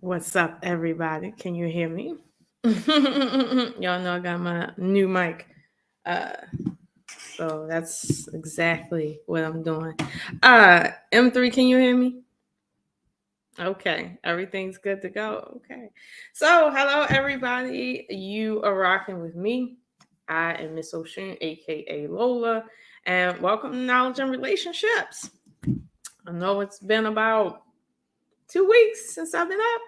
What's up, everybody? Can you hear me? Y'all know I got my new mic. So that's exactly what I'm doing. M3, can you hear me? Okay, everything's good to go. Okay. So, hello, everybody. You are rocking with me. I am Miss Ocean, aka Lola, and welcome to Knowledge and Relationships. I know it's been about 2 weeks since I've been up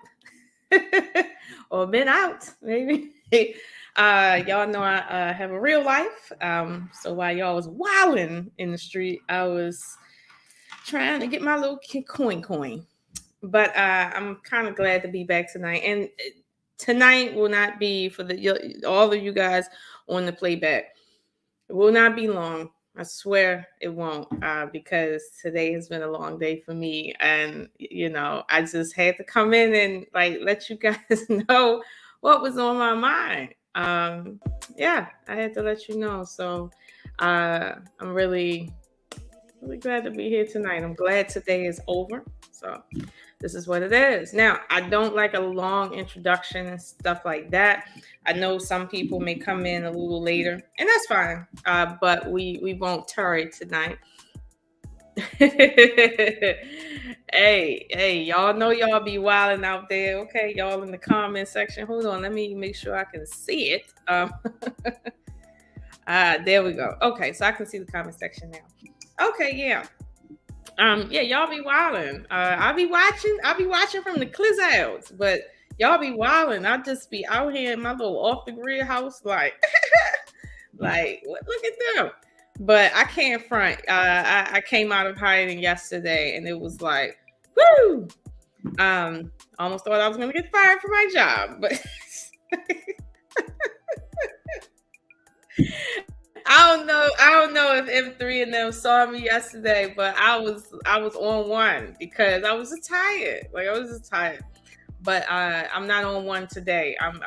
or been out, maybe. Y'all know I have a real life. So while y'all was wilding in the street, I was trying to get my little coin. But I'm kind of glad to be back tonight. And tonight will not be for all of you guys on the playback. It will not be long. I swear it won't, because today has been a long day for me. And, I just had to come in and let you guys know what was on my mind. I had to let you know. So I'm really, really glad to be here tonight. I'm glad today is over. So this is what it is. Now, I don't like a long introduction and stuff like that. I know some people may come in a little later, and that's fine. But we won't tarry tonight. Hey, y'all know y'all be wilding out there. Okay, y'all in the comment section. Hold on, let me make sure I can see it. There we go. Okay, so I can see the comment section now. Okay, yeah. Y'all be wilding. I'll be watching from the Clizzouts, but y'all be wilding. I'll just be out here in my little off the grid house, like look at them. But I can't front. I came out of hiding yesterday, and it was like, woo! Almost thought I was gonna get fired from my job, but I don't know if M3 and them saw me yesterday, but I was on one because I was just tired. But I'm not on one today. I'm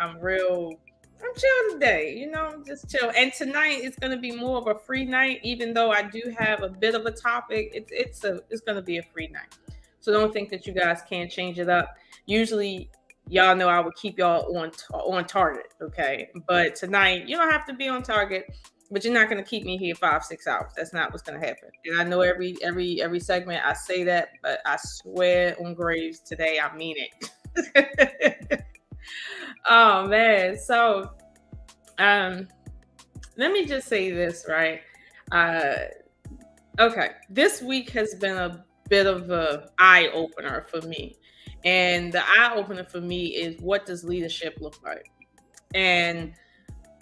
chill today, just chill. And tonight it's gonna be more of a free night, even though I do have a bit of a topic. It's gonna be a free night. So don't think that you guys can't change it up. Usually y'all know I would keep y'all on target, okay? But tonight you don't have to be on target. But you're not going to keep me here 5-6 hours. That's not what's going to happen. And I know every segment I say that, but I swear on graves today I mean it. Oh man. So um let me just say this, right? Uh okay. This week has been a bit of a eye opener for me. And the eye opener for me is, what does leadership look like? And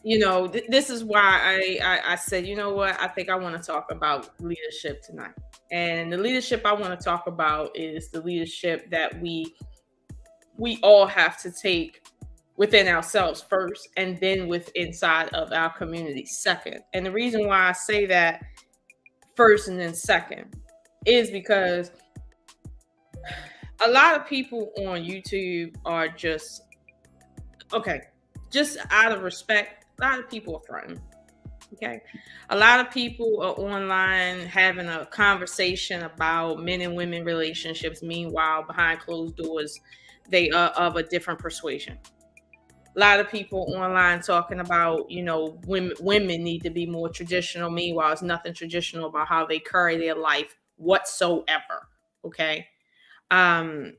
this is why I said, you know what, I think I want to talk about leadership tonight. And the leadership I want to talk about is the leadership that we all have to take within ourselves first, and then with inside of our community second. And the reason why I say that first and then second is because a lot of people on YouTube are just okay, just out of respect. A lot of people are fronting. Okay. A lot of people are online having a conversation about men and women relationships. Meanwhile, behind closed doors, they are of a different persuasion. A lot of people online talking about, women need to be more traditional. Meanwhile, it's nothing traditional about how they carry their life whatsoever. Okay. Um,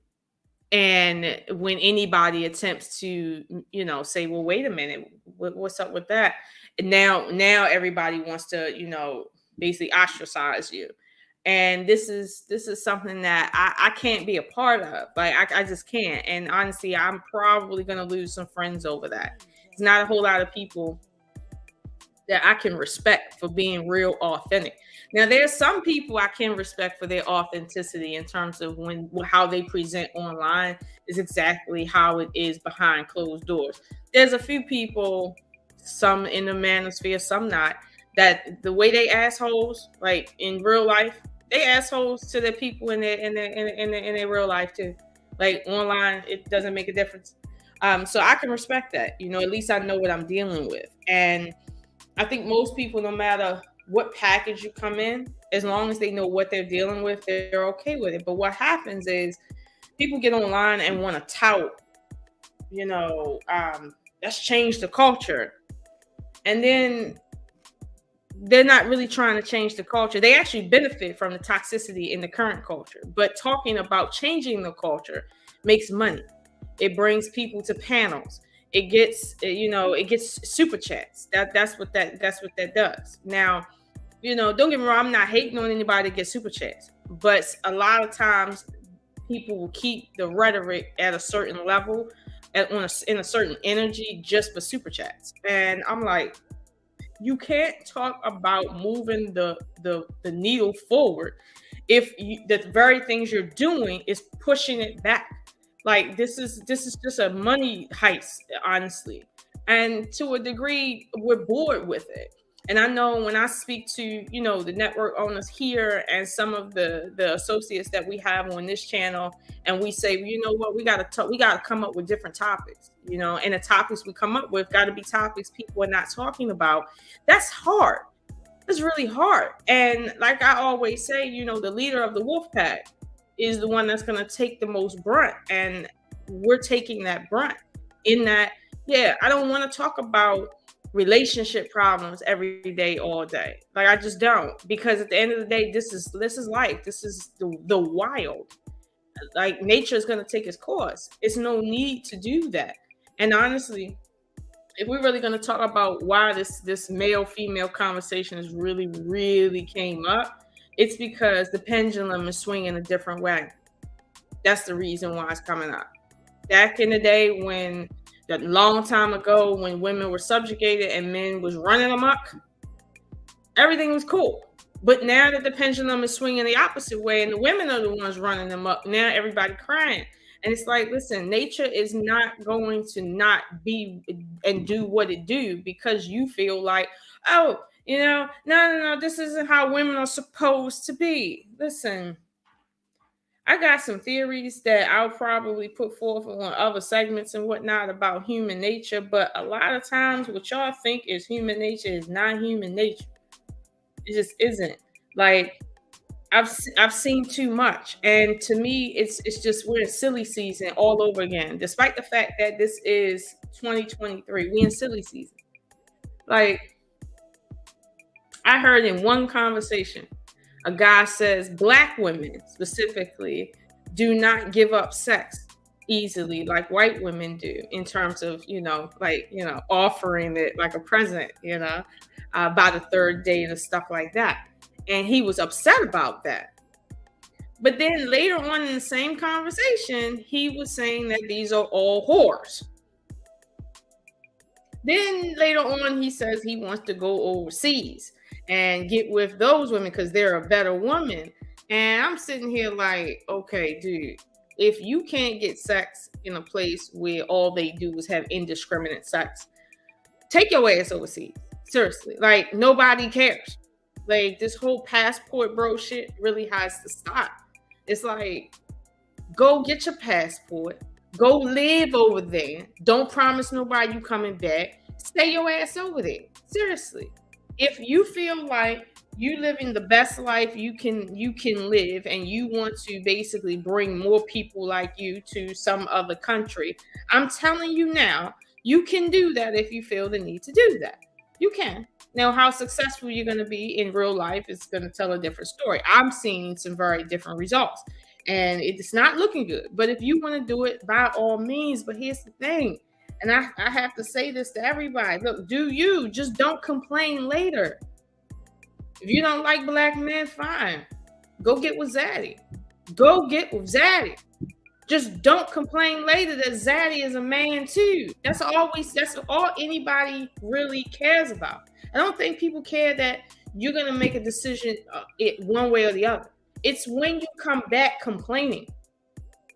and when anybody attempts to, say, well, wait a minute, what's up with that? And now everybody wants to, basically ostracize you. And this is something that I can't be a part of. Like I just can't. And honestly, I'm probably gonna lose some friends over that. It's not a whole lot of people that I can respect for being real authentic. Now, there's some people I can respect for their authenticity in terms of how they present online is exactly how it is behind closed doors. There's a few people, some in the manosphere, some not, that the way they assholes, like in real life, they assholes to the people in their real life too. Like online, it doesn't make a difference. So I can respect that. At least I know what I'm dealing with. And I think most people, no matter what package you come in, as long as they know what they're dealing with, they're okay with it. But what happens is people get online and want to tout, that's changed the culture. And then they're not really trying to change the culture. They actually benefit from the toxicity in the current culture. But talking about changing the culture makes money. It brings people to panels. It gets super chats. That's what that does. Now, don't get me wrong, I'm not hating on anybody that gets super chats, but a lot of times people will keep the rhetoric at a certain level, in a certain energy, just for super chats. And I'm like, you can't talk about moving the needle forward if the very things you're doing is pushing it back. Like this is just a money heist, honestly. And to a degree, we're bored with it. And I know when I speak to, the network owners here and some of the associates that we have on this channel, and we say, well, you know what, we gotta come up with different topics, and the topics we come up with gotta be topics people are not talking about. That's hard. It's really hard. And like I always say, the leader of the wolf pack is the one that's going to take the most brunt, and we're taking that brunt. In that, yeah, I don't want to talk about relationship problems every day, all day. Like I just don't, because at the end of the day, this is life. This is the wild. Like nature is going to take its course. It's no need to do that. And honestly, if we're really going to talk about why this male female conversation is really came up, it's because the pendulum is swinging a different way. That's the reason why it's coming up. Back in the day, when that long time ago, when women were subjugated and men was running amok, everything was cool. But now that the pendulum is swinging the opposite way and the women are the ones running them up, now everybody crying. And it's like, listen, nature is not going to not be and do what it do because you feel like, oh, no, this isn't how women are supposed to be. Listen, I got some theories that I'll probably put forth on other segments and whatnot about human nature, but a lot of times what y'all think is human nature is not human nature. It just isn't. Like I've seen too much, and to me, it's just we're in silly season all over again. Despite the fact that this is 2023, we in silly season. Like I heard in one conversation, a guy says Black women specifically do not give up sex. easily like white women do in terms of, offering it like a present, by the third date and stuff like that. And he was upset about that. But then later on in the same conversation, he was saying that these are all whores. Then later on, he says he wants to go overseas and get with those women because they're a better woman. And I'm sitting here like, okay, dude, if you can't get sex in a place where all they do is have indiscriminate sex, take your ass overseas. Seriously. Like, nobody cares. Like, this whole passport bro shit really has to stop. It's like, go get your passport. Go live over there. Don't promise nobody you coming back. Stay your ass over there. Seriously. If you feel like you living the best life you can live, and you want to basically bring more people like you to some other country, I'm telling you now, you can do that if you feel the need to do that. You can. Now, how successful you're going to be in real life is going to tell a different story. I'm seeing some very different results, and it's not looking good. But if you want to do it, by all means. But here's the thing, and I have to say this to everybody. Look, do you. Just don't complain later. If you don't like black men, fine. Go get with Zaddy. Go get with Zaddy. Just don't complain later that Zaddy is a man too. That's all anybody really cares about. I don't think people care that you're going to make a decision one way or the other. It's when you come back complaining.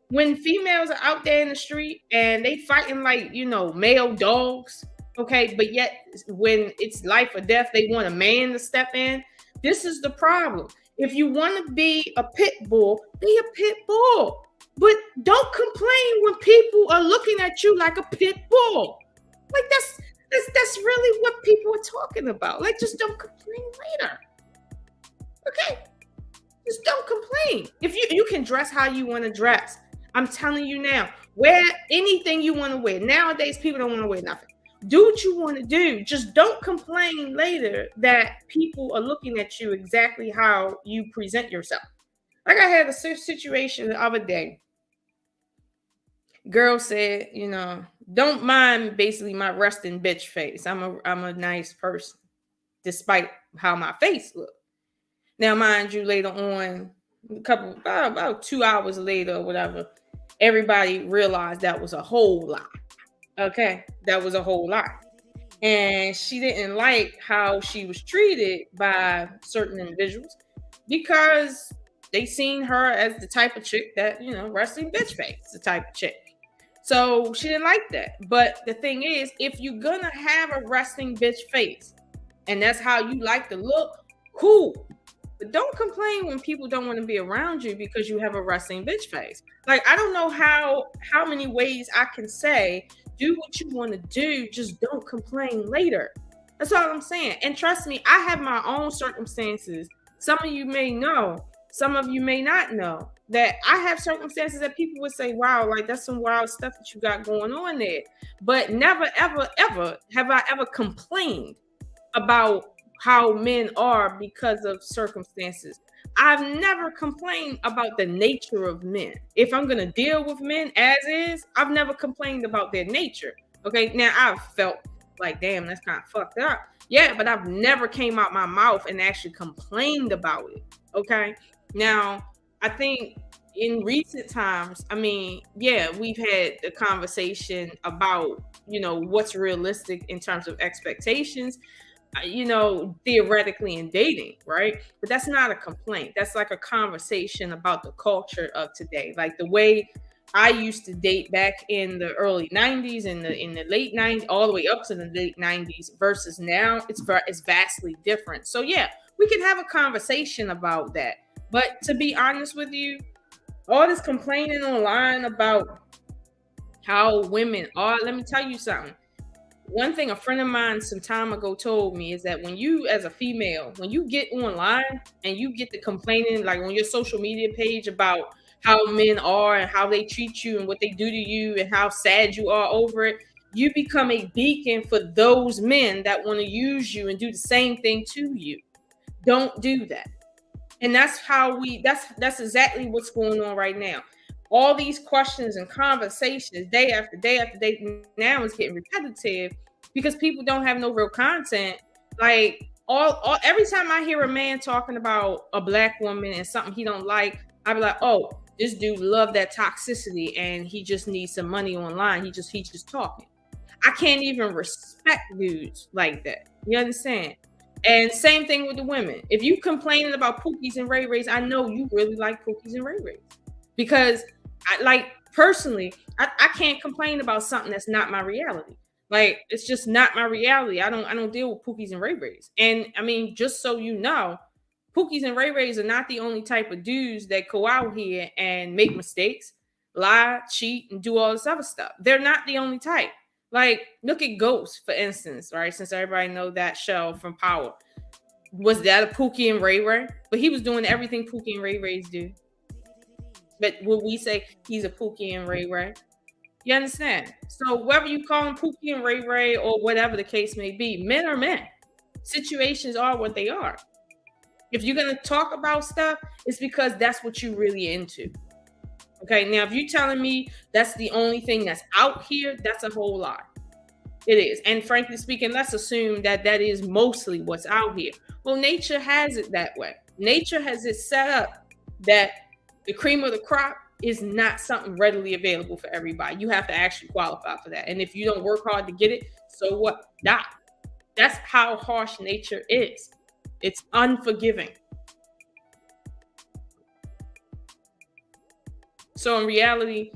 When females are out there in the street and they fighting like, male dogs, okay, but yet when it's life or death, they want a man to step in. This is the problem. If you want to be a pit bull, be a pit bull. But don't complain when people are looking at you like a pit bull. Like that's really what people are talking about. Like, just don't complain later. Okay? Just don't complain. If you can dress how you want to dress. I'm telling you now, wear anything you want to wear. Nowadays, people don't want to wear nothing. Do what you want to do. Just don't complain later that people are looking at you exactly how you present yourself. Like, I had a situation the other day. Girl said, don't mind basically my resting bitch face. I'm a nice person, despite how my face looked. Now, mind you, later on, about 2 hours later or whatever, everybody realized that was a whole lie. Okay, that was a whole lie. And she didn't like how she was treated by certain individuals because they seen her as the type of chick that, resting bitch face, the type of chick. So she didn't like that. But the thing is, if you're gonna have a resting bitch face and that's how you like to look, cool. But don't complain when people don't want to be around you because you have a resting bitch face. Like, I don't know how many ways I can say, do what you want to do, just don't complain later. That's all I'm saying. And trust me, I have my own circumstances. Some of you may know, some of you may not know, that I have circumstances that people would say, wow, like, that's some wild stuff that you got going on there. But never, ever, ever have I ever complained about how men are because of circumstances. I've never complained about the nature of men. If I'm going to deal with men as is, I've never complained about their nature. Okay, now I've felt like, damn, that's kind of fucked up. Yeah, but I've never came out my mouth and actually complained about it. Okay, now I think in recent times, we've had the conversation about, what's realistic in terms of expectations, theoretically in dating, right? But that's not a complaint. That's like a conversation about the culture of today. Like the way I used to date back in the early 90s and in the late 90s, all the way up to the late 90s versus now, it's vastly different. So yeah, we can have a conversation about that. But to be honest with you, all this complaining online about how women are, let me tell you something. One thing a friend of mine some time ago told me is that when you, as a female, when you get online and you get the complaining, like on your social media page about how men are and how they treat you and what they do to you and how sad you are over it, you become a beacon for those men that want to use you and do the same thing to you. Don't do that. And that's exactly what's going on right now. all these questions and conversations day after day after day now is getting repetitive because people don't have no real content. Like all every time I hear a man talking about a black woman and something he don't like, I be like, oh, this dude love that toxicity and he just needs some money online. He's just talking. I can't even respect dudes like that. You understand? And same thing with the women. If you complaining about Pookies and Ray Rays, I know you really like Pookies and Ray Rays. Because I like personally, I can't complain about something that's not my reality. Like it's just not my reality. I don't deal with Pookies and Ray Rays. And I mean, just so you know, Pookies and Ray Rays are not the only type of dudes that go out here and make mistakes, lie, cheat, and do all this other stuff. They're not the only type. Like, look at Ghost, for instance, right? Since everybody know that show from Power. Was that a Pookie and Ray Ray? But he was doing everything Pookie and Ray Rays do. But would we say he's a Pookie and Ray Ray? You understand? So whether you call him Pookie and Ray Ray or whatever the case may be, men are men. Situations are what they are. If you're going to talk about stuff, it's because that's what you're really into. Okay, now if you're telling me that's the only thing that's out here, that's a whole lot. It is. And frankly speaking, let's assume that that is mostly what's out here. Well, nature has it that way. Nature has it set up that the cream of the crop is not something readily available for everybody. You have to actually qualify for that. And if you don't work hard to get it, so what? Die. That's how harsh nature is. It's unforgiving. So in reality,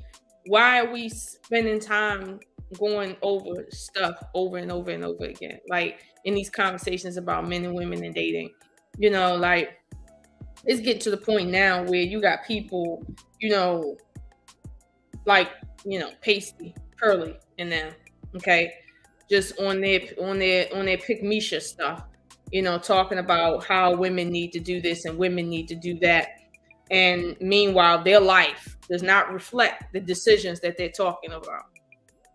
why are we spending time going over stuff over and over and over again? Like in these conversations about men and women and dating, you know, like it's getting to the point now where you got people, you know, like, you know, pasty, curly in them, okay, just on their pick Misha stuff, you know, talking about how women need to do this and women need to do that. And meanwhile, their life does not reflect the decisions that they're talking about.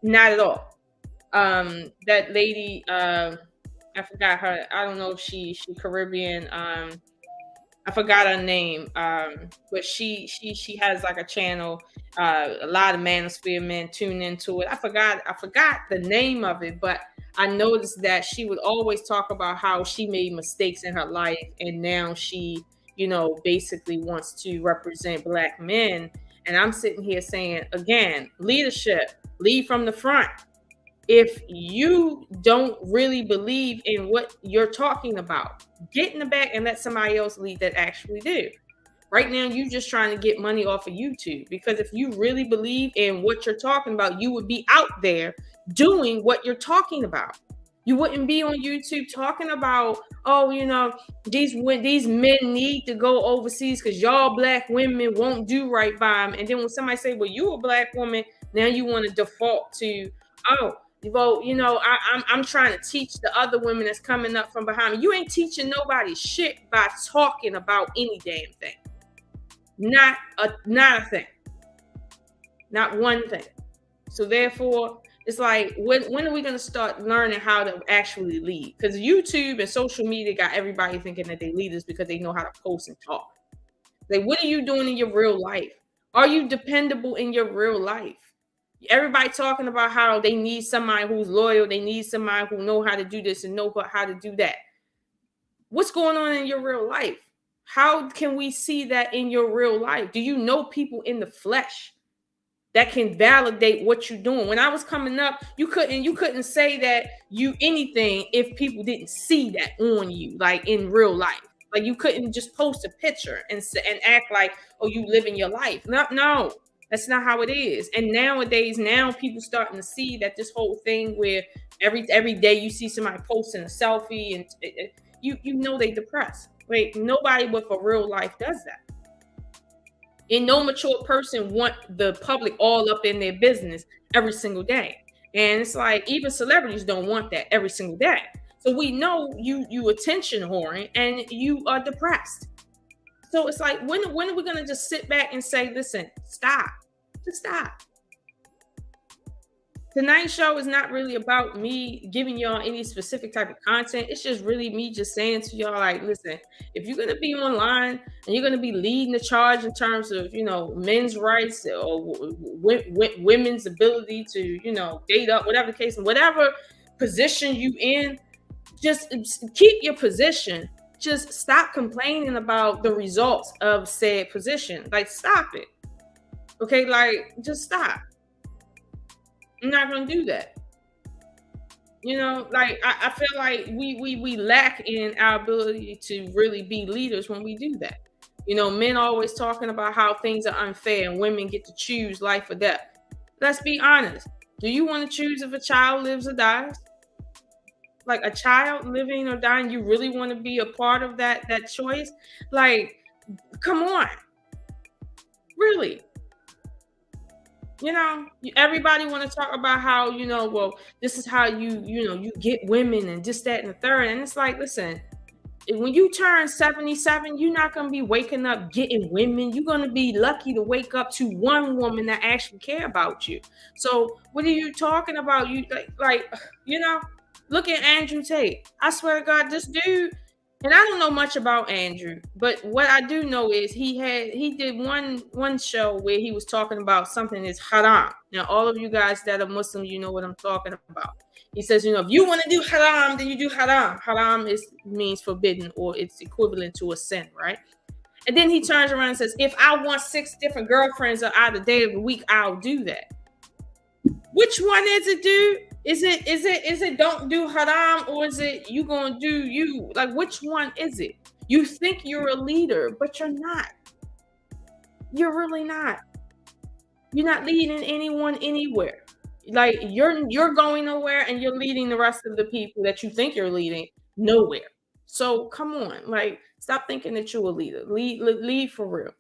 Not at all. That lady, I forgot her. I don't know if she Caribbean. I forgot her name. But she has like a channel. A lot of manosphere men tune into it. I forgot the name of it, but I noticed that she would always talk about how she made mistakes in her life, and now she, you know, basically wants to represent Black men. And I'm sitting here saying, again, leadership, lead from the front. If you don't really believe in what you're talking about, get in the back and let somebody else lead that actually do. Right now, you're just trying to get money off of YouTube, because if you really believe in what you're talking about, you would be out there doing what you're talking about. You wouldn't be on YouTube talking about, oh, you know, these men need to go overseas because y'all Black women won't do right by them. And then when somebody say, well, you a Black woman, now you want to default to, oh, well, you know, I'm trying to teach the other women that's coming up from behind me. You ain't teaching nobody shit by talking about any damn thing. Not a thing. Not one thing. So therefore, it's like, when are we going to start learning how to actually lead? Because YouTube and social media got everybody thinking that they leaders because they know how to post and talk. Like, what are you doing in your real life? Are you dependable in your real life? Everybody talking about how they need somebody who's loyal. They need somebody who know how to do this and know how to do that. What's going on in your real life? How can we see that in your real life? Do you know people in the flesh that can validate what you're doing? When I was coming up, you couldn't say that you anything if people didn't see that on you, like in real life. Like you couldn't just post a picture and act like, oh, you living your life. No, that's not how it is. And nowadays, now people starting to see that this whole thing where every day you see somebody posting a selfie and you know they depressed. Wait, nobody with a real life does that. And no mature person want the public all up in their business every single day. And it's like, even celebrities don't want that every single day. So we know you attention whoring and you are depressed. So it's like, when are we going to just sit back and say, listen, stop. Just stop. Tonight's show is not really about me giving y'all any specific type of content. It's just really me just saying to y'all, like, listen, if you're gonna be online and you're gonna be leading the charge in terms of, men's rights or women's ability to, date up, whatever the case, and whatever position you in, just keep your position. Just stop complaining about the results of said position. Like, stop it. Okay, like, just stop. I'm not gonna do that. Like, I feel like we lack in our ability to really be leaders when we do that. Men always talking about how things are unfair and women get to choose life or death. Let's be honest. Do you want to choose if a child lives or dies? Like, a child living or dying, you really want to be a part of that choice? Like, come on. Really? Everybody want to talk about how, well, this is how you get women and just that and the third. And it's like, listen, when you turn 77, you're not going to be waking up getting women. You're going to be lucky to wake up to one woman that actually care about you. So what are you talking about? You look at Andrew Tate. I swear to God, this dude, and I don't know much about Andrew, but what I do know is he did one show where he was talking about something that's haram. Now, all of you guys that are Muslim, you know what I'm talking about. He says, if you want to do haram, then you do haram. Haram means forbidden, or it's equivalent to a sin, right? And then he turns around and says, if I want 6 different girlfriends either day of the week, I'll do that. Which one is it, dude? Is it don't do haram, or is it you gonna do you? Like, which one is it? You think you're a leader, but you're not. You're really not. You're not leading anyone anywhere. Like, you're going nowhere, and you're leading the rest of the people that you think you're leading nowhere. So come on, like, stop thinking that you're a leader. Lead for real.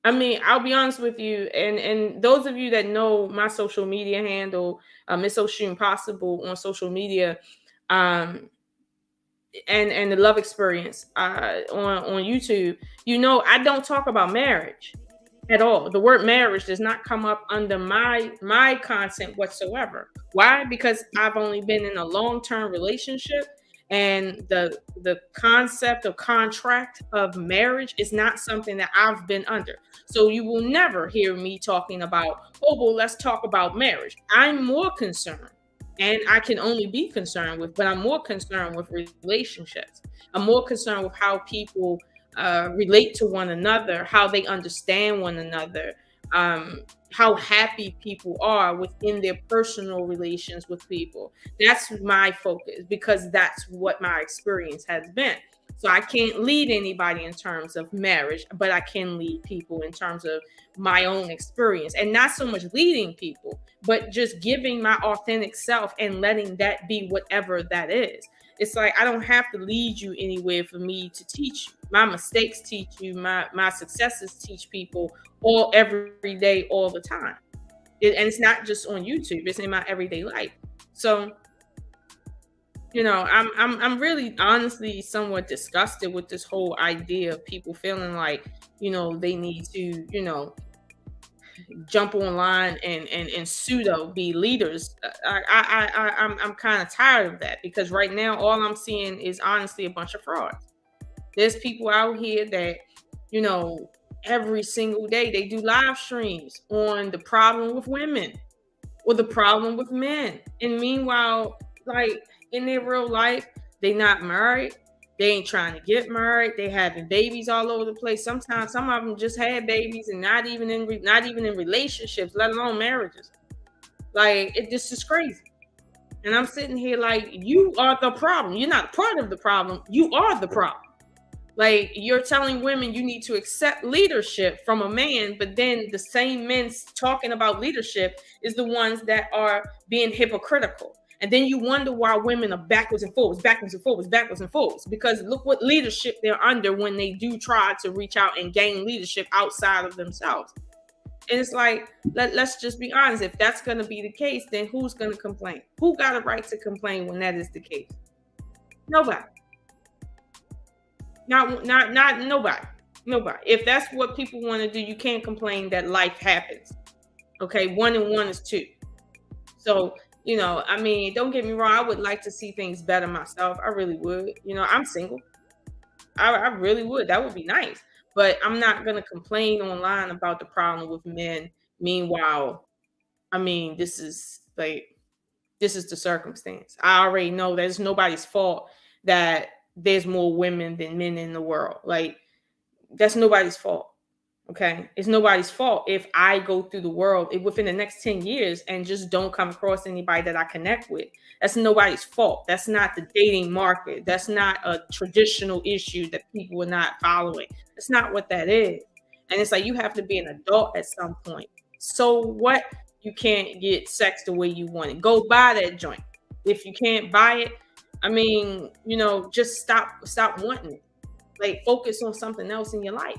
I mean, I'll be honest with you, and those of you that know my social media handle, Miss Social Impossible on social media, and the Love Experience on YouTube, I don't talk about marriage at all. The word marriage does not come up under my content whatsoever. Why? Because I've only been in a long-term relationship. And the concept of contract of marriage is not something that I've been under. So you will never hear me talking about, oh, well, let's talk about marriage. I'm more concerned, and I can only be concerned with, but I'm more concerned with relationships. I'm more concerned with how people relate to one another, how they understand one another, how happy people are within their personal relations with people. That's my focus, because that's what my experience has been. So I can't lead anybody in terms of marriage, but I can lead people in terms of my own experience, and not so much leading people, but just giving my authentic self and letting that be whatever that is. It's like, I don't have to lead you anywhere for me to teach you. My mistakes teach you. My successes teach people every day, all the time. And it's not just on YouTube. It's in my everyday life. So, I'm really honestly somewhat disgusted with this whole idea of people feeling like, they need to, jump online and pseudo be leaders. I'm kind of tired of that, because right now all I'm seeing is honestly a bunch of frauds. There's people out here that, every single day they do live streams on the problem with women or the problem with men. And meanwhile, like, in their real life, they not married. They ain't trying to get married. They having babies all over the place. Sometimes some of them just had babies and not even in relationships, let alone marriages. Like, this is crazy. And I'm sitting here like, you are the problem. You're not part of the problem. You are the problem. Like, you're telling women you need to accept leadership from a man, but then the same men talking about leadership is the ones that are being hypocritical. And then you wonder why women are backwards and forwards, because look what leadership they're under when they do try to reach out and gain leadership outside of themselves. And it's like, let's just be honest. If that's going to be the case, then who's going to complain? Who got a right to complain when that is the case? Nobody. Not nobody. If that's what people want to do, you can't complain that life happens. Okay, 1 and 1 is 2. So, I mean, don't get me wrong. I would like to see things better myself. I really would. I'm single. I really would. That would be nice. But I'm not gonna complain online about the problem with men. Meanwhile, I mean, this is the circumstance. I already know that it's nobody's fault that there's more women than men in the world. Like, that's nobody's fault. Okay. It's nobody's fault if I go through the world within the next 10 years and just don't come across anybody that I connect with. That's nobody's fault. That's not the dating market. That's not a traditional issue that people are not following. That's not what that is. And it's like you have to be an adult at some point. So what? You can't get sex the way you want it. Go buy that joint. If you can't buy it, I mean, just stop wanting it. Like, focus on something else in your life.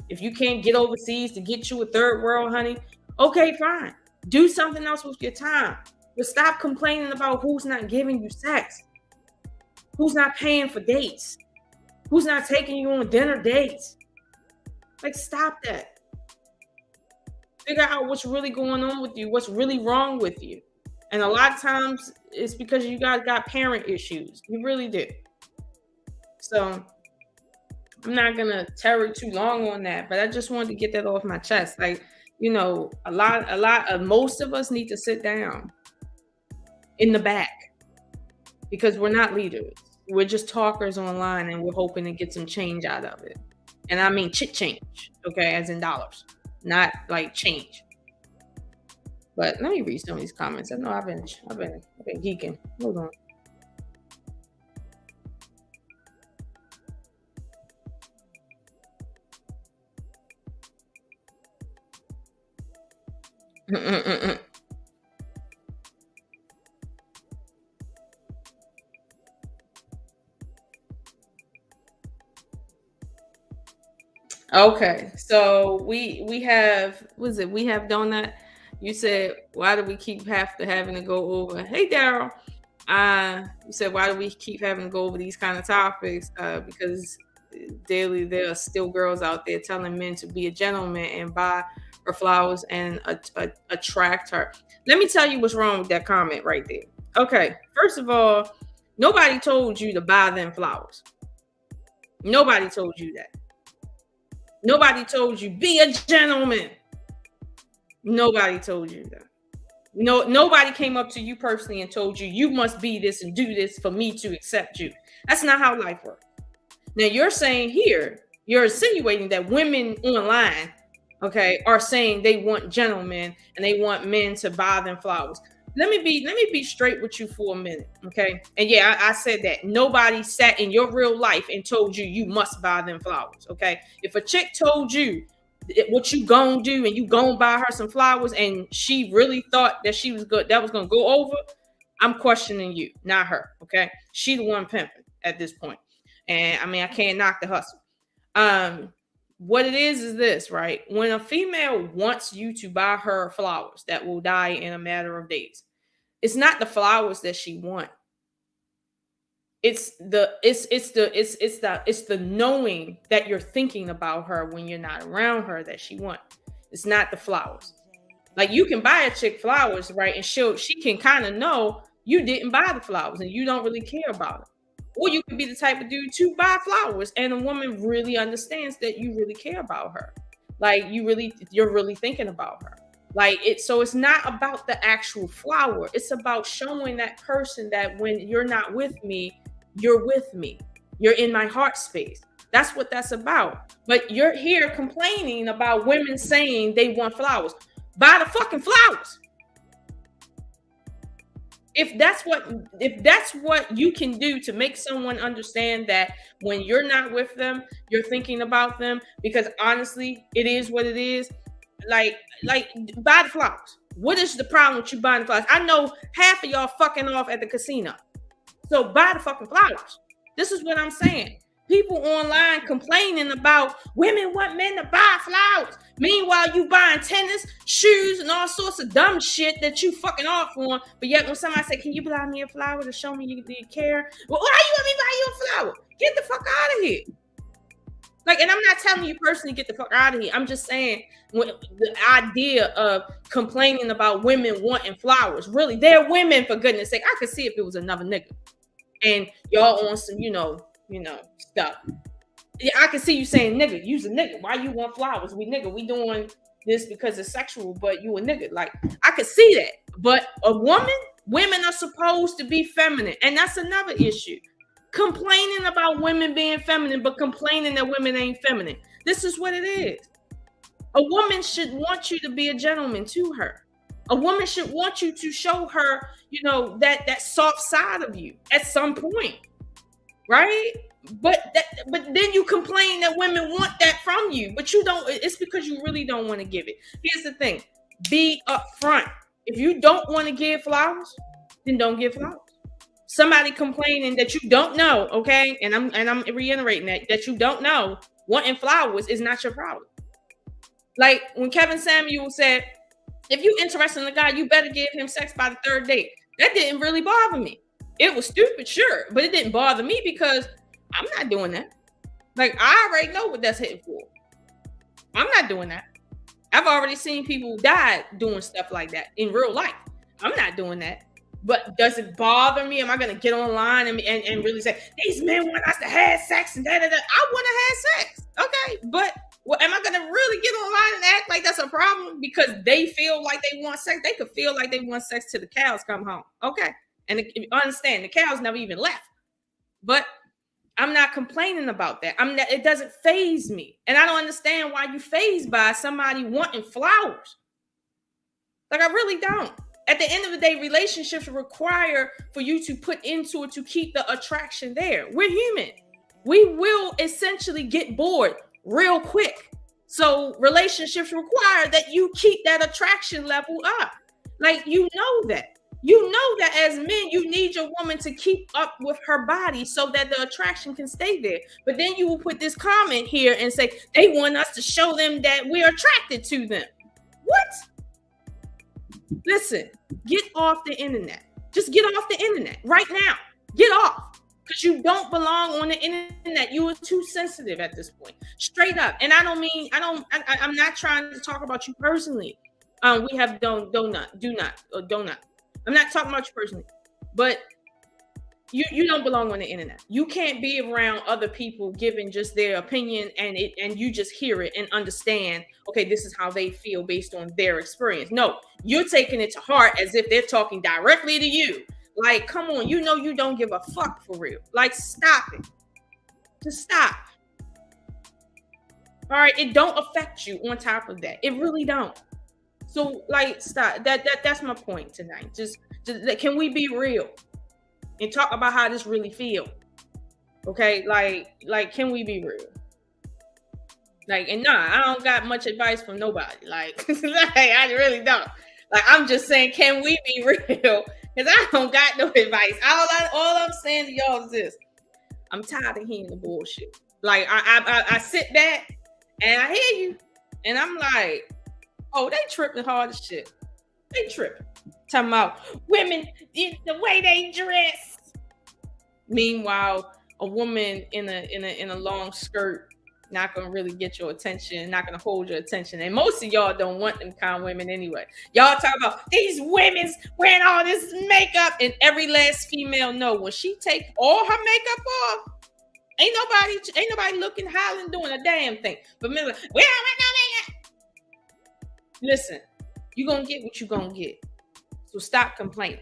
If you can't get overseas to get you a third world, honey, okay, fine. Do something else with your time. But stop complaining about who's not giving you sex, who's not paying for dates, who's not taking you on dinner dates. Like, stop that. Figure out what's really going on with you, what's really wrong with you. And a lot of times it's because you guys got parent issues. You really do. So I'm not gonna tarry too long on that, but I just wanted to get that off my chest. Like, most of us need to sit down in the back because we're not leaders. We're just talkers online, and we're hoping to get some change out of it. And I mean change, okay, as in dollars, not like change. But let me read some of these comments. I know I've been geeking. Hold on. Okay, so we have, we have Donut. You said, why do we keep having to go over? Hey, Daryl. You said, why do we keep having to go over these kind of topics? Because daily there are still girls out there telling men to be a gentleman and buy her flowers and attract her. Let me tell you what's wrong with that comment right there. Okay, first of all, nobody told you to buy them flowers. Nobody told you that. Nobody told you be a gentleman. Nobody told you that. Nobody came up to you personally and told you you must be this and do this for me to accept you. That's not how life works. Now you're saying here, you're insinuating that women online, okay, are saying they want gentlemen and they want men to buy them flowers. Let me be straight with you for a minute, okay? And yeah, I said that nobody sat in your real life and told you you must buy them flowers, okay? If a chick told you what you gonna do and you gonna buy her some flowers and she really thought that she was good, that was gonna go over, I'm questioning you, not her, okay? She the one pimping at this point. And I mean, I can't knock the hustle. What it is this, right? When a female wants you to buy her flowers that will die in a matter of days, it's not the flowers that she wants. It's the knowing that you're thinking about her when you're not around her that she wants. It's not the flowers. Like, you can buy a chick flowers, right? And she can kind of know you didn't buy the flowers and you don't really care about it. Or you could be the type of dude to buy flowers and a woman really understands that you really care about her. Like, you're really thinking about her. Like, so it's not about the actual flower. It's about showing that person that when you're not with me, you're with me. You're in my heart space. That's what that's about. But you're here complaining about women saying they want flowers. Buy the fucking flowers. If that's what you can do to make someone understand that when you're not with them, you're thinking about them, because honestly, it is what it is. Like buy the flowers. What is the problem with you buying the flowers? I know half of y'all fucking off at the casino. So buy the fucking flowers. This is what I'm saying. People online complaining about women want men to buy flowers. Meanwhile, you buying tennis, shoes, and all sorts of dumb shit that you fucking off on. But yet when somebody say, can you buy me a flower to show me you care? Well, why you want me to buy you a flower? Get the fuck out of here. Like, and I'm not telling you personally get the fuck out of here. I'm just saying the idea of complaining about women wanting flowers. Really, they're women, for goodness sake. I could see if it was another nigga and y'all on some, stuff. Yeah, I can see you saying, nigga, you's a nigga. Why you want flowers? We nigga, we doing this because it's sexual, but you a nigga. Like, I could see that. But a woman, women are supposed to be feminine. And that's another issue. Complaining about women being feminine, but complaining that women ain't feminine. This is what it is. A woman should want you to be a gentleman to her. A woman should want you to show her, that soft side of you at some point, right? But then you complain that women want that from you, but you don't. It's because you really don't want to give it. Here's the thing: be upfront. If you don't want to give flowers, then don't give flowers. Somebody complaining that you don't know, okay? And I'm reiterating that you don't know, wanting flowers is not your problem. Like when Kevin Samuel said, if you interested in a guy, you better give him sex by the third date. That didn't really bother me. It was stupid, sure, but it didn't bother me because I'm not doing that. Like, I already know what that's hitting for. I'm not doing that. I've already seen people die doing stuff like that in real life. I'm not doing that. But does it bother me? Am I going to get online and really say, these men want us to have sex and da-da-da? I want to have sex. Okay. But am I going to really get online and act like that's a problem because they feel like they want sex? They could feel like they want sex till the cows come home. Okay. And understand, the cows never even left. But I'm not complaining about that. It doesn't faze me. And I don't understand why you fazed by somebody wanting flowers. Like, I really don't. At the end of the day, relationships require for you to put into it to keep the attraction there. We're human. We will essentially get bored real quick. So relationships require that you keep that attraction level up. Like, you know that. You know that as men, you need your woman to keep up with her body so that the attraction can stay there. But then you will put this comment here and say, they want us to show them that we're attracted to them. What? Listen, get off the internet. Just get off the internet right now. Get off. Because you don't belong on the internet. You are too sensitive at this point. Straight up. And I'm not trying to talk about you personally. We have do not. I'm not talking about you personally, but you don't belong on the internet. You can't be around other people giving just their opinion and you just hear it and understand, okay, this is how they feel based on their experience. No, you're taking it to heart as if they're talking directly to you. Like, come on, you don't give a fuck for real. Like, stop it. Just stop. All right, it don't affect you on top of that. It really don't. So, like, stop. That's my point tonight. Just can we be real and talk about how this really feel? Okay, like, can we be real? Like, and nah, I don't got much advice from nobody. Like, I really don't. Like, I'm just saying, can we be real? Because I don't got no advice. All I'm saying to y'all is this: I'm tired of hearing the bullshit. Like, I sit back and I hear you, and I'm like, oh, they tripping hard as shit. They tripping. Talking about women, the way they dress. Meanwhile, a woman in a long skirt not gonna really get your attention, not gonna hold your attention. And most of y'all don't want them kind of women anyway. Y'all talk about these women's wearing all this makeup, and every last female know when she take all her makeup off, ain't nobody looking, hollering, doing a damn thing. But men like, we don't want no makeup. Listen, you gonna get what you gonna get. So stop complaining.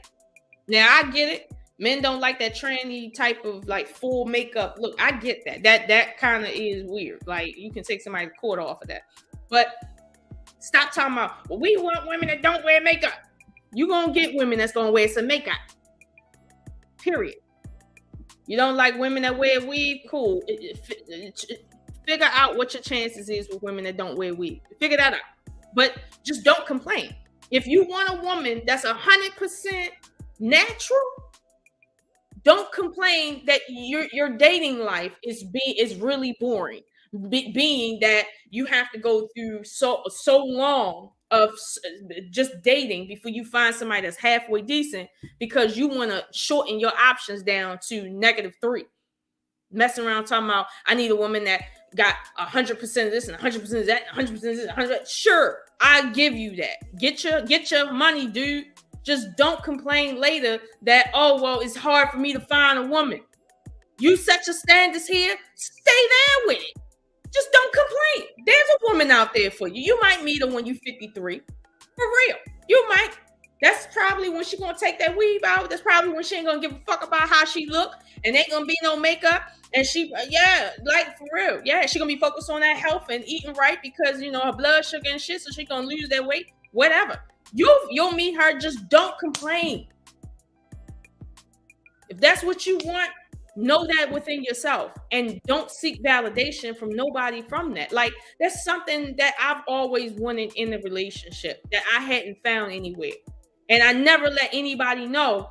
Now I get it. Men don't like that tranny type of like full makeup look. I get that. That kind of is weird. Like, you can take somebody's court off of that. But stop talking about, well, we want women that don't wear makeup. You gonna get women that's gonna wear some makeup. Period. You don't like women that wear weave? Cool. Figure out what your chances is with women that don't wear weave. Figure that out. But just don't complain. If you want a woman that's 100% natural, don't complain that your dating life is really boring. Being that you have to go through so long of just dating before you find somebody that's halfway decent because you want to shorten your options down to -3. Messing around talking about, I need a woman that got 100% of this and 100% of that, 100% of this, 100%. Sure, I give you that. Get your money, dude. Just don't complain later that, oh, well, it's hard for me to find a woman. You set your standards here, stay there with it. Just don't complain. There's a woman out there for you. You might meet her when you're 53. For real. You might. That's probably when she's going to take that weave out. That's probably when she ain't going to give a fuck about how she look. And ain't going to be no makeup. And she, yeah, like for real. Yeah, she going to be focused on that health and eating right because, you know, her blood sugar and shit. So she going to lose that weight. Whatever. You'll meet her. Just don't complain. If that's what you want, know that within yourself and don't seek validation from nobody from that. Like, that's something that I've always wanted in a relationship that I hadn't found anywhere. And I never let anybody know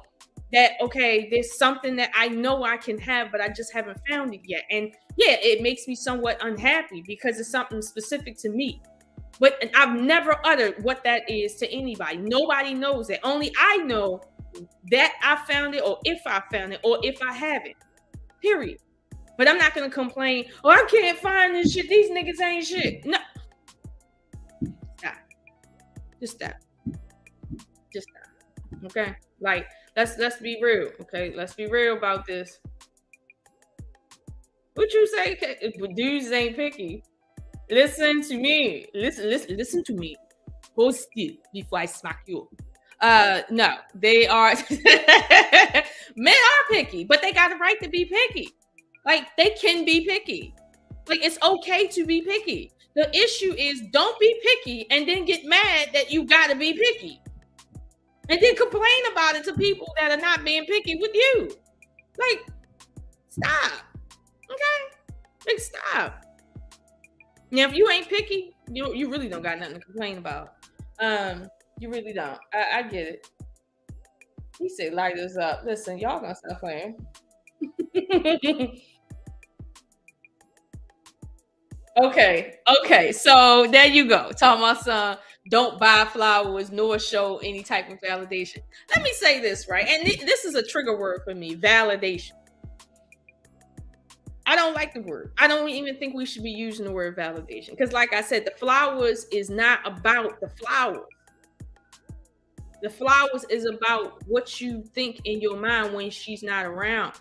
that, okay, there's something that I know I can have, but I just haven't found it yet. And yeah, it makes me somewhat unhappy because it's something specific to me. But I've never uttered what that is to anybody. Nobody knows that. Only I know that I found it, or if I found it, or if I haven't. Period. But I'm not gonna complain. Oh, I can't find this shit. These niggas ain't shit. No. Stop. Just stop. Just stop. Okay. Like, let's be real. Okay. Let's be real about this. What you say? Dudes ain't picky. Listen to me. Listen to me. Hold still before I smack you. No, they are. Men are picky, but they got the right to be picky. Like, they can be picky. Like, it's okay to be picky. The issue is, don't be picky and then get mad that you gotta be picky. And then complain about it to people that are not being picky with you. Like, stop. Okay? Like, stop. Now, if you ain't picky, you really don't got nothing to complain about. You really don't. I get it. He said, light us up. Listen, y'all gonna stop playing. Okay. So there you go. Talking about son, don't buy flowers nor show any type of validation. Let me say this, right? And this is a trigger word for me, validation. I don't like the word. I don't even think we should be using the word validation. Because like I said, the flowers is not about the flowers. The flowers is about what you think in your mind when she's not around.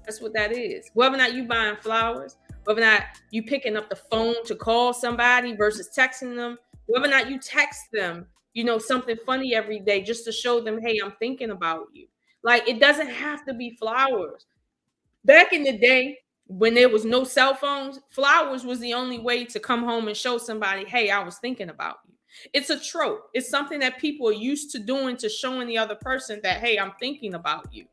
That's what that is. Whether or not you buying flowers, whether or not you picking up the phone to call somebody versus texting them, whether or not you text them, you know, something funny every day just to show them, hey, I'm thinking about you. Like, it doesn't have to be flowers. Back in the day, when there was no cell phones, flowers was the only way to come home and show somebody, hey, I was thinking about you. It's a trope. It's something that people are used to doing, to showing the other person that, hey, I'm thinking about you.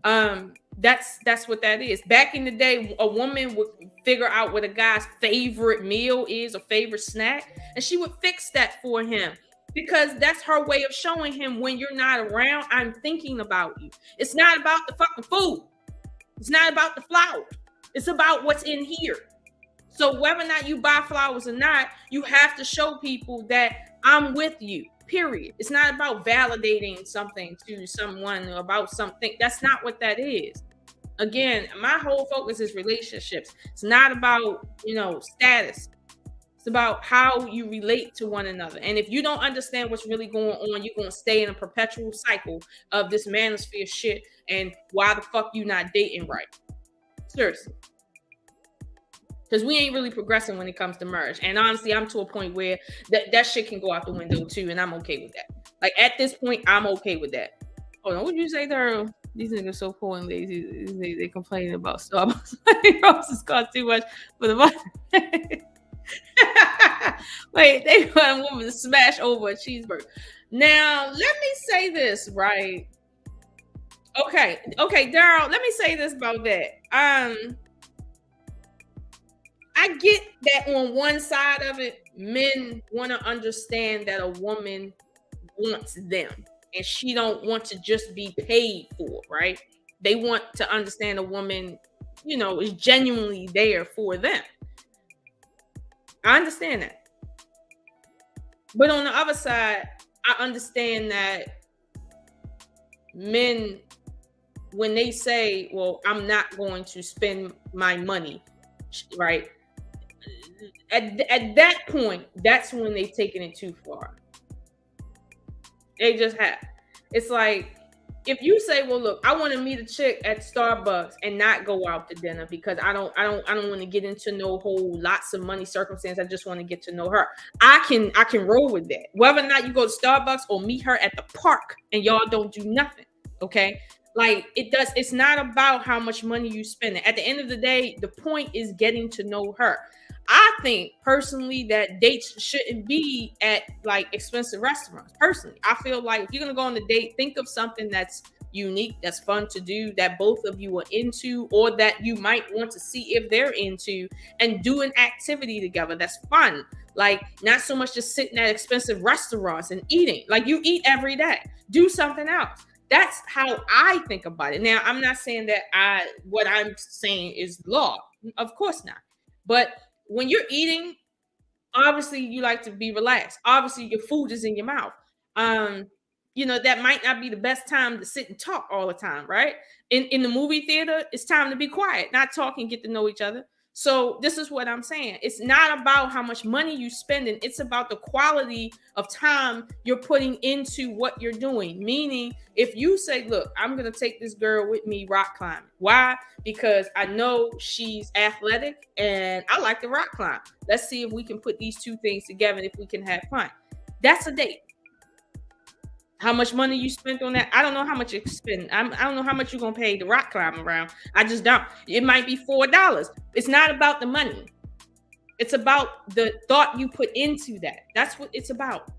That's what that is. Back in the day, a woman would figure out what a guy's favorite meal is, or favorite snack, and she would fix that for him, because that's her way of showing him, when you're not around, I'm thinking about you. It's not about the fucking food. It's not about the flowers. It's about what's in here. So whether or not you buy flowers or not, you have to show people that I'm with you, period. It's not about validating something to someone or about something. That's not what that is. Again, my whole focus is relationships. It's not about, status. It's about how you relate to one another. And if you don't understand what's really going on, you're going to stay in a perpetual cycle of this manosphere shit. And why the fuck you not dating right? Seriously. Because we ain't really progressing when it comes to marriage. And honestly, I'm to a point where that shit can go out the window too. And I'm okay with that. Like, at this point, I'm okay with that. Hold on, what did you say there? These niggas so poor and lazy. They complaining about Starbucks. Roses cost too much for the money. Wait, they want a woman to smash over a cheeseburger. Now, let me say this, right? Okay, Daryl, let me say this about that. I get that on one side of it, men want to understand that a woman wants them and she don't want to just be paid for, right? They want to understand a woman, is genuinely there for them. I understand that. But on the other side, I understand that men, when they say, well, I'm not going to spend my money, right? at that point, that's when they've taken it too far. They just have. It's like, if you say, well, look, I want to meet a chick at Starbucks and not go out to dinner because I don't want to get into no whole lots of money circumstance. I just want to get to know her. I can roll with that. Whether or not you go to Starbucks or meet her at the park and y'all don't do nothing. Okay. Like, it's not about how much money you spend. At the end of the day, the point is getting to know her. I think personally that dates shouldn't be at like expensive restaurants. Personally, I feel like if you're gonna go on a date, think of something that's unique, that's fun to do, that both of you are into, or that you might want to see if they're into, and do an activity together that's fun. Like, not so much just sitting at expensive restaurants and eating. Like, you eat every day. Do something else. That's how I think about it. Now, I'm not saying that what I'm saying is law. Of course not. But when you're eating, obviously you like to be relaxed. Obviously, your food is in your mouth. That might not be the best time to sit and talk all the time, right? In the movie theater, it's time to be quiet, not talk and get to know each other. So this is what I'm saying. It's not about how much money you spending. It's about the quality of time you're putting into what you're doing. Meaning, if you say, look, I'm going to take this girl with me rock climbing. Why? Because I know she's athletic and I like to rock climb. Let's see if we can put these two things together and if we can have fun. That's a date. How much money you spent on that? I don't know how much you spend. I don't know how much you're gonna pay to rock climb around. I just don't. It might be $4. It's not about the money. It's about the thought you put into that. That's what it's about.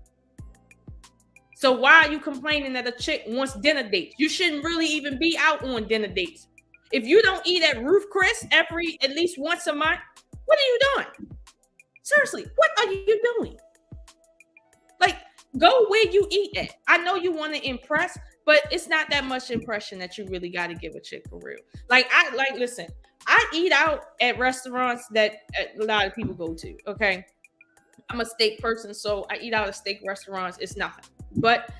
So why are you complaining that a chick wants dinner dates? You shouldn't really even be out on dinner dates. If you don't eat at Ruth Chris at least once a month, what are you doing? Seriously, what are you doing? Like, go where you eat at. I know you want to impress, but it's not that much impression that you really got to give a chick for real. Listen, I eat out at restaurants that a lot of people go to. Okay. I'm a steak person, so I eat out at steak restaurants. It's nothing. But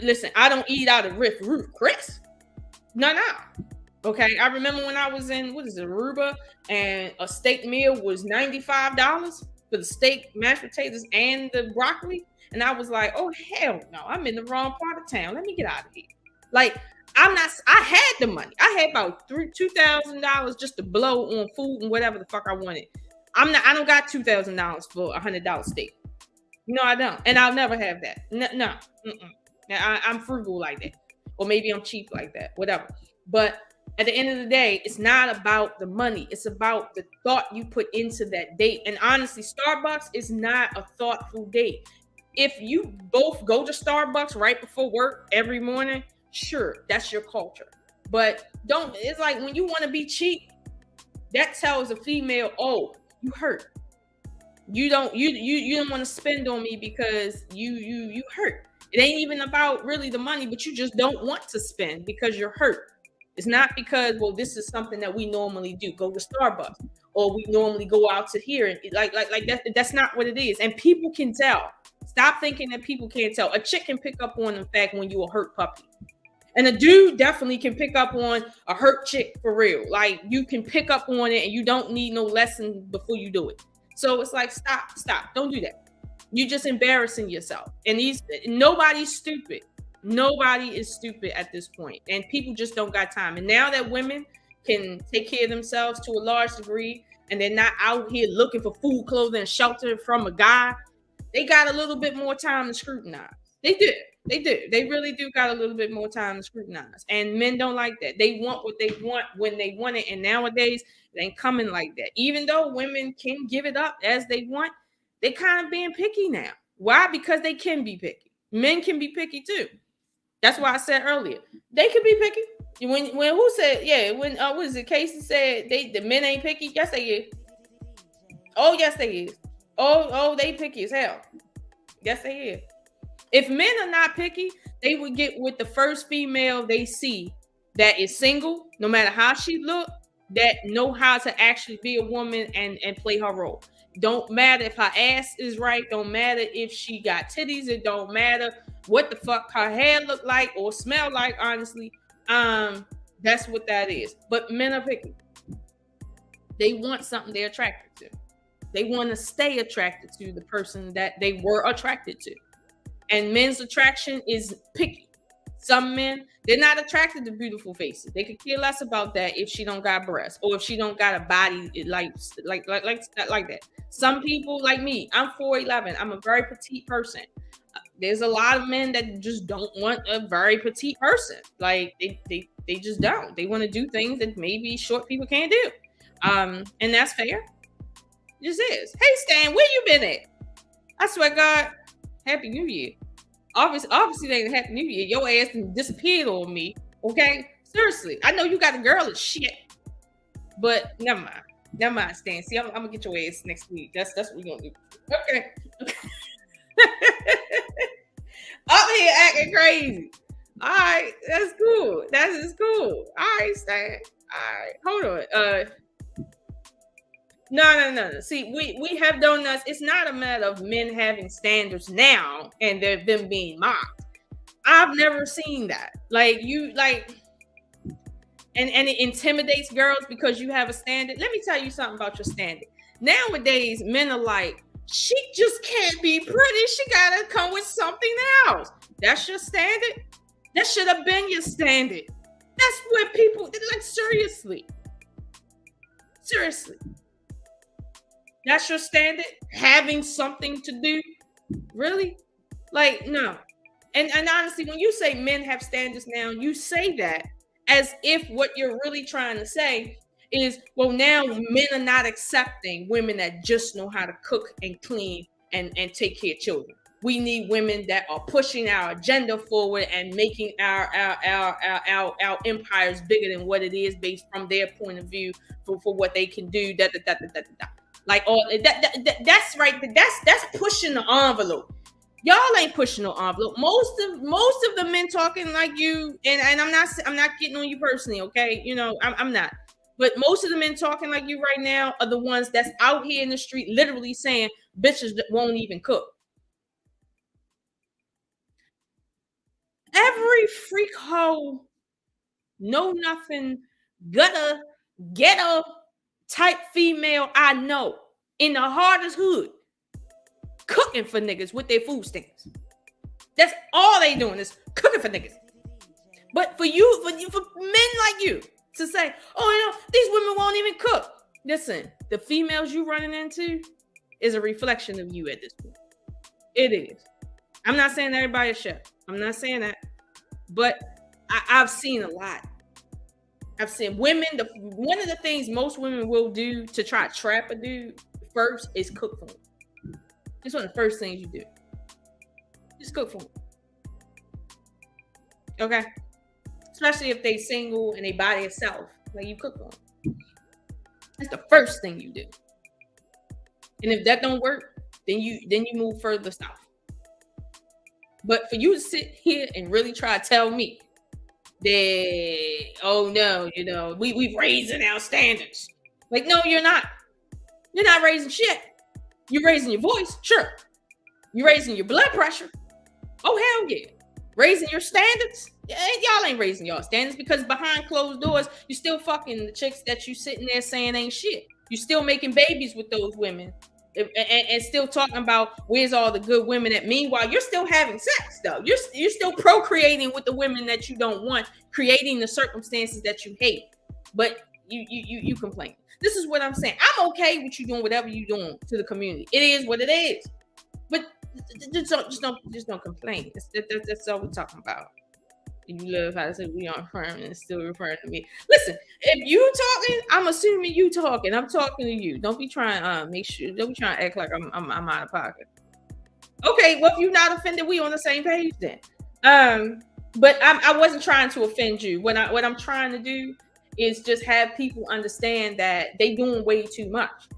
listen, I don't eat out at Ruth Chris. No. Okay. I remember when I was in, Aruba, and a steak meal was $95 for the steak, mashed potatoes, and the broccoli. And I was like, oh, hell no, I'm in the wrong part of town. Let me get out of here. Like, I had the money. I had about $2,000 just to blow on food and whatever the fuck I wanted. I don't got $2,000 for $100 steak. No, I don't. And I'll never have that. No. I'm frugal like that. Or maybe I'm cheap like that, whatever. But at the end of the day, it's not about the money. It's about the thought you put into that date. And honestly, Starbucks is not a thoughtful date. If you both go to Starbucks right before work every morning, sure, that's your culture. But it's like when you want to be cheap, that tells a female, oh, you hurt. You don't want to spend on me because you hurt. It ain't even about really the money, but you just don't want to spend because you're hurt. It's not because, well, this is something that we normally do, go to Starbucks, or we normally go out to here, and like that. That's not what it is, and people can tell. Stop thinking that people can't tell. A chick can pick up on the fact when you a hurt puppy. And a dude definitely can pick up on a hurt chick for real. Like, you can pick up on it and you don't need no lesson before you do it. So it's like, stop. Don't do that. You're just embarrassing yourself. And nobody's stupid. Nobody is stupid at this point. And people just don't got time. And now that women can take care of themselves to a large degree, and they're not out here looking for food, clothing, and shelter from a guy, they got a little bit more time to scrutinize. They do. They really do got a little bit more time to scrutinize. And men don't like that. They want what they want when they want it. And nowadays, it ain't coming like that. Even though women can give it up as they want, they kind of being picky now. Why? Because they can be picky. Men can be picky too. That's why I said earlier, they can be picky. When who said, yeah, when what is it? Casey said the men ain't picky. Yes, they is. Oh, yes, they is. Oh, they picky as hell. Yes, they is. If men are not picky, they would get with the first female they see that is single, no matter how she look, that know how to actually be a woman and play her role. Don't matter if her ass is right. Don't matter if she got titties. It don't matter what the fuck her hair look like or smell like, honestly. That's what that is. But men are picky. They want something they're attracted to. They want to stay attracted to the person that they were attracted to. And men's attraction is picky. Some men, they're not attracted to beautiful faces. They could care less about that if she don't got breasts or if she don't got a body like that. Some people like me, I'm 4'11". I'm a very petite person. There's a lot of men that just don't want a very petite person. Like they just don't. They want to do things that maybe short people can't do. And that's fair. It just is. Hey Stan, where you been at? I swear God, Happy New Year. Obviously they ain't Happy New Year. Your ass disappeared on me. Okay? Seriously. I know you got a girl and shit. But never mind. Never mind, Stan. See, I'm gonna get your ass next week. That's what we're gonna do. Okay. Up here acting crazy. All right, that's cool. That is cool. All right, Stan. All right, hold on. No. See, we have donuts. It's not a matter of men having standards now and them being mocked. I've never seen that. And it intimidates girls because you have a standard. Let me tell you something about your standard. Nowadays, men are like, she just can't be pretty. She gotta come with something else. That's your standard? That should have been your standard. That's what people like. Seriously. That's your standard? Having something to do? Really? Like, no. And honestly, when you say men have standards now, you say that as if what you're really trying to say is, well, now men are not accepting women that just know how to cook and clean and take care of children. We need women that are pushing our agenda forward and making our empires bigger than what it is based from their point of view for what they can do. Like all that's right. That's pushing the envelope. Y'all ain't pushing no envelope. Most of the men talking like you, and I'm not getting on you personally, okay? You know, I'm not. But most of the men talking like you right now are the ones that's out here in the street literally saying bitches that won't even cook. Every freak hoe, know nothing, gutter, ghetto type female I know in the hardest hood cooking for niggas with their food stamps. That's all they doing is cooking for niggas. But for men like you to say, oh, you know, these women won't even cook. Listen, the females you running into is a reflection of you at this point. It is. I'm not saying everybody is chef. I'm not saying that. But I've seen a lot. I've seen women. One of the things most women will do to try to trap a dude first is cook for him. It's one of the first things you do. Just cook for him. Okay? Especially if they single and they by themselves. Like, you cook for them. That's the first thing you do. And if that don't work, then you move further south. But for you to sit here and really try to tell me that, oh no, you know, we raising our standards. Like, no, you're not. You're not raising shit. You're raising your voice, sure. You're raising your blood pressure. Oh, hell yeah. Raising your standards? Y'all ain't raising y'all standards because behind closed doors, you're still fucking the chicks that you sitting there saying ain't shit. You're still making babies with those women and still talking about where's all the good women that meanwhile you're still having sex though. You're still procreating with the women that you don't want, creating the circumstances that you hate. But you complain. This is what I'm saying. I'm okay with you doing whatever you're doing to the community. It is what it is. But just don't complain. That's all we're talking about. You love how to say we aren't referring and still referring to me. Listen, if you talking, I'm assuming you talking. I'm talking to you. Don't be trying don't be trying to act like I'm out of pocket. Okay, well if you're not offended, we on the same page then. But I wasn't trying to offend you. What I'm trying to do is just have people understand that they doing way too much.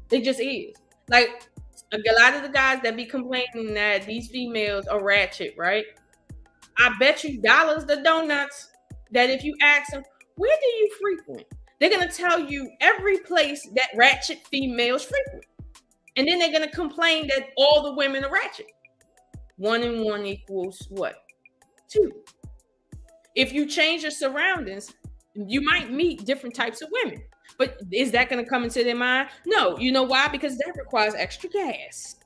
They just is. Like a lot of the guys that be complaining that these females are ratchet, right? I bet you dollars to donuts that if you ask them, where do you frequent? They're going to tell you every place that ratchet females frequent. And then they're going to complain that all the women are ratchet. 1 and 1 equals what? 2. If you change your surroundings, You might meet different types of women, but is that going to come into their mind? No. You know why? Because that requires extra gas.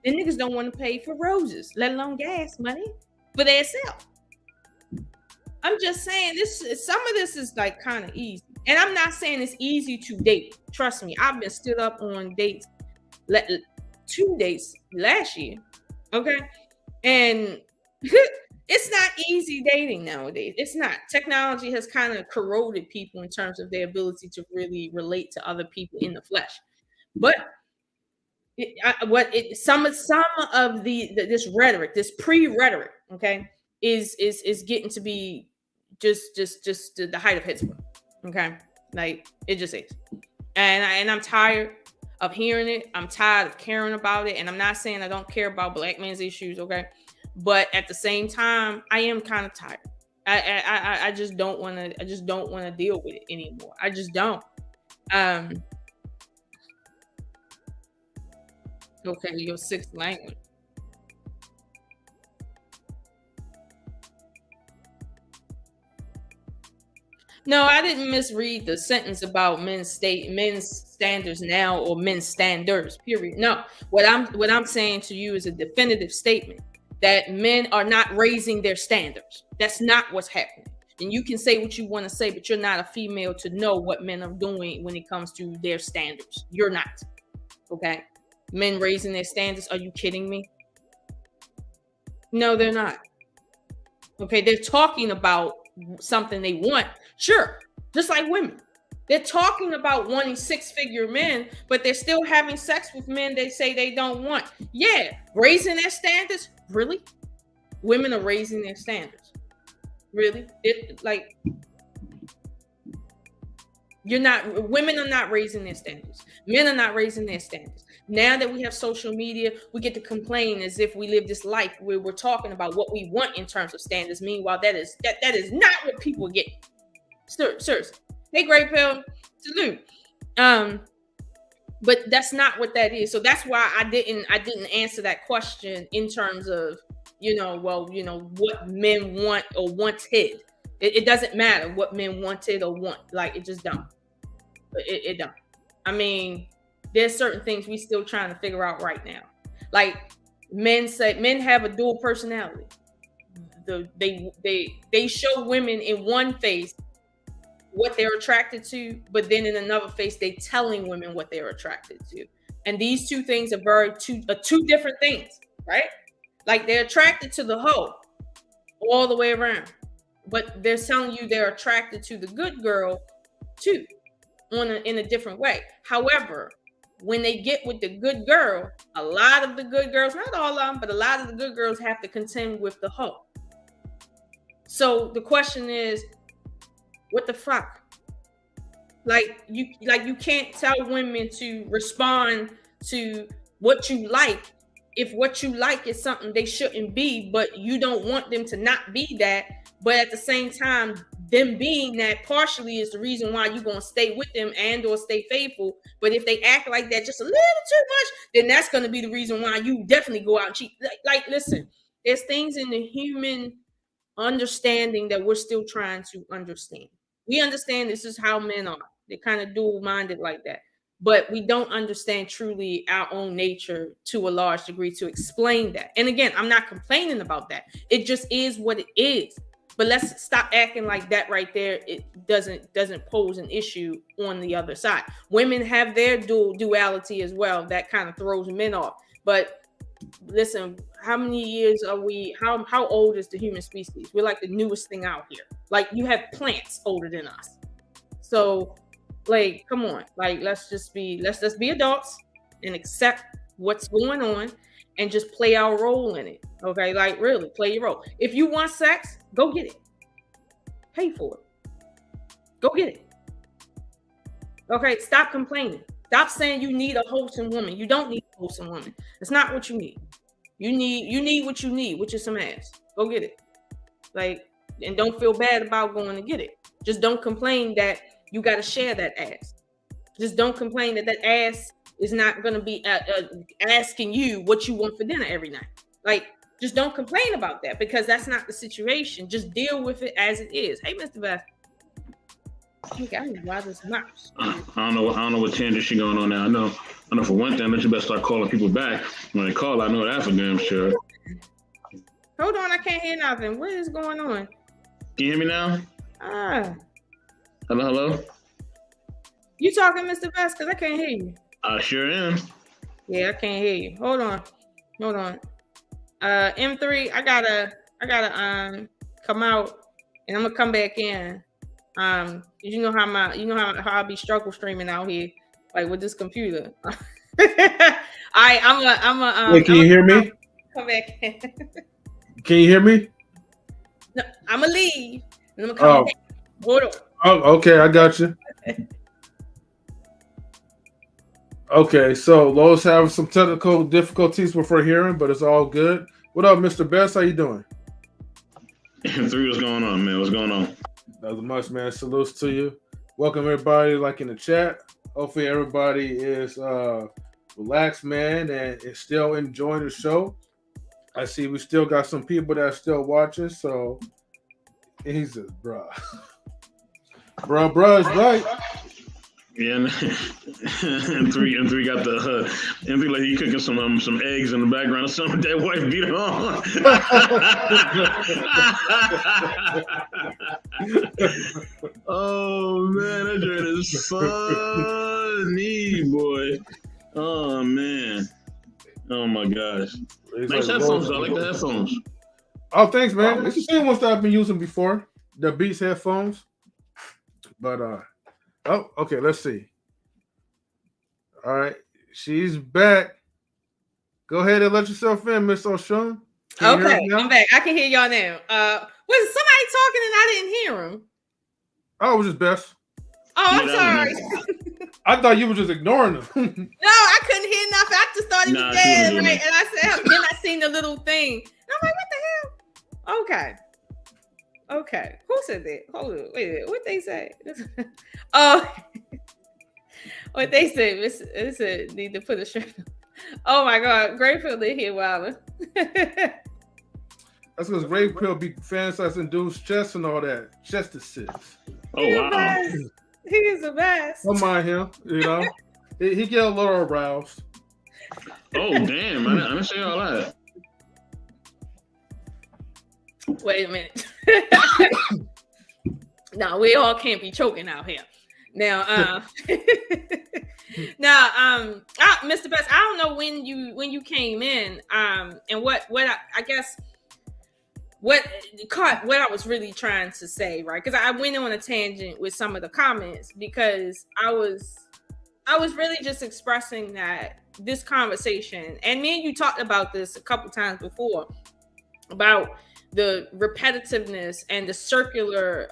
The niggas don't want to pay for roses, let alone gas money for their self. I'm just saying some of this is like kind of easy. And I'm not saying it's easy to date. Trust me, I've been stood up on dates, 2 dates last year. Okay. And it's not easy dating nowadays. It's not. Technology has kind of corroded people in terms of their ability to really relate to other people in the flesh. But some of this rhetoric, this pre-rhetoric, okay, is getting to be just the height of his. Okay, like it just is, and I'm tired of hearing it. I'm tired of caring about it, and I'm not saying I don't care about black men's issues, okay, but at the same time, I am kind of tired. I just don't want to. I just don't want to deal with it anymore. I just don't. Okay, your sixth language. No, I didn't misread the sentence about men's standards now or men's standards. Period. No, what I'm saying to you is a definitive statement that men are not raising their standards. That's not what's happening. And you can say what you want to say, but you're not a female to know what men are doing when it comes to their standards. You're not. Okay? Men raising their standards. Are you kidding me? No, they're not. Okay, they're talking about something they want. Sure, just like women. They're talking about wanting six-figure men, but they're still having sex with men they say they don't want. Yeah, raising their standards? Really? Women are raising their standards. Really? Women are not raising their standards. Men are not raising their standards. Now that we have social media, we get to complain as if we live this life where we're talking about what we want in terms of standards. Meanwhile, that is not what people get. Seriously. Hey, Great Pill, salute. But that's not what that is. So that's why I didn't answer that question in terms of, what men want or wanted. It doesn't matter what men wanted or want. Like, it just don't. It don't. I mean, there's certain things we still trying to figure out right now. Like, men have a dual personality. They show women in one face what they're attracted to, but then in another face they telling women what they're attracted to. And these two things are two different things, right? Like, they're attracted to the hoe all the way around, but they're telling you they're attracted to the good girl too, in a different way. However, when they get with the good girl, a lot of the good girls, not all of them, but a lot of the good girls have to contend with the hoe. So the question is, what the fuck? Like you can't tell women to respond to what you like if what you like is something they shouldn't be, but you don't want them to not be that. But at the same time, them being that partially is the reason why you're going to stay with them and or stay faithful. But if they act like that just a little too much, then that's going to be the reason why you definitely go out and cheat. Like, listen, there's things in the human understanding that we're still trying to understand. We understand this is how men are. They're kind of dual-minded like that. But we don't understand truly our own nature to a large degree to explain that. And again, I'm not complaining about that. It just is what it is. But let's stop acting like that right there. It doesn't pose an issue on the other side. Women have their duality as well. That kind of throws men off. But listen, how many years are we? How old is the human species? We're like the newest thing out here. Like, you have plants older than us. So, like, come on. Like, let's just be adults and accept what's going on and just play our role in it. Okay, like, really play your role. If you want sex, go get it. Pay for it. Go get it. Okay, stop complaining. Stop saying you need a wholesome woman. You don't need a wholesome woman. It's not what you need. You need what you need, which is some ass. Go get it. Like, and don't feel bad about going to get it. Just don't complain that you got to share that ass. Just don't complain that ass is not going to be asking you what you want for dinner every night. Like, just don't complain about that, because that's not the situation. Just deal with it as it is. Hey, Mr. Beth. Why this mouse? I don't know. I don't know what tangent she going on now. I know. For one thing, that you better start calling people back when they call. I know that for damn sure. Hold on, I can't hear nothing. What is going on? Can you hear me now? Hello. You talking, Mr. Best? Cause I can't hear you. I sure am. Yeah, I can't hear you. Hold on. M3, I gotta come out and I'm gonna come back in. You know how I be struggle streaming out here, like with this computer. All right, Wait, can you hear me? Come back in. Can you hear me? No, I'm gonna leave and I'm gonna come back. Hold on. Oh, okay, I got you. Okay, so Lola's having some technical difficulties with her hearing, but it's all good. What up, Mr. Best? How you doing? M3, what's going on, man? What's going on? Nothing much, man. Salutes to you. Welcome everybody, like in the chat. Hopefully everybody is relaxed, man, and is still enjoying the show. I see we still got some people that are still watching, so he's a bruh. bruh is right. Yeah, M3 got the M3 like he cooking some eggs in the background or something. That wife beat her on. Oh man, that joint is funny, boy. Oh man. Oh my gosh. Nice headphones. I like the headphones. Oh, thanks, man. It's the same ones that I've been using before. The Beats headphones. But oh, okay, let's see. All right. She's back. Go ahead and let yourself in, Miss O'Shawn. Okay, I'm back. I can hear y'all now. Was somebody talking and I didn't hear him? Oh, it was just Best. Oh, I'm sorry. I thought you were just ignoring him. No, I couldn't hear nothing. I just thought he was dead, right? And I said, then I seen the little thing. And I'm like, what the hell? Okay. Who said that? Hold on. Wait. What they say? Oh, what they said? It said need to put a shirt. Oh my God, Grayfield in here, Wilder. That's because Grayfield be fantasizing dudes' chests and all that. Chest assists. Oh wow. He is the best. Don't mind him, you know. he get a little aroused. Oh damn! I didn't say all that. Wait a minute. No, we all can't be choking out here. Now, Mr. Best, I don't know when you came in, and what I guess what I was really trying to say, right? Because I went on a tangent with some of the comments because I was really just expressing that this conversation, and me and you talked about this a couple times before, about the repetitiveness and the circular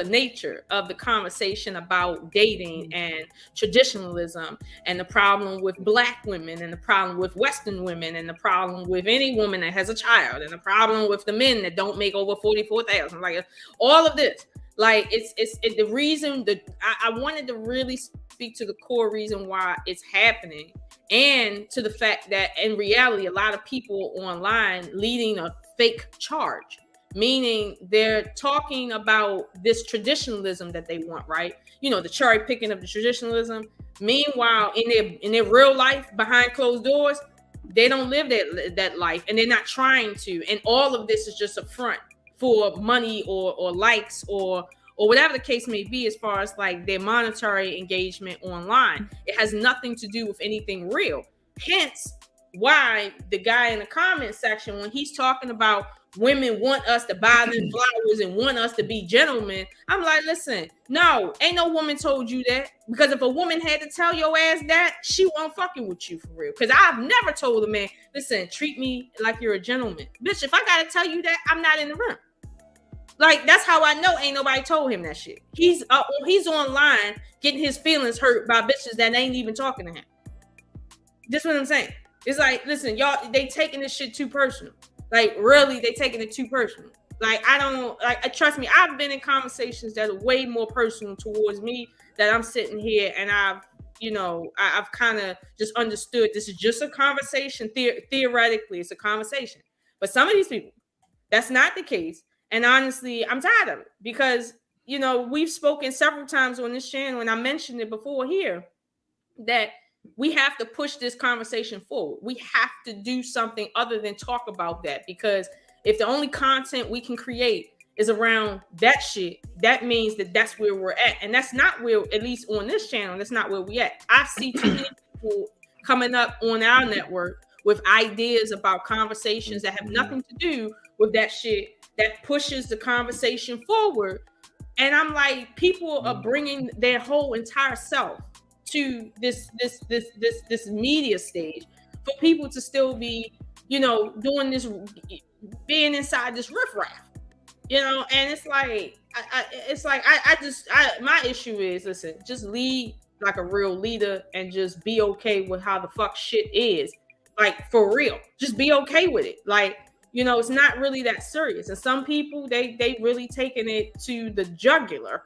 nature of the conversation about dating and traditionalism, and the problem with Black women, and the problem with Western women, and the problem with any woman that has a child, and the problem with the men that don't make over 44,000. Like all of this, like it's the reason that I wanted to really speak to the core reason why it's happening, and to the fact that in reality, a lot of people online leading a fake charge, meaning they're talking about this traditionalism that they want, right? You know, the cherry picking of the traditionalism. Meanwhile, in their real life, behind closed doors, they don't live that life, and they're not trying to. And all of this is just a front for money or likes or whatever the case may be, as far as like their monetary engagement online. It has nothing to do with anything real. Hence why the guy in the comment section, when he's talking about women want us to buy them flowers and want us to be gentlemen, I'm like, listen, no, ain't no woman told you that. Because if a woman had to tell your ass that, she won't fucking with you for real. Because I've never told a man, listen, treat me like you're a gentleman. Bitch, if I gotta tell you that, I'm not in the room. Like, that's how I know ain't nobody told him that shit. He's online getting his feelings hurt by bitches that ain't even talking to him. That's what I'm saying. It's like, listen, y'all, they taking this shit too personal. Like, really, they taking it too personal. Like, I don't, like, trust me, I've been in conversations that are way more personal towards me, that I'm sitting here and I've kind of just understood this is just a conversation. Theoretically, it's a conversation. But some of these people, that's not the case. And honestly, I'm tired of it because, you know, we've spoken several times on this channel, and I mentioned it before here, that we have to push this conversation forward. We have to do something other than talk about that, because if the only content we can create is around that shit, that means that that's where we're at. And that's not where, at least on this channel, that's not where we at. I see too many people coming up on our network with ideas about conversations that have nothing to do with that shit, that pushes the conversation forward. And I'm like, people are bringing their whole entire self to this media stage for people to still be, you know, doing this, being inside this riffraff, you know. And it's like, my issue is, listen, just lead like a real leader and just be okay with how the fuck shit is, like, for real. Just be okay with it, like, you know. It's not really that serious. And some people, they really taking it to the jugular,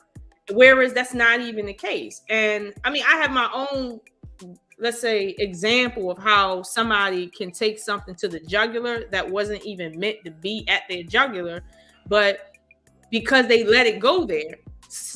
whereas that's not even the case. And I mean, I have my own, let's say, example of how somebody can take something to the jugular that wasn't even meant to be at their jugular, but because they let it go there,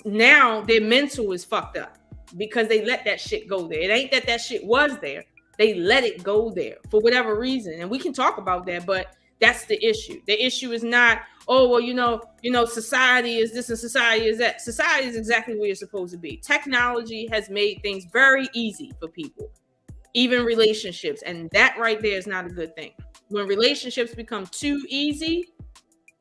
now their mental is fucked up because they let that shit go there. It ain't that shit was there. They let it go there for whatever reason. And we can talk about that, but that's the issue. The issue is not, oh, well, you know, society is this and society is that. Society is exactly where you're supposed to be. Technology has made things very easy for people, even relationships. And that right there is not a good thing. When relationships become too easy,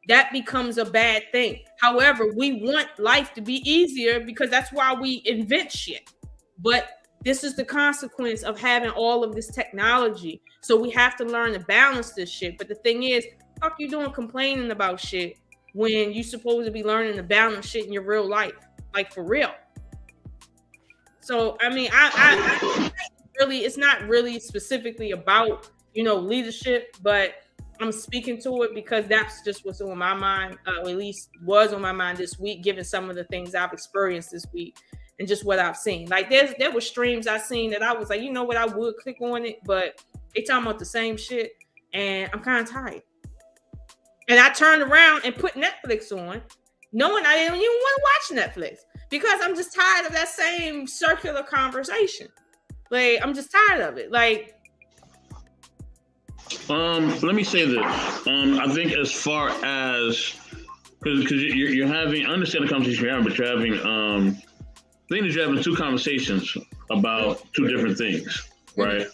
that becomes a bad thing. However, we want life to be easier because that's why we invent shit. But this is the consequence of having all of this technology. So we have to learn to balance this shit. But the thing is, fuck you doing complaining about shit when you're supposed to be learning to balance shit in your real life, like, for real. So I mean, I really, it's not really specifically about, you know, leadership, but I'm speaking to it because that's just what's on my mind, or at least was on my mind this week, given some of the things I've experienced this week and just what I've seen. Like, there were streams I seen that I was like, you know what, I would click on it, but they talking about the same shit, and I'm kind of tired. And I turned around and put Netflix on, knowing I didn't even want to watch Netflix because I'm just tired of that same circular conversation. Like, I'm just tired of it. Like, let me say this. I think as far as, because you're having, I understand the conversation you're having, but you're having, the thing is you're having two conversations about two different things, right?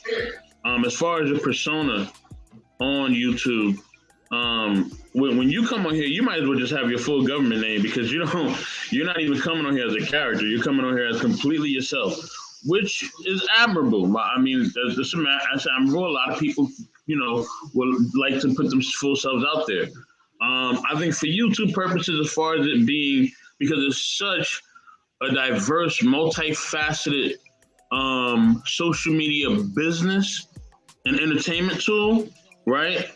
As far as your persona on YouTube, when you come on here, you might as well just have your full government name, because you're not even coming on here as a character. You're coming on here as completely yourself, which is admirable. I mean, that's admirable. A lot of people, you know, would like to put them full selves out there. I think for YouTube purposes, as far as it being, because it's such a diverse, multifaceted social media business and entertainment tool, right?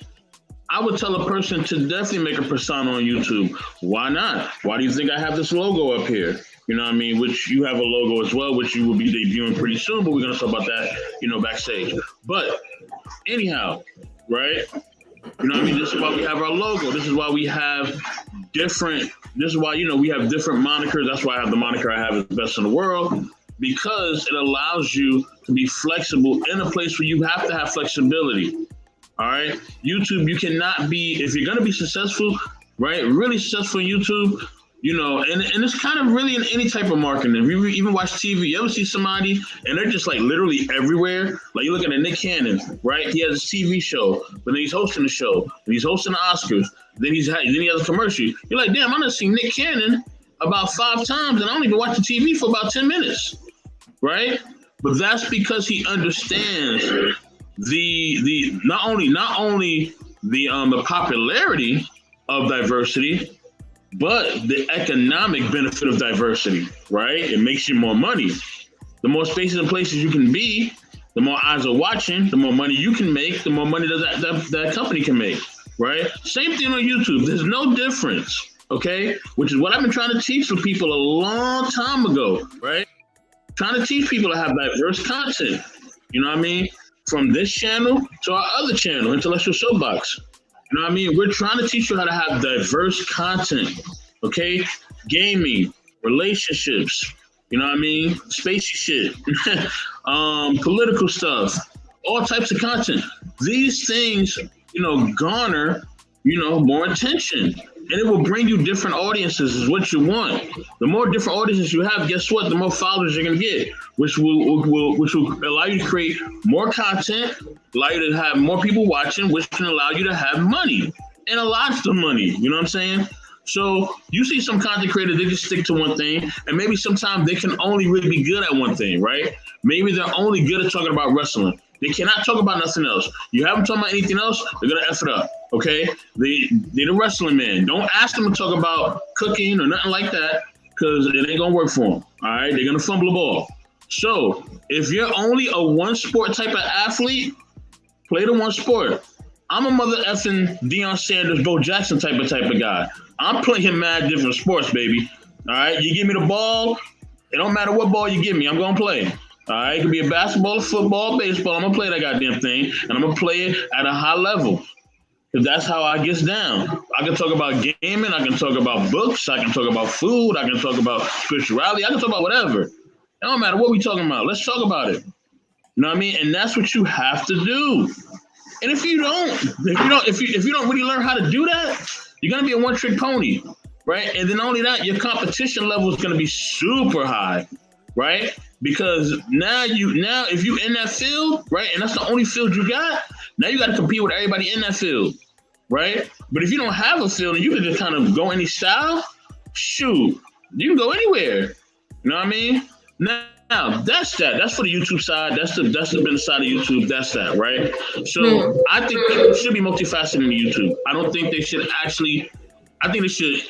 I would tell a person to definitely make a persona on YouTube. Why not? Why do you think I have this logo up here? You know what I mean? Which you have a logo as well, which you will be debuting pretty soon, but we're going to talk about that, you know, backstage. But anyhow, right? You know what I mean? This is why we have our logo. This is why we have different, this is why, you know, we have different monikers. That's why I have the moniker I have is best in the world, because it allows you to be flexible in a place where you have to have flexibility. All right. YouTube, you cannot be, if you're going to be successful, right? Really successful in YouTube, you know, and it's kind of really in any type of marketing. If you even watch TV, you ever see somebody and they're just like literally everywhere? Like, you look at Nick Cannon, right? He has a TV show, but then he's hosting the show, and he's hosting the Oscars. Then he has a commercial. You're like, damn, I done seen Nick Cannon about 5 times, and I don't even watch the TV for about 10 minutes, right? But that's because he understands the not only the popularity of diversity, but the economic benefit of diversity, right? It makes you more money. The more spaces and places you can be, the more eyes are watching, the more money you can make, the more money that company can make, right? Same thing on YouTube. There's no difference, okay? Which is what I've been trying to teach to people a long time ago, right? Trying to teach people to have diverse content. You know what I mean? From this channel to our other channel, Intellectual SoapBox. You know what I mean? We're trying to teach you how to have diverse content, okay? Gaming, relationships, you know what I mean? Spacey shit, political stuff, all types of content. These things, garner, more attention. And it will bring you different audiences is what you want. The more different audiences you have, guess what? The more followers you're gonna get, which will allow you to create more content, allow you to have more people watching, which can allow you to have money and a lot of money. You know what I'm saying? So you see some content creators, they just stick to one thing, and maybe sometimes they can only really be good at one thing, right? Maybe they're only good at talking about wrestling. They cannot talk about nothing else. You have them talking about anything else, they're gonna F it up, okay? They're the wrestling man. Don't ask them to talk about cooking or nothing like that, because it ain't gonna work for them, all right? They're gonna fumble the ball. So if you're only a one sport type of athlete, play the one sport. I'm a mother effing Deion Sanders, Bo Jackson type of guy. I'm playing mad different sports, baby. All right, you give me the ball, it don't matter what ball you give me, I'm gonna play. All right, it could be a basketball, football, baseball. I'm gonna play that goddamn thing, and I'm gonna play it at a high level. Because that's how I get down. I can talk about gaming, I can talk about books, I can talk about food, I can talk about spirituality, I can talk about whatever. It don't matter what we talking about. Let's talk about it. You know what I mean? And that's what you have to do. And if you don't really learn how to do that, you're gonna be a one-trick pony, right? And then not only that, your competition level is gonna be super high, right? Because now if you in that field, right, and that's the only field you got, now you got to compete with everybody in that field, right? But if you don't have a field and you can just kind of go any style, shoot, you can go anywhere. You know what I mean? Now that's that. That's for the YouTube side. That's the business side of YouTube. That's that, right? So I think people should be multifaceted in YouTube. I don't think they should actually. I think they should.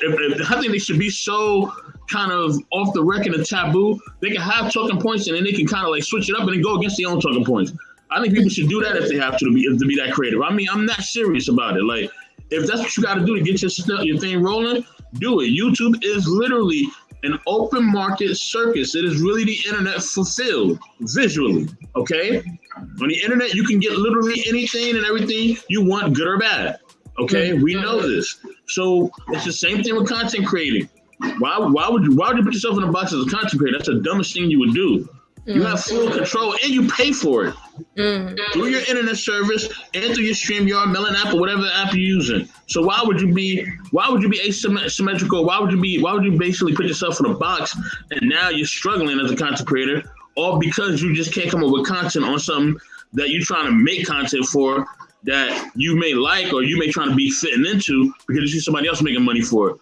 I think they should be so kind of off the record and taboo. They can have talking points and then they can kind of like switch it up and then go against their own talking points. I think people should do that if they have to be that creative. I mean, I'm not serious about it. Like, if that's what you got to do to get your thing rolling, do it. YouTube is literally an open market circus. It is really the internet fulfilled visually. Okay, on the internet you can get literally anything and everything you want, good or bad. Okay, we know this. So it's the same thing with content creating. Why would you put yourself in a box as a content creator? That's the dumbest thing you would do. You have full control and you pay for it through your internet service and through your StreamYard, Melon app, or whatever app you're using. So why would you be asymmetrical? Why would you basically put yourself in a box and now you're struggling as a content creator, all because you just can't come up with content on something that you're trying to make content for that you may like or you may try to be fitting into because you see somebody else making money for it.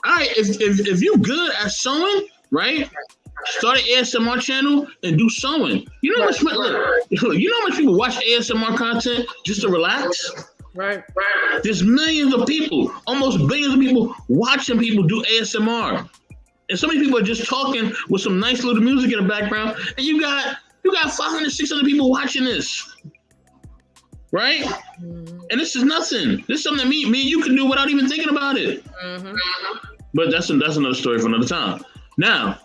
All right, if you're good at sewing, right? Start an ASMR channel and do sewing. You know how much people watch ASMR content just to relax? Right. There's millions of people, almost billions of people watching people do ASMR. And so many people are just talking with some nice little music in the background, and you got 500, 600 people watching this. Right? Mm-hmm. And this is nothing. This is something that me and you can do without even thinking about it. Mm-hmm. But that's another story for another time. Now,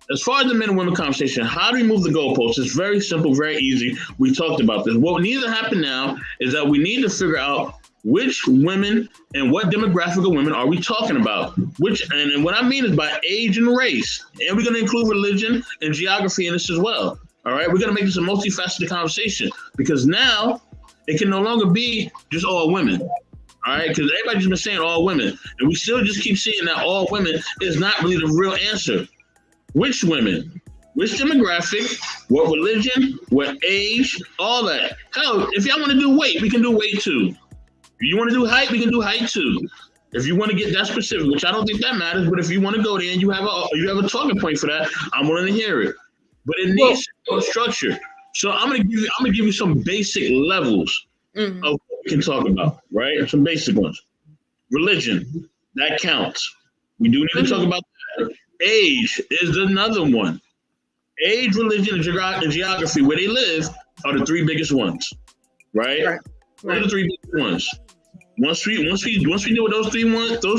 as far as the men and women conversation, how do we move the goalposts? It's very simple, very easy. We talked about this. What needs to happen now is that we need to figure out which women and what demographic of women are we talking about? And what I mean is by age and race. And we're going to include religion and geography in this as well. All right? We're going to make this a multifaceted conversation because now it can no longer be just all women. All right? Because everybody's just been saying all women. And we still just keep seeing that all women is not really the real answer. Which women, which demographic, what religion, what age, all that. Hell, if y'all want to do weight, we can do weight too. If you want to do height, we can do height too. If you want to get that specific, which I don't think that matters, but if you want to go there and you have a talking point for that, I'm willing to hear it. But it needs some structure. So I'm gonna give you some basic levels of what we can talk about, right? Some basic ones. Religion, that counts. We do need to talk about that. Age is another one. Age, religion, and geography, where they live, are the three biggest ones, right? What are the three biggest ones? Once we deal with those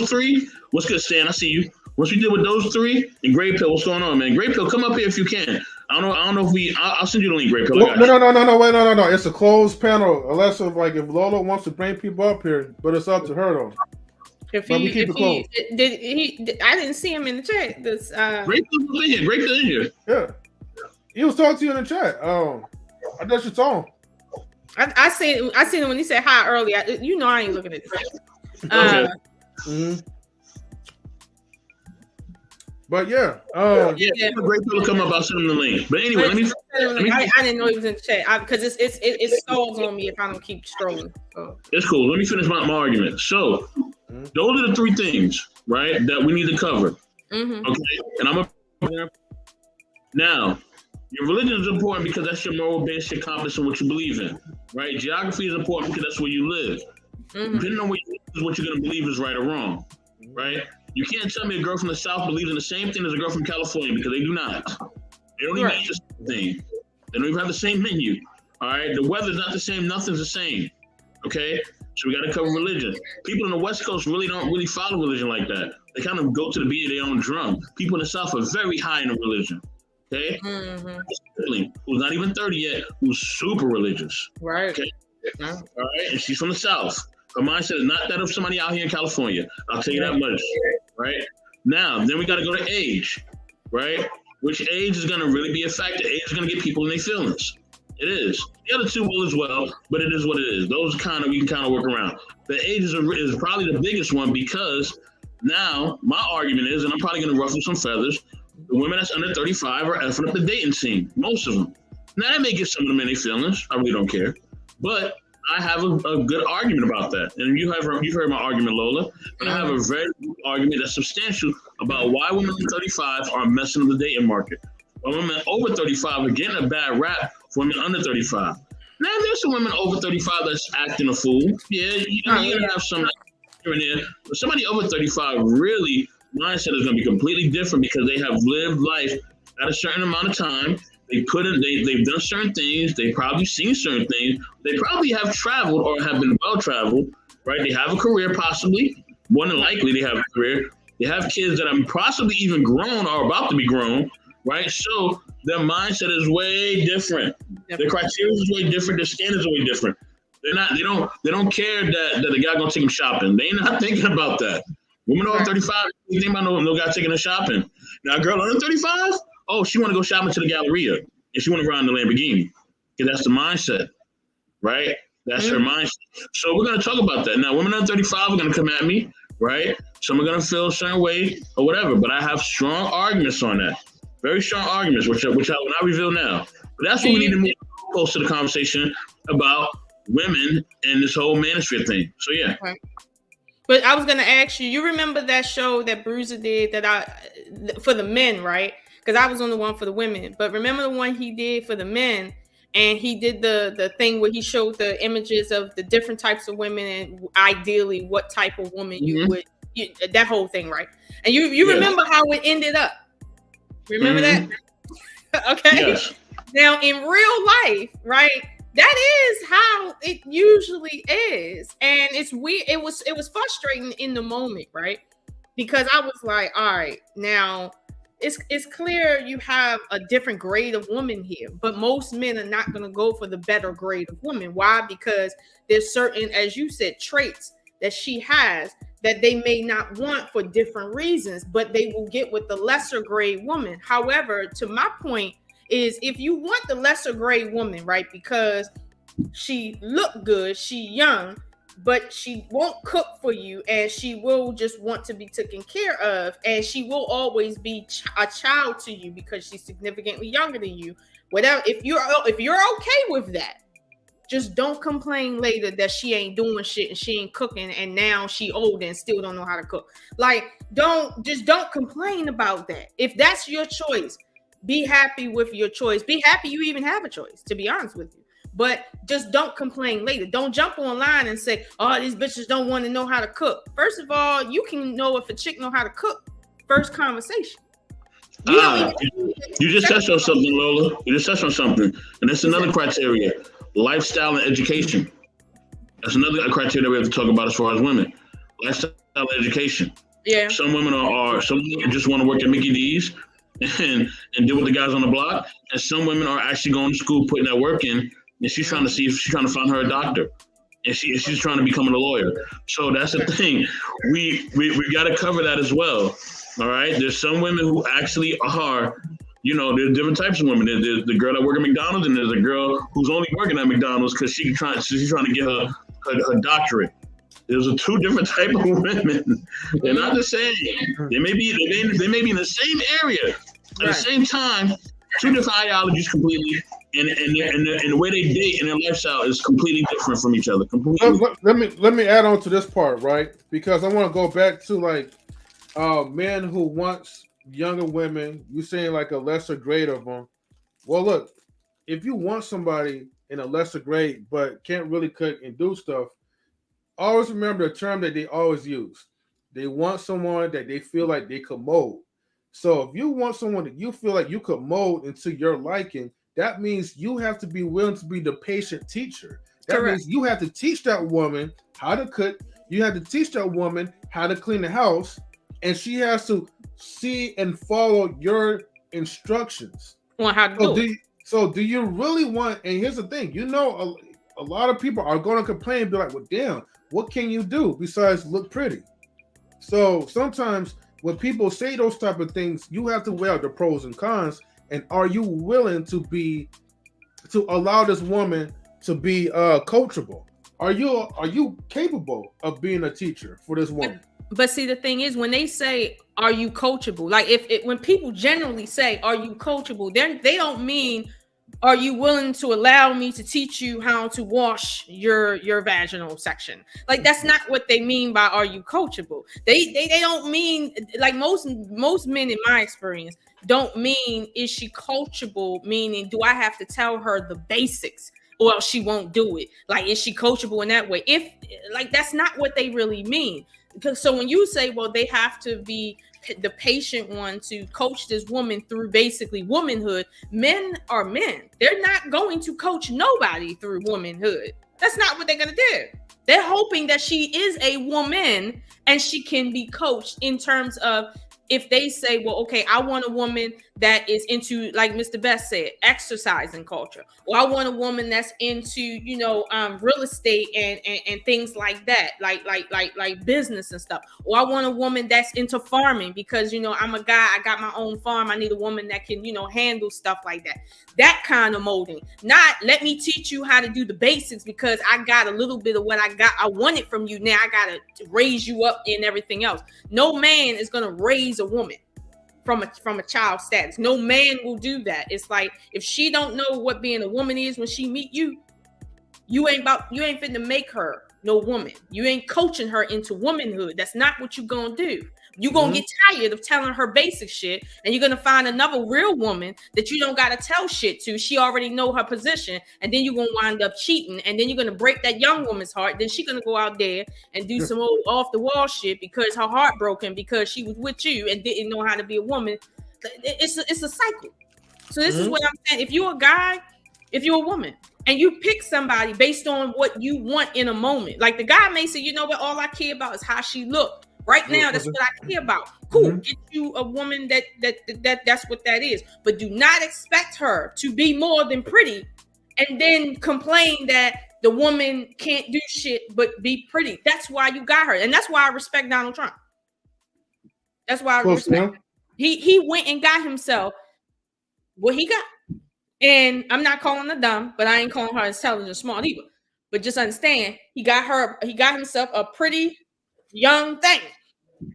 three, what's good, Stan? I see you. Once we deal with those three, and Gray Pill, what's going on, man? Gray Pill, come up here if you can. I don't know if I'll send you the link, Gray Pill. No. It's a closed panel. Unless if Lola wants to bring people up here, but it's up to her though. If But we he, keep if it close. I didn't see him in the chat. This Great in here. Great in here. Yeah. He was talking to you in the chat. I guess you saw him. I seen him when he said hi earlier. I ain't looking at the chat. Okay. But yeah, yeah, great people come up. I'll send them the link. But anyway, I didn't know he was in the chat because it stalls on me if I don't keep scrolling. So. It's cool. Let me finish my argument. So those are the three things, right, that we need to cover. Mm-hmm. Okay, and now your religion is important because that's your moral base, your compass, and what you believe in, right? Geography is important because that's where you live. Mm-hmm. Depending on where you live is what you're going to believe is right or wrong, right? You can't tell me a girl from the South believes in the same thing as a girl from California because they do not. They don't even eat the same thing. They don't even have the same menu. All right, the weather's not the same. Nothing's the same. Okay, so we got to cover religion. People in the West Coast don't really follow religion like that. They kind of go to the beat of their own drum. People in the South are very high in religion. Okay, who's not even 30 yet, who's super religious. Right. Okay. All right, and she's from the South. Her mindset is not that of somebody out here in California. I'll tell you that much. Right. Now, then we got to go to age. Right. Which age is going to really be a factor. Age is going to get people in their feelings. It is. The other two will as well, but it is what it is. Those we can kind of work around. The age is probably the biggest one because now my argument is, and I'm probably going to ruffle some feathers, the women that's under 35 are effing up the dating scene. Most of them. Now, that may get some of them in their feelings. I really don't care. But I have a good argument about that. And you've heard my argument, Lola. But I have a very good argument that's substantial about why women under 35 are messing up the dating market. Why women over 35 are getting a bad rap for women under 35. Now, there's some women over 35 that's acting a fool. Yeah, you're going to have some here and there. But somebody over 35 really, mindset is going to be completely different because they have lived life at a certain amount of time. They've done certain things. They've probably seen certain things. They probably have traveled or have been well-traveled, right? They have a career possibly. More than likely they have a career. They have kids that are possibly even grown or about to be grown, right? So their mindset is way different. Their criteria is way different. Their standards are way different. They don't care that the guy gonna take them shopping. They're not thinking about that. Women over 35, they think about no guy taking her shopping. Now a girl under 35, oh, she want to go shopping to the Galleria and she want to ride in the Lamborghini because that's the mindset, right? That's her mindset. So we're going to talk about that. Now, women under 35 are going to come at me, right? Some are going to feel a certain way or whatever, but I have strong arguments on that. Very strong arguments, which I will not reveal now. But that's what we need to move close to the conversation about women and this whole manosphere thing. So, yeah. Okay. But I was going to ask you remember that show that Bruiser did for the men, right? Because I was on the one for the women, but remember the one he did for the men, and he did the thing where he showed the images of the different types of women and ideally what type of woman that whole thing, right? And you remember how it ended up? Remember that? Okay. Yes. Now in real life, right? That is how it usually is, and it's weird. It was frustrating in the moment, right? Because I was like, all right, now. It's clear you have a different grade of woman here, but most men are not going to go for the better grade of woman. Why? Because there's certain, as you said, traits that she has that they may not want for different reasons, but they will get with the lesser grade woman. However, to my point is if you want the lesser grade woman, right, because she look good, she young, but she won't cook for you and she will just want to be taken care of, and she will always be a child to you because she's significantly younger than you. Whatever, if you're okay with that, just don't complain later that she ain't doing shit and she ain't cooking and now she old and still don't know how to cook. Like, don't complain about that. If that's your choice, be happy with your choice. Be happy you even have a choice, to be honest with you. But just don't complain later. Don't jump online and say, oh, these bitches don't want to know how to cook. First of all, you can know if a chick know how to cook. First conversation. You just touched on something, Lola. You just touched on something. And that's another criteria. Lifestyle and education. That's another criteria we have to talk about as far as women. Lifestyle and education. Yeah. Some women some women just want to work at Mickey D's and deal with the guys on the block. And some women are actually going to school, putting that work in. And she's trying to find her a doctor. and she's trying to become a lawyer. So that's the thing. We got to cover that as well. All right. There's some women who actually are, there's different types of women. There's the girl that works at McDonald's, and there's a girl who's only working at McDonald's because she's trying to get her doctorate. There's two different type of women. They're not the same. They may be in the same area at the same time. Two different ideologies completely, and the way they date and their lifestyle is completely different from each other. Completely. Let me add on to this part, right? Because I want to go back to like men who wants younger women. You saying like a lesser grade of them. Well, look, if you want somebody in a lesser grade but can't really cook and do stuff, always remember the term that they always use. They want someone that they feel like they could mold. So if you want someone that you feel like you could mold into your liking, that means you have to be willing to be the patient teacher. That means you have to teach that woman how to cook. You have to teach that woman how to clean the house. And she has to see and follow your instructions on how to do it. So do you really want, and here's the thing, a lot of people are going to complain and be like, well, damn, what can you do besides look pretty? So sometimes when people say those type of things, you have to weigh out the pros and cons. And are you willing to allow this woman to be coachable? Are you capable of being a teacher for this woman? But see, the thing is, when they say, "Are you coachable?" Like when people generally say, "Are you coachable?" they don't mean, "Are you willing to allow me to teach you how to wash your vaginal section?" Like that's not what they mean by "Are you coachable?" They don't mean, like most men in my experience don't mean, "Is she coachable?" Meaning, do I have to tell her the basics or else she won't do it? Like, is she coachable in that way? If like that's not what they really mean. Because so when you say, well, they have to be the patient one to coach this woman through basically womanhood, men are men. They're not going to coach nobody through womanhood. That's not what they're going to do. They're hoping that she is a woman and she can be coached in terms of, if they say, well, okay, I want a woman that is into, like Mr. Best said, exercising culture, or I want a woman that's into, real estate and things like that, like business and stuff, or I want a woman that's into farming because, I'm a guy, I got my own farm, I need a woman that can, handle stuff like that. That kind of molding. Not, let me teach you how to do the basics because I got a little bit of what I want it from you. Now I got to raise you up in everything else. No man is going to raise a woman from a child status. No man will do that. It's like, if she don't know what being a woman is when she meet you, you ain't fit to make her no woman. You ain't coaching her into womanhood. That's not what you gonna do. You're gonna get tired of telling her basic shit, and you're gonna find another real woman that you don't gotta tell shit to. She already know her position, and then you're gonna wind up cheating, and then you're gonna break that young woman's heart. Then she's gonna go out there and do some old off the wall shit because her heart broken because she was with you and didn't know how to be a woman. It's a cycle. So this is what I'm saying. If you're a guy, if you're a woman, and you pick somebody based on what you want in a moment, like the guy may say, you know what, all I care about is how she looked. Right now, that's what I care about. Cool. Get you a woman that's what that is. But do not expect her to be more than pretty and then complain that the woman can't do shit but be pretty. That's why you got her. And that's why I respect Donald Trump. That's why I respect him. He went and got himself what he got. And I'm not calling her dumb, but I ain't calling her intelligent, smart either. But just understand, he got himself a pretty young thing.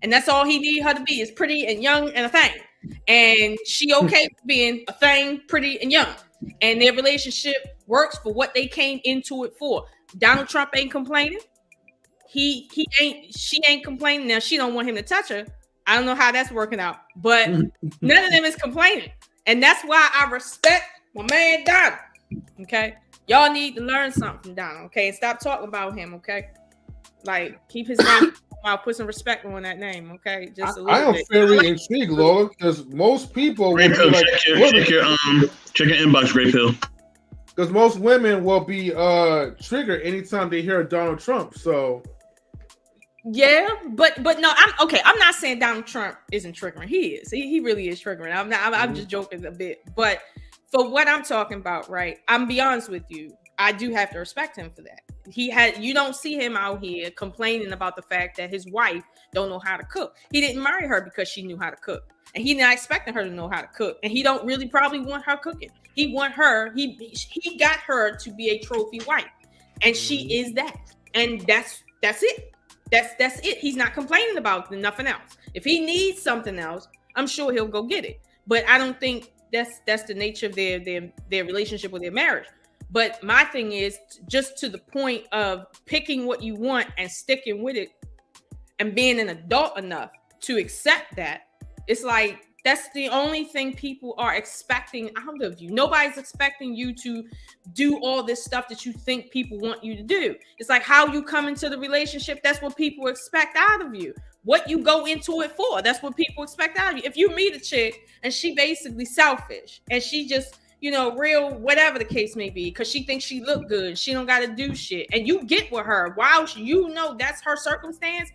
And that's all he needed her to be, is pretty and young and a thing. And she okay with being a thing, pretty and young. And their relationship works for what they came into it for. Donald Trump ain't complaining. She ain't complaining. Now she don't want him to touch her. I don't know how that's working out, but none of them is complaining. And that's why I respect my man Donald. Okay. Y'all need to learn something from Donald, okay? And stop talking about him, okay? Like, keep his name out, put some respect on that name, okay? Just a little bit. I am very intrigued, Lola, because most people Great Pill, like, check your inbox, Great Pill. Because most women will be triggered anytime they hear Donald Trump. So yeah, but no, I'm not saying Donald Trump isn't triggering. He is. He really is triggering. I'm just joking a bit. But for what I'm talking about, right? I'm be honest with you. I do have to respect him for that. You don't see him out here complaining about the fact that his wife don't know how to cook. He didn't marry her because she knew how to cook. And he not expecting her to know how to cook. And he don't really probably want her cooking. He want her, he got her to be a trophy wife. And she is that. And that's it. That's it. He's not complaining about nothing else. If he needs something else, I'm sure he'll go get it. But I don't think that's the nature of their relationship or their marriage. But my thing is just to the point of picking what you want and sticking with it and being an adult enough to accept that. It's like, that's the only thing people are expecting out of you. Nobody's expecting you to do all this stuff that you think people want you to do. It's like how you come into the relationship. That's what people expect out of you. What you go into it for. That's what people expect out of you. If you meet a chick and she basically selfish and she just, real, whatever the case may be, because she thinks she look good, she don't got to do shit, and you get with her while that's her circumstance,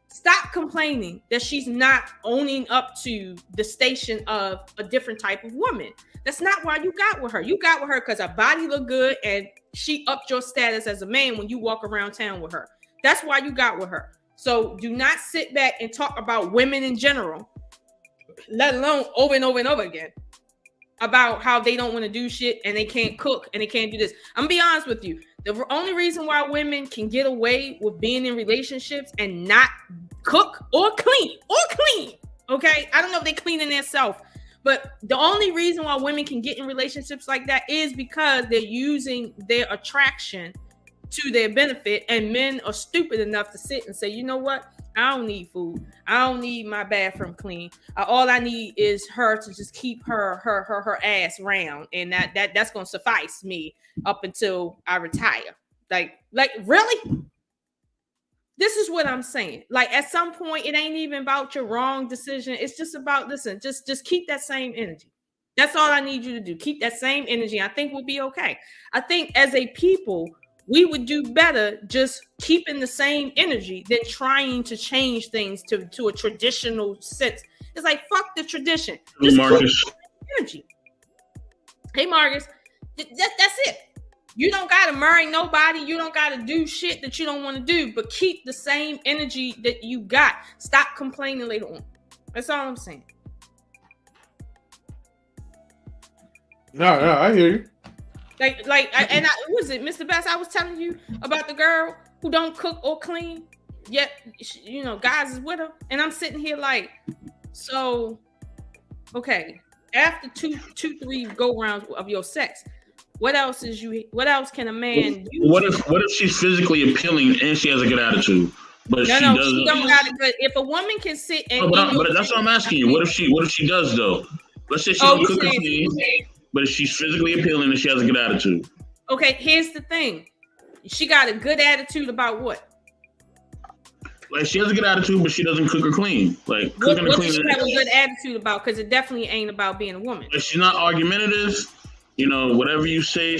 stop complaining that she's not owning up to the station of a different type of woman. That's not why you got with her. You got with her because her body looked good and she upped your status as a man when you walk around town with her. That's why you got with her. So do not sit back and talk about women in general, let alone over and over and over again, about how they don't want to do shit and they can't cook and they can't do this. I'm gonna be honest with you. The only reason why women can get away with being in relationships and not cook or clean, okay? I don't know if they cleaning themselves, but the only reason why women can get in relationships like that is because they're using their attraction to their benefit, and men are stupid enough to sit and say, you know what? I don't need food. I don't need my bathroom clean. All I need is her to just keep her ass round, and that's gonna suffice me up until I retire. Like really? This is what I'm saying. Like at some point, it ain't even about your wrong decision. It's just about just keep that same energy. That's all I need you to do. Keep that same energy. I think we'll be okay. I think as a people, we would do better just keeping the same energy than trying to change things to a traditional sense. It's like, fuck the tradition. Just Marcus. Energy. Hey, Marcus, that's it. You don't got to marry nobody. You don't got to do shit that you don't want to do, but keep the same energy that you got. Stop complaining later on. That's all I'm saying. No, I hear you. Was it Mr. Best? I was telling you about the girl who don't cook or clean, yet guys is with her, and I'm sitting here like, so, okay. After three go rounds of your sex, what else can a man do? What if she's physically appealing and she has a good attitude? But she don't got it good. If a woman can sit and but that's what I'm asking you. What if she does though? Let's say she don't cook or clean. But if she's physically appealing and she has a good attitude. Okay, here's the thing. She got a good attitude about what? Like she has a good attitude, but she doesn't cook or clean. Like what does she have a good attitude about? Because it definitely ain't about being a woman. Like she's not argumentative. Whatever you say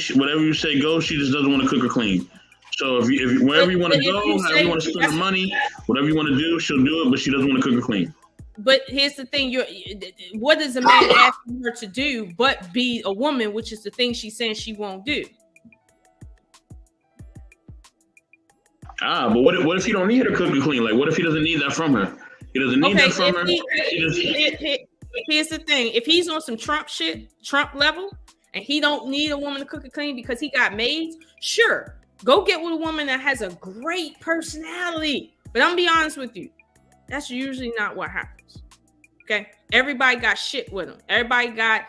go. She just doesn't want to cook or clean. So if wherever you want to go, however you want to spend the money, whatever you want to do, she'll do it. But she doesn't want to cook or clean. But here's the thing: what is a man asking her to do but be a woman, which is the thing she's saying she won't do? But what if he don't need her to cook and clean? Like, what if he doesn't need that from her? He doesn't need that from her. Here's the thing: if he's on some Trump shit, Trump level, and he don't need a woman to cook and clean because he got maids, sure, go get with a woman that has a great personality. But I'm gonna be honest with you, that's usually not what happens. Okay, everybody got shit with them. Everybody got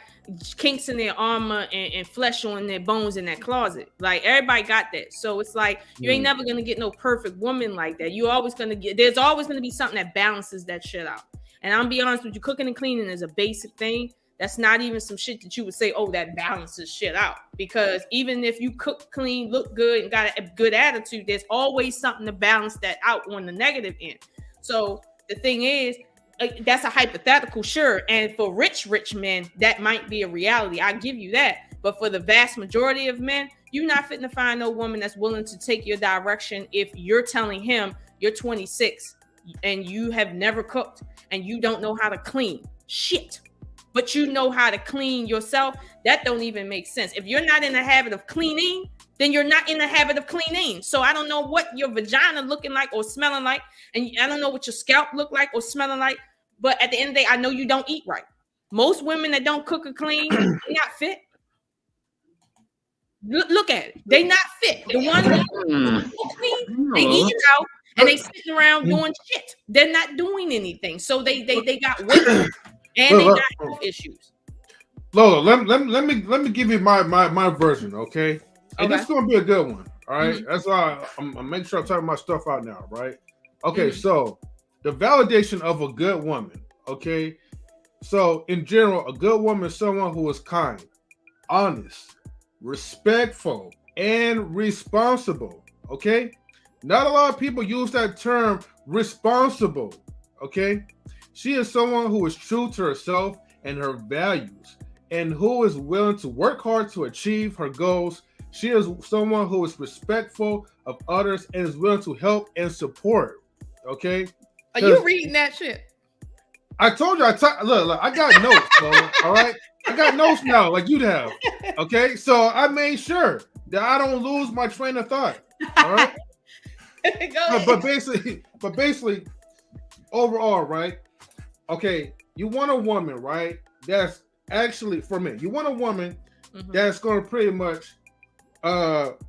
kinks in their armor and flesh on their bones in that closet. Like everybody got that. So it's like you ain't never gonna get no perfect woman like that. There's always gonna be something that balances that shit out. And I'm be honest with you, cooking and cleaning is a basic thing. That's not even some shit that you would say, oh, that balances shit out. Because even if you cook clean, look good, and got a good attitude, there's always something to balance that out on the negative end. So the thing is, that's a hypothetical, sure. And for rich men, that might be a reality. I give you that. But for the vast majority of men, you're not fitting to find no woman that's willing to take your direction if you're telling him you're 26 and you have never cooked and you don't know how to clean. Shit. but you know how to clean yourself, that don't even make sense. If you're not in the habit of cleaning, then you're not in the habit of cleaning. So I don't know what your vagina looking like or smelling like, and I don't know what your scalp look like or smelling like, but at the end of the day, I know you don't eat right. Most women that don't cook or clean, they're not fit. Look at it. They not fit. The ones that clean, they eat it out and they sitting around doing shit. They're not doing anything. So they got weight and they got health issues. Lola, let me give you my version, okay? And this is gonna be a good one. All right. That's why I'm making sure I'm talking my stuff out now, right? Okay, so the validation of a good woman, okay? So in general, a good woman is someone who is kind, honest, respectful, and responsible. Okay, not a lot of people use that term responsible. Okay, she is someone who is true to herself and her values, and who is willing to work hard to achieve her goals. She is someone who is respectful of others and is willing to help and support. Okay, are you reading that shit? I told you, look, I got notes, Lola, all right? I got notes now, like you'd have. Okay, so I made sure that I don't lose my train of thought. All right. But basically, overall, right? Okay, you want a woman, right? That's actually for me. You want a woman that's gonna pretty much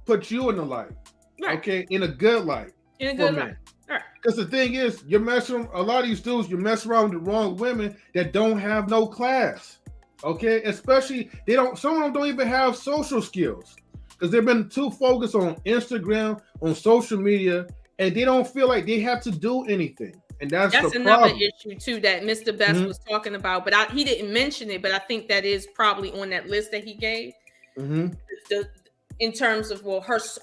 put you in the light, okay, in a good light. In a good light. Because the thing is, you're messing a lot of these dudes, you mess around with the wrong women that don't have no class. Okay, especially some of them don't even have social skills because they've been too focused on Instagram, on social media, and they don't feel like they have to do anything. And that's another issue too that Mr. Best was talking about, but he didn't mention it. But I think that is probably on that list that he gave. In terms of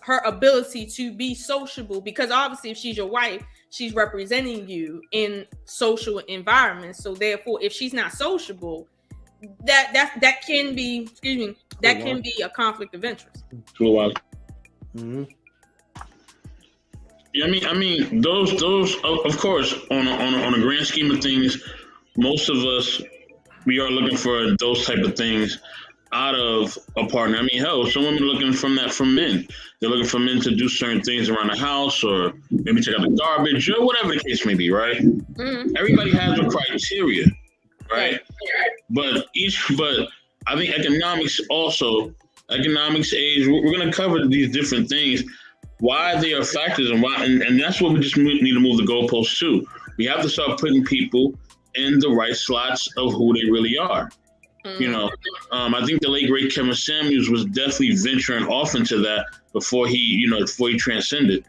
her ability to be sociable, because obviously if she's your wife, she's representing you in social environments. So therefore, if she's not sociable, that can be can be a conflict of interest. Yeah, I mean, those of course on a grand scheme of things, most of us we are looking for those type of things out of a partner. I mean, hell, some women are looking from men. They're looking for men to do certain things around the house, or maybe take out the garbage, or whatever the case may be, right? Everybody has a criteria, right? But I think economics, age, we're going to cover these different things, why they are factors, and that's what we just need to move the goalposts to. We have to start putting people in the right slots of who they really are. You know, I think the late great Kevin Samuels was definitely venturing off into that before he transcended.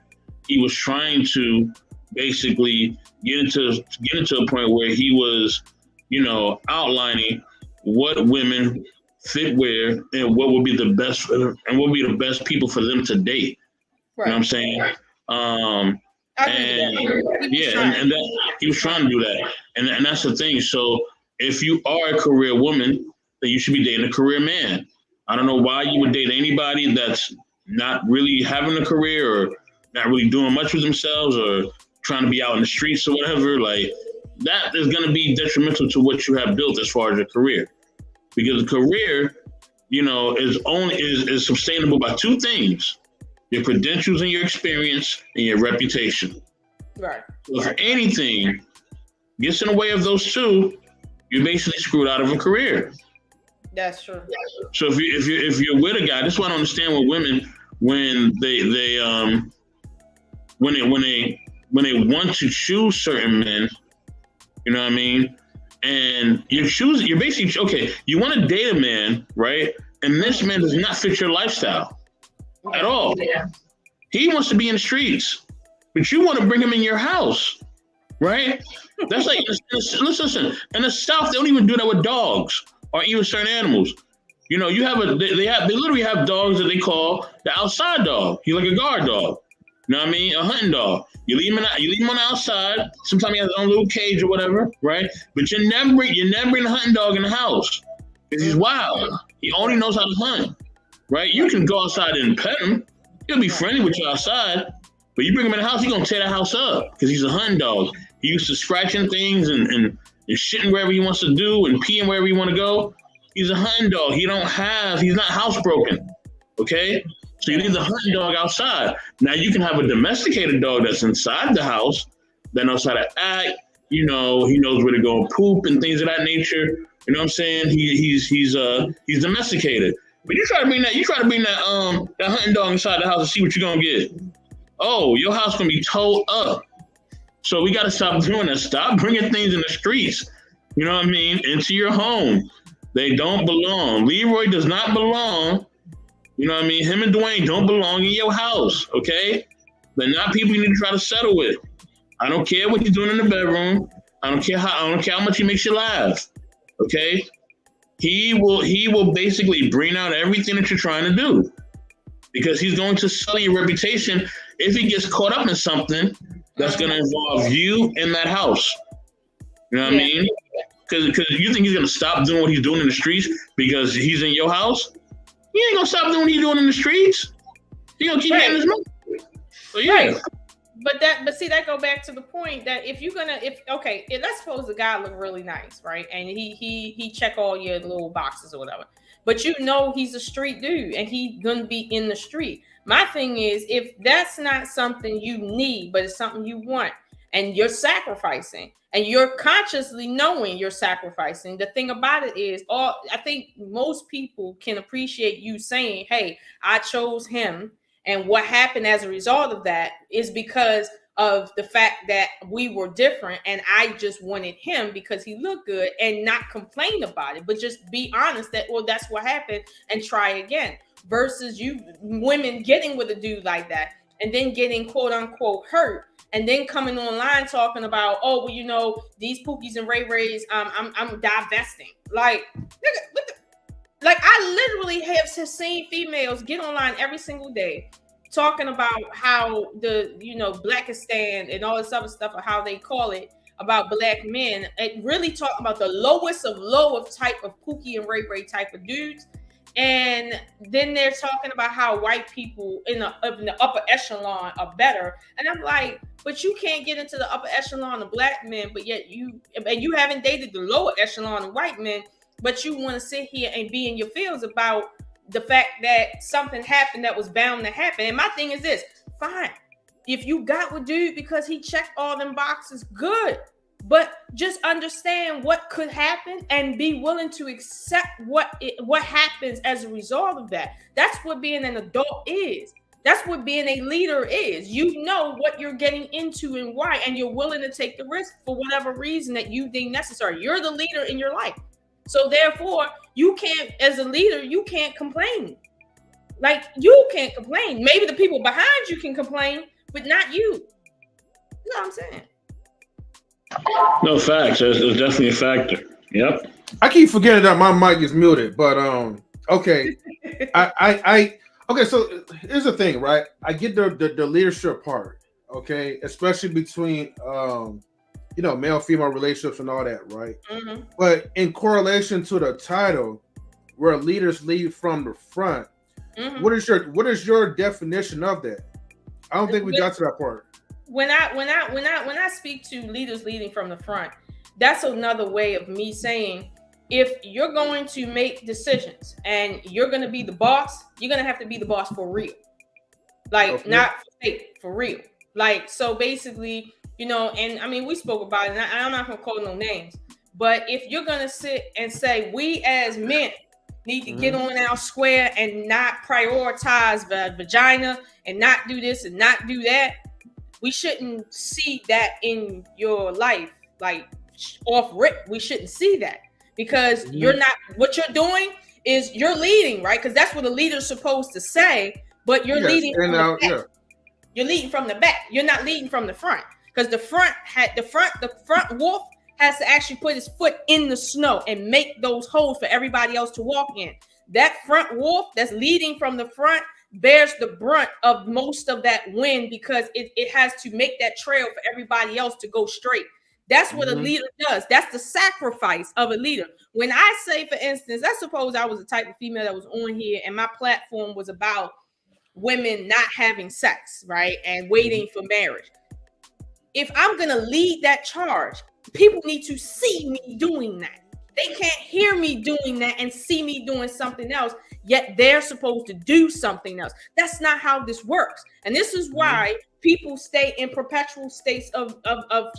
He was trying to basically get into a point where he was, outlining what women fit where and what would be the best and what would be the best people for them to date. Right. You know what I'm saying? And that he was trying to do that, and that's the thing. So if you are a career woman, then you should be dating a career man. I don't know why you would date anybody that's not really having a career or not really doing much with themselves or trying to be out in the streets or whatever. Like, that is going to be detrimental to what you have built as far as your career, because a career, is sustainable by two things: your credentials and your experience and your reputation. Right. So if anything gets in the way of those two, you're basically screwed out of a career. That's true. So if you're with a guy, this is why I don't understand with women when they want to choose certain men, you know what I mean? And you're basically, okay, you want to date a man, right? And this man does not fit your lifestyle at all. Yeah. He wants to be in the streets, but you want to bring him in your house, right? That's like, listen, in the South, they don't even do that with dogs or even certain animals. They literally have dogs that they call the outside dog. He's like a guard dog. You know what I mean? A hunting dog. You leave him on the outside. Sometimes he has his own little cage or whatever, right? But you're never bring a hunting dog in the house because he's wild. He only knows how to hunt, right? You can go outside and pet him. He'll be friendly with you outside, but you bring him in the house, he's gonna tear the house up because he's a hunting dog. He used to scratching things and and shitting wherever he wants to do and peeing wherever he want to go. He's a hunting dog. He's not housebroken. Okay? So you leave the hunting dog outside. Now you can have a domesticated dog that's inside the house that knows how to act. You know, he knows where to go and poop and things of that nature. You know what I'm saying? He's domesticated. But you try to bring that that hunting dog inside the house and see what you're gonna get. Oh, your house gonna be towed up. So we gotta stop doing that. Stop bringing things in the streets. You know what I mean? Into your home. They don't belong. Leroy does not belong. You know what I mean? Him and Dwayne don't belong in your house. Okay? They're not people you need to try to settle with. I don't care what he's doing in the bedroom. I don't care how much he makes you laugh. Okay? He will basically bring out everything that you're trying to do. Because he's going to sell your reputation if he gets caught up in something that's going to involve you in that house. You know what I mean? Because you think he's going to stop doing what he's doing in the streets because he's in your house? He ain't going to stop doing what he's doing in the streets. He's going to keep getting his money. So, yeah. Right. But see, that go back to the point that let's suppose the guy look really nice, right? And he check all your little boxes or whatever. But you know he's a street dude and he's gonna be in the street. My thing is, if that's not something you need, but it's something you want, and you're sacrificing, and you're consciously knowing you're sacrificing, the thing about it is, I think most people can appreciate you saying, "Hey, I chose him." And what happened as a result of that is because of the fact that we were different and I just wanted him because he looked good, and not complain about it, but just be honest that, well, that's what happened and try again. Versus you women getting with a dude like that and then getting quote unquote hurt and then coming online talking about, oh, well, you know, these Pookies and Ray Rays, I'm divesting. Like, nigga, like, I literally have seen females get online every single day talking about how the, you know, Blackistan and all this other stuff, or how they call it, about black men, and really talking about the lowest of low of type of Pookie and Ray Ray type of dudes. And then they're talking about how white people in the upper echelon are better. And I'm like, but you can't get into the upper echelon of black men, but yet you haven't dated the lower echelon of white men. But you want to sit here and be in your feels about the fact that something happened that was bound to happen. And my thing is this: fine, if you got with dude because he checked all them boxes, good. But just understand what could happen and be willing to accept what happens as a result of that. That's what being an adult is. That's what being a leader is. You know what you're getting into and why, and you're willing to take the risk for whatever reason that you deem necessary. You're the leader in your life. So therefore, you can't, as a leader, you can't complain. Like, you can't complain. Maybe the people behind you can complain, but not you. You know what I'm saying? No, facts. There's definitely a factor. Yep. I keep forgetting that my mic is muted, but okay. Okay, so here's the thing, right? I get the leadership part, okay, especially between you know, male-female relationships and all that, right? Mm-hmm. But in correlation to the title, where leaders lead from the front, mm-hmm. What is your definition of that? I don't think we got to that part. When I speak to leaders leading from the front, that's another way of me saying, if you're going to make decisions and you're going to be the boss, you're going to have to be the boss for real. Like, okay. Not for fake, for real. Like, so basically, you know, and I mean, we spoke about it, and I'm not going to call no names, but if you're going to sit and say, we as men need to get on our square and not prioritize the vagina and not do this and not do that, we shouldn't see that in your life, like off rip. We shouldn't see that, because you're not, what you're doing is you're leading, right? Because that's what a leader's supposed to say, but you're leading from the back. Yeah. You're leading from the back. You're not leading from the front. Because the front wolf has to actually put his foot in the snow and make those holes for everybody else to walk in. That front wolf that's leading from the front bears the brunt of most of that wind, because it has to make that trail for everybody else to go straight. That's what a leader does. That's the sacrifice of a leader. When I say, for instance, I suppose I was the type of female that was on here and my platform was about women not having sex, right? And waiting for marriage. If I'm going to lead that charge, people need to see me doing that. They can't hear me doing that and see me doing something else, yet they're supposed to do something else. That's not how this works. And this is why people stay in perpetual states of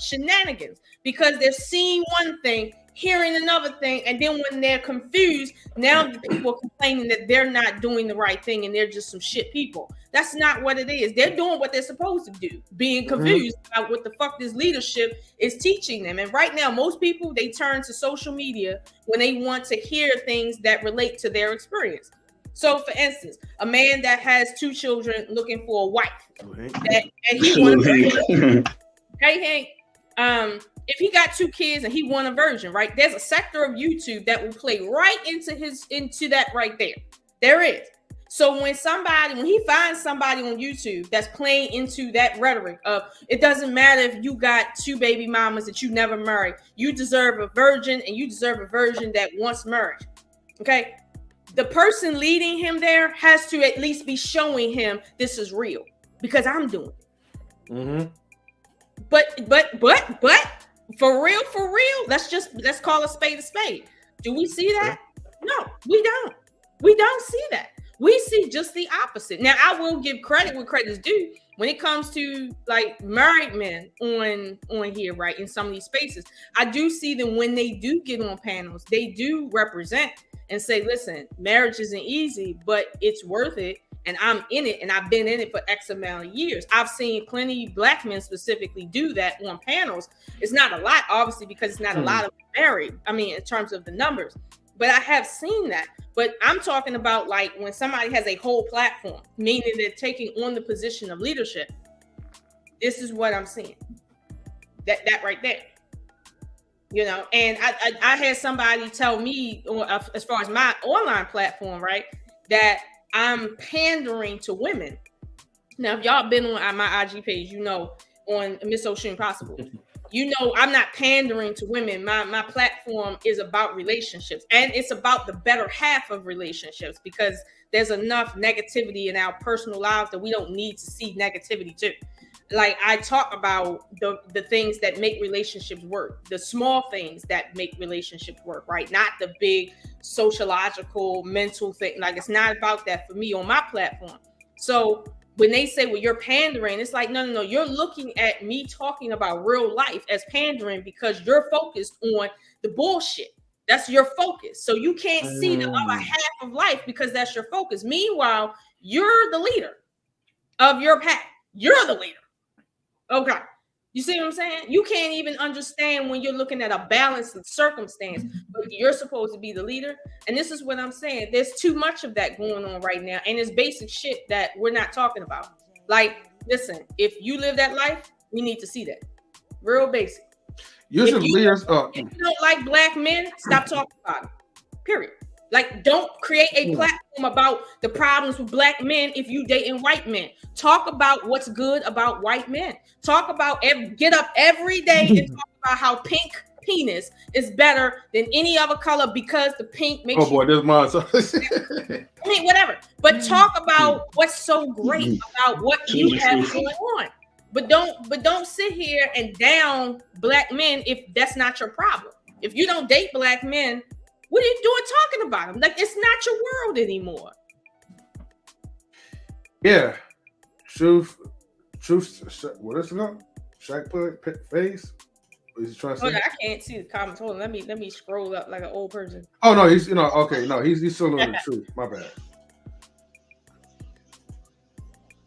shenanigans, because they're seeing one thing, hearing another thing, and then when they're confused, now the people are complaining that they're not doing the right thing and they're just some shit people. That's not what it is. They're doing what they're supposed to do, being confused about what the fuck this leadership is teaching them. And right now, most people, they turn to social media when they want to hear things that relate to their experience. So, for instance, a man that has 2 children looking for a wife, and he wants if he got 2 kids and he want a virgin, right? There's a sector of YouTube that will play right into that right there. There is. So when he finds somebody on YouTube that's playing into that rhetoric of it doesn't matter if you got 2 baby mamas that you never married, you deserve a virgin, and you deserve a virgin that wants marriage. Okay. The person leading him there has to at least be showing him this is real because I'm doing it. But for real, let's call a spade a spade. Do we see that? No, we don't. We don't see that. We see just the opposite. Now, I will give credit where credit is due when it comes to like married men on here, right? In some of these spaces, I do see them when they do get on panels, they do represent and say, listen, marriage isn't easy, but it's worth it. And I'm in it, and I've been in it for X amount of years. I've seen plenty Black men specifically do that on panels. It's not a lot, obviously, because it's not a lot of married. I mean, in terms of the numbers, but I have seen that. But I'm talking about like when somebody has a whole platform, meaning they're taking on the position of leadership. This is what I'm seeing. That right there. You know, and I had somebody tell me, as far as my online platform, right, that I'm pandering to women. Now, if y'all been on my IG page, you know, on Miss Ocean Possible, you know, I'm not pandering to women. My platform is about relationships, and it's about the better half of relationships, because there's enough negativity in our personal lives that we don't need to see negativity too. Like, I talk about the things that make relationships work, the small things that make relationships work, right? Not the big sociological, mental thing. Like, it's not about that for me on my platform. So when they say, well, you're pandering, it's like, no. You're looking at me talking about real life as pandering because you're focused on the bullshit. That's your focus. So you can't see the other half of life because that's your focus. Meanwhile, you're the leader of your pack. You're the leader. Okay. You see what I'm saying? You can't even understand when you're looking at a balanced circumstance, but you're supposed to be the leader. And this is what I'm saying. There's too much of that going on right now. And it's basic shit that we're not talking about. Like, listen, if you live that life, we need to see that. Real basic. Usually leaders if you don't like Black men, stop talking about it. Period. Like, don't create a platform about the problems with Black men if you dating white men. Talk about what's good about white men. Talk about get up every day and talk about how pink penis is better than any other color because the pink makes there's mine. I mean, whatever. But talk about what's so great about what you have going on. But don't sit here and down Black men if that's not your problem. If you don't date Black men, what are you doing talking about them? Like, it's not your world anymore. Yeah. Truth. What is it called? Shaq put face? Is he trying to say? I can't see the comments. Hold on. Let me scroll up like an old person. Oh no, he's he's still on the truth. My bad.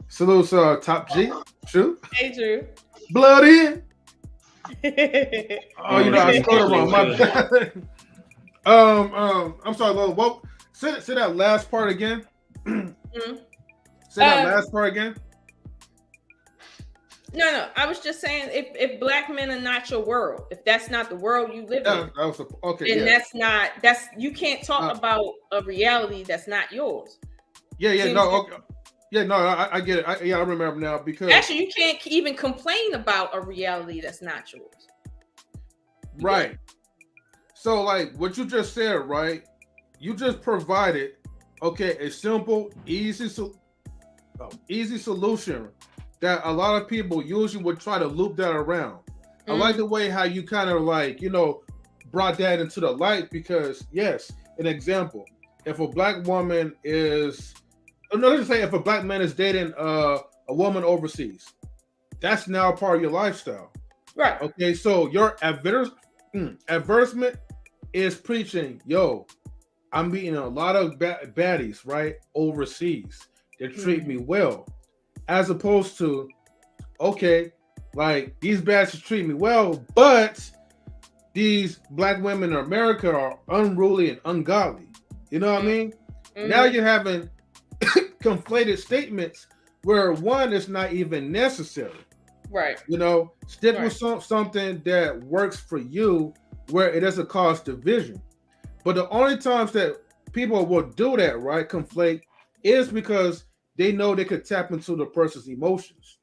Salutes Top G. True. Hey, Drew. Blood in. I scrolled wrong. My bad. I'm sorry, Lola. Well, say that last part again. Say that last part again. No. I was just saying, if Black men are not your world, if that's not the world you live in, then you can't talk about a reality that's not yours. I get it. I remember now, because actually you can't even complain about a reality that's not yours. Right. So, like what you just said, right? You just provided, a simple, easy solution that a lot of people usually would try to loop that around. I like the way how you kind of like, brought that into the light because, yes, an example, if a black woman is, let's just say if a black man is dating a woman overseas, that's now part of your lifestyle. Right. Okay, so your advertisement is preaching, yo, I'm meeting a lot of baddies, right, overseas. They treat me well. As opposed to, okay, like these baddies treat me well, but these black women in America are unruly and ungodly. You know what I mean? Now you're having conflated statements where one is not even necessary. Right. Stick with something that works for you where it doesn't cause division. But the only times that people will do that, right, conflate, is because they know they could tap into the person's emotions.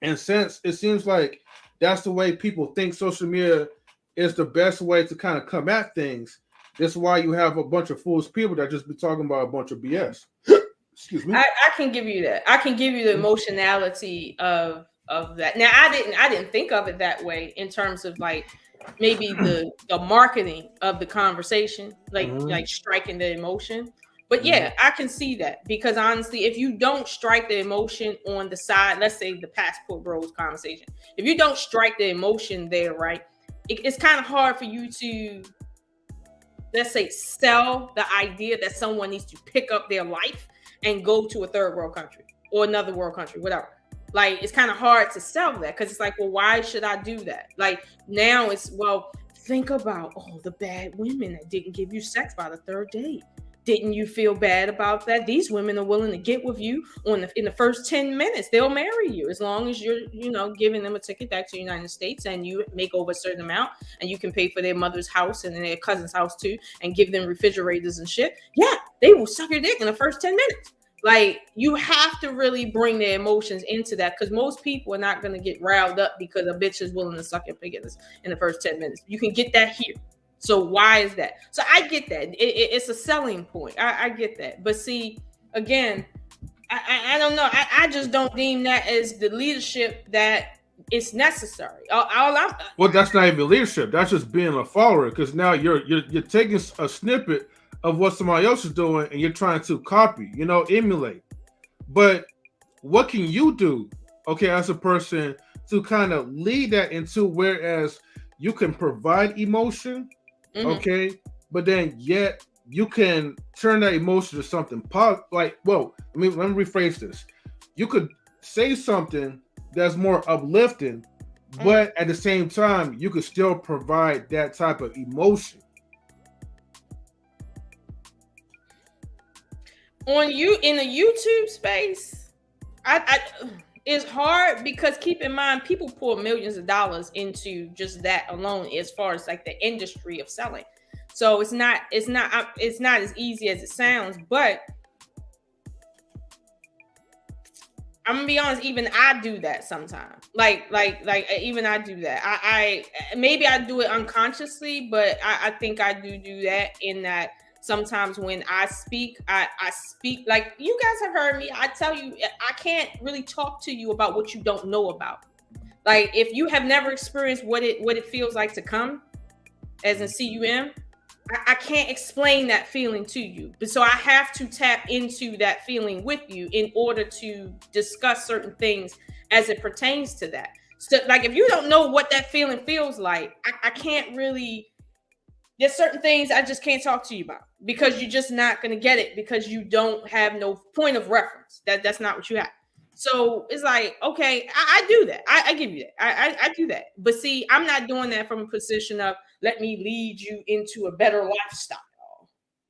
And since it seems like that's the way people think social media is the best way to kind of come at things, that's why you have a bunch of foolish people that just be talking about a bunch of BS. Excuse me. I can give you that. I can give you the emotionality of that. Now, I didn't think of it that way in terms of like maybe the marketing of the conversation, like striking the emotion. But yeah, I can see that because honestly, if you don't strike the emotion on the side, let's say the passport bros conversation, if you don't strike the emotion there, right, it's kind of hard for you to, let's say, sell the idea that someone needs to pick up their life and go to a third world country or another world country, whatever. Like, it's kind of hard to sell that because it's like, well, why should I do that? Like, now it's, well, think about all the bad women that didn't give you sex by the third date. Didn't you feel bad about that? These women are willing to get with you in the first 10 minutes. They'll marry you as long as you're, giving them a ticket back to the United States and you make over a certain amount and you can pay for their mother's house and their cousin's house too and give them refrigerators and shit. Yeah, they will suck your dick in the first 10 minutes. Like, you have to really bring their emotions into that because most people are not going to get riled up because a bitch is willing to suck your dick in the first 10 minutes. You can get that here. So why is that? So I get that. It's a selling point. I get that. But see, again, I don't know. I just don't deem that as the leadership that is necessary. Well, that's not even leadership. That's just being a follower because now you're taking a snippet of what somebody else is doing and you're trying to copy, emulate. But what can you do, okay, as a person to kind of lead that into whereas you can provide emotion, okay, but then yet you can turn that emotion to something positive. Like, well, let me rephrase this. You could say something that's more uplifting, but at the same time, you could still provide that type of emotion. On you in the YouTube space, it's hard because keep in mind people pour millions of dollars into just that alone as far as like the industry of selling. So it's not as easy as it sounds, but I'm gonna be honest, even I do that sometimes. Like even I do that. I maybe I do it unconsciously, but I think I do that in that sometimes when I speak, I speak like you guys have heard me. I tell you, I can't really talk to you about what you don't know about. Like if you have never experienced what it feels like to come, as in CUM, I can't explain that feeling to you. But so I have to tap into that feeling with you in order to discuss certain things as it pertains to that. So like if you don't know what that feeling feels like, I can't really. There's certain things I just can't talk to you about because you're just not going to get it because you don't have no point of reference. That's not what you have. So it's like, okay, I do that. I give you that. I do that. But see, I'm not doing that from a position of let me lead you into a better lifestyle.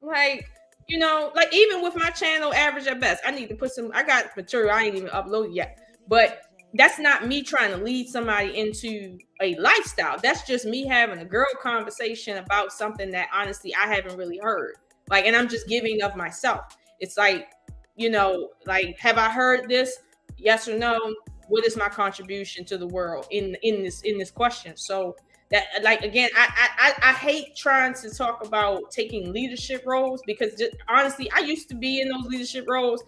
Like, like even with my channel, Average at Best, I need to put I got material I ain't even uploaded yet. But that's not me trying to lead somebody into a lifestyle. That's just me having a girl conversation about something that honestly I haven't really heard. Like, and I'm just giving of myself. It's like, like, have I heard this? Yes or no? What is my contribution to the world in this question? So that, like, again, I hate trying to talk about taking leadership roles because honestly, I used to be in those leadership roles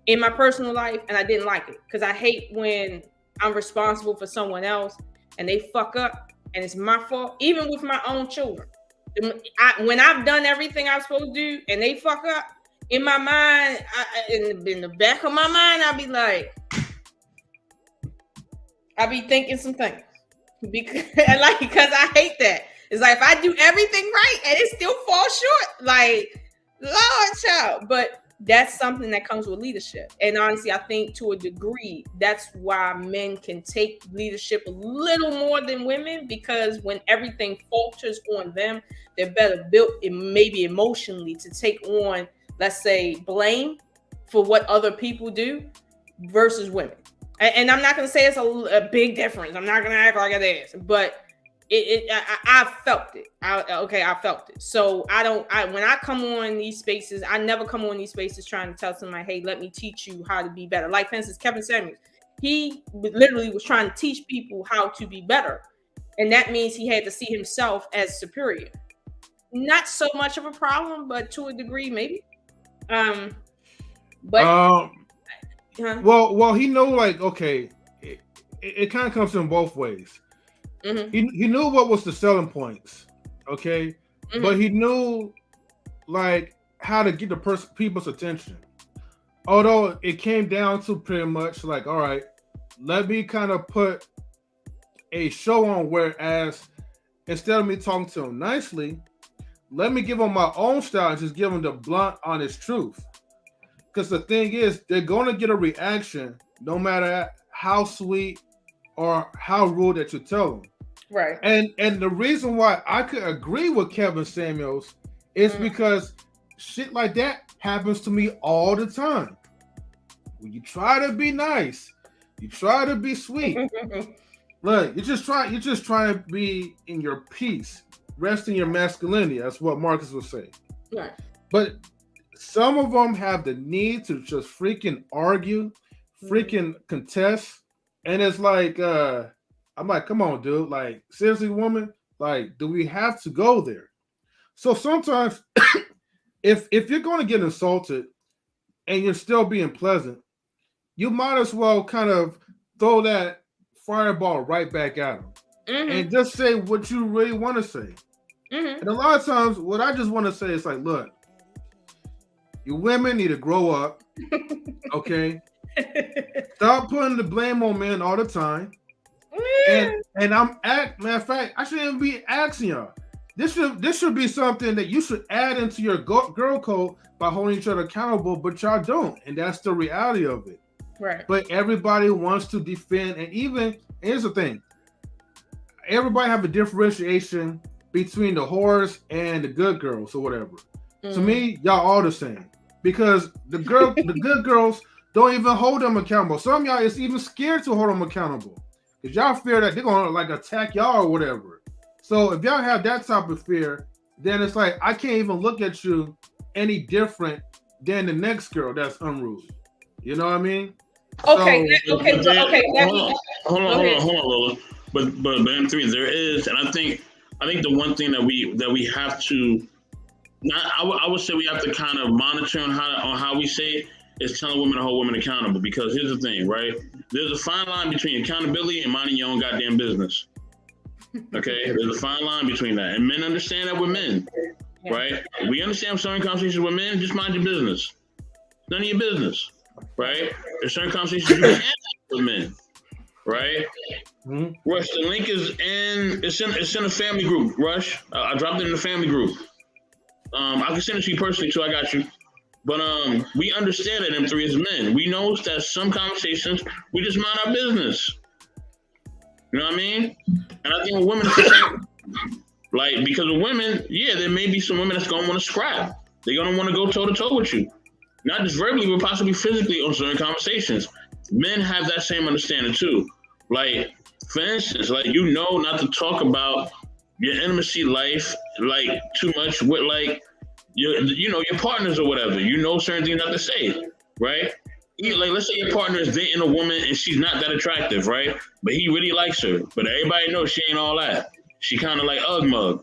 in my personal life, and I didn't like it because I hate when I'm responsible for someone else and they fuck up and it's my fault, even with my own children. When I've done everything I'm supposed to do and they fuck up, in my mind, in the back of my mind, I'll be like, I'll be thinking some things because I hate that. It's like if I do everything right and it still falls short, like, Lord child. But that's something that comes with leadership. And honestly, I think to a degree, that's why men can take leadership a little more than women, because when everything falters on them, they're better built, maybe emotionally, to take on, let's say, blame for what other people do versus women. And I'm not going to say it's a big difference. I'm not going to act like it is, but I felt it. I felt it. So when I come on these spaces, I never come on these spaces trying to tell somebody, hey, let me teach you how to be better. Like, for instance, Kevin Samuels, he literally was trying to teach people how to be better. And that means he had to see himself as superior. Not so much of a problem, but to a degree, maybe. Well, he knew, like, okay, it kind of comes in both ways. Mm-hmm. He knew what was the selling points, okay, mm-hmm. but he knew, like, how to get the people's attention. Although it came down to pretty much like, all right, let me kind of put a show on, whereas instead of me talking to him nicely, let me give him my own style and just give him the blunt, honest truth. Because the thing is, they're going to get a reaction no matter how sweet or how rude that you tell them. Right. And the reason why I could agree with Kevin Samuels is because shit like that happens to me all the time. When you try to be nice, you try to be sweet. Look, you're just trying to be in your peace, rest in your masculinity. That's what Marcus would say. Right. But some of them have the need to just freaking argue, freaking contest. And it's like, I'm like, come on, dude. Like, seriously, woman, like, do we have to go there? So sometimes if you're going to get insulted and you're still being pleasant, you might as well kind of throw that fireball right back at them and just say what you really want to say. And a lot of times what I just want to say is like, look, you women need to grow up, okay? Stop putting the blame on men all the time. And matter of fact, I shouldn't even be asking y'all. This should be something that you should add into your girl code by holding each other accountable, but y'all don't, and that's the reality of it. Right. But everybody wants to defend, and here's the thing: everybody have a differentiation between the whores and the good girls or whatever. To me, y'all all the same, because the good girls don't even hold them accountable. Some of y'all is even scared to hold them accountable because y'all fear that they're gonna like attack y'all or whatever. So if y'all have that type of fear, then it's like I can't even look at you any different than the next girl that's unruly. You know what I mean? Okay. Hold on, Lola. But M3, there is, and I think the one thing that we have to, I would say we have to kind of monitor on how we say it, is telling women to hold women accountable. Because here's the thing, right? There's a fine line between accountability and minding your own goddamn business. Okay, there's a fine line between that, and men understand that we're men, right? We understand certain conversations with men. Just mind your business. None of your business, right? There's certain conversations you can't have with men, right? Rush, the link is it's in a family group. Rush, I dropped it in the family group. I can send it to you personally too. I got you. But we understand that M3 is men. We know that some conversations we just mind our business. You know what I mean? And I think with women, like, because with women, yeah, there may be some women that's gonna want to scrap. They're gonna want to go toe to toe with you, not just verbally, but possibly physically on certain conversations. Men have that same understanding too. Like, for instance, like, you know, not to talk about your intimacy life like too much with like your partners or whatever. You know certain things not to say, right? Like, let's say your partner is dating a woman and she's not that attractive, right? But he really likes her. But everybody knows she ain't all that. She kind of like Ugg mug.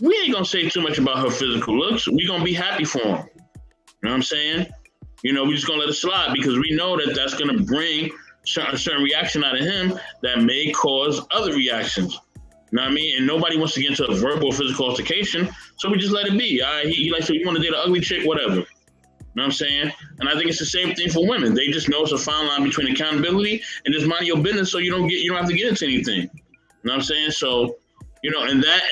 We ain't gonna say too much about her physical looks. We gonna be happy for him. You know what I'm saying? You know, we just gonna let it slide because we know that that's gonna bring a certain reaction out of him that may cause other reactions. You know what I mean? And nobody wants to get into a verbal or physical altercation, so we just let it be. He like, so you want to date an ugly chick, whatever. You know what I'm saying? And I think it's the same thing for women. They just know it's a fine line between accountability and just mind your business, so you don't have to get into anything. You know what I'm saying? So, and that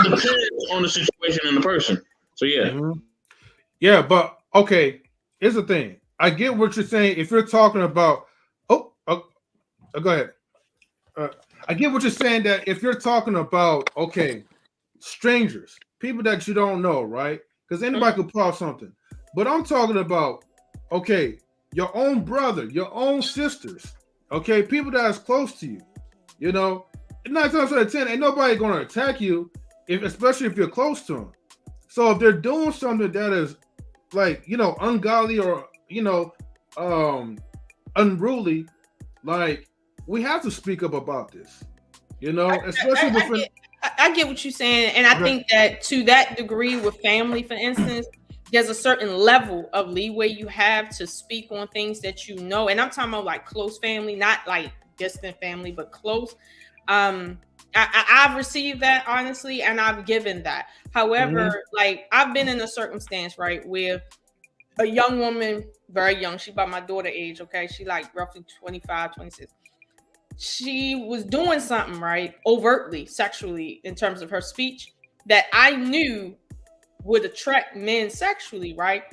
depends on the situation and the person. So yeah. Mm-hmm. Yeah, but okay, here's the thing. I get what you're saying. If you're talking about, go ahead. I get what you're saying, that if you're talking about, okay, strangers, people that you don't know, right? Because anybody could pop something. But I'm talking about, okay, your own brother, your own sisters, okay, people that is close to you. 9 times out of 10, ain't nobody going to attack you, especially if you're close to them. So if they're doing something that is like, ungodly or, unruly, like, we have to speak up about this, especially I get what you're saying. And I think that to that degree with family, for instance, there's a certain level of leeway you have to speak on things that you know. And I'm talking about like close family, not like distant family, but close. I've received that, honestly, and I've given that. However, like, I've been in a circumstance, right, where a young woman, very young, she's about my daughter age, okay? She like roughly 25, 26. She was doing something, right, overtly sexually in terms of her speech that I knew would attract men sexually, right?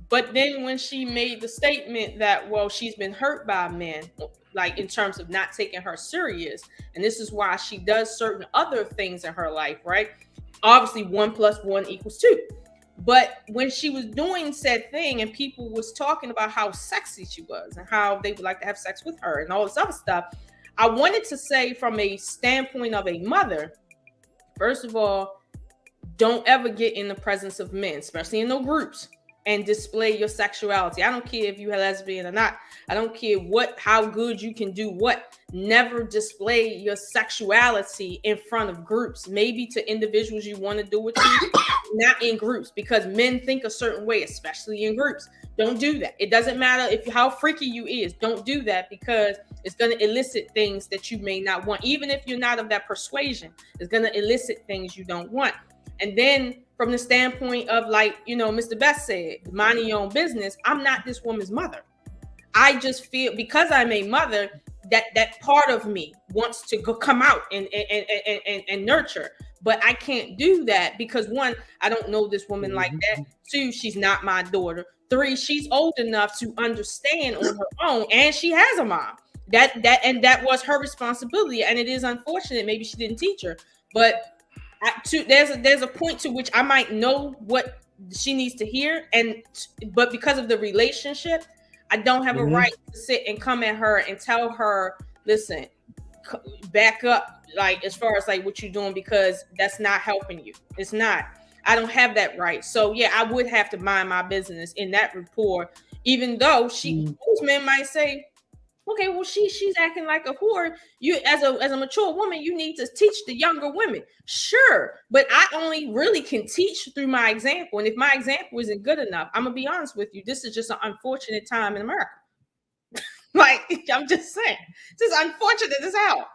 But then when she made the statement that, well, she's been hurt by men, like in terms of not taking her serious, and this is why she does certain other things in her life, right? Obviously, 1 + 1 = 2. But when she was doing said thing and people was talking about how sexy she was and how they would like to have sex with her and all this other stuff, I wanted to say, from a standpoint of a mother, first of all, don't ever get in the presence of men, especially in no groups, and display your sexuality. I don't care if you're lesbian or not. I don't care how good you can do what. Never display your sexuality in front of groups. Maybe to individuals you want to do it to, not in groups, because men think a certain way, especially in groups. Don't do that. It doesn't matter how freaky you is. Don't do that, because it's going to elicit things that you may not want. Even if you're not of that persuasion, it's going to elicit things you don't want. And then from the standpoint of, like, Mr. Best said, minding your own business, I'm not this woman's mother. I just feel, because I'm a mother, that part of me wants to come out and nurture. But I can't do that because, 1, I don't know this woman like that. 2, she's not my daughter. 3, she's old enough to understand on her own, and she has a mom. That was her responsibility, and it is unfortunate. Maybe she didn't teach her, but there's a point to which I might know what she needs to hear, but because of the relationship, I don't have a right to sit and come at her and tell her, listen, back up, like, as far as like what you're doing, because that's not helping you. It's not. I don't have that right. So yeah, I would have to mind my business in that rapport, even though those men might say, okay, well, she's acting like a whore. You, as a mature woman, you need to teach the younger women. Sure, but I only really can teach through my example. And if my example isn't good enough, I'm gonna be honest with you. This is just an unfortunate time in America. Like, I'm just saying, this is unfortunate as hell.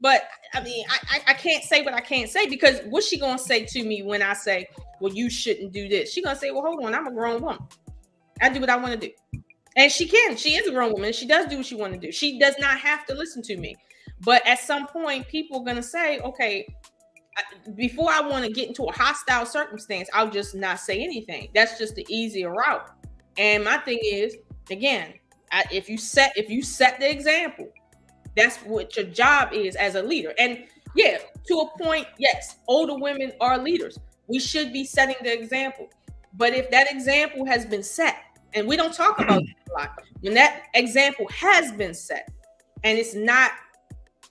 But I mean, I can't say what I can't say, because what's she gonna say to me when I say, well, you shouldn't do this? She gonna say, well, hold on, I'm a grown woman. I do what I want to do. And she is a grown woman. She does do what she want to do. She does not have to listen to me. But at some point, people are going to say, okay, before I want to get into a hostile circumstance, I'll just not say anything. That's just the easier route. And my thing is, again, if you set the example, that's what your job is as a leader. And yeah, to a point, yes, older women are leaders. We should be setting the example. But if that example has been set, and we don't talk about it a lot, when that example has been set and it's not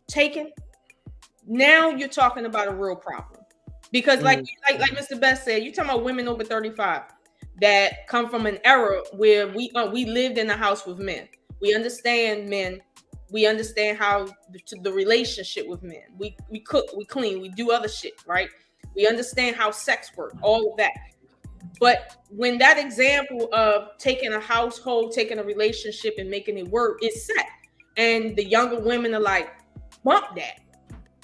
taken, now you're talking about a real problem. Because like Mr. Best said, you're talking about women over 35 that come from an era where we lived in the house with men. We understand men. We understand how the relationship with men. We cook, we clean, we do other shit, right? We understand how sex works, all of that. But when that example of taking a household, taking a relationship and making it work is set, and the younger women are like, bump that.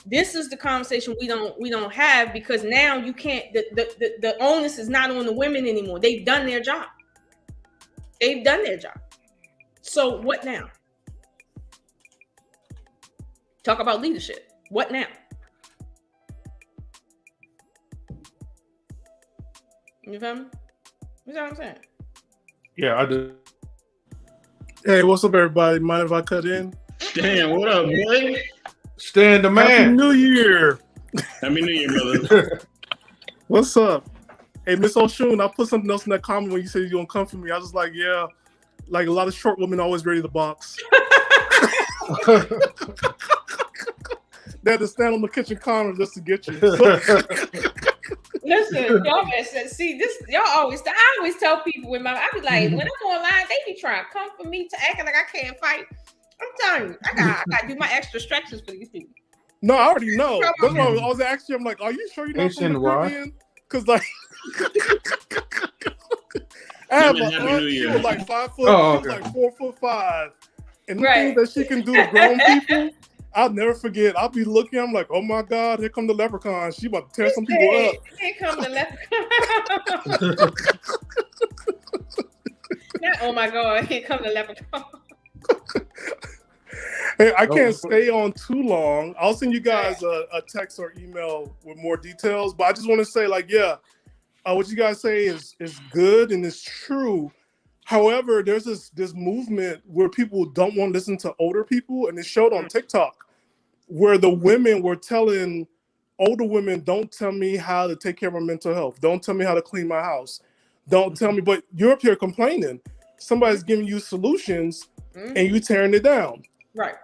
This is the conversation we don't have, because now you can't, the onus is not on the women anymore. They've done their job. So what now? Talk about leadership. What now? You feel me? You know what I'm saying? Yeah, I do. Hey, what's up, everybody? Mind if I cut in? Damn, what up, boy? Stan the Happy man. New Year! Happy New Year, brother. What's up? Hey, Miss Oshun, I put something else in that comment when you said you're gonna come for me. I was like, yeah, like a lot of short women always ready to box. They had to stand on the kitchen counter just to get you. Listen, y'all see this. Y'all always. I always tell people I be like, when I'm online, they be trying to come for me to acting like I can't fight. I'm telling you, I got to do my extra stretches for these people. No, I already know. That's why I was asking you. I'm like, are you sure you're not from the Caribbean? Because like, I have an aunt, she was like 5 foot, she was like 4'5", and the things that she can do to grown people, I'll never forget. I'll be looking, I'm like, oh my God, here come the leprechaun. She about to tear some people up. Here come the leprechaun. Oh my God, here come the leprechaun. Hey, I can't stay on too long. I'll send you guys a text or email with more details, but I just want to say, like, yeah, what you guys say is good and it's true. However, there's this movement where people don't want to listen to older people, and it showed on TikTok where the women were telling older women, don't tell me how to take care of my mental health. Don't tell me how to clean my house. Don't tell me, but you're up here complaining. Somebody's giving you solutions and you tearing it down. Right.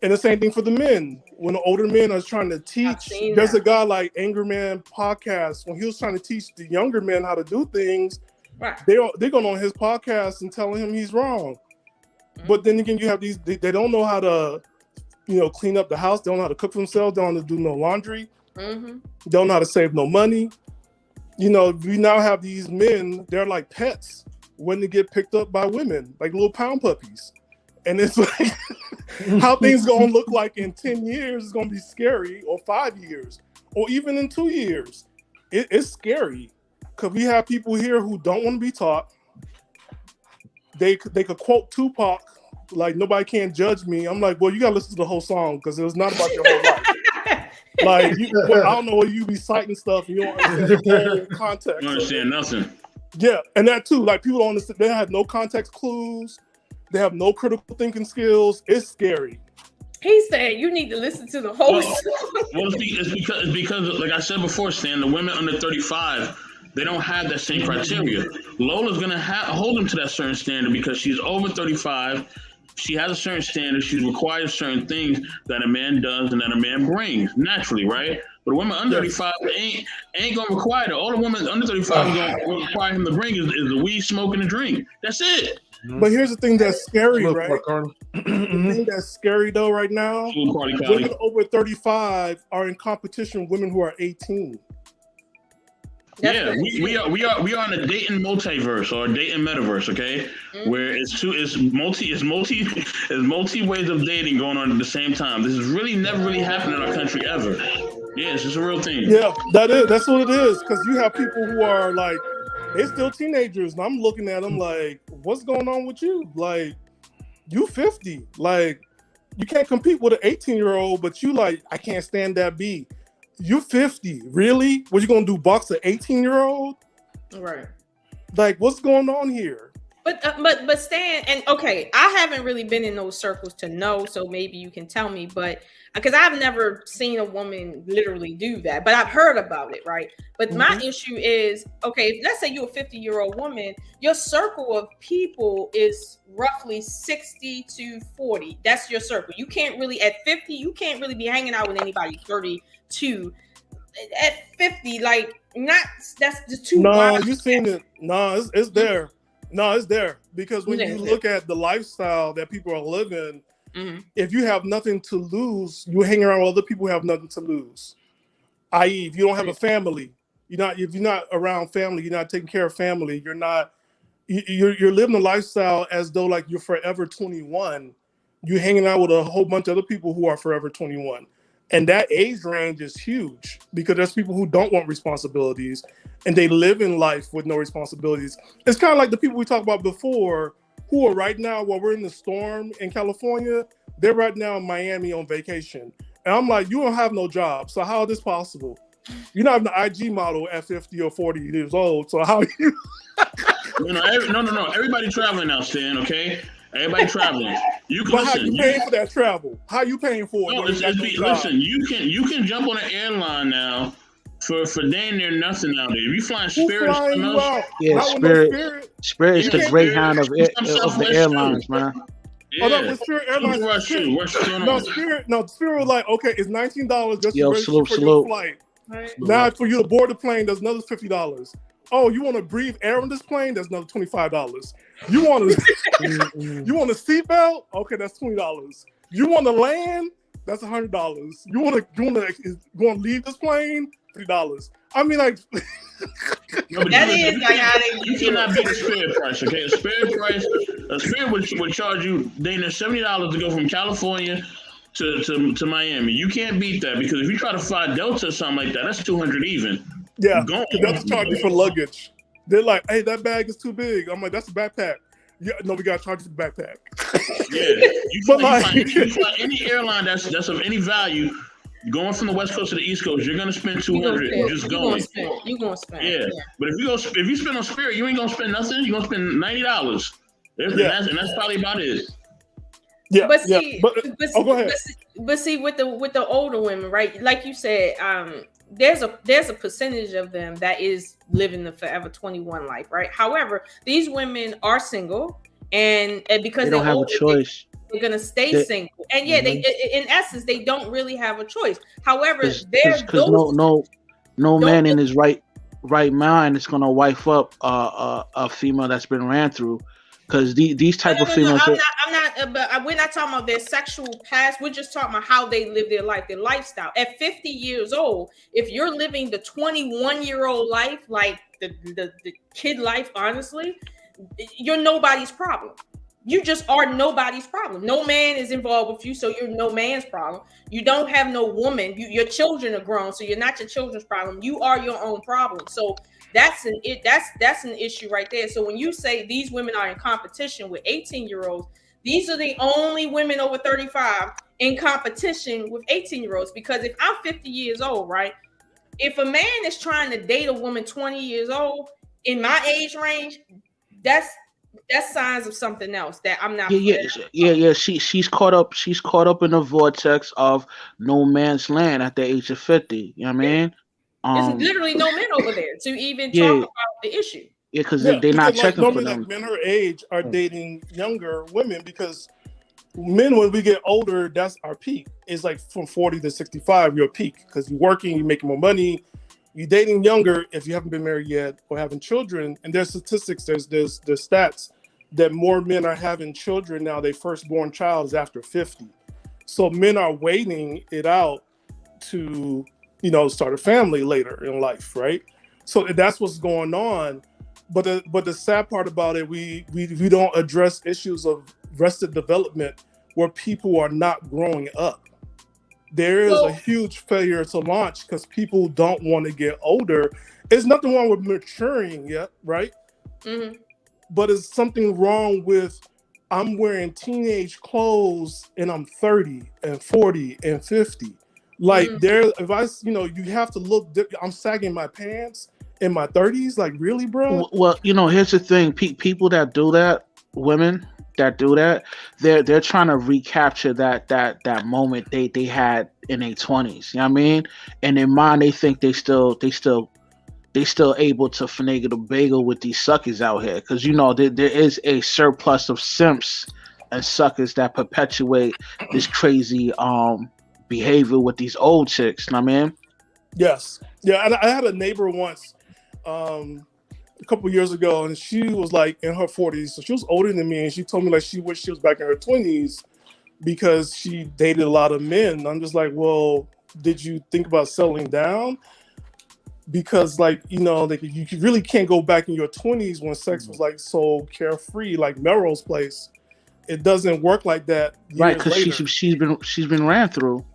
And the same thing for the men. When the older men are trying to teach, there's a guy like Anger Man Podcast, when he was trying to teach the younger men how to do things, right, they're going on his podcast and telling him he's wrong. But then again, you have these, they don't know how to, clean up the house. They don't know how to cook for themselves. They don't know how to do no laundry. They don't know how to save no money. We now have these men, they're like pets when they get picked up by women, like little pound puppies. And it's like, how things gonna look like in 10 years is gonna be scary, or 5 years, or even in 2 years. It's scary, because we have people here who don't want to be taught. They could quote Tupac, like, nobody can judge me. I'm like, well, you gotta listen to the whole song, because it was not about your whole life. Like, I don't know where you be citing stuff and you don't understand the whole context. You understand nothing. Yeah, and that too, like, people don't understand, they have no context clues. They have no critical thinking skills. It's scary. He said you need to listen to the whole song. Well, it's because, like I said before, Stan, the women under 35, they don't have that same criteria. Lola's going to hold them to that certain standard because she's over 35. She has a certain standard. She's required certain things that a man does and that a man brings naturally, right? But the women under 35 ain't going to require that. All the women under 35 is going to require him to bring is the weed, smoke, and the drink. That's it. But here's the thing that's scary, right? The thing that's scary though right now, women over 35 are in competition with women who are 18. Yeah, we are in a dating multiverse or a dating metaverse, okay? Where it's multi ways of dating going on at the same time. This is really never really happened in our country ever. Yeah, it's just a real thing. Yeah, that's what it is. Because you have people who are like, they're still teenagers, and I'm looking at them like, what's going on with you? Like, you 50. Like, you can't compete with an 18-year-old, but you like, I can't stand that beat. You 50. Really? What you gonna do, box an 18-year-old? Right. Like, what's going on here? But Stan, and okay, I haven't really been in those circles to know, so maybe you can tell me, but because I've never seen a woman literally do that, but I've heard about it, right? But my issue is, okay, let's say you're a 50-year-old woman, your circle of people is roughly 60 to 40. That's your circle. You can't really, at 50, you can't really be hanging out with anybody 32. At 50, like, that's just too wild. You seen it. No, it's there. No, it's there. Because when you look at the lifestyle that people are living, if you have nothing to lose, you hang around with other people who have nothing to lose. I.e., if you don't have a family, if you're not around family, you're not taking care of family, you're living a lifestyle as though like you're forever 21, you're hanging out with a whole bunch of other people who are forever 21. And that age range is huge because there's people who don't want responsibilities and they live in life with no responsibilities. It's kind of like the people we talked about before who are right now, while we're in the storm in California, they're right now in Miami on vacation. And I'm like, you don't have no job. So how is this possible? You're not an IG model at 50 or 40 years old. So how you... No. Everybody traveling now, Stan, okay? Everybody traveling. You can but how you paying for that travel? How you paying for it? No, listen, you can jump on an airline now for dang near nothing nowadays. If you flying Spirit, yeah, Spirit is the greyhound of the airlines, man. Yeah. Oh, no, with Spirit Airlines. Spirit was like, okay, it's $19 just to register for your flight. Right. Now for you to board the plane, there's another $50. Oh, you want to breathe air on this plane? That's another $25. You want a seatbelt? Okay, that's $20. You want to land? That's $100. You want to leave this plane? $3. I mean, like that is like how they. You cannot beat the Spirit price. Okay, a Spirit would charge you $70 to go from California to Miami. You can't beat that because if you try to fly Delta or something like that, that's $200 even. Yeah, that's charging for luggage. They're like, hey, that bag is too big. I'm like, that's a backpack. Yeah, no, we got to charge you for the backpack. Yeah, you fly any airline that's of any value, going from the West Coast to the East Coast, you're gonna spend $200 just going. You're gonna spend. Yeah, but if you spend on Spirit, you ain't gonna spend nothing. You're gonna spend $90. And that's probably about it. Yeah, but see, go ahead. But see, with the older women, right? Like you said, there's a percentage of them that is living the forever 21 life, right? However, these women are single, and because they don't have a choice, they're gonna stay single, and they in essence they don't really have a choice. However, no man in his right mind is gonna wife up a female that's been ran through. Because these type of females, but we're not talking about their sexual past. We're just talking about how they live their life, their lifestyle. At 50 years old, if you're living the 21-year-old life, like the kid life, honestly, you're nobody's problem. You just are nobody's problem. No man is involved with you, so you're no man's problem. You don't have no woman. Your children are grown, so you're not your children's problem. You are your own problem. So that's an issue right there. So when you say these women are in competition with 18-year-olds, these are the only women over 35 in competition with 18-year-olds. Because if I'm 50 years old, right? If a man is trying to date a woman 20 years old in my age range, that's signs of something else that I'm not. Yeah. She's caught up in the vortex of no man's land at the age of 50. You know what I mean? There's literally no men over there to even talk about the issue. Yeah, because they're not checking for them. Like men her age are dating younger women because men, when we get older, that's our peak. It's like from 40 to 65, your peak because you're working, you're making more money, you're dating younger if you haven't been married yet or having children. And there's statistics, there's stats that more men are having children now. Their firstborn child is after 50. So men are waiting it out to start a family later in life, right? So that's what's going on. But the sad part about it, we don't address issues of arrested development where people are not growing up. There is a huge failure to launch because people don't want to get older. There's nothing wrong with maturing yet, right? Mm-hmm. But it's something wrong with I'm wearing teenage clothes and I'm 30 and 40 and 50. Like if I, you have to look, I'm sagging my pants in my 30s. Like really, bro? Well, here's the thing. People that do that, women that do that, they're trying to recapture that moment they had in their 20s. You know what I mean? And in mind, they think they still able to finagle the bagel with these suckers out here. Because there is a surplus of simps and suckers that perpetuate this crazy behavior with these old chicks. Know what I mean? Yes. Yeah, and I had a neighbor once a couple years ago, and she was like in her 40s, so she was older than me, and she told me like she wished she was back in her 20s because she dated a lot of men. I'm just like, well, did you think about settling down? Because you really can't go back in your 20s when sex was like so carefree, like Melrose Place. it doesn't work like that. Right, because she's been ran through,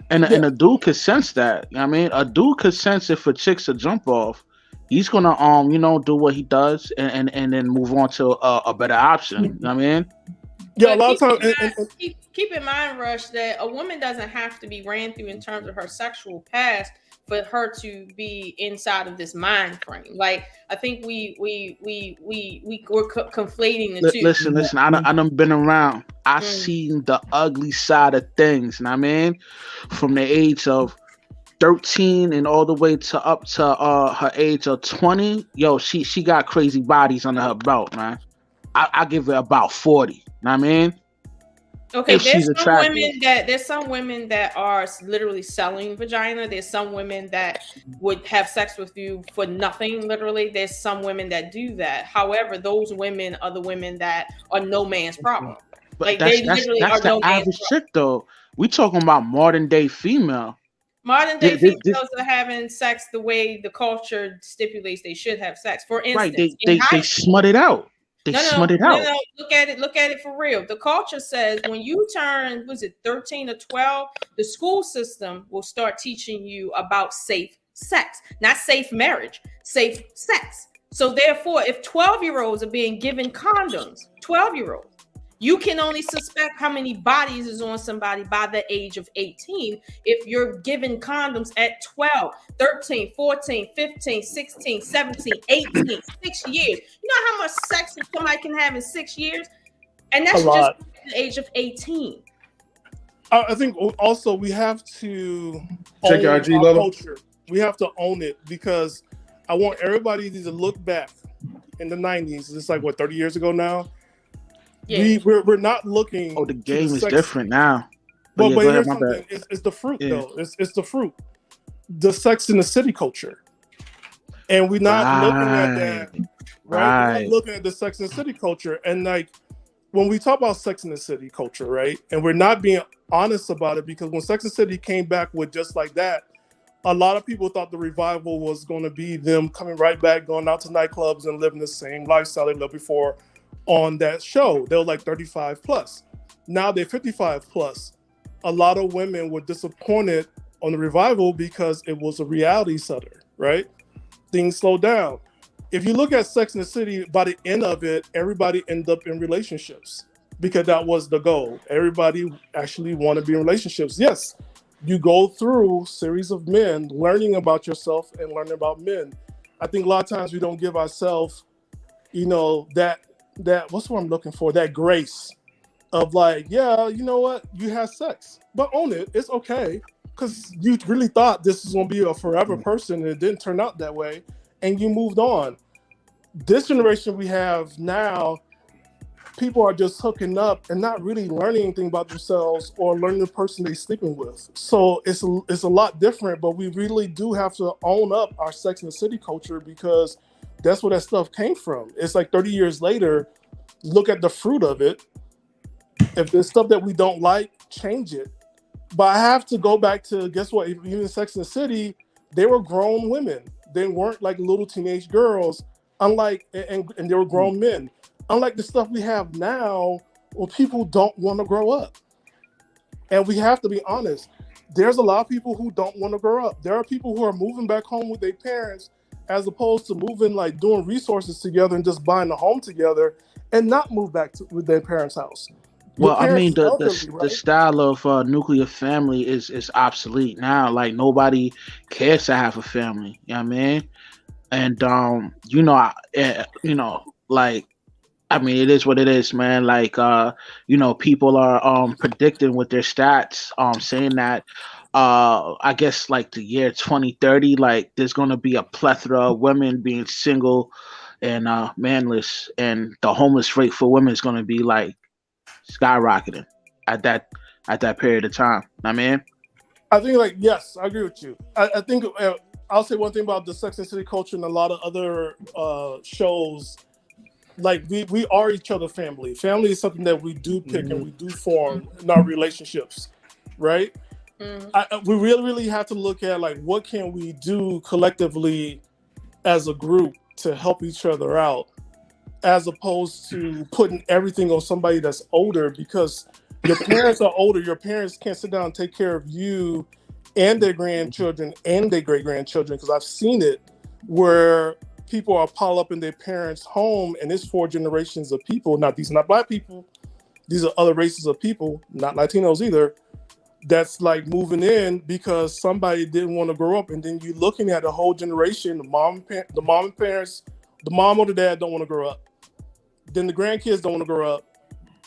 and a dude could sense that. I mean, a dude could sense if a chick's a jump off, he's gonna do what he does and then move on to a better option. You know what I mean? Yeah, a lot of times. Keep in mind, Rush, that a woman doesn't have to be ran through in terms of her sexual past for her to be inside of this mind frame. Like, I think we're conflating the two. Listen. I done been around. I've seen the ugly side of things. And I mean, from the age of 13 and all the way to up to her age of 20. Yo, she got crazy bodies under her belt, man. I give it about 40. You know what I mean? Okay, there's some women that are literally selling vagina. There's some women that would have sex with you for nothing, literally. There's some women that do that. However, those women are the women that are no man's problem. But like that's the average chick, though. We talking about modern day female. Modern day females are having sex the way the culture stipulates they should have sex. For instance, they smut it out. No, look at it for real. The culture says when you turn, 13 or 12, the school system will start teaching you about safe sex, not safe marriage, safe sex. So therefore, if 12-year-olds are being given condoms, 12-year-olds, you can only suspect how many bodies is on somebody by the age of 18 if you're given condoms at 12, 13, 14, 15, 16, 17, 18, 6 years. You know how much sex somebody can have in 6 years? And that's just at the age of 18. I think also we have to own our culture. We have to own it because I want everybody to look back in the 90s. It's like, 30 years ago now? Yeah. We're not looking. Oh, the game is different now. But here's something. It's the fruit, though. It's the fruit. The Sex in the City culture. And we're not looking at that. Right? We're not looking at the Sex in the City culture. And like, when we talk about Sex in the City culture, right? And we're not being honest about it because when Sex in the City came back with Just Like That, a lot of people thought the revival was going to be them coming right back, going out to nightclubs and living the same lifestyle they lived before on that show. They were like 35 plus. Now they're 55 plus. A lot of women were disappointed on the revival because it was a reality setter, right? Things slowed down. If you look at Sex in the City, by the end of it, everybody ended up in relationships because that was the goal. Everybody actually wanted to be in relationships. Yes, you go through a series of men learning about yourself and learning about men. I think a lot of times we don't give ourselves, that what's what I'm looking for, that grace of like, yeah, you know what, you had sex, but own it. It's okay because you really thought this was going to be a forever person and it didn't turn out that way and you moved on. This generation we have now, people are just hooking up and not really learning anything about themselves or learning the person they're sleeping with. So it's a lot different, but we really do have to own up our Sex in the City culture because that's where that stuff came from. It's like 30 years later, look at the fruit of it. If there's stuff that we don't like, change it. But I have to go back to, guess what? Even Sex in the City, they were grown women. They weren't like little teenage girls, and they were grown men. Unlike the stuff we have now, where people don't want to grow up. And we have to be honest. There's a lot of people who don't want to grow up. There are people who are moving back home with their parents as opposed to moving, like doing resources together and just buying a home together and not move back with their parents' house. Well, I mean, the style of nuclear family is obsolete now. Like, nobody cares to have a family. You know what I mean? And, I mean, it is what it is, man. Like, people are predicting with their stats, saying that, I guess, like, the year 2030, like, there's going to be a plethora of women being single and manless, and the homeless rate for women is going to be, like, skyrocketing at that period of time. I mean, I think, like, yes, I agree with you. I think I'll say one thing about the Sex and the City culture and a lot of other shows. Like, we are each other family. Family is something that we do pick and we do form in our relationships, right? We really have to look at, like, what can we do collectively as a group to help each other out as opposed to putting everything on somebody that's older, because your parents are older. Your parents can't sit down and take care of you and their grandchildren and their great-grandchildren, because I've seen it where people are piled up in their parents' home, and it's 4 generations of people. Now, these are not Black people. These are other races of people, not Latinos either, that's like moving in because somebody didn't want to grow up. And then you're looking at a whole generation, the mom and parents, the mom or the dad don't want to grow up. Then the grandkids don't want to grow up.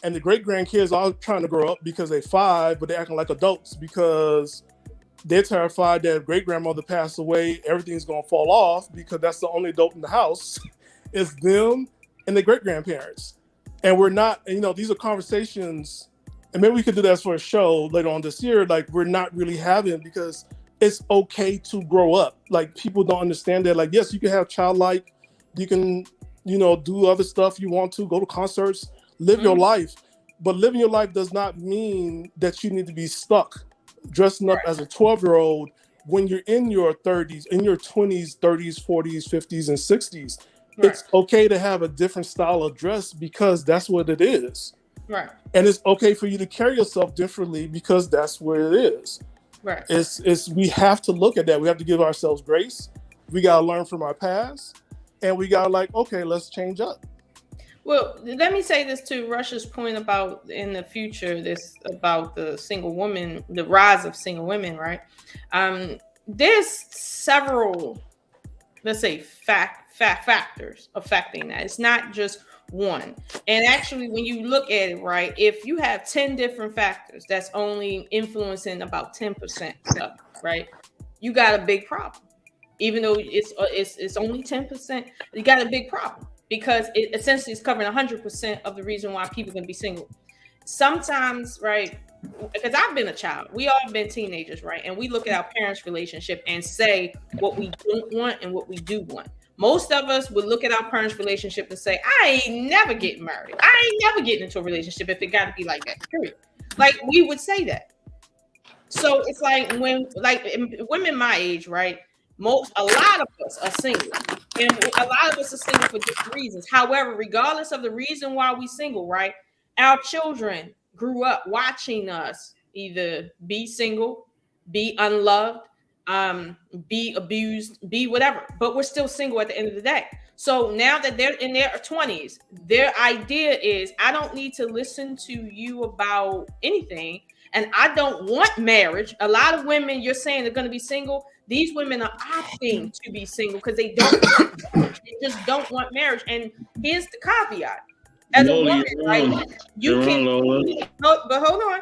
And the great-grandkids are trying to grow up because they're 5, but they're acting like adults because they're terrified that if great-grandmother passed away, everything's going to fall off because that's the only adult in the house. It's them and the great-grandparents. And we're not, these are conversations, and maybe we could do that for a show later on this year, like we're not really having, because it's okay to grow up. Like, people don't understand that. Like, yes, you can have childlike, you can, do other stuff you want to, go to concerts, live your life. But living your life does not mean that you need to be stuck dressing up as a 12-year-old when you're in your 30s, in your 20s, 30s, 40s, 50s, and 60s. Right. It's okay to have a different style of dress because that's what it is. Right. And it's okay for you to carry yourself differently because that's what it is. Right. It's we have to look at that. We have to give ourselves grace. We got to learn from our past. And we got to okay, let's change up. Well, let me say this to Rush's point about in the future, this about the single woman, the rise of single women, right? There's several, let's say, factors affecting that. It's not just one. And actually, when you look at it, right, if you have 10 different factors that's only influencing about 10% stuff, right, you got a big problem. Even though it's only 10%, you got a big problem because it essentially is covering 100% of the reason why people can be single. Sometimes, right, because I've been a child, we all been teenagers, right, and we look at our parents' relationship and say what we don't want and what we do want. Most of us would look at our parents' relationship and say, I ain't never getting married. I ain't never getting into a relationship if it got to be like that, period. Like, we would say that. So it's like when, like, women my age, right, a lot of us are single. And a lot of us are single for different reasons. However, regardless of the reason why we single, right, our children grew up watching us either be single, be unloved, be abused, be whatever, but we're still single at the end of the day. So now that they're in their 20s, their idea is, I don't need to listen to you about anything, and I don't want marriage. A lot of women you're saying are going to be single. These women are opting to be single because they just don't want marriage. And here's the caveat: as a woman, right, you can, but hold on.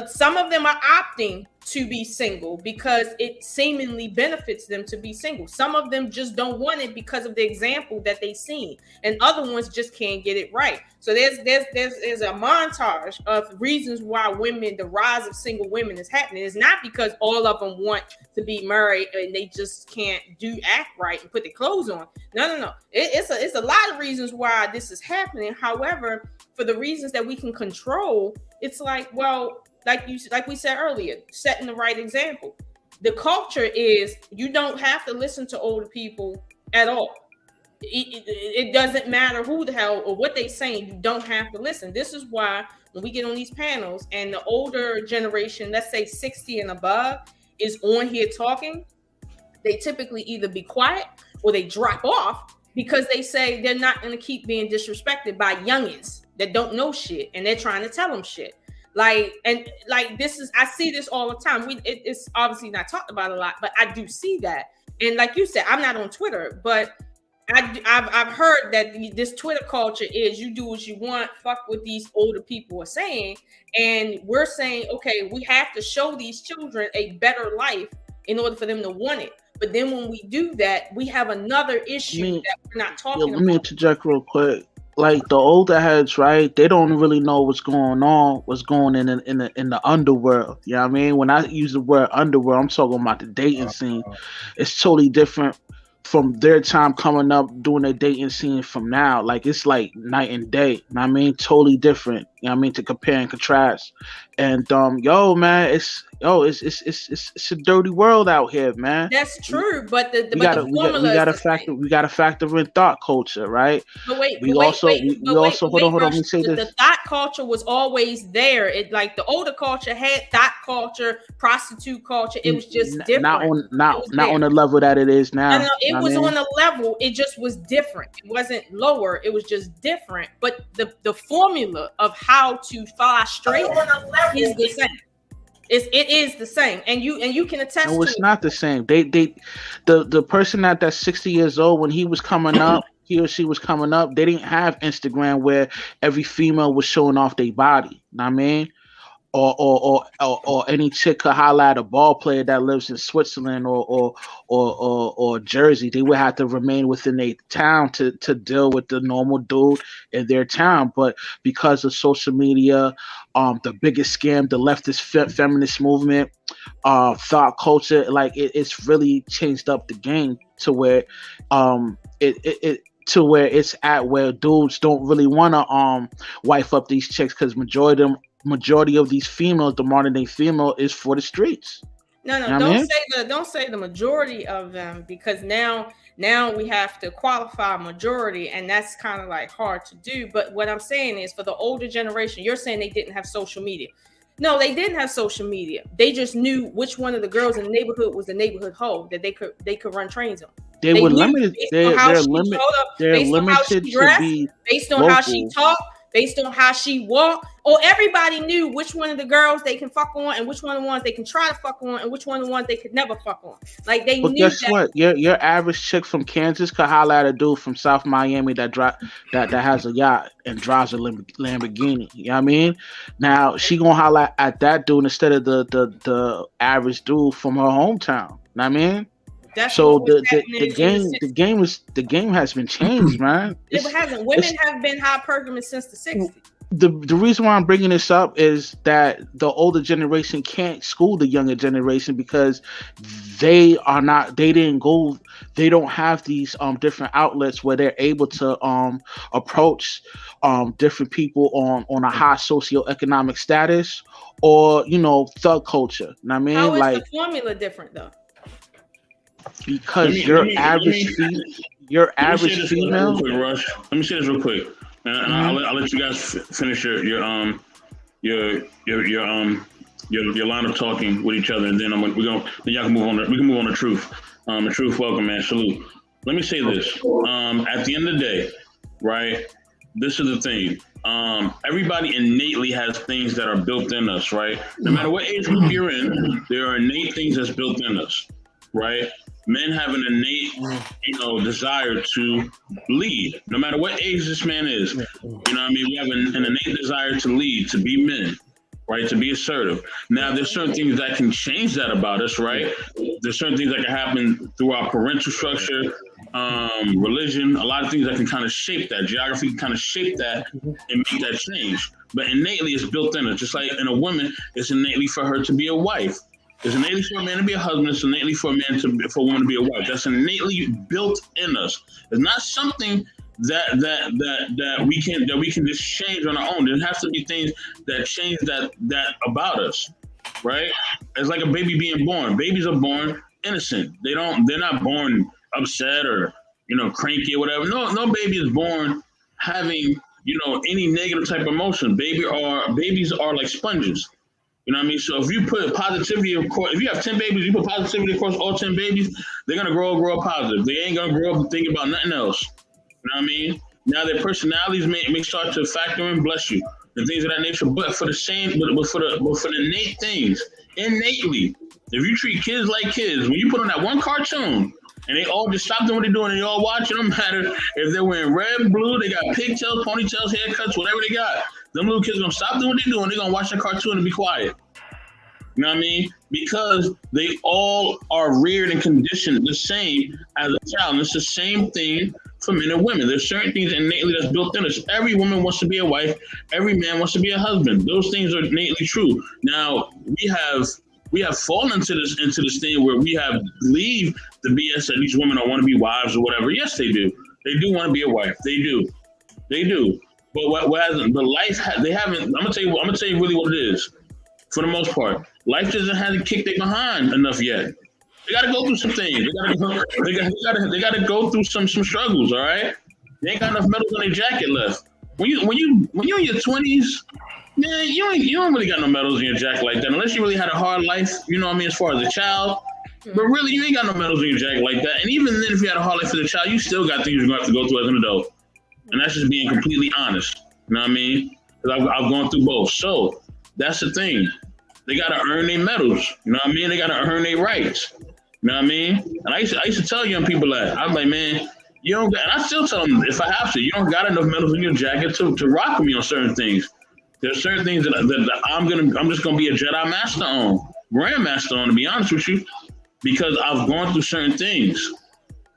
Some of them are opting to be single because it seemingly benefits them to be single. Some of them just don't want it because of the example that they've seen, and other ones just can't get it right. So there's a montage of reasons why the rise of single women is happening. It's not because all of them want to be married and they just can't act right and put their clothes on. No. It's a lot of reasons why this is happening. However, for the reasons that we can control, it's like, well, like we said earlier, setting the right example. The culture is you don't have to listen to older people at all. It doesn't matter who the hell or what they saying. You don't have to listen. This is why when we get on these panels and the older generation, let's say 60 and above, is on here talking, they typically either be quiet or they drop off because they say they're not going to keep being disrespected by youngins that don't know shit and they're trying to tell them shit. This is, I see this all the time. It's obviously not talked about a lot, but I do see that. And like you said, I'm not on Twitter, but I've heard that this Twitter culture is you do what you want, fuck what these older people are saying. And we're saying, okay, we have to show these children a better life in order for them to want it. But then when we do that, we have another issue that we're not talking about. Let me interject real quick. Like the older heads, right? They don't really know what's going on in the underworld. You know what I mean? When I use the word underworld, I'm talking about the dating scene. It's totally different from their time coming up doing a dating scene from now. Like it's like night and day. You know what I mean? Totally different. You know what I mean? To compare and contrast. And man, yo, it's a dirty world out here, man. That's true, but the we gotta factor in thought culture, right? But wait, we also hold on. Let me say this. The thought culture was always there. It like the older culture had thought culture, prostitute culture. It was just different. Not on the level that it is now. No, it was on a level. It just was different. It wasn't lower. It was just different. But the formula of how to fly straight is the same. It is the same, and you can attest. No, it's not the same. The person that's 60 years old when he was coming up, he or she was coming up, they didn't have Instagram where every female was showing off their body. You know what I mean? Or any chick could holler at a ball player that lives in Switzerland or Jersey. They would have to remain within their town to deal with the normal dude in their town. But because of social media, the biggest scam, the leftist feminist movement, thought culture, like it's really changed up the game to where to where it's at where dudes don't really want to wife up these chicks because majority of these females, the modern day female, is for the streets. No, don't say the majority of them, because now we have to qualify majority, and that's kind of like hard to do. But what I'm saying is, for the older generation, you're saying they didn't have social media. No, they didn't have social media. They just knew which one of the girls in the neighborhood was the neighborhood hoe that they could run trains on. They were limited. They're limited to be based on how she talked, based on how she walked, or everybody knew which one of the girls they can fuck on and which one of the ones they can try to fuck on and which one of the ones they could never fuck on. Like they knew. Guess what? Your average chick from Kansas could holler at a dude from South Miami that has a yacht and drives a Lamborghini. You know what I mean? Now she gonna holler at that dude instead of the average dude from her hometown. You know what I mean? So the game has been changed, man. It hasn't. Women have been hypergamous since the 60s. The reason why I'm bringing this up is that the older generation can't school the younger generation because they don't have these different outlets where they're able to approach different people on a high socioeconomic status or thug culture. You know what I mean? How is the formula different though? Because your average female. Let me say this real quick, and I'll let you guys finish your line of talking with each other, and then then y'all can move on. We can move on to truth. The truth, welcome, man. Salute. Let me say this. At the end of the day, right? This is the thing. Everybody innately has things that are built in us, right? No matter what age group you're in, there are innate things that's built in us, right? Men have an innate, desire to lead, no matter what age this man is. You know what I mean? We have an innate desire to lead, to be men, right? To be assertive. Now, there's certain things that can change that about us, right? There's certain things that can happen through our parental structure, religion, a lot of things that can kind of shape that. Geography can kind of shape that and make that change. But innately, it's built in us. Just like in a woman, it's innately for her to be a wife. It's innately for a man to be a husband. It's innately for a woman to be a wife. That's innately built in us. It's not something that we can just change on our own. There has to be things that change that about us, right? It's like a baby being born. Babies are born innocent. They're not born upset or cranky or whatever. No baby is born having any negative type of emotion. Babies are like sponges. You know what I mean? So if you put positivity, if you have 10 babies, you put positivity across all 10 babies, they're going to grow up positive. They ain't going to grow up thinking about nothing else. You know what I mean? Now their personalities may start to factor in, bless you, and things of that nature, but for the innate things, innately, if you treat kids like kids, when you put on that one cartoon, and they all just stop doing what they're doing, and they all watch, it don't matter if they're wearing red, blue, they got pigtails, ponytails, haircuts, whatever they got. Them little kids are going to stop doing what they're doing. They're going to watch the cartoon and be quiet. You know what I mean? Because they all are reared and conditioned the same as a child. And it's the same thing for men and women. There's certain things innately that's built in us. Every woman wants to be a wife. Every man wants to be a husband. Those things are innately true. Now, we have fallen into this thing where we have believed the BS that these women don't want to be wives or whatever. Yes, they do. They do want to be a wife. They do. But what hasn't? But life they haven't. I'm gonna tell you really what it is. for the most part. Life doesn't have to kick their behind enough yet. They got to go through some things. They got to go through some struggles. All right. They ain't got enough medals on their jacket left. When you in your 20s, man, you don't really got no medals in your jacket like that unless you really had a hard life. You know what I mean, as far as a child. But really, you ain't got no medals in your jacket like that. And even then, if you had a hard life as a child, you still got things you're going to have to go through as an adult. And that's just being completely honest. You know what I mean? Because I've gone through both. So that's the thing. They got to earn their medals. You know what I mean? They got to earn their rights. You know what I mean? And I used to tell young people that. I'm like, man, you don't got, and I still tell them if I have to, you don't got enough medals in your jacket to rock with me on certain things. There's certain things that I'm just gonna be a Jedi Master on, Grandmaster on, to be honest with you, because I've gone through certain things.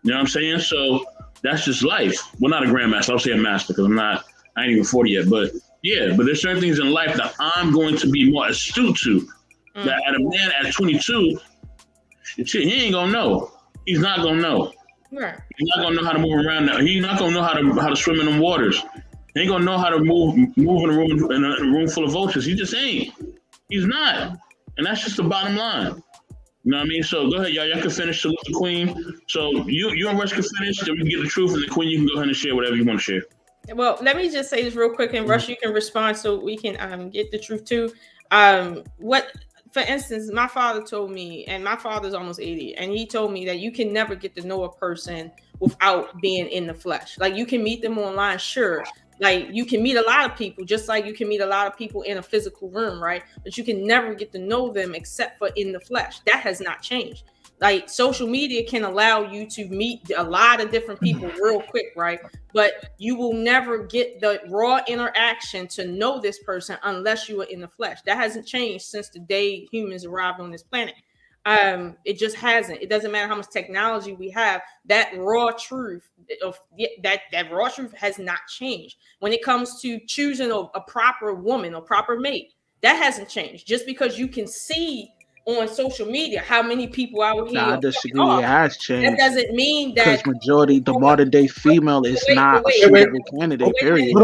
You know what I'm saying? So that's just life. Well, not a Grandmaster. I'll say a Master because I ain't even 40 yet. But yeah, but there's certain things in life that I'm going to be more astute to. That at a man at 22, shit, he ain't gonna know. He's not gonna know. Right. He's not gonna know how to move around. He's not gonna know how to swim in them waters. He ain't gonna know how to move in a room full of vultures. He just ain't. He's not. And that's just the bottom line. You know what I mean? So go ahead, y'all. Y'all can finish. Salute the queen. So you and Rush can finish. Then we can get the truth, and the queen, you can go ahead and share whatever you want to share. Well, let me just say this real quick, and Rush, you can respond so we can get the truth too. For instance, my father told me, and my father's almost 80, and he told me that you can never get to know a person without being in the flesh. Like, you can meet them online, sure. Like, you can meet a lot of people, just like you can meet a lot of people in a physical room, right? But you can never get to know them except for in the flesh. That has not changed. Like, social media can allow you to meet a lot of different people real quick, right? But you will never get the raw interaction to know this person unless you are in the flesh. That hasn't changed since the day humans arrived on this planet. It just hasn't. It doesn't matter how much technology we have. That raw truth that raw truth has not changed. When it comes to choosing a proper woman or proper mate, that hasn't changed. Just because you can see on social media how many people out here I disagree. It has changed. That doesn't mean that because the modern day female is not a suitable candidate. Period.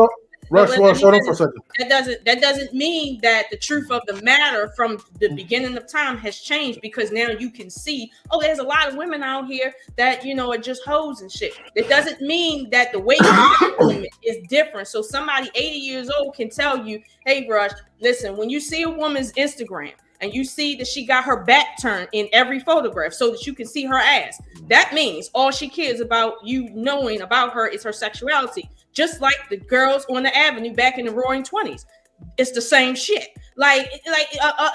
Rush, hold on for a second. That doesn't mean that the truth of the matter from the beginning of time has changed, because now you can see, oh, there's a lot of women out here that, you know, are just hoes and shit. It doesn't mean that the way is different. So somebody 80 years old can tell you, hey, Rush, listen, when you see a woman's Instagram and you see that she got her back turned in every photograph so that you can see her ass, that means all she cares about you knowing about her is her sexuality. Just like the girls on the avenue back in the roaring 20s. It's the same shit. Like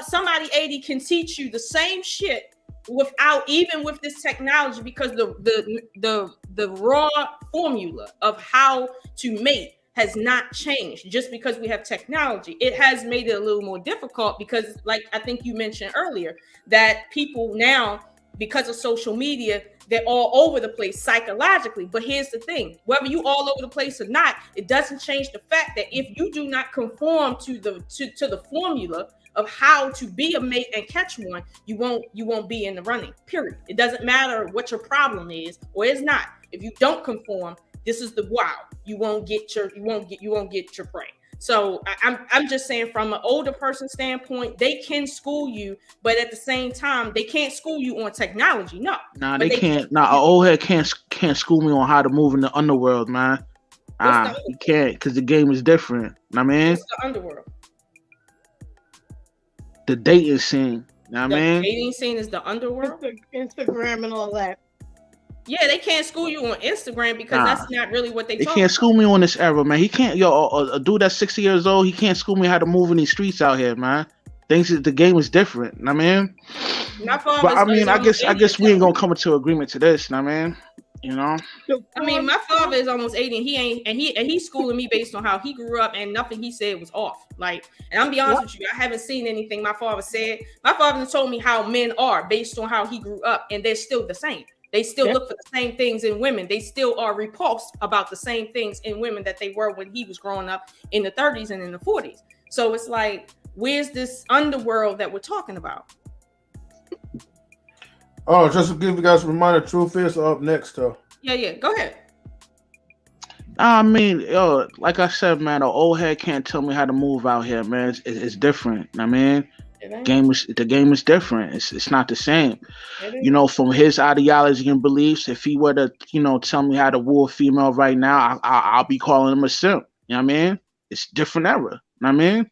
somebody 80 can teach you the same shit without, even with this technology, because the raw formula of how to mate has not changed. Just because we have technology, it has made it a little more difficult, because like I think you mentioned earlier, that people now, because of social media, they're all over the place psychologically. But here's the thing, whether you all over the place or not, it doesn't change the fact that if you do not conform to the formula of how to be a mate and catch one, you won't be in the running, period. It doesn't matter what your problem is or is not. If you don't conform, this is the wow. You won't get your prey. So I'm just saying, from an older person standpoint, they can school you, but at the same time, they can't school you on technology. No. Nah, they can't. Nah, an old head can't school me on how to move in the underworld, man. You can't, because the game is different. I mean, what's the underworld? The dating scene. I mean, the dating scene is the underworld. Instagram and all that. Yeah, they can't school you on Instagram because that's not really what they can't school me on this era, man. He can't, a dude that's 60 years old, he can't school me how to move in these streets out here, man. The game is different, I mean. But I mean, I guess we ain't gonna come into agreement to this, I mean, you know. I mean, my father is almost 80, and he's schooling me based on how he grew up, and nothing he said was off. Like, and I'm be honest with you, I haven't seen anything my father said. My father told me how men are based on how he grew up, and they're still the same. They still look for the same things in women. They still are repulsed about the same things in women that they were when he was growing up in the 30s and in the 40s. So it's like, where's this underworld that we're talking about? Oh, just to give you guys a reminder, Truth is up next, though. Yeah. Go ahead. I mean, like I said, man, an old head can't tell me how to move out here, man. It's different. I mean, The game is different. It's not the same. From his ideology and beliefs, if he were to, tell me how to woo a female right now, I'll be calling him a simp. You know what I mean? It's different era. You know what I mean?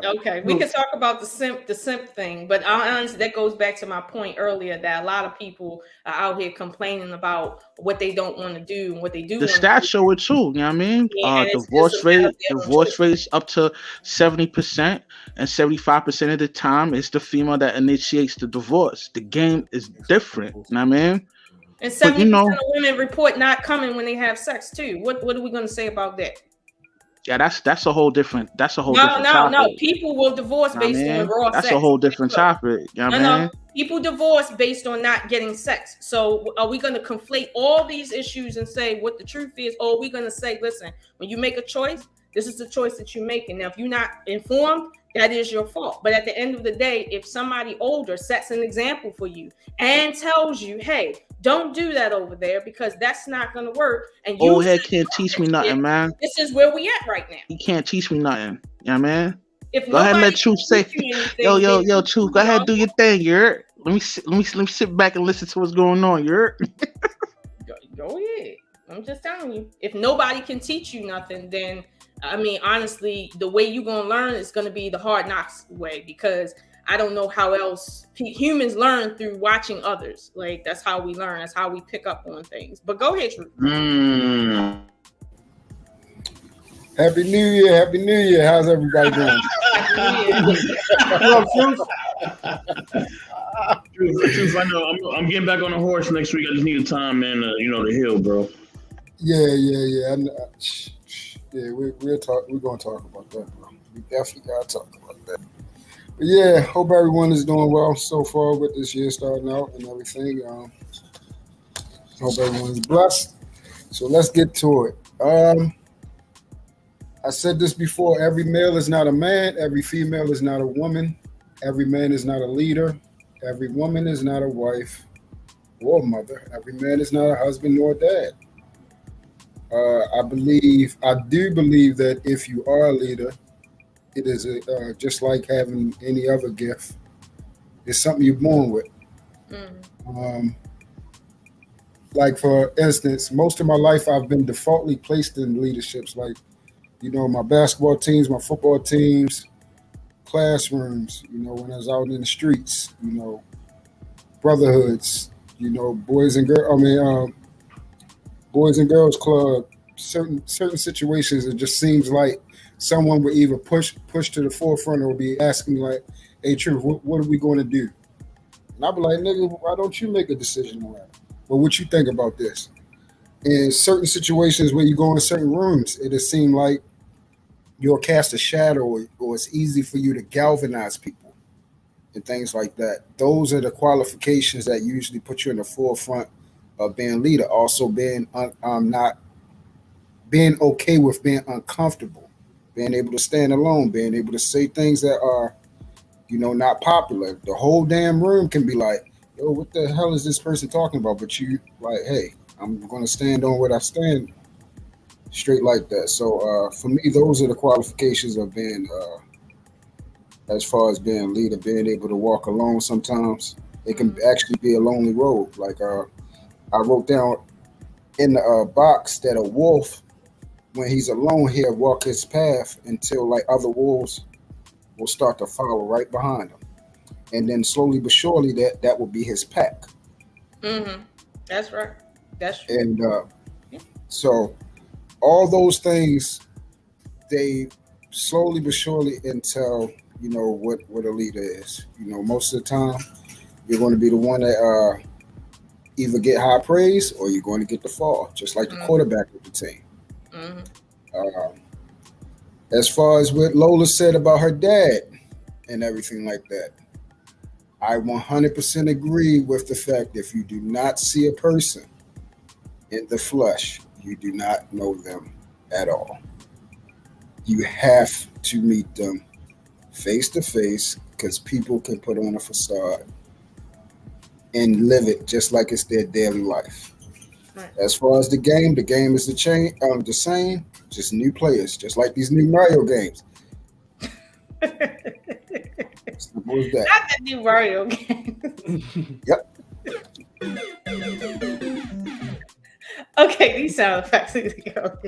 Okay, we can talk about the simp thing, but honestly, that goes back to my point earlier that a lot of people are out here complaining about what they don't want to do and what they do. The stats show it too. You know what I mean? Divorce rates up to 70%, and 75% of the time it's the female that initiates the divorce. The game is different. You know what I mean? And 70% of women report not coming when they have sex too. What are we going to say about that? Yeah, that's a whole different. Different topic. No. People will divorce based on raw sex. That's a whole different topic. You know what I mean? People divorce based on not getting sex. So are we going to conflate all these issues and say what the truth is? Or are we going to say, listen, when you make a choice, this is the choice that you're making. Now, if you're not informed, that is your fault. But at the end of the day, if somebody older sets an example for you and tells you, hey, don't do that over there because that's not going to work. And you old head can't teach me nothing, man. This is where we at right now. He can't teach me nothing. You know what I mean? Go ahead and let Truth say, yo, Truth, go ahead and do your thing, you're. Let me sit back and listen to what's going on, you're. Go ahead. I'm just telling you. If nobody can teach you nothing, then I mean, honestly, the way you're gonna learn is gonna be the hard knocks way, because I don't know how else humans learn through watching others. Like that's how we learn. That's how we pick up on things. But go ahead, Truth. Happy New Year! Happy New Year! How's everybody doing? Truth, I know I'm getting back on the horse next week. I just need a time, man. To heal, bro. Yeah. We're gonna talk about that, bro. We definitely gotta talk about that. But yeah, hope everyone is doing well so far with this year starting out and everything. Hope everyone is blessed. So let's get to it. I said this before, every male is not a man, every female is not a woman, every man is not a leader, every woman is not a wife or mother, every man is not a husband nor a dad. I do believe that if you are a leader, it is just like having any other gift. It's something you're born with. Like for instance, most of my life I've been defaultly placed in leaderships, like my basketball teams, my football teams, classrooms, when I was out in the streets, brotherhoods, boys and girls club, certain situations. It just seems like someone would either push to the forefront or be asking like, hey, Truth, what are we going to do? And I'd be like, nigga, why don't you make a decision on that? Well, what you think about this? In certain situations where you go in certain rooms, it just seems like you'll cast a shadow or it's easy for you to galvanize people and things like that. Those are the qualifications that usually put you in the forefront of being leader. Also being not being okay with being uncomfortable, being able to stand alone, being able to say things that are, not popular. The whole damn room can be like, yo, what the hell is this person talking about? But you like, hey, I'm going to stand on what I stand straight like that. So for me, those are the qualifications of being, as far as being a leader, being able to walk alone sometimes. It can actually be a lonely road. Like I wrote down in the box that a wolf, when he's alone, he'll walk his path until like other wolves will start to follow right behind him. And then slowly but surely that will be his pack. Mm-hmm. That's right. That's true. And so all those things, they slowly but surely until what a leader is. Most of the time, you're going to be the one that either get high praise or you're going to get the fall, just like the quarterback of the team. Mm-hmm. As far as what Lola said about her dad and everything like that, I 100% agree with the fact if you do not see a person in the flesh, you do not know them at all. You have to meet them face to face, because people can put on a facade and live it just like it's their daily life. Right. As far as the game is the same, just new players, just like these new Mario games. Simple as that. Not the new Mario game. Yep. Okay, these sound effects need to go.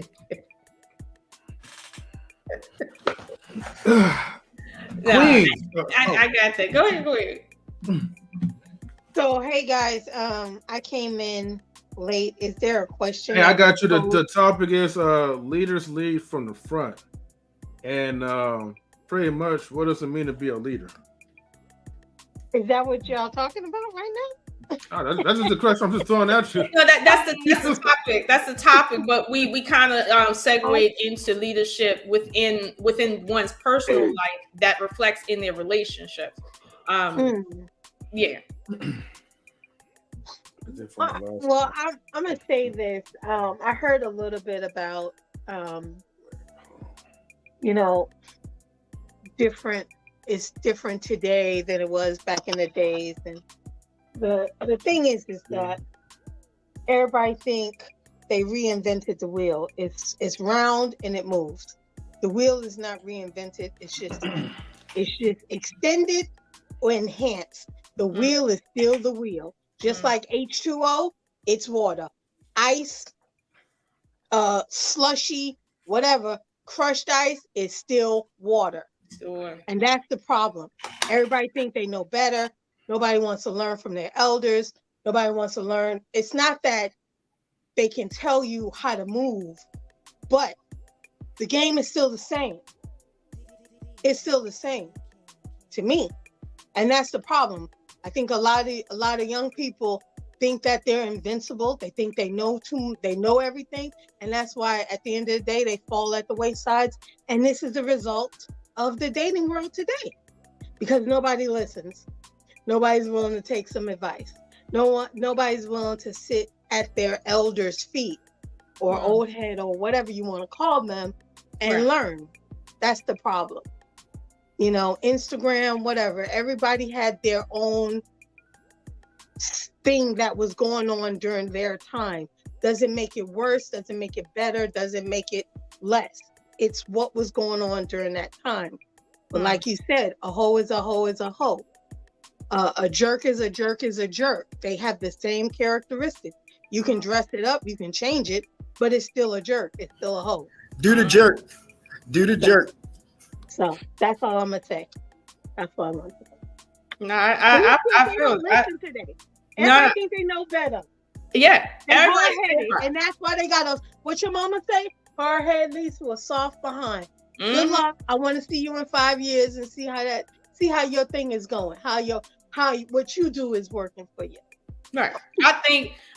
No, Queen. I got that. Go ahead. So, hey guys, I came in late. Is there a question? Hey, I got you. The topic is leaders lead from the front, and pretty much, what does it mean to be a leader? Is that what y'all talking about right now? Oh, that's just the question I'm just throwing at you. No, that's the topic. That's the topic. But we kind of segue into leadership within one's personal life that reflects in their relationships. Yeah. Well, I'm gonna say this. I heard a little bit about, different. It's different today than it was back in the days, and the thing is that everybody think they reinvented the wheel. It's round and it moves. The wheel is not reinvented. It's just extended or enhanced. The wheel is still the wheel. Just like H2O, it's water. Ice, slushy, whatever, crushed ice is still water. Sure. And that's the problem. Everybody think they know better. Nobody wants to learn from their elders. Nobody wants to learn. It's not that they can tell you how to move, but the game is still the same. It's still the same to me. And that's the problem. I think a lot of young people think that they're invincible. They think they know everything. And that's why at the end of the day, they fall at the waysides. And this is the result of the dating world today, because nobody listens. Nobody's willing to take some advice. Nobody's willing to sit at their elders' feet or old head or whatever you want to call them and learn. That's the problem. Instagram, whatever. Everybody had their own thing that was going on during their time. Doesn't make it worse, doesn't make it better, doesn't make it less. It's what was going on during that time. But like you said, a hoe is a hoe is a hoe. A jerk is a jerk is a jerk. They have the same characteristics. You can dress it up, you can change it, but it's still a jerk. It's still a hoe. Do the jerk. Jerk. So that's all I'm gonna say. That's all I'm gonna say. No, I feel listen today. Everybody think they know better. Yeah. And that's why they got us. What your mama say? Hard head leads to a soft behind. Good luck. I want to see you in 5 years and see how your thing is going. How what you do is working for you. Right. I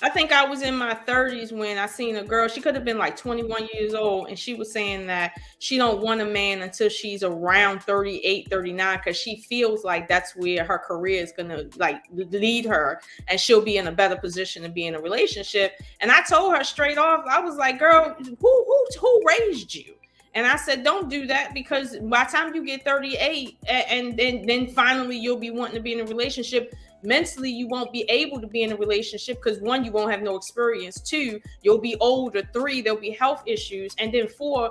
think I was in my 30s when I seen a girl. She could have been like 21 years old, and she was saying that she don't want a man until she's around 38, 39, because she feels like that's where her career is gonna like lead her, and she'll be in a better position to be in a relationship. And I told her straight off, I was like, girl, who raised you? And I said, don't do that, because by the time you get 38 and then finally you'll be wanting to be in a relationship, mentally you won't be able to be in a relationship because 1, you won't have no experience. 2, you'll be older. 3, there'll be health issues. And then 4,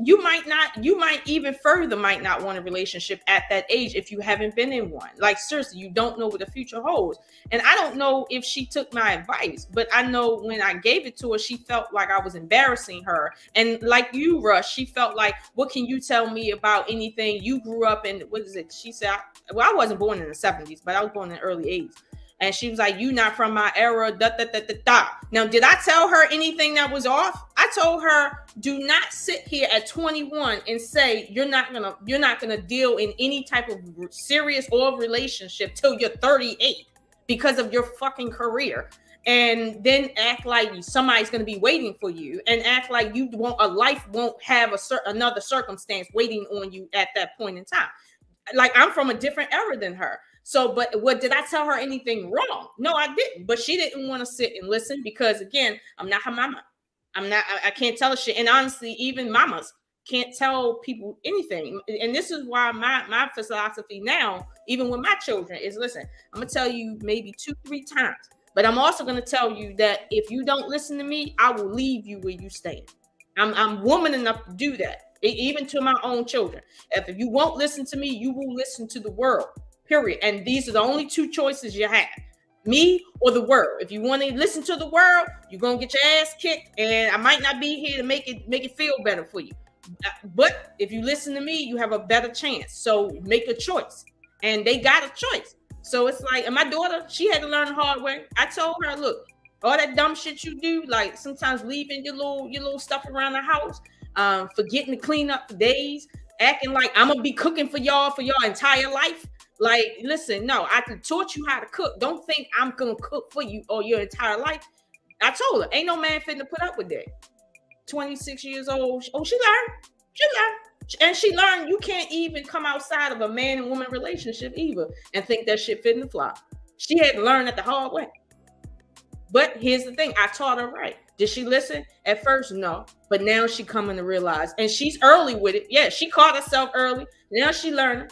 you might even further not want a relationship at that age if you haven't been in one. Like, seriously, you don't know what the future holds. And I don't know if she took my advice, but I know when I gave it to her, she felt like I was embarrassing her. And like you, Rush, she felt like, what can you tell me about anything? You grew up in, what is it? She said, I wasn't born in the 70s, but I was born in the early 80s. And she was like, you not from my era, Now, did I tell her anything that was off? I told her, do not sit here at 21 and say you're not gonna deal in any type of serious or relationship till you're 38 because of your fucking career. And then act like somebody's gonna be waiting for you, and act like life won't have another circumstance waiting on you at that point in time. Like, I'm from a different era than her. So, but what did I tell her anything wrong? No, I didn't. But she didn't want to sit and listen because, again, I'm not her mama. I can't tell her shit. And honestly, even mamas can't tell people anything. And this is why my philosophy now, even with my children, is listen, I'm going to tell you maybe 2-3 times. But I'm also going to tell you that if you don't listen to me, I will leave you where you stand. I'm woman enough to do that. even to my own children. If you won't listen to me, you will listen to the world, period. And these are the only two choices you have, me or the world. If you want to listen to the world, you're going to get your ass kicked, and I might not be here to make it feel better for you. But if you listen to me, you have a better chance. So make a choice. And they got a choice. So it's like, and my daughter, she had to learn the hard way. I told her, look, all that dumb shit you do, like sometimes leaving your little stuff around the house, forgetting to clean up for days, acting like I'm gonna be cooking for y'all entire life. Like, listen, no, I can taught you how to cook. Don't think I'm gonna cook for you all your entire life. I told her, ain't no man finna put up with that. 26 years old. Oh, she learned. And she learned you can't even come outside of a man and woman relationship either and think that shit fit in the fly. She had to learn it the hard way. But here's the thing, I taught her right. Did she listen? At first, no. But now she coming to realize, and she's early with it. Yeah, she caught herself early. Now she learning.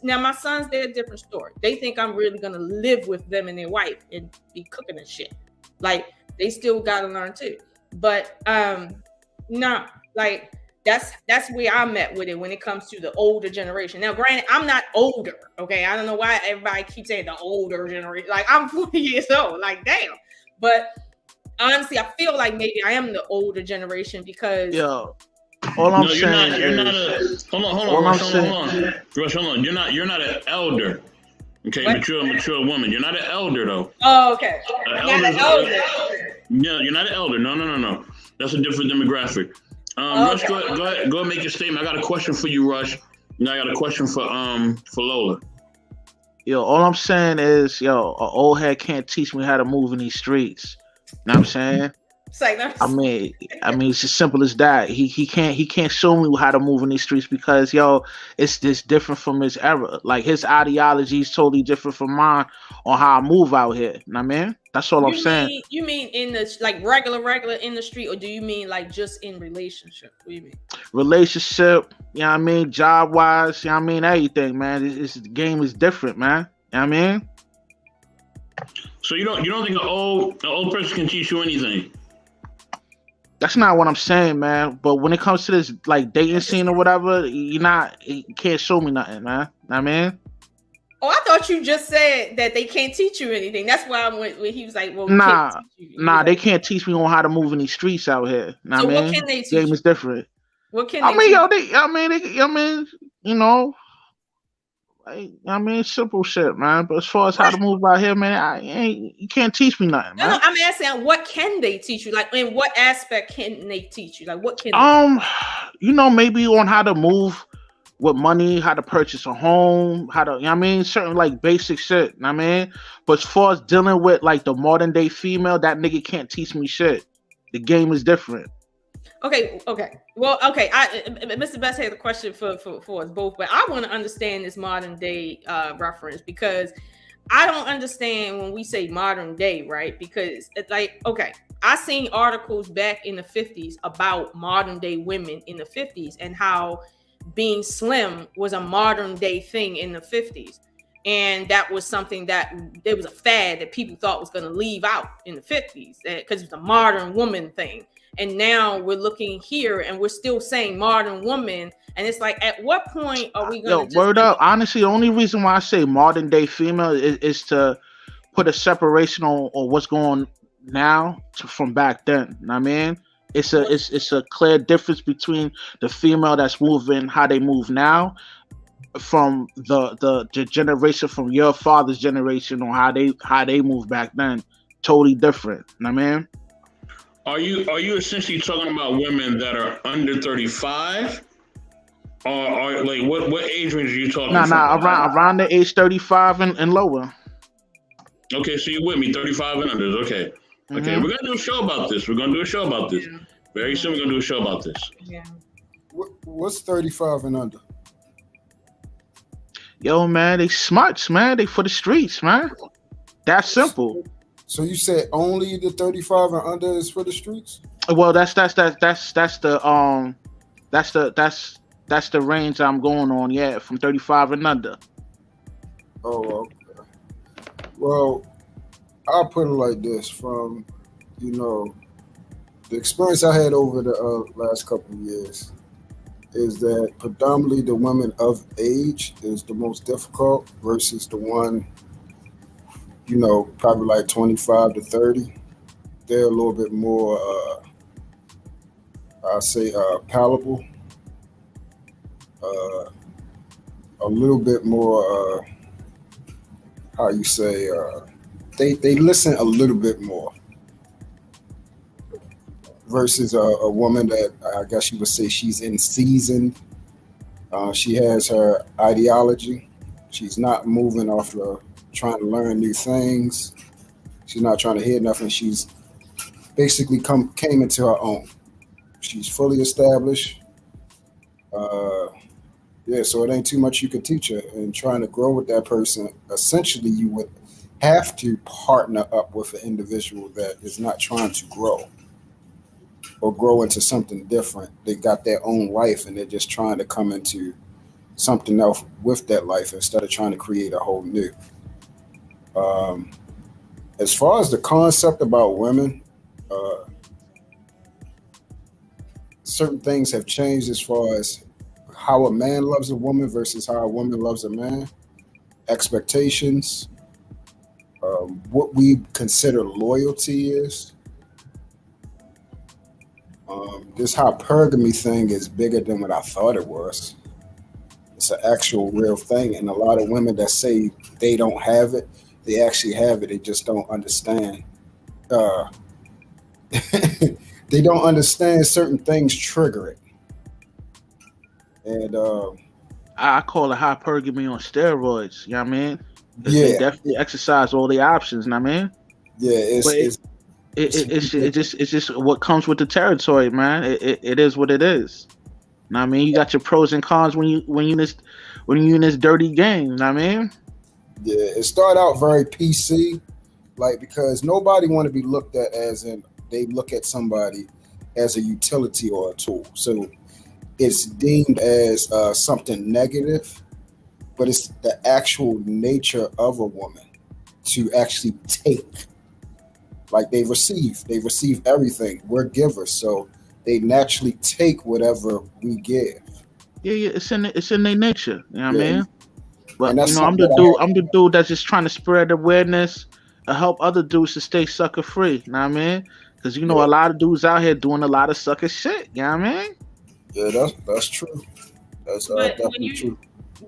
Now my sons, they're a different story. They think I'm really gonna live with them and their wife and be cooking and shit. Like, they still gotta learn too. But no, like that's where I'm at with it when it comes to the older generation. Now, granted, I'm not older, okay? I don't know why everybody keeps saying the older generation. Like, I'm 40 years old, like, damn. But honestly, I feel like maybe I am the older generation because all I'm saying is hold on. Rush, hold on. You're not an elder. Okay, mature woman. You're not an elder though. Oh, okay. Not an elder. Yeah, you're not an elder. No. That's a different demographic. Rush, go ahead, make your statement. I got a question for you, Rush. And I got a question for Lola. All I'm saying is, an old head can't teach me how to move in these streets. Know what I'm saying? I mean, it's as simple as that. He can't show me how to move in these streets because it's this different from his era. Like, his ideology is totally different from mine on how I move out here. You know what I mean? That's all I'm saying. You mean in the like regular in the street, or do you mean like just in relationship? What do you mean? Relationship, you know what I mean? Job wise, you know what I mean? Everything, man. The game is different, man. You know what I mean? So you don't think an old person can teach you anything? That's not what I'm saying, man. But when it comes to this like dating scene or whatever, you can't show me nothing, man. Know what I mean? Oh, I thought you just said that they can't teach you anything. That's why I went when he was like, well, they can't teach me on how to move in these streets out here. Know so what I what mean? can they teach Game is different. What can they simple shit, man. But as far as how to move out here, man, you can't teach me nothing, man. No, I'm asking, what can they teach you? Like, in what aspect can they teach you? Like, what can maybe on how to move with money, how to purchase a home, how to, certain like basic shit, you know what I mean? But as far as dealing with like the modern day female, that nigga can't teach me shit. The game is different. Okay. Well, okay. Mr. Best had a question for us both, but I want to understand this modern day reference because I don't understand when we say modern day, right? Because it's like, okay, I seen articles back in the 50s about modern day women in the 50s and how being slim was a modern day thing in the 50s. And that was something that there was a fad that people thought was going to leave out in the 50s because it's a modern woman thing. And now we're looking here and we're still saying modern woman. And it's like, at what point are we going to word up? Honestly, the only reason why I say modern day female is to put a separation on what's going now from back then. You know what I mean? It's a clear difference between the female that's moving how they move now from the generation from your father's generation on how they move back then. Totally different. You know what I mean? Are you essentially talking about women that are under 35? Or like what age range are you talking about? Around the age 35 and lower. Okay, so you're with me, 35 and under. Okay. Okay, we're gonna do a show about this. Yeah. Very soon we're gonna do a show about this. Yeah. What's 35 and under? Yo, man, they smarts, man. They for the streets, man. That's simple. So you said only the 35 and under is for the streets? Well, that's the range I'm going on. Yeah, from 35 and under. Oh, okay. Well, I'll put it like this: from the experience I had over the last couple of years, is that predominantly the women of age is the most difficult versus the one, probably like 25 to 30. They're a little bit more, I say, palatable, a little bit more, how you say, they listen a little bit more versus a woman that I guess you would say she's in season. She has her ideology. She's not moving off of trying to learn new things. She's not trying to hear nothing. She's basically came into her own. She's fully established. So it ain't too much you could teach her. And trying to grow with that person, essentially you would have to partner up with an individual that is not trying to grow or grow into something different. They got their own life and they're just trying to come into something else with that life instead of trying to create a whole new. As far as the concept about women, certain things have changed as far as how a man loves a woman versus how a woman loves a man. Expectations, what we consider loyalty is. This hypergamy thing is bigger than what I thought it was. It's an actual real thing, and a lot of women that say they don't have it, they actually have it. They just don't understand. They don't understand certain things trigger it. And I call it hypergamy on steroids. You know what I mean? Yeah, they definitely exercise all the options. You know what I mean? Yeah, it's just what comes with the territory, man. It is what it is. You know what I mean? You got your pros and cons when you in this dirty game. You know what I mean? Yeah, it started out very PC, like because nobody want to be looked at as in they look at somebody as a utility or a tool. So it's deemed as something negative, but it's the actual nature of a woman to actually take. Like they receive everything. We're givers, so they naturally take whatever we give. Yeah, it's in their nature. You know what I mean? But I'm the dude that's just trying to spread awareness and help other dudes to stay sucker free. You know what I mean? Because a lot of dudes out here doing a lot of sucker shit. You know what I mean? Yeah, that's true. That's definitely true.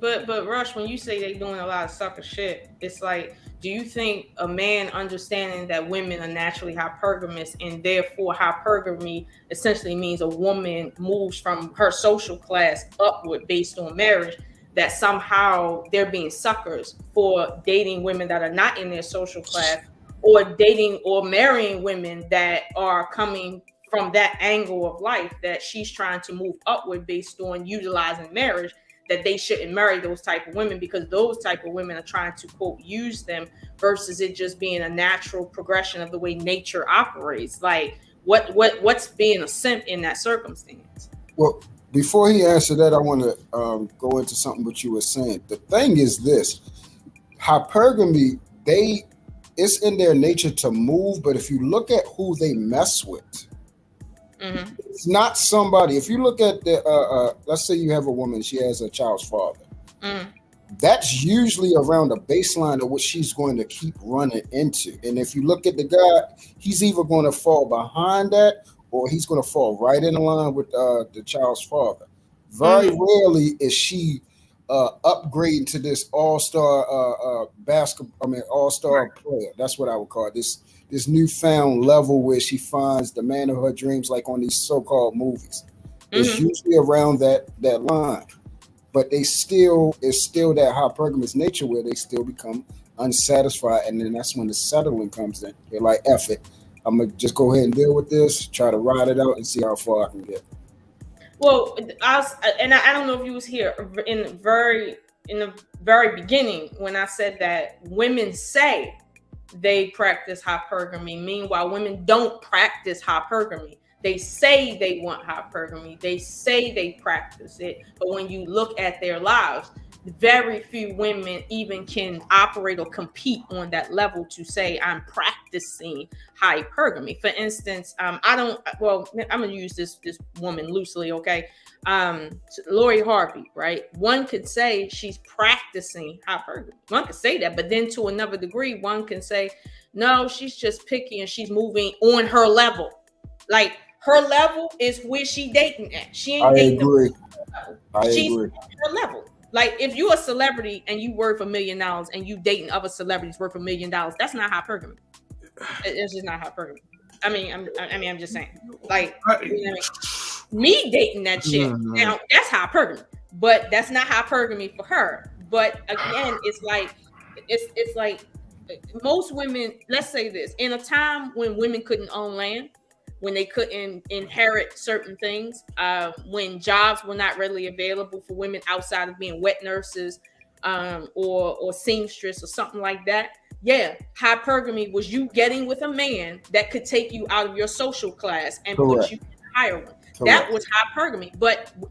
But Rush, when you say they doing a lot of sucker shit, it's like, do you think a man understanding that women are naturally hypergamous and therefore hypergamy essentially means a woman moves from her social class upward based on marriage, that somehow they're being suckers for dating women that are not in their social class, or dating or marrying women that are coming from that angle of life, that she's trying to move upward based on utilizing marriage, that they shouldn't marry those type of women because those type of women are trying to, quote, use them, versus it just being a natural progression of the way nature operates? Like what's being a simp in that circumstance? Well, before he answered that, I want to go into something what you were saying. The thing is this: hypergamy, it's in their nature to move, but if you look at who they mess with, it's not somebody. If you look at the, let's say you have a woman, she has a child's father. That's usually around the baseline of what she's going to keep running into. And if you look at the guy, he's either going to fall behind that or he's going to fall right in line with the child's father. Very rarely is she upgrading to this all-star all-star player. That's what I would call it. This newfound level where she finds the man of her dreams, like on these so-called movies. It's usually around that line. But it's still that hypergamous nature where they still become unsatisfied, and then that's when the settling comes in. They're like, F it, I'm gonna just go ahead and deal with this, try to ride it out and see how far I can get. Well, I don't know if you was here in the very beginning when I said that women say they practice hypergamy. Meanwhile, women don't practice hypergamy. They say they want hypergamy. They say they practice it. But when you look at their lives, very few women even can operate or compete on that level to say I'm practicing hypergamy. For instance, I'm gonna use this woman loosely, okay? Lori Harvey, right? One could say she's practicing hypergamy. One could say that, but then to another degree, one can say, no, she's just picky and she's moving on her level. Like her level is where she dating at. She ain't dating. She's at her level. Like if you're a celebrity and you worth $1 million and you dating other celebrities worth $1 million, that's not hypergamy. It's just not hypergamy. I mean, I'm just saying. Like, you know, me dating that shit now, that's hypergamy, but that's not hypergamy for her. But again, it's like most women. Let's say this: in a time when women couldn't own land, when they couldn't inherit certain things, when jobs were not readily available for women outside of being wet nurses or seamstress or something like that. Yeah, hypergamy was you getting with a man that could take you out of your social class and put you in a higher one. That was hypergamy.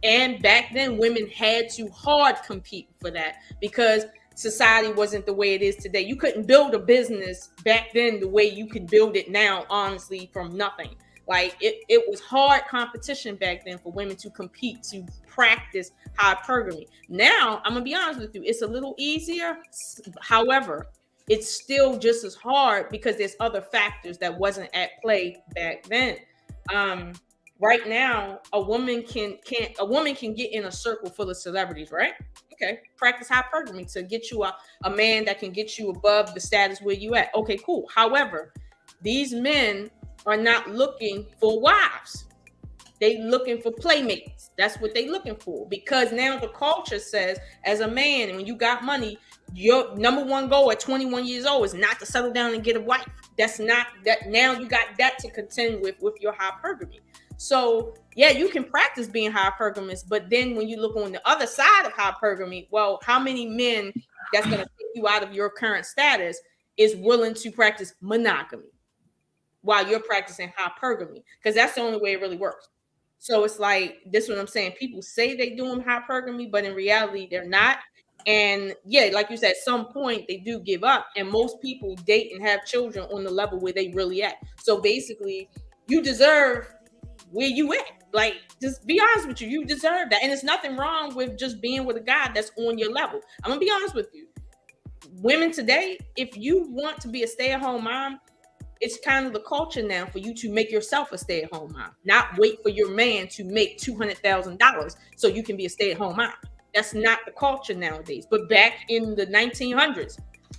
And back then women had to hard compete for that because society wasn't the way it is today. You couldn't build a business back then the way you can build it now, honestly, from nothing. Like it was hard competition back then for women to compete, to practice hypergamy. Now, I'm gonna be honest with you, it's a little easier. However, it's still just as hard because there's other factors that wasn't at play back then. Right now, a woman can get in a circle full of celebrities, right? Okay, practice hypergamy to get you a man that can get you above the status where you at. Okay, cool. However, these men are not looking for wives. They looking for playmates. That's what they looking for. Because now the culture says, as a man, and when you got money, your number one goal at 21 years old is not to settle down and get a wife. That's not that. Now you got that to contend with your hypergamy. So yeah, you can practice being hypergamous, but then when you look on the other side of hypergamy, well, how many men that's going to take you out of your current status is willing to practice monogamy while you're practicing hypergamy? Because that's the only way it really works. So it's like, this is what I'm saying. People say they doing hypergamy, but in reality, they're not. And yeah, like you said, at some point they do give up. And most people date and have children on the level where they really at. So basically, you deserve where you at. Like, just be honest with you. You deserve that. And there's nothing wrong with just being with a guy that's on your level. I'm going to be honest with you. Women today, if you want to be a stay-at-home mom, it's kind of the culture now for you to make yourself a stay-at-home mom, not wait for your man to make $200,000 so you can be a stay-at-home mom. That's not the culture nowadays. But back in the 1900s,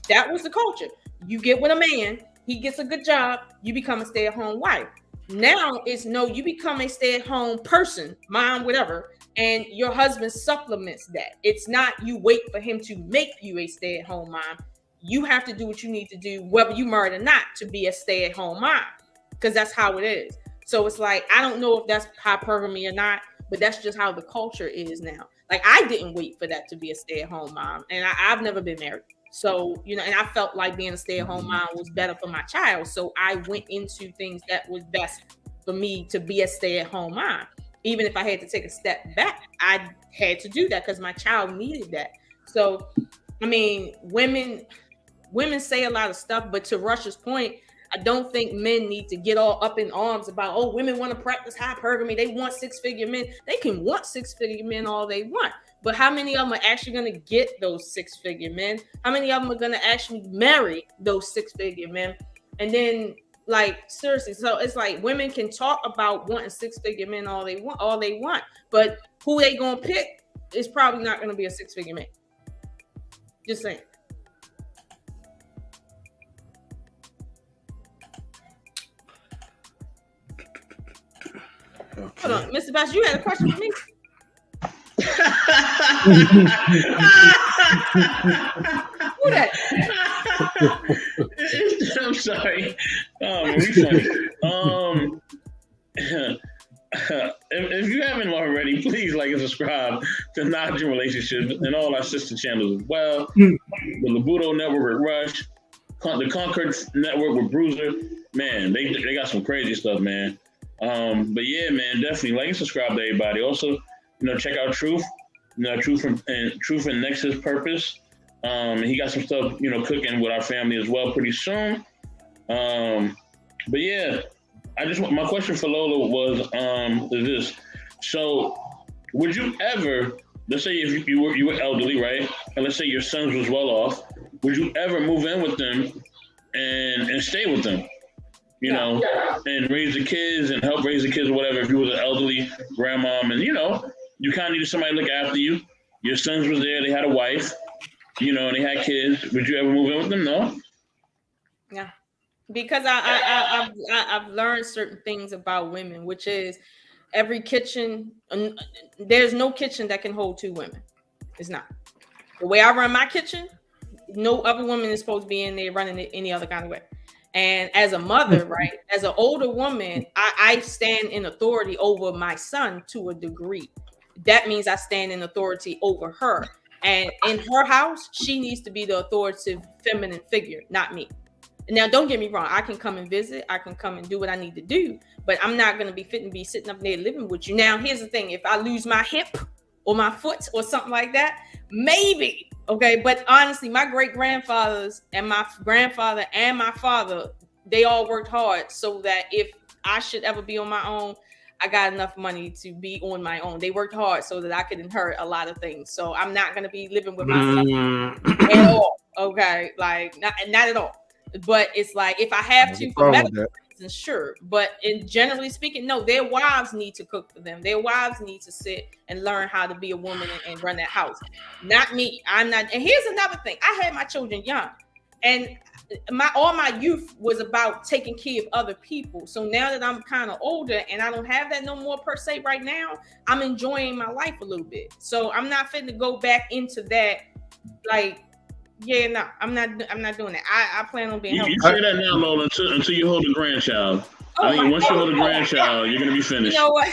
that was the culture. You get with a man, he gets a good job, you become a stay-at-home wife. Now it's no, you become a stay-at-home person, mom, whatever, and your husband supplements that. It's not you wait for him to make you a stay-at-home mom. You have to do what you need to do, whether you married or not, to be a stay-at-home mom, because that's how it is. So it's like, I don't know if that's hypergamy or not, but that's just how the culture is now. Like, I didn't wait for that to be a stay-at-home mom, and I've never been married. So, you know, and I felt like being a stay-at-home mom was better for my child. So I went into things that was best for me to be a stay-at-home mom. Even if I had to take a step back, I had to do that because my child needed that. So, I mean, women say a lot of stuff, but to Rush's point, I don't think men need to get all up in arms about, oh, women want to practice hypergamy. They want six-figure men. They can want six-figure men all they want. But how many of them are actually going to get those six-figure men? How many of them are going to actually marry those six-figure men? And then, like, seriously, so it's like women can talk about wanting six-figure men all they want, but who they going to pick is probably not going to be a six-figure man. Just saying. Okay. Hold on, Mr. Bass, you had a question for me? Who that? I'm sorry. We funny. If you haven't already, please like and subscribe to Not Your Relationship and all our sister channels as well. The Labuto Network with Rush, the Concord Network with Bruiser. Man, they got some crazy stuff, man. But yeah, man, definitely like and subscribe to everybody. Also, you know, check out Truth. Truth and Nexus Purpose. He got some stuff, cooking with our family as well pretty soon. But yeah, my question for Lola was is this. So would you ever, let's say if you were elderly, right? And let's say your sons was well off, would you ever move in with them and stay with them? And raise the kids and help raise the kids or whatever if you was an elderly grandmom and you kind of needed somebody to look after you. Your sons was there, they had a wife, and they had kids. Would you ever move in with them? No? Yeah. Because I've learned certain things about women, which is every kitchen, there's no kitchen that can hold two women. It's not. The way I run my kitchen, no other woman is supposed to be in there running it any other kind of way. And as a mother, right, as an older woman, I stand in authority over my son to a degree. That means I stand in authority over her. And in her house, she needs to be the authoritative feminine figure, not me. Now, don't get me wrong. I can come and visit. I can come and do what I need to do. But I'm not going to be fit and be sitting up there living with you. Now, here's the thing. If I lose my hip or my foot or something like that, maybe. Okay. But honestly, my great-grandfathers and my grandfather and my father, they all worked hard so that if I should ever be on my own, I got enough money to be on my own. They worked hard so that I could inherit a lot of things. So I'm not going to be living with myself at all. Okay. Like, not at all. But it's like, if I have to for medical reasons, sure. But generally speaking, no, their wives need to cook for them. Their wives need to sit and learn how to be a woman and run that house. Not me. I'm not. And here's another thing. I had my children young, and all my youth was about taking care of other people. So now that I'm kind of older and I don't have that no more per se right now, I'm enjoying my life a little bit. So I'm not fit to go back into that, like. Yeah, no, I'm not doing that. I plan on being healthy. You say that now, Lola, until you hold a grandchild. I think once you hold a grandchild, you're gonna be finished. You know what?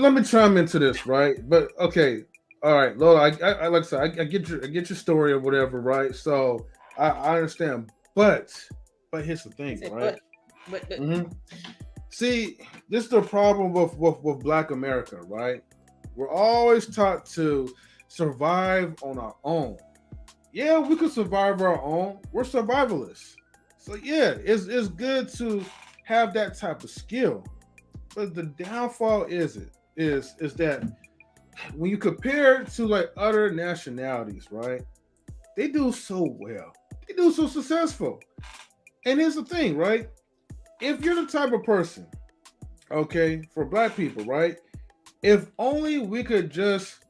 let me chime into this, right? But okay, all right, Lola. I like I said, I get your story or whatever, right? So I understand, but here's the thing, right? But See, this is the problem with Black America, right? We're always taught to survive on our own. Yeah, we could survive our own. We're survivalists. So yeah, it's good to have that type of skill. But the downfall is that when you compare it to like other nationalities, right? They do so well. They do so successful. And here's the thing, right? If you're the type of person, okay, for Black people, right? If only we could just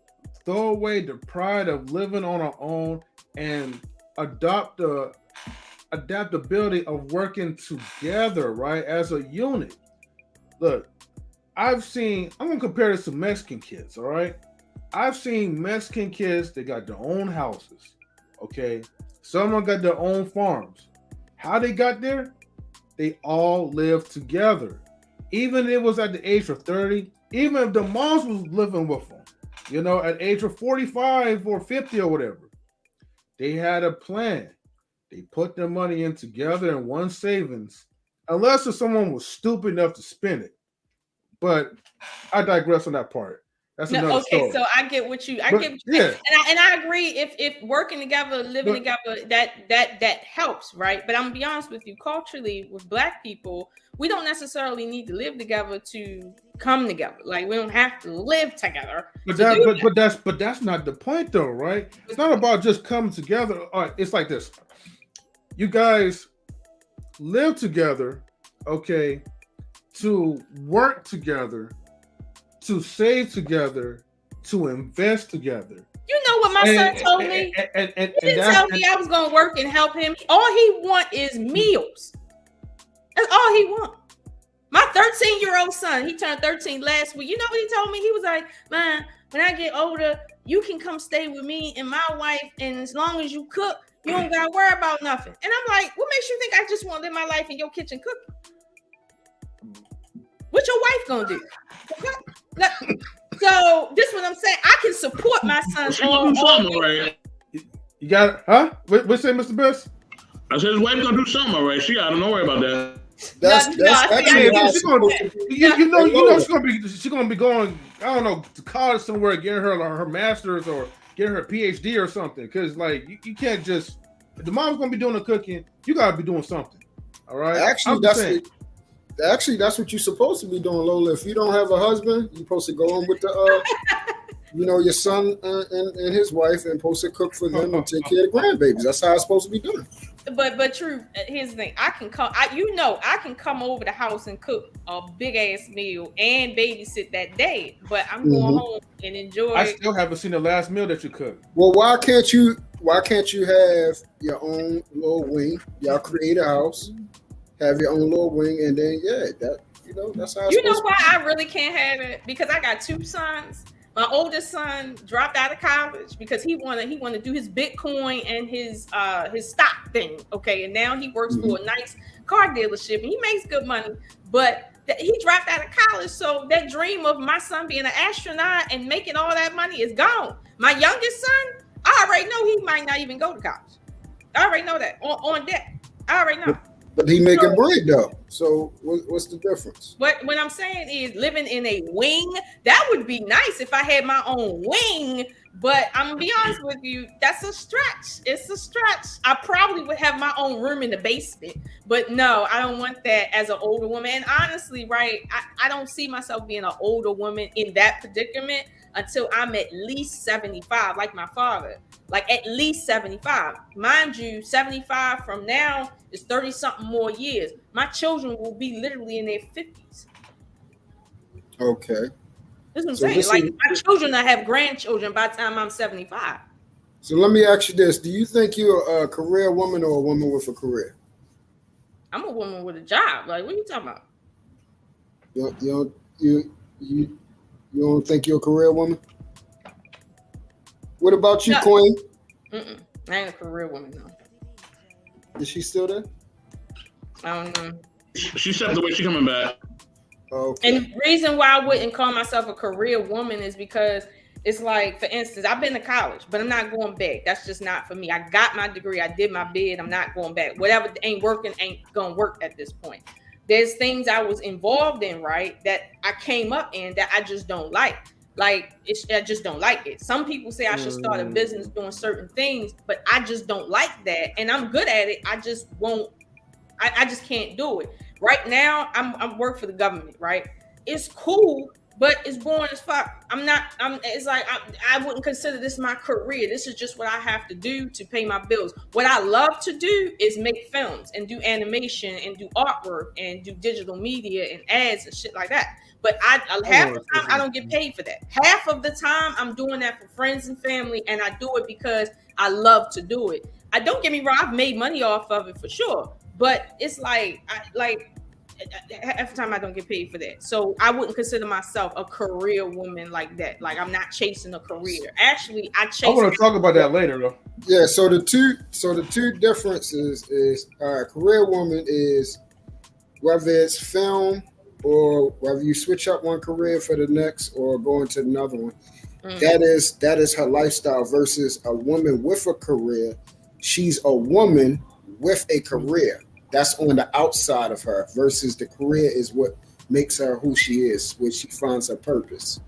throw away the pride of living on our own and adopt the adaptability of working together, right, as a unit. Look, I'm gonna compare this to Mexican kids, all right? I've seen Mexican kids, they got their own houses, okay? Some of them got their own farms. How they got there? They all lived together. Even if it was at the age of 30, even if the moms was living with them, at the age of 45 or 50 or whatever. They had a plan. They put their money in together in one savings, unless if someone was stupid enough to spend it. But I digress on that part. That's another story. So I get what you get. Yeah. And I agree. If working together, living together, that helps, right? But I'm gonna be honest with you. Culturally, with Black people, we don't necessarily need to live together to come together. Like we don't have to live together. But that's not the point, though, right? It's not about just coming together. All right, it's like this. You guys live together, okay, to work together, to save together, to invest together. You know what my son told me? He didn't tell me I was going to work and help him. All he want is meals. That's all he want. My 13-year-old son, he turned 13 last week. You know what he told me? He was like, man, when I get older, you can come stay with me and my wife, and as long as you cook, you don't got to worry about nothing. And I'm like, what makes you think I just want to live my life in your kitchen cooking? What your wife going to do? So this is what I'm saying. I can support my son's right? You got it, huh? What say, Mr. Best? I said his wife gonna do something, all right. She gotta don't worry about that. That's No, actually how she's gonna be going, I don't know, to college somewhere, getting her master's or getting her PhD or something. Because like you can't just, if the mom's gonna be doing the cooking, you gotta be doing something. All right. Actually, that's what you're supposed to be doing, Lola. If you don't have a husband, you're supposed to go on with the your son and his wife, and supposed to cook for them and take care of the grandbabies. That's how it's supposed to be done. But true. Here's the thing: I can come over the house and cook a big ass meal and babysit that day. But I'm going home and enjoy. I still haven't seen the last meal that you cooked. Well, why can't you have your own little wing? Y'all create a house, have your own little wing, and then that's how. You know why I really can't have it? Because I got 2 sons. My oldest son dropped out of college because he wanted to do his Bitcoin and his stock thing. Okay, and now he works for a nice car dealership and he makes good money. But he dropped out of college, so that dream of my son being an astronaut and making all that money is gone. My youngest son, I already know he might not even go to college. I already know that on deck. I already know. But he making bread though. So what's the difference? What I'm saying is living in a wing, that would be nice if I had my own wing. But I'm gonna be honest with you, that's a stretch. It's a stretch. I probably would have my own room in the basement. But no, I don't want that as an older woman. And honestly, right, I don't see myself being an older woman in that predicament until I'm at least 75, like my father. Like at least 75. Mind you, 75 from now is 30 something more years. My children will be literally in their 50s. Okay. That's what I'm saying. Like my children will have grandchildren by the time I'm 75. So let me ask you this. Do you think you're a career woman or a woman with a career? I'm a woman with a job. Like, what are you talking about? You don't think you're a career woman? What about you, Queen? I ain't a career woman, no. Is she still there? I don't know. She stepped away. She coming back. Okay. And the reason why I wouldn't call myself a career woman is because it's like, for instance, I've been to college, but I'm not going back. That's just not for me. I got my degree. I did my bid. I'm not going back. Whatever ain't working ain't going to work at this point. There's things I was involved in, right, that I came up in that I just don't like. Like, I just don't like it. Some people say I should start a business doing certain things, but I just don't like that. And I'm good at it. I just won't. I just can't do it. Right now, I'm work for the government, right? It's cool, but it's boring as fuck. It's like, I wouldn't consider this my career. This is just what I have to do to pay my bills. What I love to do is make films and do animation and do artwork and do digital media and ads and shit like that. But half the time I don't get paid for that. Half of the time I'm doing that for friends and family, and I do it because I love to do it. I don't get me wrong, I've made money off of it for sure, but it's like half the time I don't get paid for that. So I wouldn't consider myself a career woman like that. Like, I'm not chasing a career. Actually, I want to talk about that later, though. Yeah. So the two differences is career woman is whether it's film or whether you switch up one career for the next or go into another one. That is her lifestyle versus a woman with a career. She's a woman with a career. That's on the outside of her versus the career is what makes her who she is, where she finds her purpose.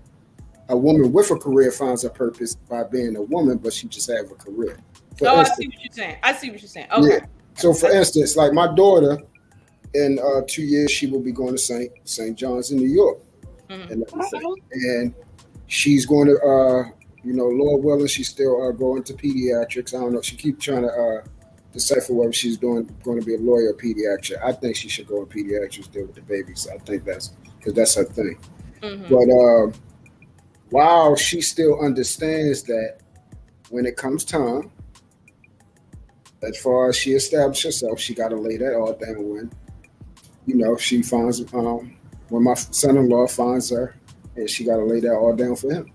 A woman with a career finds her purpose by being a woman, but she just have a career. I see what you're saying. Okay. Yeah. So for instance, like my daughter, in 2 years, she will be going to St. John's in New York. And she's going to, Lord willing, she's still going to pediatrics. I don't know. She keeps trying to decipher whether she's going to be a lawyer or pediatric. I think she should go in pediatrics, deal with the babies. I think that's her thing. But while she still understands that when it comes time, as far as she established herself, she got to lay that all down when, she finds, when my son-in-law finds her, and she got to lay that all down for him.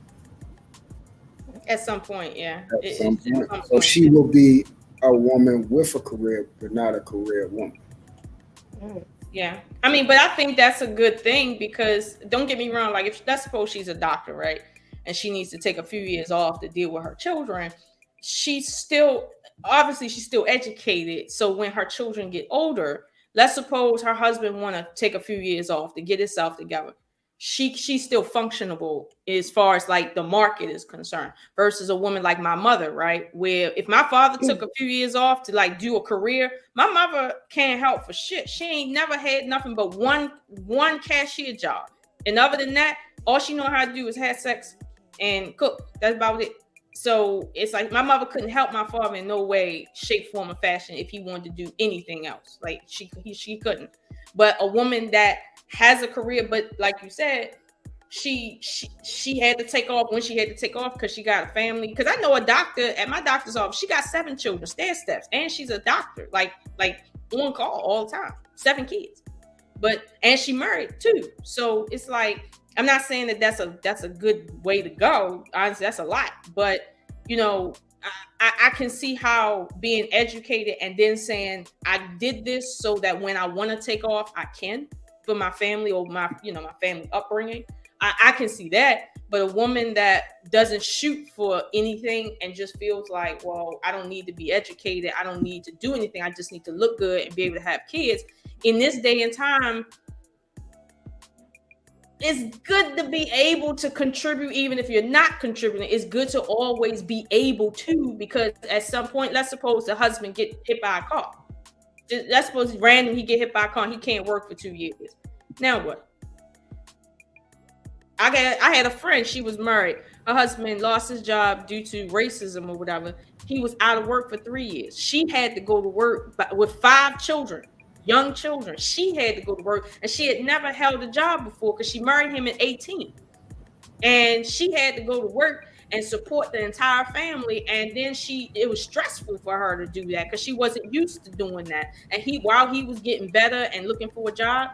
At some point, yeah. At some point. So she will be a woman with a career, but not a career woman. Yeah. I mean, but I think that's a good thing because don't get me wrong, like if let's suppose she's a doctor, right? And she needs to take a few years off to deal with her children. She's still educated. So when her children get older, let's suppose her husband want to take a few years off to get himself together. She's still functionable as far as like the market is concerned, versus a woman like my mother, right? Where if my father took a few years off to like do a career, my mother can't help for shit. She ain't never had nothing but one cashier job. And other than that, all she know how to do is have sex and cook. That's about it. So it's like my mother couldn't help my father in no way, shape, form, or fashion if he wanted to do anything else. Like she couldn't. But a woman that has a career, but like you said, she had to take off when she had to take off because she got a family. Because I know a doctor at my doctor's office, she got 7 children, stair steps, and she's a doctor, like on call all the time, 7 kids. And she married too. So it's like, I'm not saying that that's a good way to go. Honestly, that's a lot. But you know, I can see how being educated and then saying I did this so that when I want to take off, I can. For my family or my family upbringing, I can see that. But a woman that doesn't shoot for anything and just feels like, well, I don't need to be educated, I don't need to do anything, I just need to look good and be able to have kids. In this day and time, it's good to be able to contribute, even if you're not contributing. It's good to always be able to, because at some point, let's suppose the husband get hit by a car. Let's suppose random he get hit by a car and he can't work for 2 years. Now what? I had a friend, she was married. Her husband lost his job due to racism or whatever. He was out of work for 3 years. She had to go to work with 5 children, young children. She had to go to work, and she had never held a job before because she married him at 18. And she had to go to work and support the entire family. And then it was stressful for her to do that because she wasn't used to doing that. And while he was getting better and looking for a job,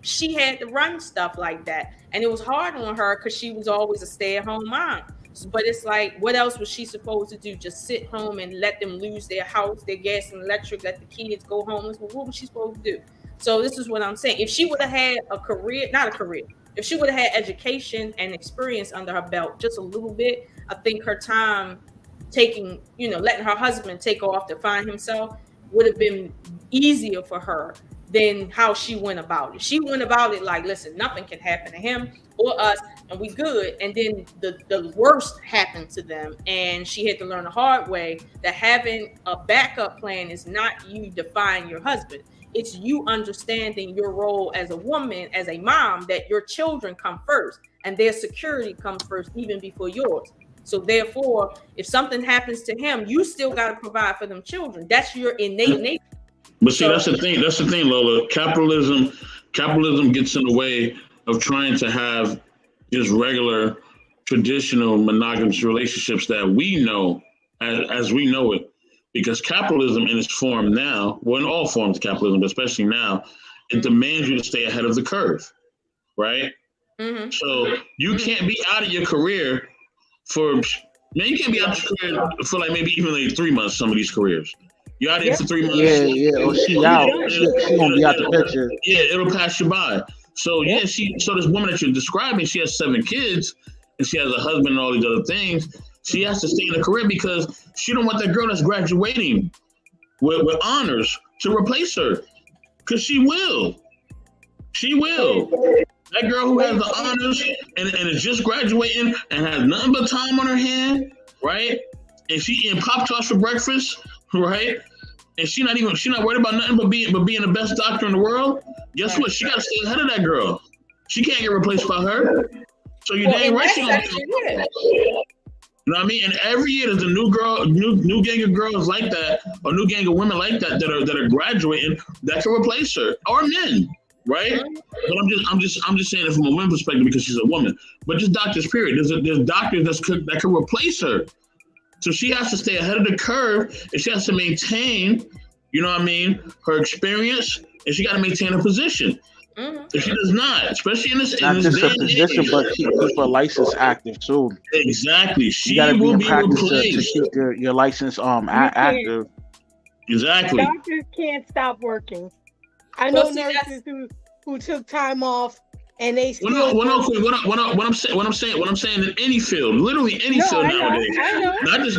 she had to run stuff like that. And it was hard on her because she was always a stay-at-home mom. But it's like, what else was she supposed to do? Just sit home and let them lose their house, their gas and electric, let the kids go homeless? Well, what was she supposed to do? So this is what I'm saying. If she would have had if she would have had education and experience under her belt just a little bit, I think her time letting her husband take off to find himself would have been easier for her than how she went about it. She went about it like, listen, nothing can happen to him or us, and we good. And then the worst happened to them, and she had to learn the hard way that having a backup plan is not you defying your husband. It's you understanding your role as a woman, as a mom, that your children come first and their security comes first, even before yours. So therefore, if something happens to him, you still got to provide for them children. That's your innate nature. But see, that's the thing, Lola. Capitalism gets in the way of trying to have just regular, traditional monogamous relationships that we know as we know it. Because capitalism in its form now, well, in all forms of capitalism, but especially now, it demands you to stay ahead of the curve, right? Mm-hmm. So you can't be out of your career for like maybe even like 3 months, some of these careers. You're out here for 3 months. Yeah. She out. She gonna be out the picture. Yeah, it'll pass you by. So so this woman that you're describing, she has 7 kids and she has a husband and all these other things. She has to stay in a career because she don't want that girl that's graduating with honors to replace her. Because she will. She will. That girl who has the honors and is just graduating and has nothing but time on her hand, right? And she eating Pop-Tarts for breakfast, right? And she not worried about nothing but being the best doctor in the world. Guess what? She got to stay ahead of that girl. She can't get replaced by her. So you're dang right she gonna be. You know what I mean? And every year there's a new gang of girls like that, or new gang of women like that are graduating that can replace her, or men, right? But I'm just saying it from a woman's perspective because she's a woman. But just doctors, period. There's doctors that can replace her. So she has to stay ahead of the curve, and she has to maintain, you know what I mean, her experience, and she got to maintain her position. Mm-hmm. If she does not, especially in this not just day a position, but keep her license active too. Exactly, she will be replaced. To keep your license active. Exactly. Doctors can't stop working. I know nurses who took time off and they still. What I'm saying in any field, literally any field nowadays. I know. Not just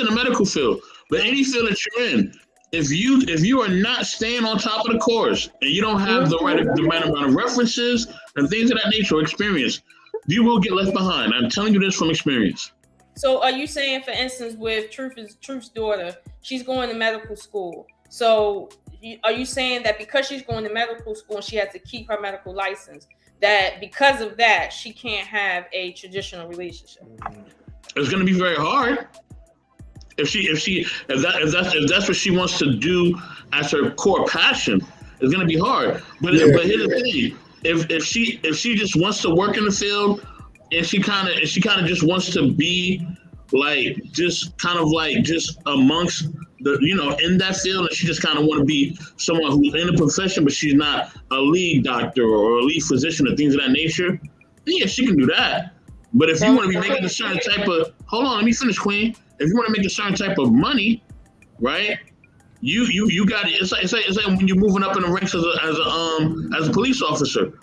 in the medical field, but any field that you're in. if you are not staying on top of the course and you don't have the right amount of references and things of that nature or experience, you will get left behind. I'm telling you this from experience. So are you saying, for instance, with Truth's daughter, she's going to medical school. So are you saying that because she's going to medical school and she has to keep her medical license, that because of that, she can't have a traditional relationship? It's going to be very hard. If that's what she wants to do as her core passion, it's going to be hard. But here's the thing: if she just wants to work in the field, and she kind of just wants to be like just amongst the, in that field, and she just kind of want to be someone who's in the profession, but she's not a lead doctor or a lead physician or things of that nature, then yeah, she can do that. But if you want to be making a certain type of, hold on, let me finish, Queen. If you want to make a certain type of money, right? You got it. It's like when you're moving up in the ranks as a police officer.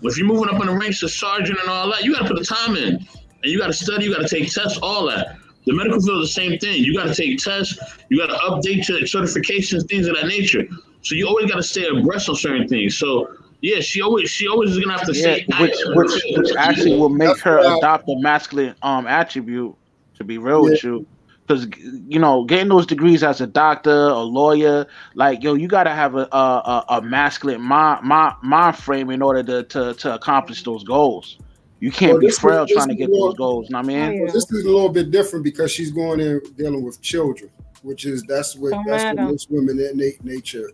If you're moving up in the ranks to sergeant and all that, you got to put the time in, and you got to study. You got to take tests, all that. The medical field is the same thing. You got to take tests. You got to update your certifications, things of that nature. So you always got to stay abreast of certain things. So yeah, she always is gonna have to stay. Which actually will make her adopt a masculine attribute. To be real with you. Because getting those degrees as a doctor, a lawyer, like you gotta have a masculine mind frame in order to accomplish those goals. You can't be frail trying to get those goals. Know what I mean? Well, this is a little bit different because she's going in dealing with children, which is that's what most women in nature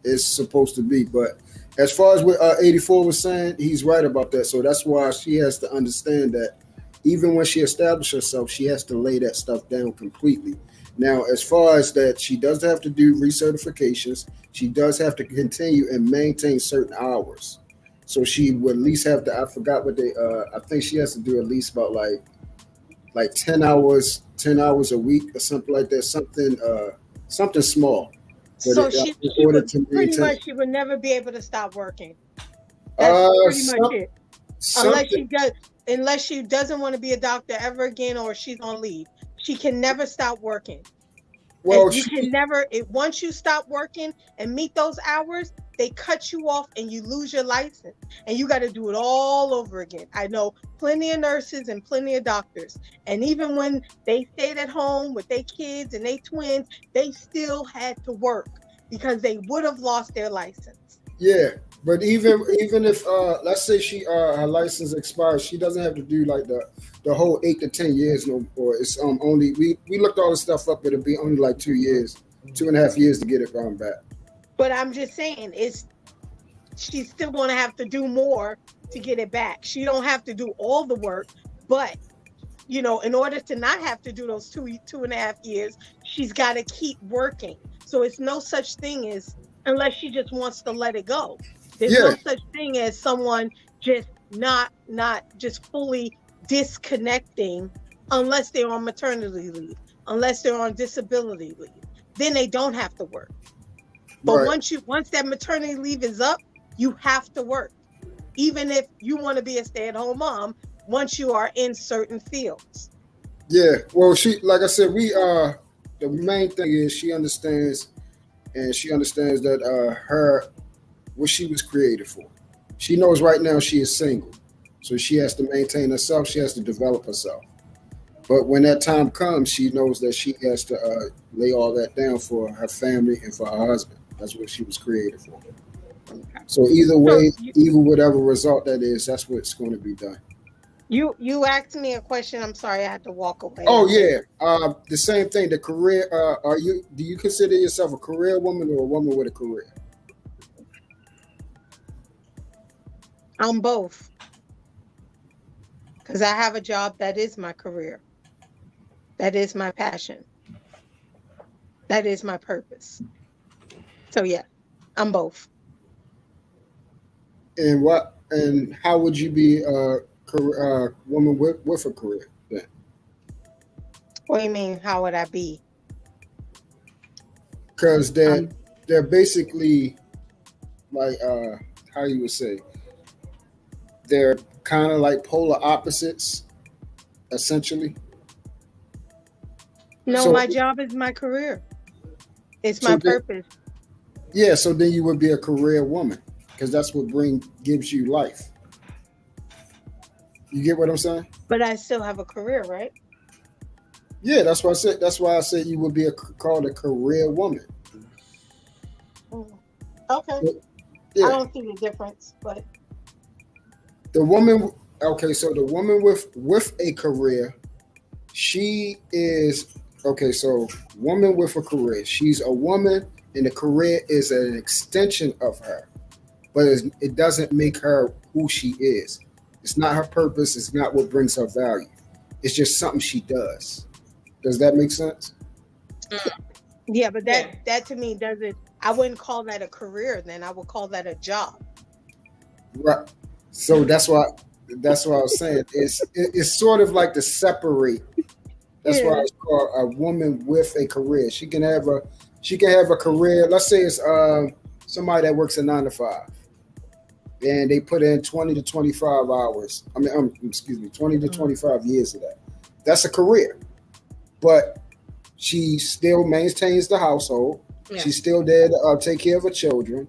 is supposed to be. But as far as what 84 was saying, he's right about that. So that's why she has to understand that. Even when she established herself, she has to lay that stuff down completely. Now, as far as that, she does have to do recertifications. She does have to continue and maintain certain hours. So she would at least have to, I forgot what they, I think she has to do at least about like 10 hours a week or something like that, something small. So she would pretty much, she would never be able to stop working. That's pretty much it. Unless she doesn't want to be a doctor ever again, or she's on leave, she can never stop working. Well, you can never. Once you stop working and meet those hours, they cut you off and you lose your license, and you got to do it all over again. I know plenty of nurses and plenty of doctors, and even when they stayed at home with their kids and their twins, they still had to work because they would have lost their license. Yeah. But even if let's say she her license expires, she doesn't have to do like the whole 8 to 10 years no more. It's only we looked all this stuff up. It'll be only like 2 years, 2.5 years to get it gone back. But I'm just saying, she's still going to have to do more to get it back. She don't have to do all the work, but in order to not have to do those 2.5 years, she's got to keep working. So it's no such thing as, unless she just wants to let it go. There's no such thing as someone just not just fully disconnecting unless they're on maternity leave, unless they're on disability leave. Then they don't have to work. But once that maternity leave is up, you have to work. Even if you want to be a stay-at-home mom, once you are in certain fields. Yeah. Well, like I said, the main thing is she understands that what she was created for. She knows right now she is single. So she has to maintain herself. She has to develop herself. But when that time comes, she knows that she has to lay all that down for her family and for her husband. That's what she was created for. So either way, even whatever result that is, that's what's going to be done. You asked me a question. I'm sorry, I had to walk away. Oh yeah, the same thing. The career. Do you consider yourself a career woman or a woman with a career? I'm both, because I have a job that is my career. That is my passion. That is my purpose. So yeah, I'm both. And how would you be a woman with a career then? What do you mean? How would I be? Because they're basically like how you would say, they're kind of like polar opposites, essentially. No, so, my job is my career. It's my purpose. Yeah, so then you would be a career woman because that's what gives you life. You get what I'm saying? But I still have a career, right? Yeah, that's why I said. That's why I said you would be called a career woman. Okay. Yeah. I don't see the difference, but the woman. Okay, so the woman with a career, she is okay. So woman with a career, she's a woman, and the career is an extension of her, but it doesn't make her who she is. It's not her purpose. It's not what brings her value. It's just something she does. Does that make sense? Yeah, but that to me doesn't. I wouldn't call that a career. Then I would call that a job. Right. So that's why I was saying it's sort of like to separate. That's why it's called a woman with a career. She can have a career. Let's say it's somebody that works a 9 to 5, and they put in 20 to 25 hours. 20 to 25 years of that. That's a career, but she still maintains the household. Yeah. She's still there to take care of her children,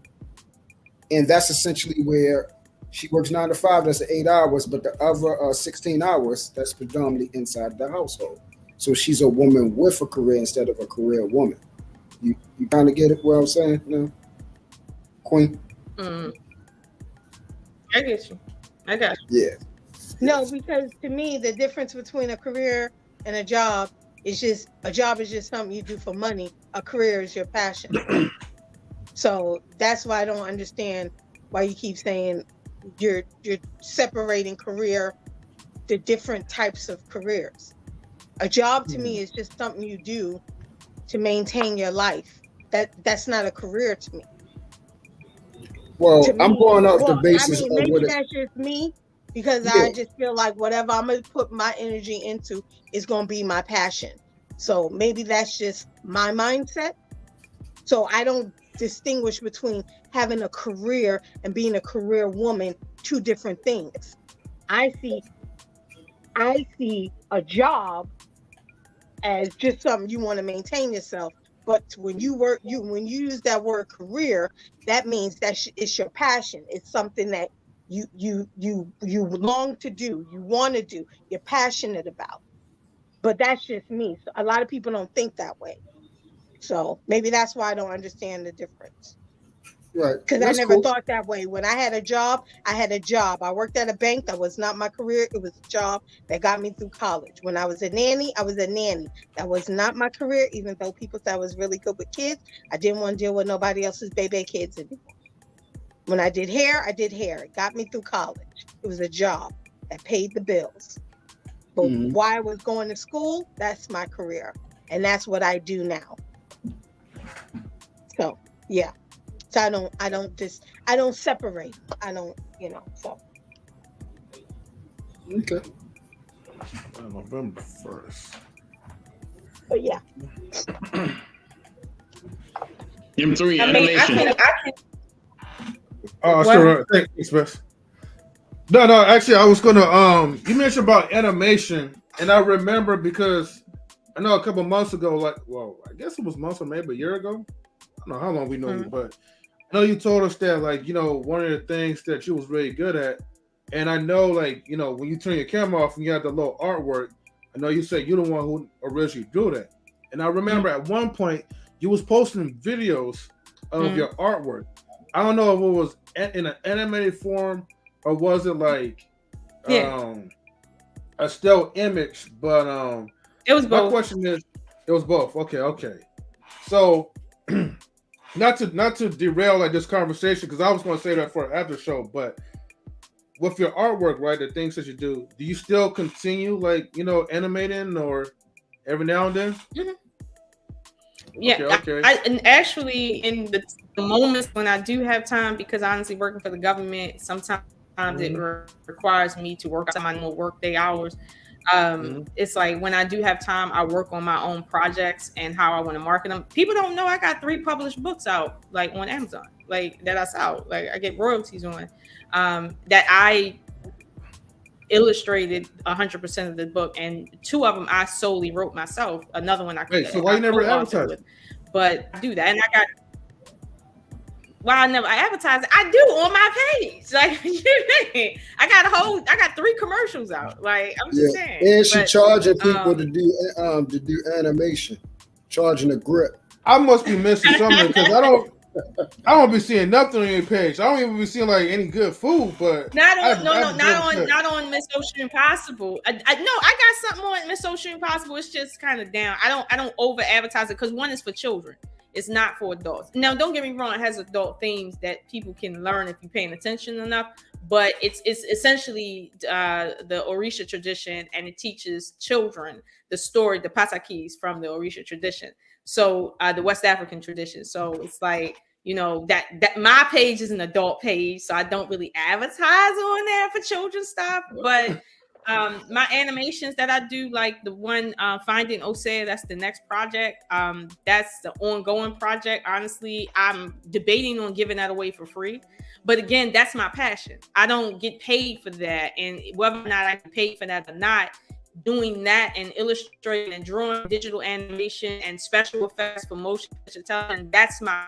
and that's essentially where she works 9 to 5. That's 8 hours, but the other 16 hours that's predominantly inside the household. So she's a woman with a career instead of a career woman. You kind of get it? What I'm saying, no? Queen. I get you. I got you. Yeah. No, because to me, the difference between a career and a job is just a job is just something you do for money. A career is your passion. So that's why I don't understand why you keep saying you're separating career to different types of careers. A job to me is just something you do to maintain your life. That's not a career to me. Well, I'm going off the basis of maybe that's just me because I just feel like whatever I'm going to put my energy into is going to be my passion. So maybe that's just my mindset. So I don't distinguish between having a career and being a career woman, two different things. I see a job as just something you want to maintain yourself. But when you use that word career, that means that it's your passion. It's something that you long to do, you want to do, you're passionate about. But that's just me. So a lot of people don't think that way. So maybe that's why I don't understand the difference. Right. Because I never thought that way. When I had a job, I worked at a bank. That was not my career. It was a job that got me through college. When I was a nanny, I was a nanny. That was not my career, even though people said I was really good with kids. I didn't want to deal with nobody else's baby kids anymore. When I did hair, I did hair. It got me through college. It was a job that paid the bills. But while I was going to school, that's my career. And that's what I do now. So, yeah. So I don't separate. I don't, so. Okay. November 1st. But yeah. M3 animation. I can. Oh, sure. Thanks, Bess. No, actually I was gonna you mentioned about animation, and I remember because I know a couple months ago, I guess it was months or maybe a year ago. I don't know how long we know you, but I know you told us that, one of the things that you was really good at, and I know, when you turn your camera off and you have the little artwork, I know you said you're the one who originally drew that. And I remember at one point you was posting videos of your artwork. I don't know if it was in an animated form or was it a still image, but it was both. My question is, it was both. Okay. So not to derail this conversation, because I was going to say that for an after show, but with your artwork, right, the things that you do you still continue animating or every now and then? Mm-hmm. Yeah. Okay. And actually, in the moments when I do have time, because honestly, working for the government, sometimes it requires me to work on my normal workday hours. It's like when I do have time, I work on my own projects and how I want to market them. People don't know I got 3 published books out, on Amazon, that I sell. I get royalties on that I illustrated 100% of the book, and 2 of them I solely wrote myself. Another one I so why you never advertised? but I do that, and I got. Well, I never advertise it. I do on my page. Like, I got 3 commercials out. Like, I'm just saying. And she charging people to do animation, charging a grip. I must be missing something because I don't be seeing nothing on your page. I don't even be seeing like any good food, but not on Miss Ocean Impossible. I got something on Miss Ocean Impossible. It's just kind of down. I don't over advertise it because one is for children. It's not for adults. Now, don't get me wrong. It has adult themes that people can learn if you're paying attention enough. But it's essentially the Orisha tradition, and it teaches children the story, the patakis from the Orisha tradition. So the West African tradition. So it's like, that my page is an adult page, so I don't really advertise on there for children's stuff. But my animations that I do, like the one Finding Osea, that's the next project. That's the ongoing project. Honestly, I'm debating on giving that away for free. But again, that's my passion. I don't get paid for that. And whether or not I get paid for that or not, doing that and illustrating and drawing digital animation and special effects for motion picture television, that's my,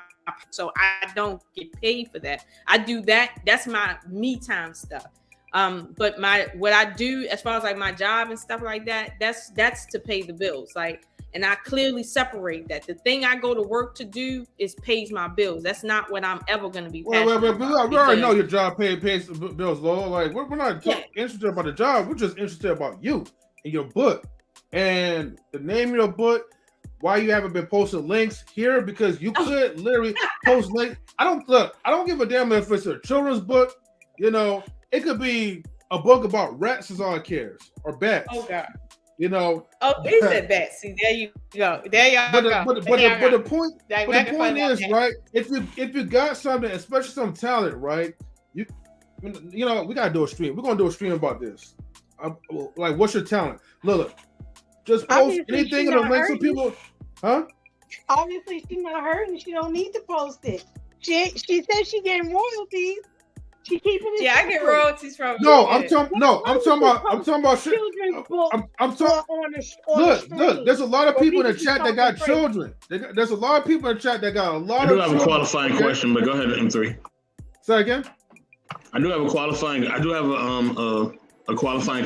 so I don't get paid for that. I do that. That's my me time stuff. But what I do as far as like my job and stuff like that, that's to pay the bills. Like, and I clearly separate that. The thing I go to work to do is pays my bills. That's not what I'm ever going to be passionate about. We already know your job pays the bills, Lola. Like, we're not interested about the job. We're just interested about you and your book and the name of your book. Why you haven't been posting links here? Because you could literally post links. I don't give a damn if it's a children's book. It could be a book about rats is all it cares, or bats. Oh God. Oh, he said bats. See, there you go. There y'all go. But the point is, right? If you got something, especially some talent, right? We gotta do a stream. We're gonna do a stream about this. Like, what's your talent, Lola? Just post Obviously, anything and link some people, huh? Obviously, she's not hurting. She don't need to post it. She said she getting royalties. She keeping it. Yeah, I get royalties from. I'm talking about shit. I'm talking. Look. There's a lot of people in the chat that got children. There's a lot of people in the chat that got a lot of. I do have a qualifying question, but go ahead, M3. Say again. I do have a qualifying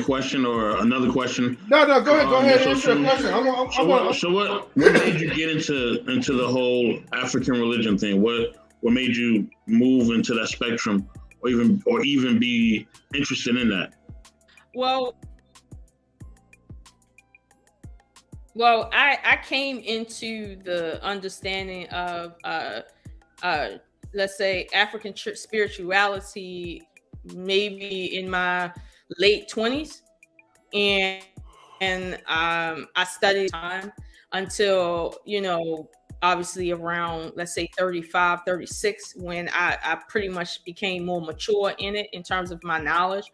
question or another question. No, go ahead. Answer the question. So what made you get into the whole African religion thing? What made you move into that spectrum, or even be interested in that? Well, I came into the understanding of let's say African spirituality maybe in my late 20s, and I studied time until obviously around, let's say 35, 36, when I pretty much became more mature in it in terms of my knowledge.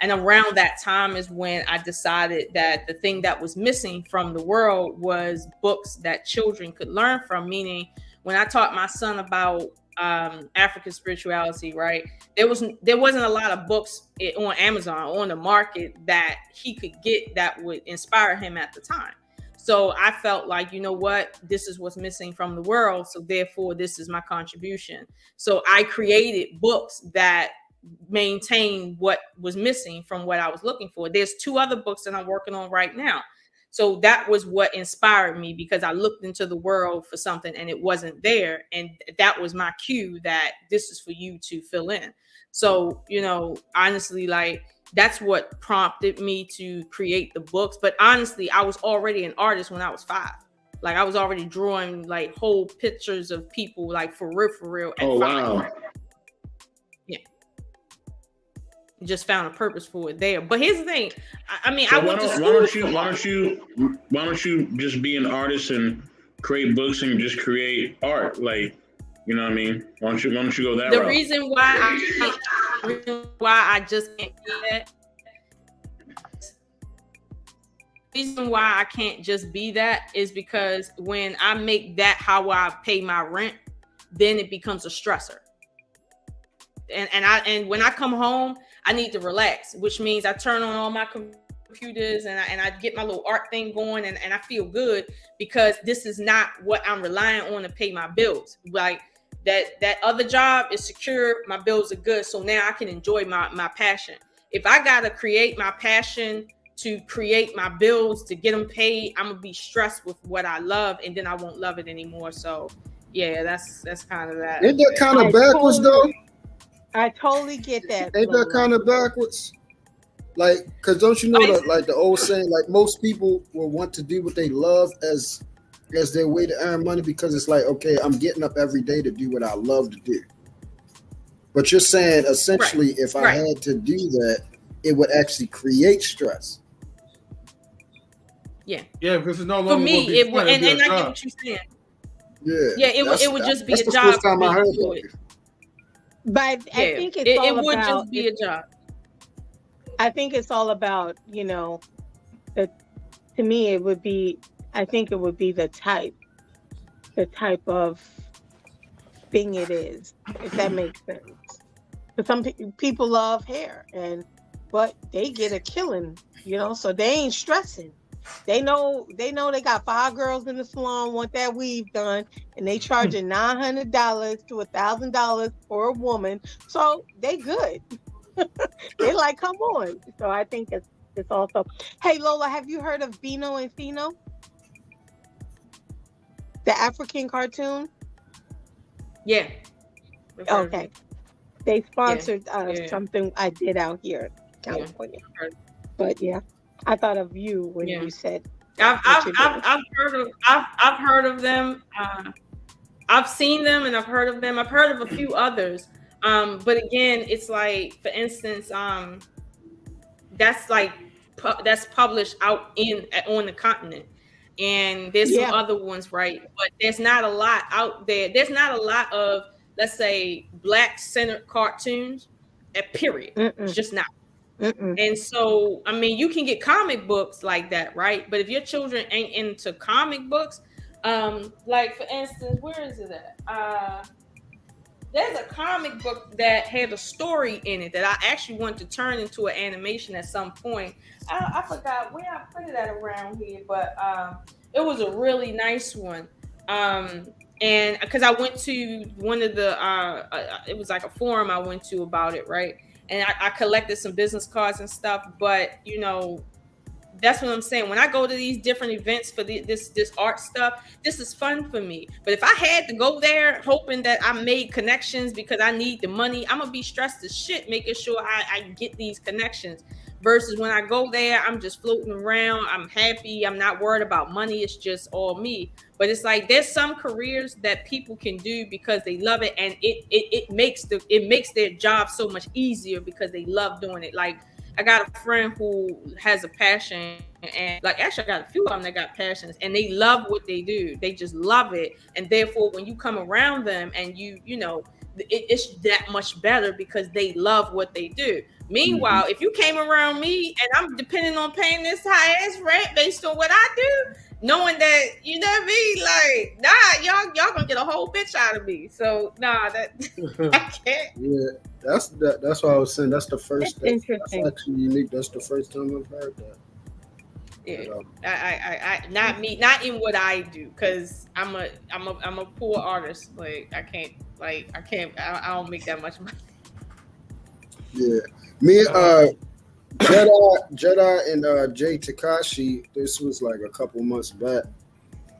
And around that time is when I decided that the thing that was missing from the world was books that children could learn from. Meaning, when I taught my son about African spirituality, right, there wasn't a lot of books on Amazon, on the market, that he could get that would inspire him at the time. So I felt like, this is what's missing from the world. So therefore, this is my contribution. So I created books that maintain what was missing from what I was looking for. There's 2 other books that I'm working on right now. So that was what inspired me, because I looked into the world for something and it wasn't there. And that was my cue that this is for you to fill in. So, honestly, like, that's what prompted me to create the books. But honestly, I was already an artist when I was 5. Like, I was already drawing like whole pictures of people, like for real. Oh, wow. Yeah. Just found a purpose for it there. But here's the thing. I mean, so I went to school. Why don't you just be an artist and create books and just create art? Like, you know what I mean? Why don't you go that route? The reason why I just can't do that. The reason why I can't just be that is because when I make that how I pay my rent, then it becomes a stressor. And when I come home, I need to relax, which means I turn on all my computers and I get my little art thing going and I feel good because this is not what I'm relying on to pay my bills. Like that other job is secure, my bills are good, so now I can enjoy my passion. If I gotta create my passion to create my bills to get them paid, I'm gonna be stressed with what I love, and then I won't love it anymore. So yeah, that's kind of that. Ain't that kind of backwards though? I totally get that. Ain't that kind of backwards? Like, cause don't you know that, like the old saying, like most people will want to do what they love as their way to earn money because it's like, okay, I'm getting up every day to do what I love to do. But you're saying essentially, if I had to do that, it would actually create stress. Yeah, because it's no longer for me. It would, and I get what you're saying. Yeah, it would just be a job. That's the first time I heard that. But I think it would just be a job. I think it's all about, you know, to me it would be, I think it would be the type of thing it is, if that makes sense. But some people love hair, but they get a killing, you know, so they ain't stressing. They know they got 5 girls in the salon want that weave done, and they charging $900 to $1,000 for a woman, so they good. They like, come on. So I think it's also. Hey Lola, have you heard of Bino and Fino? The African cartoon? Yeah. Okay. They sponsored something I did out here in California. Yeah. But yeah, I thought of you when you said. I've heard of them. I've seen them and I've heard of them. I've heard of a few others. But again, it's like, for instance, that's published out on the continent, and there's some other ones, right? But there's not a lot out there. There's not a lot of, let's say, Black-centered cartoons. Period. It's just not. And so, I mean, you can get comic books like that, right? But if your children ain't into comic books, like for instance, where is it at? There's a comic book that had a story in it that I actually want to turn into an animation at some point. I forgot where I put it at around here, but it was a really nice one. And because I went to one of the, it was like a forum I went to about it, right? And I collected some business cards and stuff, but you know, that's what I'm saying. When I go to these different events for this art stuff, this is fun for me. But if I had to go there hoping that I made connections because I need the money, I'm gonna be stressed as shit making sure I get these connections. Versus when I go there, I'm just floating around. I'm happy. I'm not worried about money. It's just all me. But it's like there's some careers that people can do because they love it, and it makes their job so much easier because they love doing it. Like, I got a friend who has a passion, and like actually I got a few of them that got passions, and they love what they do. They just love it, and therefore when you come around them and you know, it's that much better because they love what they do. Meanwhile, if you came around me and I'm depending on paying this high ass rent based on what I do, knowing that, you know what I mean, like, nah, y'all gonna get a whole bitch out of me. So nah, that I can't. Yeah, that's what I was saying. That's the first. That's interesting. That's actually unique. That's the first time I've heard that. Yeah, I not me, not in what I do, because I'm a poor artist. Like I don't make that much money. Yeah, me, Jedi and Jay Takashi. This was like a couple months back.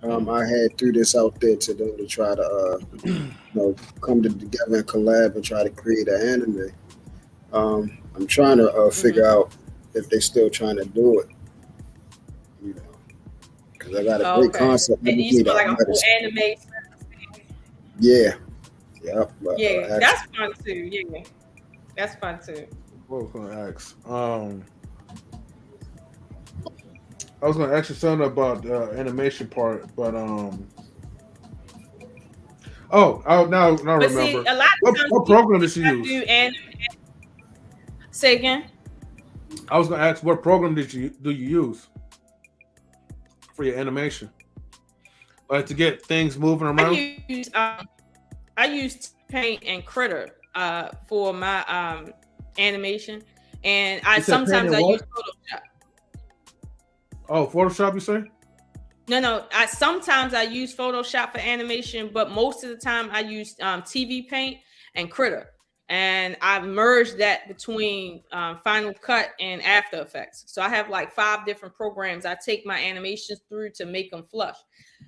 I had threw this out there to them to try to you know, come together and collab and try to create an anime. I'm trying to figure out if they're still trying to do it. You know, because I got a great concept. And you feel like a full anime. Yeah. Yep. Yeah, that's fun too. Yeah, that's fun too. What was going to ask? I was going to ask you something about the animation part, but now remember. See, a lot of what program did you use? Say again. I was going to ask, what program do you use for your animation, like to get things moving around? I use Paint and Critter for my animation, and sometimes I use Photoshop. Oh, Photoshop, you say? No. Sometimes I use Photoshop for animation, but most of the time I use TV Paint and Critter, and I've merged that between Final Cut and After Effects. So I have like 5 different programs I take my animations through to make them flush.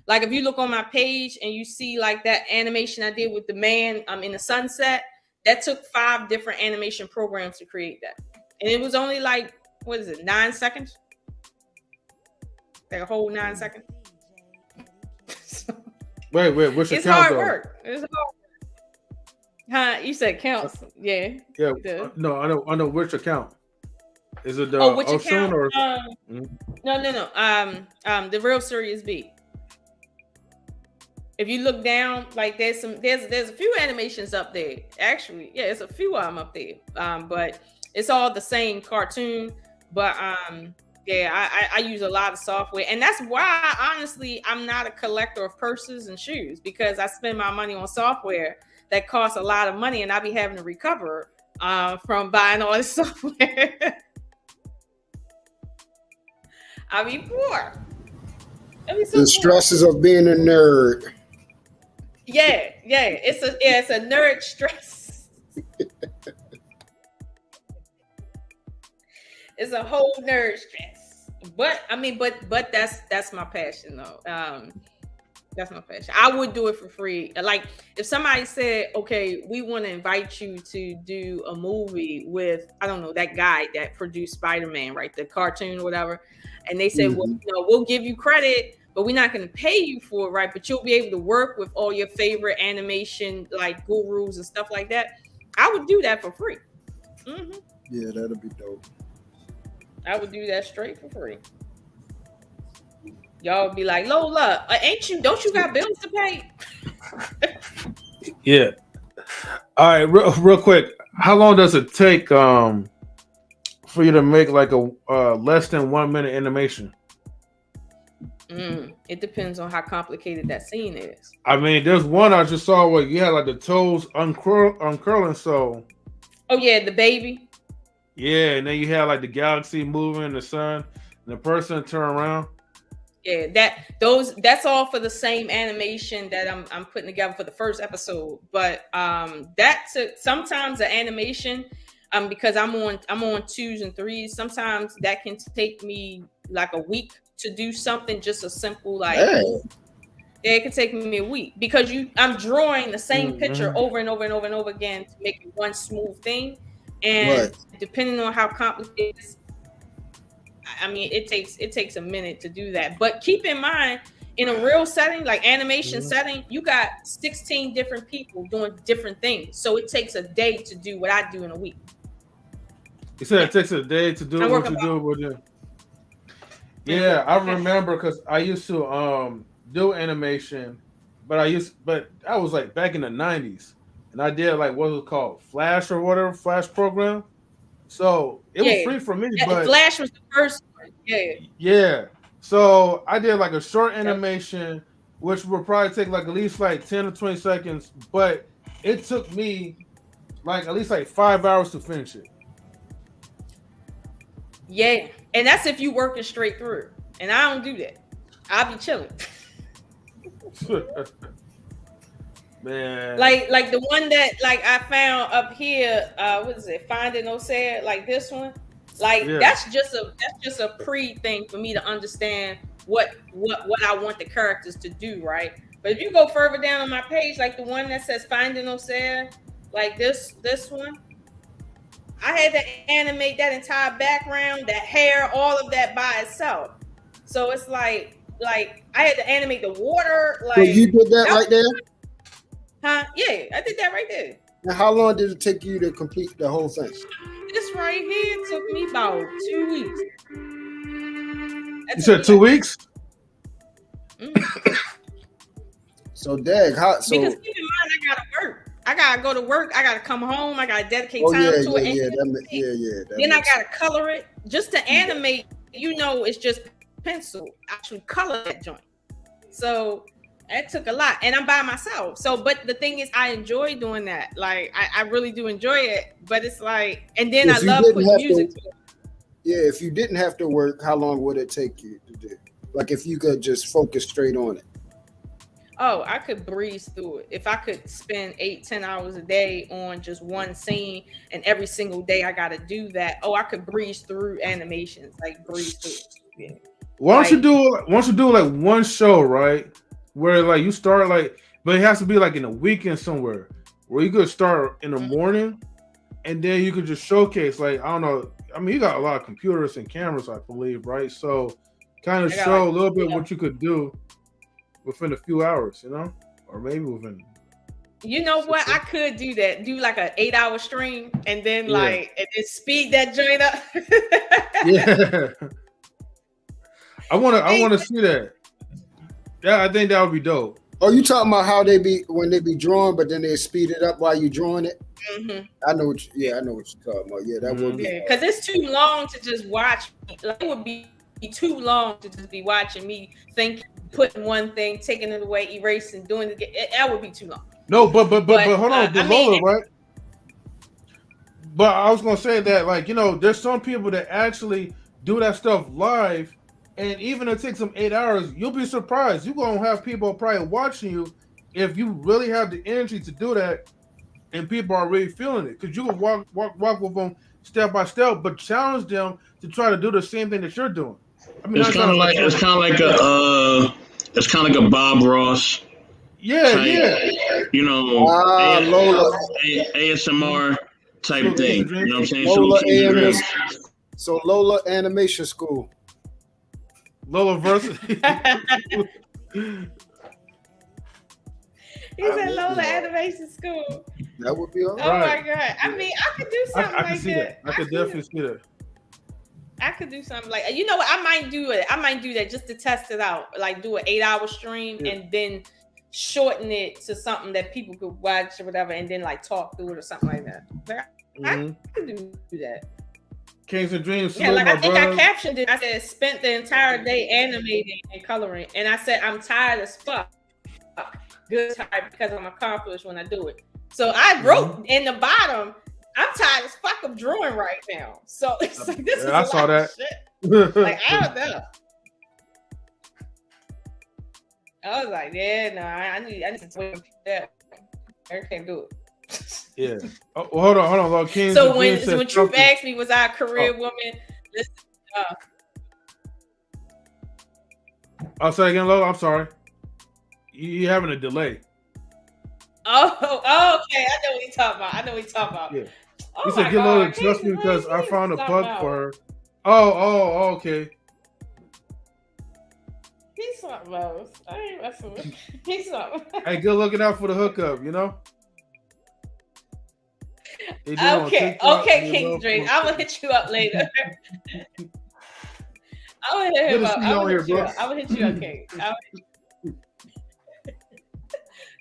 Like if you look on my page and you see like that animation I did with the man in the sunset, that took 5 different animation programs to create that, and it was only like 9 seconds. Like a whole 9 seconds. Wait, what's your it's count? Hard work. It's hard work. Huh? You said counts. Yeah. Yeah. No, I know which account. Is it the which account? or No. The Real Serious B. If you look down, like there's a few animations up there. Actually, yeah, it's a few of them up there. But it's all the same cartoon. But yeah, I use a lot of software, and that's why honestly I'm not a collector of purses and shoes, because I spend my money on software that costs a lot of money, and I be having to recover from buying all this software. I be poor. The stresses of being a nerd. Yeah, it's a nerd stress. It's a whole nerd stress. But I mean, but that's my passion though. That's my passion. I would do it for free. Like if somebody said, okay, we want to invite you to do a movie with, I don't know, that guy that produced Spider-Man, right? The cartoon or whatever. And they said, well, we'll give you credit, but we're not going to pay you for it, right? But you'll be able to work with all your favorite animation, like gurus and stuff like that. I would do that for free. Mm-hmm. Yeah, that'd be dope. I would do that straight for free. Y'all would be like, Lola, don't you got bills to pay? Yeah. All right, real quick. How long does it take for you to make like a less than 1 minute animation? It depends on how complicated that scene is. I mean, there's one I just saw where you had like the toes uncurling. So. Oh yeah, the baby. Yeah, and then you had like the galaxy moving, the sun, and the person turn around. Yeah, that's all for the same animation that I'm putting together for the first episode. But sometimes the animation, because I'm on 2s and 3s, sometimes that can take me like a week to do something just a simple like. Hey. Yeah, it can take me a week because I'm drawing the same picture over and over and over and over again to make it one smooth thing. And depending on how complicated it is, I mean, it takes a minute to do that. But keep in mind, in a real setting, like animation setting, you got 16 different people doing different things. So it takes a day to do what I do in a week. You said it takes a day to do what you do. Yeah, I remember because I used to do animation, but I was like back in the 90s. And I did like what was it called, Flash or whatever, Flash program. So it was free for me. But Flash was the first one. Yeah. So I did like a short animation, which would probably take like at least like 10 or 20 seconds. But it took me like at least like 5 hours to finish it. Yeah. And that's if you working straight through. And I don't do that. I'll be chilling. Man, like the one that like I found up here, what is it? Finding Osea, like this one, like that's just a pre thing for me to understand what I want the characters to do, right? But if you go further down on my page, like the one that says Finding Osea, like this one, I had to animate that entire background, that hair, all of that by itself. So it's like I had to animate the water. Like, so you did that right there? Huh? Yeah, I did that right there. Now, how long did it take you to complete the whole thing? This right here took me about 2 weeks. You said 2 weeks? So, Dag, because keep in mind, I gotta work. I gotta go to work. I gotta come home. I gotta dedicate time to it. Then I gotta color it. Just to animate, it's just pencil. I should color that joint. So that took a lot, and I'm by myself. So, but the thing is, I enjoy doing that. Like, I really do enjoy it. But it's like, and then I love putting music to it. Yeah, if you didn't have to work, how long would it take you to do? Like if you could just focus straight on it. Oh, I could breeze through it. If I could spend 8-10 hours a day on just one scene and every single day I gotta do that. Oh, I could breeze through animations, like breeze through it. Yeah. Why don't you do like one show, right? Where like you start like, but it has to be like in a weekend somewhere where you could start in the morning and then you could just showcase, like, I don't know. I mean, you got a lot of computers and cameras, I believe, right? So kind of show a little bit what you could do within a few hours, you know, or maybe within. You know what? I could do that. Do like an 8-hour stream and then and then speed that joint up. Yeah. I want to see that. Yeah, I think that would be dope. Oh, you talking about how they be when they be drawing, but then they speed it up while you drawing it? Mm-hmm. I know what you're talking about. Yeah, that would be. Yeah, because it's too long to just watch. Like, it would be too long to just be watching me think, putting one thing, taking it away, erasing, doing it. That would be too long. No, but hold on, Lola, right? But I was gonna say that, like, you know, there's some people that actually do that stuff live. And even if it takes them 8 hours, you'll be surprised. You're going to have people probably watching you if you really have the energy to do that and people are really feeling it. Because you can walk with them step by step, but challenge them to try to do the same thing that you're doing. I mean, it's kind of like a Bob Ross. Yeah, type, yeah. You know, Lola. ASMR type thing. You know what I'm saying? Lola so Lola Animation School. Lola versus. He said Lola Animation School. That would be all right. Oh my God. I mean, I could do something I can see that. I could definitely see that. I could do something like, you know what? I might do it. I might do that just to test it out. Like do an 8-hour stream and then shorten it to something that people could watch or whatever, and then like talk through it or something like that. I could do that. Kings and Dreams. Yeah, like I think I captioned it. I said, spent the entire day animating and coloring. And I said, I'm tired as fuck. Good tired because I'm accomplished when I do it. So I wrote in the bottom, I'm tired as fuck of drawing right now. So it's like, this is I saw that. Shit. Like, I don't know. I was like, yeah, no, I need to that. I can't do it. Yeah. Oh, hold on, Lord King. So when Truth asked me, was I a career woman? Listen, I'll say again, Lola. I'm sorry. You having a delay. Oh, okay. I know what you're talking about. Yeah. Oh, he said, get Lola to trust me because I found a plug for her. Oh, okay. He's something else. I ain't messing with him. He's something. Hey, good looking out for the hookup, you know? Okay, King Dream. I'm gonna hit you up later. I'm gonna hit him up. I'm gonna hit you up, King.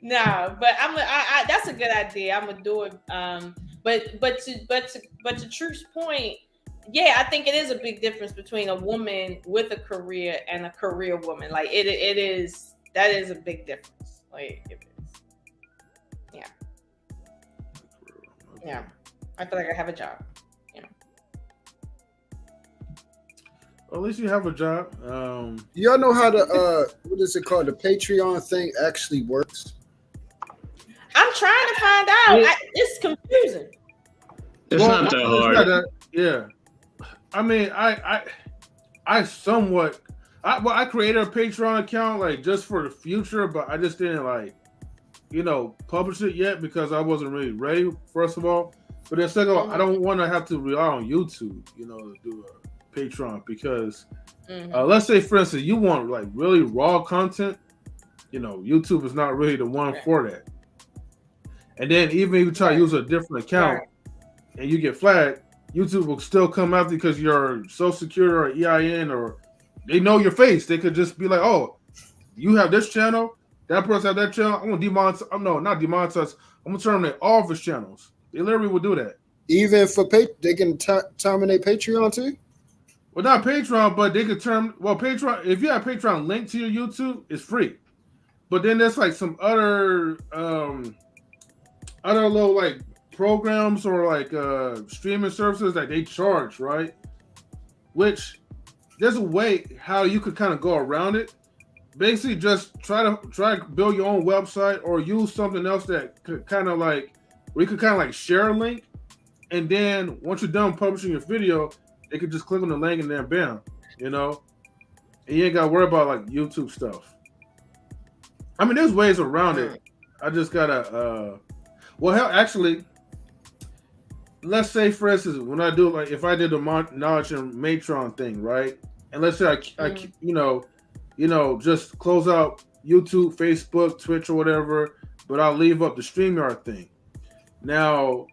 No, but I that's a good idea. I'm gonna do it. But to Truth's point, yeah, I think it is a big difference between a woman with a career and a career woman. Like it is. That is a big difference. Like it is. Yeah. Yeah, I feel like I have a job. You know. Well, at least you have a job. Y'all know how the what is it called? The Patreon thing actually works. I'm trying to find out. It's confusing. It's not that hard. Yeah. I mean, I somewhat. I created a Patreon account like just for the future, but I just didn't like, publish it yet because I wasn't really ready. First of all, but then second of all, I don't want to have to rely on YouTube, to do a Patreon because, let's say for instance, you want like really raw content, YouTube is not really the one for that. And then even if you try to use a different account and you get flagged, YouTube will still come after because your social security or EIN or they know your face. They could just be like, oh, you have this channel, that person have that channel. I'm gonna demonetize. No, not demonetize. I'm gonna terminate all of his channels. They literally will do that. Even for they can terminate Patreon too. Well, not Patreon, but they could Patreon. If you have Patreon linked to your YouTube, it's free. But then there's like some other little like programs or like streaming services that they charge, right? which there's a way how you could kind of go around it. Basically, just try to build your own website or use something else that could kind of like where you could kind of like share a link, and then once you're done publishing your video, they could just click on the link and then bam, you know, and you ain't got to worry about like YouTube stuff. I mean, there's ways around it. I just gotta well, hell, actually, let's say for instance, when I do like if I did the knowledge and Matron thing, right, and let's say I you know, just close out YouTube, Facebook, Twitch, or whatever, but I'll leave up the StreamYard thing. Now,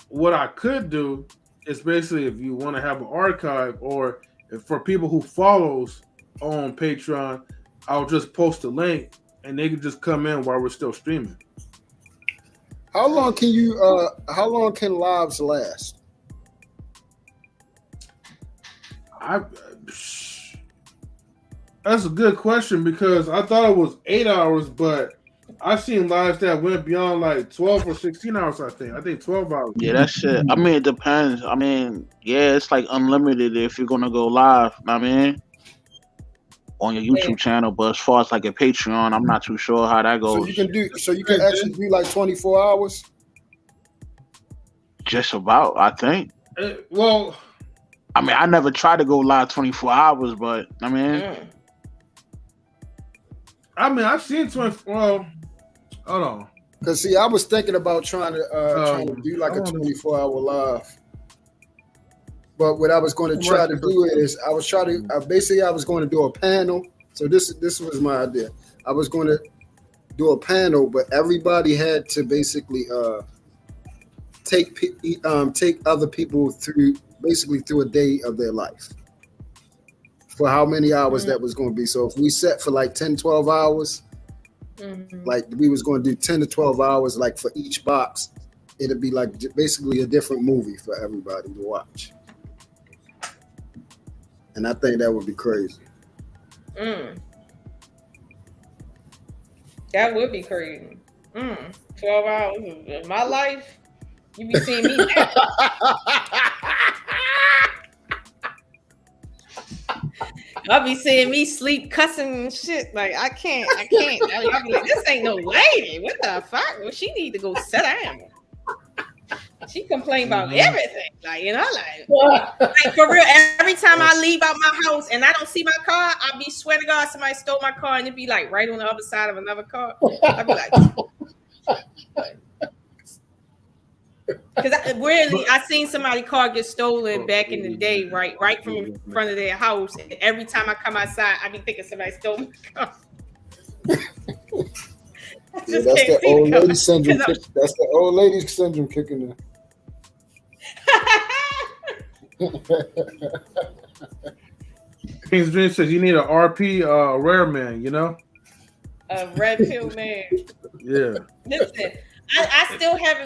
what I could do is basically if you want to have an archive, or if for people who follows on Patreon, I'll just post a link and they can just come in while we're still streaming. How long can lives last? That's a good question because I thought it was 8 hours, but I've seen lives that went beyond like 12 or 16 hours, I think 12 hours. Yeah, that's it. I mean, it depends. I mean, yeah, it's like unlimited if you're going to go live, I mean, on your YouTube channel. But as far as like a Patreon, I'm not too sure how that goes. So you can actually do like 24 hours? Just about, I think. Well, I mean, I never tried to go live 24 hours, but I mean... I've seen 24. Well, hold on. Because see, I was thinking about trying to do like a 24-hour live. But what I was going to try to do is I was going to do a panel. So this was my idea. I was going to do a panel, but everybody had to basically take other people through a day of their life. For how many hours that was going to be. So if we set for like 10, 12 hours, like we was going to do 10 to 12 hours, like for each box, it'd be like basically a different movie for everybody to watch. And I think that would be crazy. That would be crazy. 12 hours of my life, you be seeing me now. I'll be seeing me sleep, cussing and shit. Like, I can't. I'll be like, this ain't no lady. What the fuck? Well, she need to go sit down. She complain about everything. Like, you know, like for real, every time I leave out my house and I don't see my car, I'll be swear to God, somebody stole my car and it'd be like right on the other side of another car. I'd be like, because I seen somebody's car get stolen back in the day, right from in front of their house. And every time I come outside, I be thinking somebody stole my car. That's the old lady syndrome. That's the old lady syndrome kicking in. King's Dream says you need an RP rare man, you know? A red pill man. Yeah. Listen.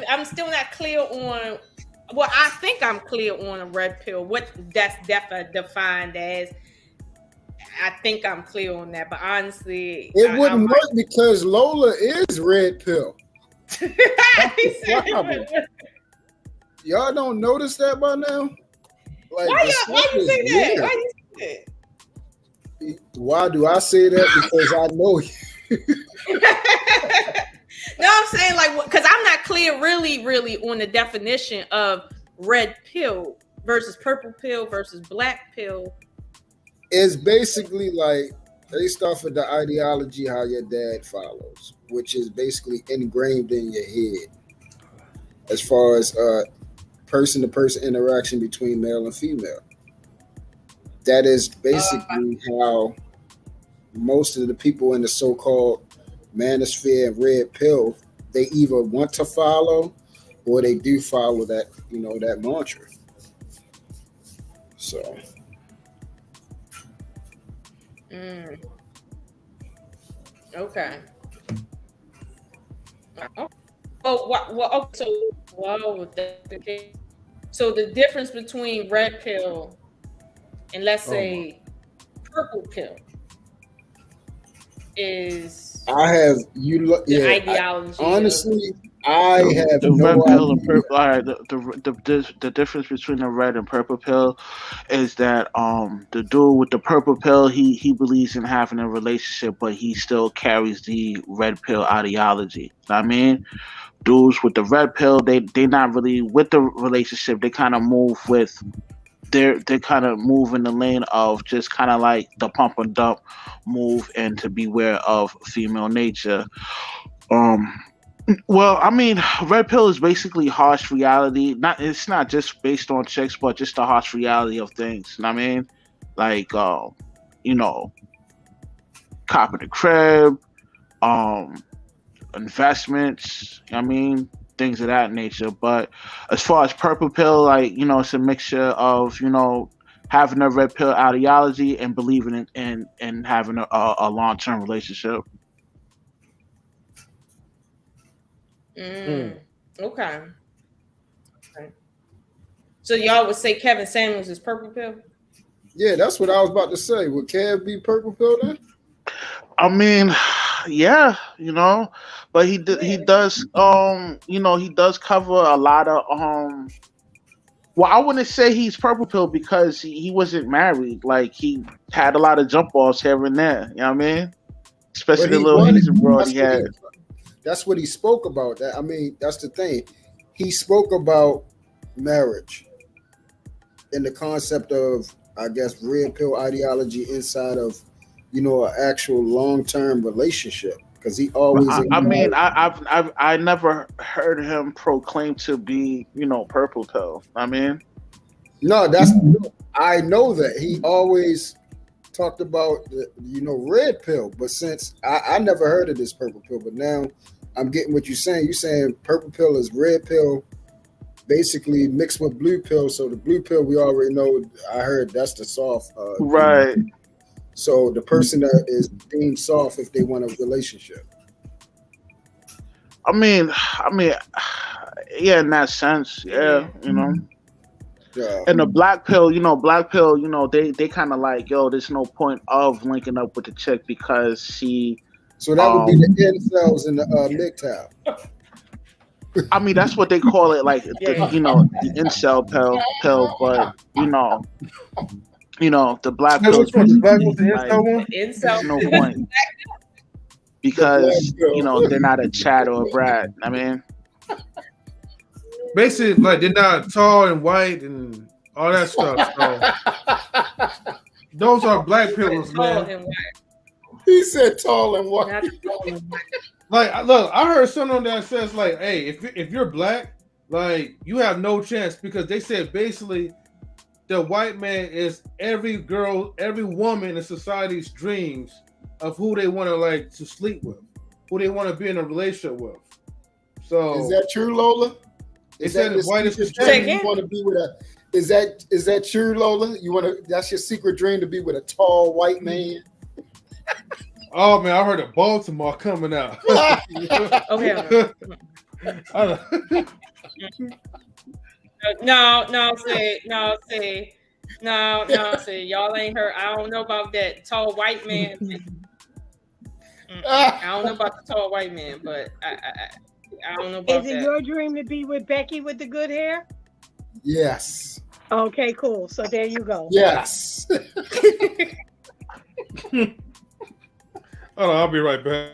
I'm still not clear on, well, I think I'm clear on a red pill. What that's defined as. I think I'm clear on that, but honestly, it wouldn't work because Lola is red pill. Y'all don't notice that by now? Like, why you say that? Why you say that? Why do I say that? Because I know you. No, I'm saying like because I'm not clear really on the definition of red pill versus purple pill versus black pill. It's basically like based off of the ideology how your dad follows, which is basically ingrained in your head as far as person-to-person interaction between male and female. That is basically how most of the people in the so-called manosphere and red pill, they either want to follow or they do follow that, you know, that mantra. So okay. So the difference between red pill and let's say purple pill is I have you look the ideology. honestly, I have The no red pill and idea. purple. All right, the difference between the red and purple pill is that the dude with the purple pill he believes in having a relationship, but he still carries the red pill ideology. I mean, dudes with the red pill, they not really with the relationship. They kind of move with they kind of move in the lane of just kind of like the pump and dump move, and to beware of female nature. Um, well, I mean, red pill is basically harsh reality. It's not just based on chicks, but just the harsh reality of things. You know what I mean, like you know, copping the crib, um, investments. I mean, things of that nature. But as far as purple pill, like it's a mixture of having a red pill ideology and believing in having a long term relationship. Okay. Okay. So y'all would say Kevin Samuels is purple pill? Yeah, that's what I was about to say. Would Kev be purple pill then? I mean, yeah, but he does he does cover a lot of well, I wouldn't say he's purple pill because he wasn't married. Like, he had a lot of jump balls here and there. You know what I mean? Especially the little Asian broad he had. That's what he spoke about. That's the thing. He spoke about marriage and the concept of, I guess, red pill ideology inside of, an actual long-term relationship. Because he always. I never heard him proclaim to be, purple pill. I mean, no, I know that he always talked about the, red pill, but since I never heard of this purple pill, but now I'm getting what you're saying. You're saying purple pill is red pill, basically mixed with blue pill. So the blue pill, we already know. I heard that's the soft, right? So the person that is deemed soft if they want a relationship. I mean, yeah, in that sense, yeah, Yeah. And the black pill, they kind of like, there's no point of linking up with the chick because she. So that would be the incels in the MGTOW. I mean, that's what they call it, like the incel pill, but the black pill. Which one? The black one, the incel one? There's no point because they're not a Chad or a Brad. I mean. Basically, like, they're not tall and white and all that stuff. So those are black pillars, man. He said tall and white. Like, look, I heard someone that says, like, hey, if you're black, like, you have no chance, because they said basically the white man is every girl, every woman in society's dreams of who they want to sleep with, who they want to be in a relationship with. So is that true, Lola? Is that the whitest dream you want to be with a? Is that true, Lola? That's your secret dream, to be with a tall white man? Oh man, I heard of Baltimore coming out. Okay. No, see, y'all ain't heard. I don't know about that tall white man. I don't know about the tall white man, but I don't know about that. Is it your dream to be with Becky with the good hair? Yes. Okay, cool. So there you go. Yes. Oh, I'll be right back.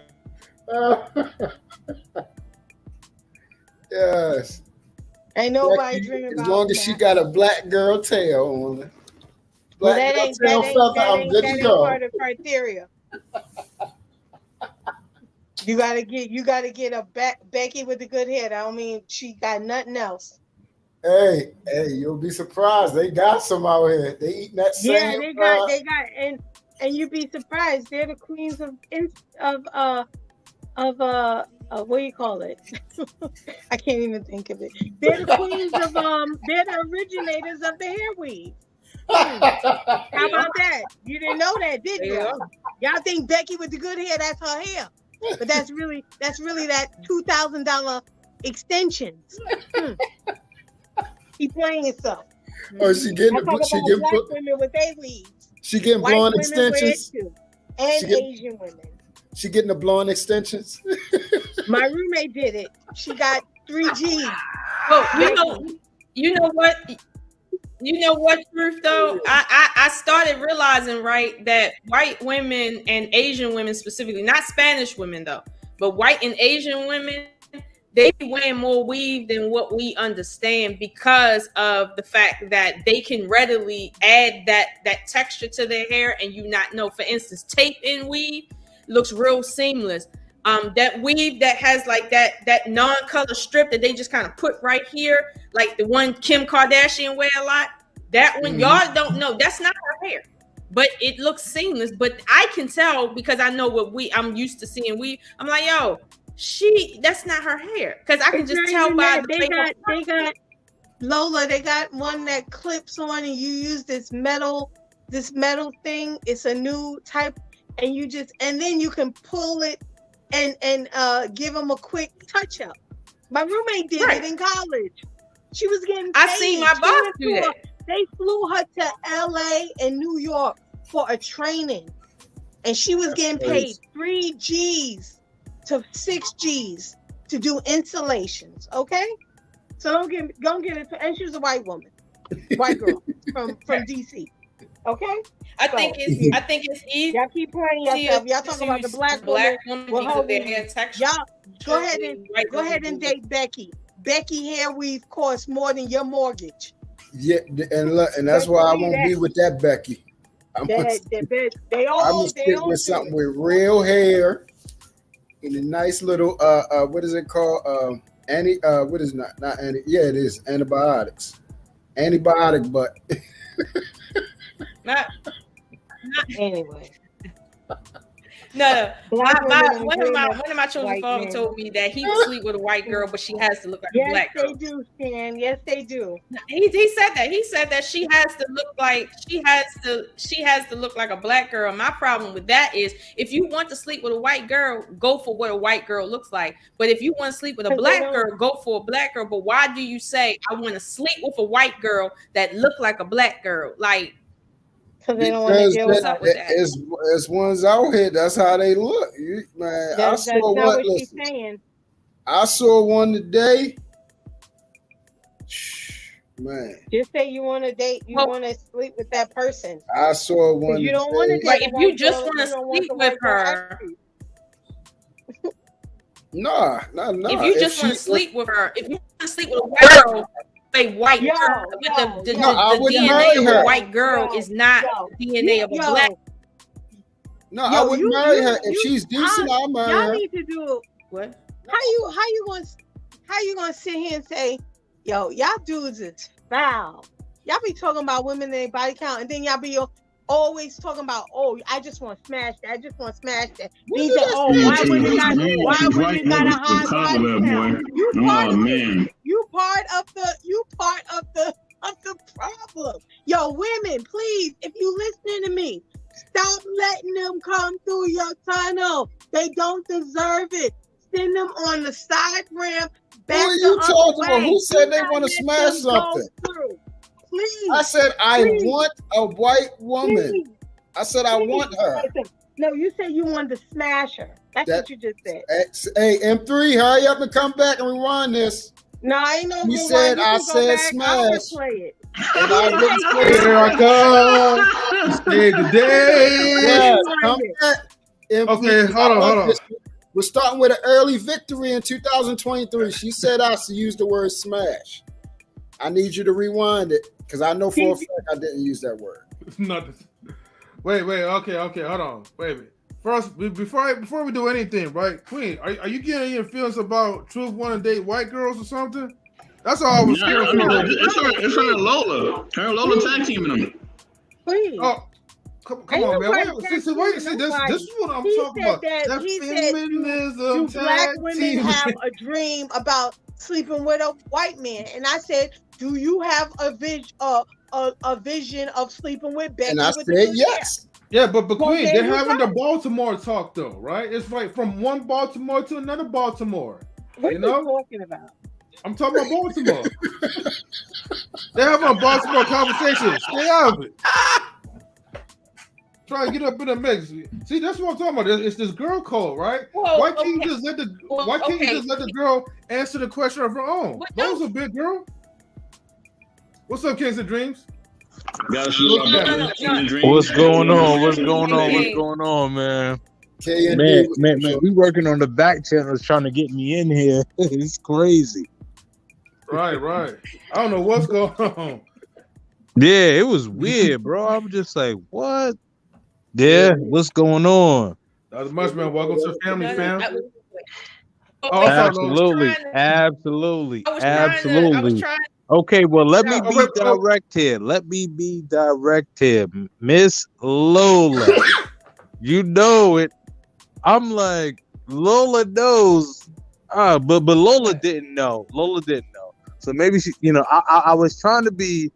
Yes. Ain't nobody dreaming about as long as she got a black girl tail on her. Black girl tail feather, I'm good to go. Part of criteria. You gotta get a Becky with the good hair. I don't mean she got nothing else. Hey, you'll be surprised. They got some out here. They eating that same. Yeah, they got, and you'd be surprised. They're the queens of what do you call it? I can't even think of it. They're the queens of they're the originators of the hair weave. How about that? You didn't know that, did you? Yeah. Y'all think Becky with the good hair, that's her hair. But that's really that $2,000 extensions. He playing himself. Oh, she getting black women with their weaves. She getting blonde extensions. And Asian women. She getting the blonde extensions. My roommate did it. She got 3 G's. Well, you know what? You know what, Truth, though? I started realizing, right, that white women and Asian women specifically, not Spanish women, though, but white and Asian women, they be wearing more weave than what we understand because of the fact that they can readily add that texture to their hair and you not know. For instance, tape in weave looks real seamless. That weave that has like that non-color strip that they just kind of put right here, like the one Kim Kardashian wear a lot. That one, y'all don't know. That's not her hair, but it looks seamless. But I can tell because I know I'm used to seeing weave. I'm like, yo, that's not her hair because I can just tell by they got Lola. They got one that clips on, and you use this metal thing. It's a new type, and then you can pull it and give them a quick touch up. My roommate did it in college. She was getting paid. I seen my boss do that. They flew her to LA and New York for a training, and she was getting paid 3 G's to 6 G's to do installations. Okay, so don't get it. And she was a white woman, white girl from DC. Okay. I think it's easy. Y'all keep playing yourself. Y'all talking about the black woman because their hair texture. Y'all go ahead and date Becky. Becky hair weave costs more than your mortgage. Yeah, and that's why I won't be with that Becky. I'm gonna stick with something with real hair and a nice little what is it called? What is not anti? Yeah, it is antibiotics. Antibiotic butt. Not anyway. No. One of my children's father told me that he would sleep with a white girl, but she has to look like a black girl. Yes, they do, Stan. Yes, they do. He said that. He said that she has to look like a black girl. My problem with that is if you want to sleep with a white girl, go for what a white girl looks like. But if you want to sleep with a black girl, go for a black girl. But why do you say I want to sleep with a white girl that look like a black girl? Like, they don't want to deal with that. It's ones out here. That's how they look. That's not what she's saying. I saw one today. Man, just say you want to date. You want to sleep with that person. I saw one. You don't want to date. Like if you just want to sleep with her. Nah. If you just want to sleep with her, if you want to sleep with a white girl. A white girl, the DNA of a white girl is not DNA of a black. No, I wouldn't marry her if she's decent. I'll marry her. Y'all need to do what? How you gonna sit here and say, yo, y'all dudes is foul? Y'all be talking about women and their body count, and then y'all be always talking about, oh, I just want to smash that. I just want to smash that. These are, why women got a high body count? You part of the problem. Yo, women, please, if you listening to me, stop letting them come through your tunnel. They don't deserve it. Send them on the side ramp. Who are you talking about? Who said they want to smash something? Please. I said I want a white woman. Please. I said I want her. No, you said you wanted to smash her. That's what you just said. Hey, M3, hurry up and come back and rewind this. No, I ain't no. You said I said smash. Play it. And I didn't play it. Here I come. Stay today. Yes, come back. M3, okay, hold on. We're starting with an early victory in 2023. She said I should use the word smash. I need you to rewind it because I know for a fact I didn't use that word. Nothing. Wait. Okay. Hold on. Wait a minute. First, before we do anything, right, Queen? Are you getting your feelings about Truth want to date white girls or something? That's all I was scared for. It's her and Lola. Her and Lola tag teaming them. Please. Oh, come on, man. Wait, this is what I'm talking about. That feminism. Do black women have a dream about sleeping with a white man? And I said, do you have a vision of sleeping with Becky? And I said yes. Yeah, but Queen, they're having the Baltimore talk though, right? It's like from one Baltimore to another Baltimore. What are you talking about? I'm talking about Baltimore. They're having a Baltimore conversation. Stay out of it. Try to get up in the mix. See, that's what I'm talking about. It's this girl code, right? Whoa, why can't you just let the girl answer the question of her own? Those are big girl. What's up, Kings of Dreams? What's going on? What's going on, man? Man, we working on the back channels trying to get me in here. It's crazy. Right. I don't know what's going on. Yeah, it was weird, bro. I'm just like, what? Yeah, what's going on? That was much, man. Welcome to Family Fam. Absolutely. Okay, well, let me be direct here. Miss Lola. You know it. I'm like, Lola knows. But Lola didn't know. So maybe she, I was trying to be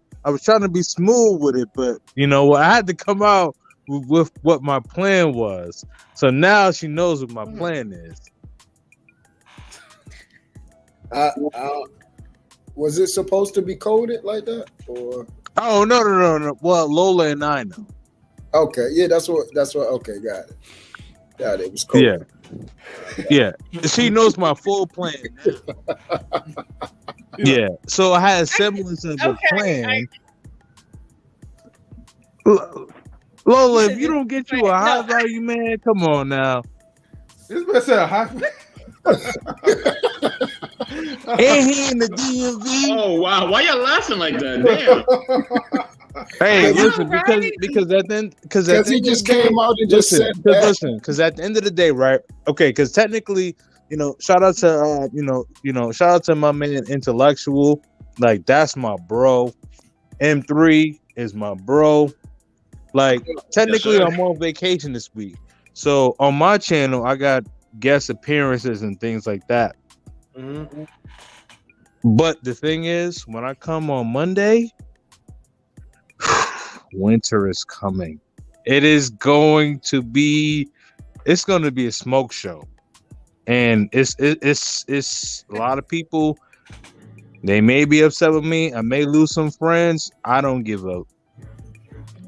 smooth with it, but I had to come out with what my plan was. So now she knows what my plan is. Was it supposed to be coded like that, or? Oh no. Well, Lola and I know. Okay, yeah, that's what. Okay, got it. It was coded. Yeah. She knows my full plan now. Yeah. So I had a semblance of a plan. Lola, if you don't get you a high value, man, come on now. This man said a high value. Ain't he in the DMV? Oh wow! Why y'all laughing like that? Damn. Hey, listen, because he just came out and just said that. Listen, because at the end of the day, right? Okay, because technically, shout out to shout out to my man Intellectual, like that's my bro. M3 is my bro. Like technically, I'm on vacation this week, so on my channel, I got guest appearances and things like that. Mm-hmm. But the thing is, when I come on Monday, winter is coming. It's going to be a smoke show, and it's a lot of people. They may be upset with me. I may lose some friends. I don't give up.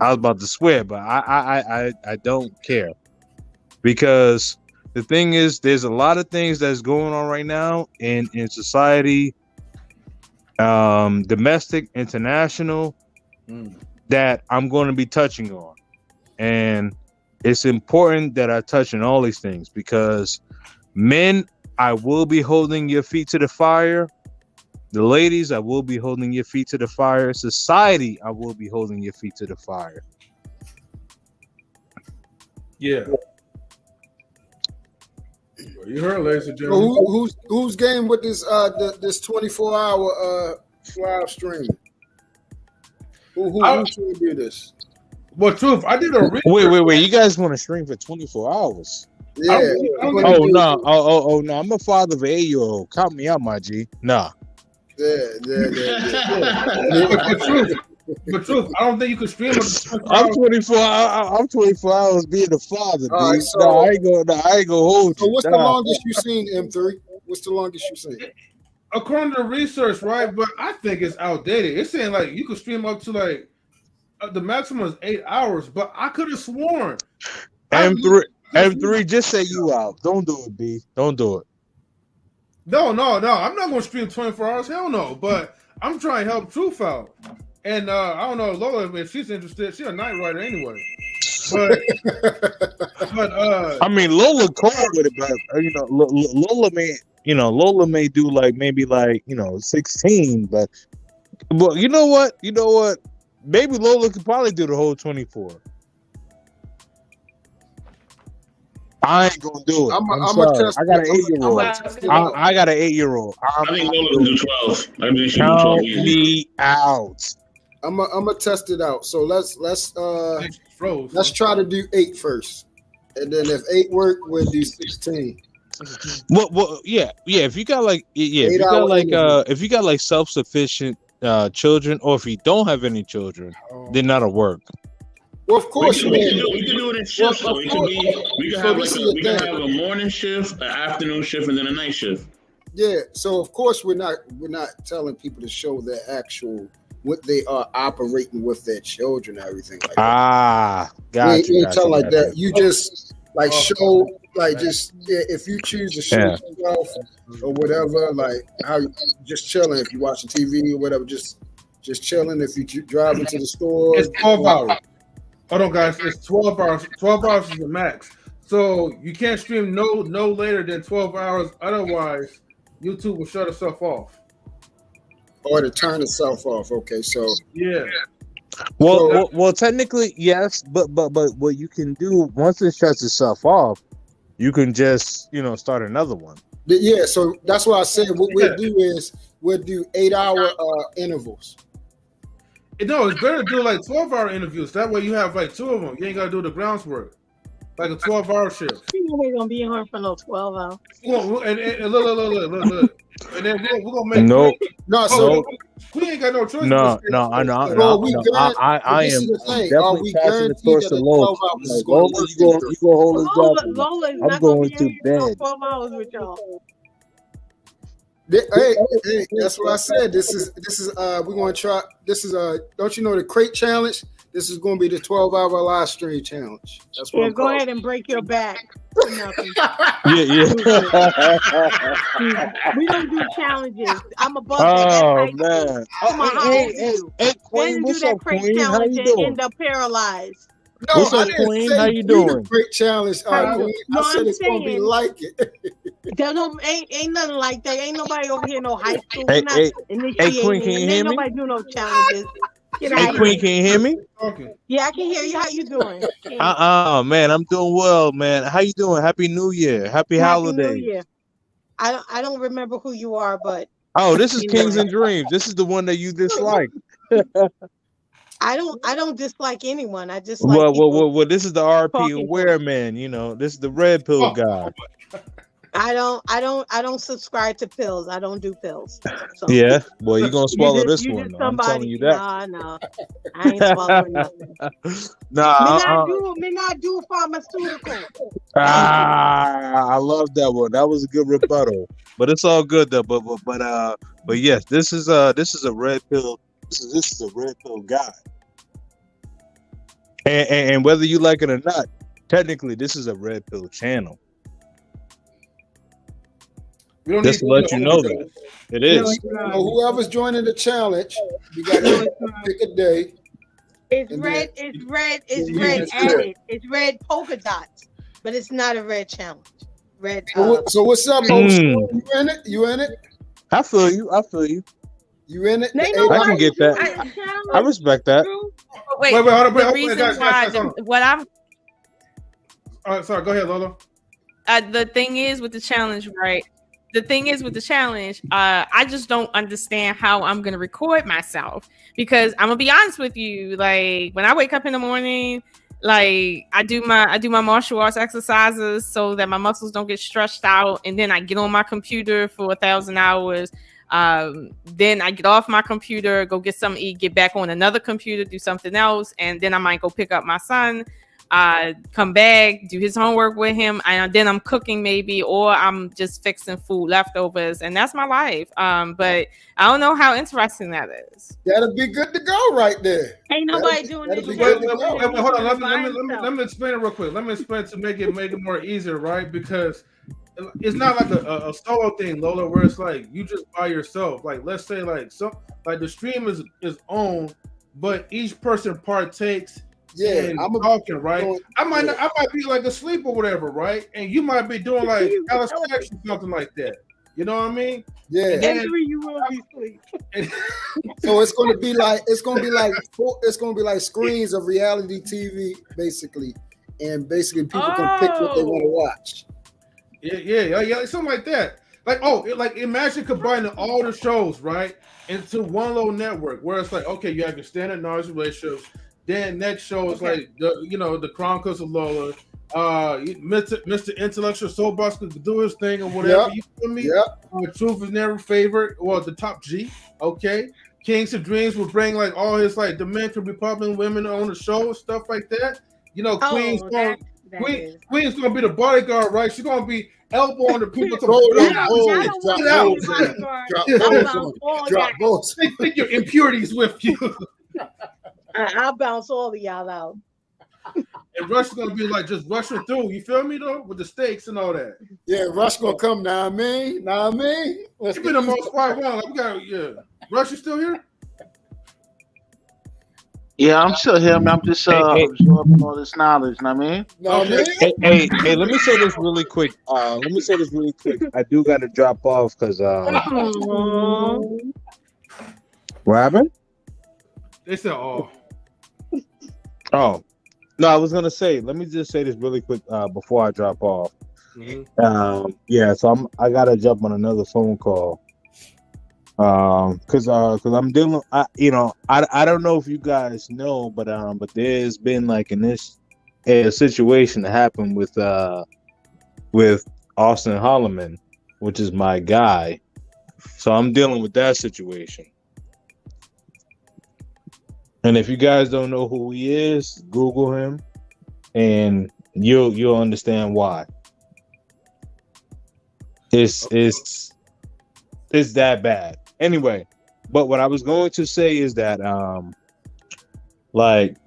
I was about to swear, but I don't care, because the thing is, there's a lot of things that's going on right now in society, domestic, international, that I'm going to be touching on. And it's important that I touch on all these things, because men, I will be holding your feet to the fire. The ladies, I will be holding your feet to the fire. Society, I will be holding your feet to the fire. Yeah. You heard, ladies and gentlemen. Who's game with this 24-hour live stream? Who should do this? Well, truth, I did a research. Wait. You guys want to stream for 24 hours? Yeah. No. Oh no. I'm a father of an 8-year-old. Count me out, my G. Nah. Yeah. But truth, I don't think you can stream. I'm 24 hours being a father, dude. Right, so, no, I ain't gonna hold you. So what's the longest you've seen, M3? What's the longest you've seen? According to research, right? But I think it's outdated. It's saying like you could stream up to like the maximum is 8 hours, but I could have sworn. M3, just say you out. Don't do it, B. Don't do it. No. I'm not going to stream 24 hours. Hell no. But I'm trying to help Truth out. And I don't know, Lola, if she's interested. She's a night writer anyway. But I mean, Lola cold with it, but Lola may do like maybe 16. But you know what? Maybe Lola could probably do the whole 24. I ain't gonna do it. I'm sorry. I got an 8-year-old. I got an 8-year-old. I think Lola can do 12. I think she can do 12. Count me out. I'm gonna test it out. So let's try to do 8 first, and then if 8 work, we'll do 16. Well, yeah. If you got if you got self-sufficient children, or if you don't have any children, then that'll work. Well, of course, we can do it in shifts. So we can have a morning shift, an afternoon shift, and then a night shift. Yeah. So of course we're not telling people to show their actual what they are operating with their children and everything like that. Got You you. ain't tell like that. You just like show like just if you choose to show yourself or whatever, like how you just chilling if you're watching TV or whatever, just chilling. If you drive into the store, it's 12 hours. Hold on, guys. It's 12 hours. 12 hours is the max. So you can't stream no later than 12 hours. Otherwise, YouTube will shut itself off. Or to turn itself off. Okay, so yeah. Well, technically yes, but what you can do once it shuts itself off, you can just start another one. Yeah, so that's why I said what we'll do is we'll do 8-hour intervals. No, it's better to do like 12-hour interviews. That way you have like 2 of them. You ain't gotta do the groundswork. Like a 12-hour shift. You know they're gonna be in here for no 12 hours. And look. And then we're gonna make we ain't got no choice. No, I am definitely passing the torch to Lola. Lola, you go hold this job. Lola is I'm not going be to bed. 12 hours with y'all. Hey, that's what I said. This is we're gonna try. This is don't you know the crate challenge? This is going to be the 12-hour live stream challenge. That's what go ahead and break your back. Yeah. We don't do challenges. I'm above that. Oh man! Come on, hey, Queen, what's up, Queen? How you doing? End up paralyzed. No, what's up, Queen? How you doing? Great challenge. Queen. I said it's going to be like it. Ain't nothing like that. Ain't nobody over here no high school. Hey, Queen, can you hear me? Nobody do no challenges. Hey, Queen, can you hear me? Yeah, I can hear you. How you doing? Man, I'm doing well, man. How you doing? Happy New Year. Happy holidays. New Year. I don't remember who you are, but this is Kings and Dreams. This is the one that you dislike. I don't dislike anyone. I just like well, this is the RP Aware man. This is the red pill guy. I don't subscribe to pills. I don't do pills. So. Yeah, well, you're gonna swallow this one. Though. I'm telling you that. No, I ain't swallowing nothing. Me not do pharmaceutical. I love that one. That was a good rebuttal. But it's all good though. But yes, this is a red pill. This is a red pill guy. And whether you like it or not, technically, this is a red pill channel. Just to let you know that it is. Whoever's joining the challenge, you got to pick a day. It's red added. It's red polka dots, but it's not a red challenge. Red. So what's up, You in it? You in it? I feel you. You in it? I can get that. I respect that. Wait, hold on. The reason why what I'm. All right, sorry. Go ahead, Lola. The thing is with the challenge, right? I just don't understand how I'm gonna record myself because I'm gonna be honest with you. Like when I wake up in the morning, like I do my martial arts exercises so that my muscles don't get stretched out, and then I get on my computer for 1,000 hours. Then I get off my computer, go get something to eat, get back on another computer, do something else, and then I might go pick up my son. Come back, do his homework with him, and then I'm cooking maybe, or I'm just fixing food leftovers, and that's my life. But I don't know how interesting that is. That'll be good to go right there. Ain't nobody doing this. Hold on, let me explain it real quick. Let me explain to make it more easier, right? Because it's not like a solo thing, Lola, where it's like you just by yourself. Like let's say like the stream is on, but each person partakes. Yeah, I'm talking, right? I might be like asleep or whatever, right? And you might be doing like calisthenics or something like that. You know what I mean? Yeah. And you will be asleep. So it's gonna be like screens of reality TV, basically, and basically people can pick what they want to watch. Yeah, something like that. Like imagine combining all the shows, right, into one little network where it's like, okay, you have your standard knowledge relationships. Then next show is like the Chronicles of Lola. Mr. Intellectual SoapBox could do his thing or whatever. You feel me? Truth is never favorite. Well, the top G. Okay. Kings of Dreams will bring like all his like the men could be popping women on the show, stuff like that. Queens. Queen's gonna be the bodyguard, right? She's gonna be elbowing the people to drop both. Take your impurities with you. I'll bounce all of y'all out. And Rush is gonna be like just rushing through. You feel me though? With the stakes and all that. Yeah, Rush gonna come now. Me. Let's be the most quiet one. Like, we got Rush is still here. Yeah, I'm still here. I'm just absorbing all this knowledge. Know what I mean? Hey, let me say this really quick. I do got to drop off because what happened? They said, "Oh, no." I was gonna say. Let me just say this really quick before I drop off. Mm-hmm. So I gotta jump on another phone call. Cause I'm dealing. I don't know if you guys know, but there's been like a situation that happened with Austin Holloman, which is my guy. So I'm dealing with that situation. And if you guys don't know who he is, Google him, and you'll understand why. It's that bad. Anyway, but what I was going to say is that like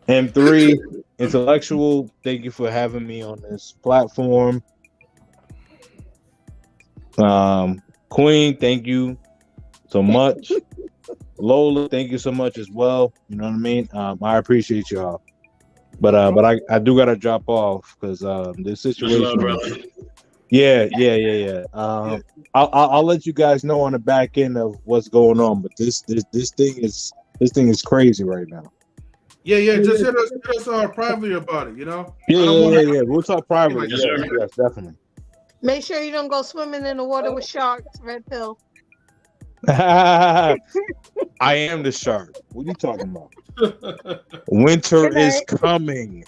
M3 Intellectual, thank you for having me on this platform. Queen, thank you so much. Lola, thank you so much as well. You know what I mean? I appreciate y'all. But I do gotta drop off because this situation. Yeah. I'll let you guys know on the back end of what's going on, but this thing is crazy right now. Yeah. Just hit us privately about it. You know. Yeah. We'll talk privately. Yes, definitely. Make sure you don't go swimming in the water with sharks. Red pill. I am the shark. What are you talking about? Winter is coming.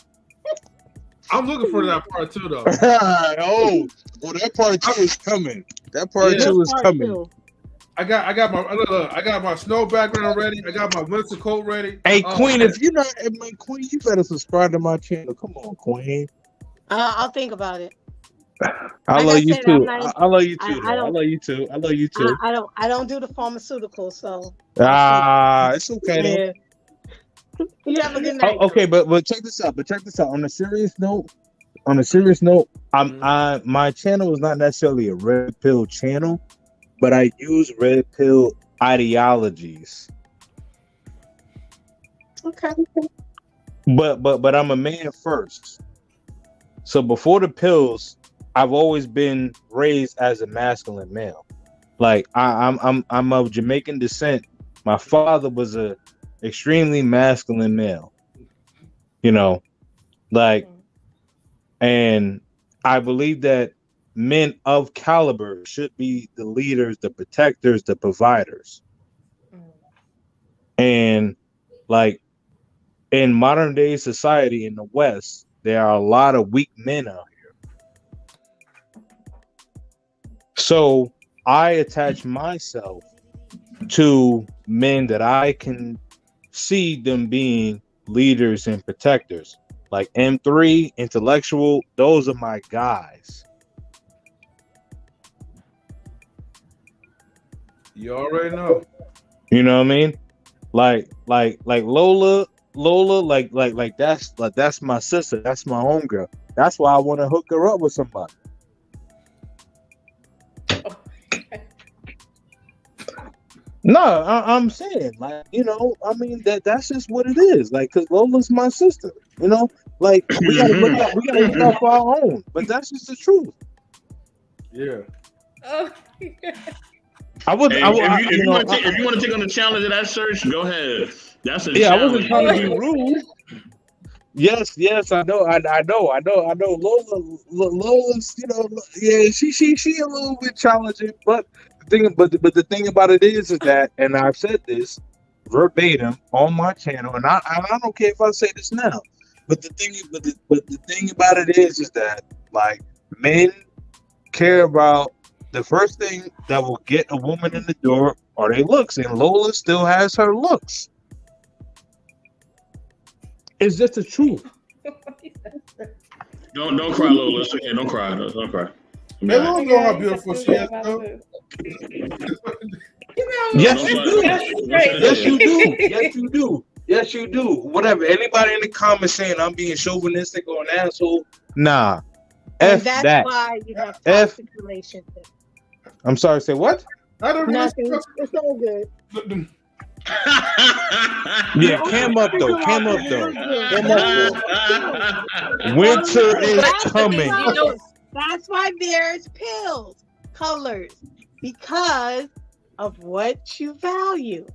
I'm looking for that part too, though. That part two is coming. That part two is coming. I got my snow background ready. I got my winter coat ready. Hey, Queen, if you're not my Queen, you better subscribe to my channel. Come on, Queen. I'll think about it. I love you too. I love you too. I love you too. I love you too. I don't do the pharmaceuticals, so. It's okay. Yeah. You have a good night. Okay, but check this out. On a serious note, my channel is not necessarily a red pill channel, but I use red pill ideologies. Okay. But I'm a man first. So before the pills, I've always been raised as a masculine male. Like I'm of Jamaican descent. My father was a extremely masculine male. You know, like, and I believe that men of caliber should be the leaders, the protectors, the providers. And like in modern day society in the West, there are a lot of weak men out here. So I attach myself to men that I can see them being leaders and protectors. Like M3, Intellectual, those are my guys. You already know. You know what I mean? Like Lola, that's my sister. That's my homegirl. That's why I want to hook her up with somebody. No, I'm saying, like, you know, I mean that's just what it is. Like, cause Lola's my sister. You know, like we gotta look out for our own. But that's just the truth. Yeah. Oh. If you want to take on the challenge of that search, go ahead. That's a challenge. I wasn't trying to be rude. Yes, I know. Lola's, you know, yeah, she a little bit challenging, but the thing about it is that, and I've said this verbatim on my channel, and I don't care if I say this now, but the thing about it is that, like, men care about the first thing that will get a woman in the door are their looks, and Lola still has her looks. It's just the truth. Don't cry, Lola. It's okay. Don't cry. Don't cry. Hey, Lola know how beautiful she is, though. Yes, you do. Yes, you do. Yes, you do. Yes, you do. Whatever. Anybody in the comments saying I'm being chauvinistic or an asshole? Nah. And F that's that. why you have F. toxic relationships. I'm sorry. Say what? I don't know. Nothing. It's all good. Yeah, cam up though. Cam up though. Cam up though. Winter is coming. You know, That's why there's pills, colors, because of what you value.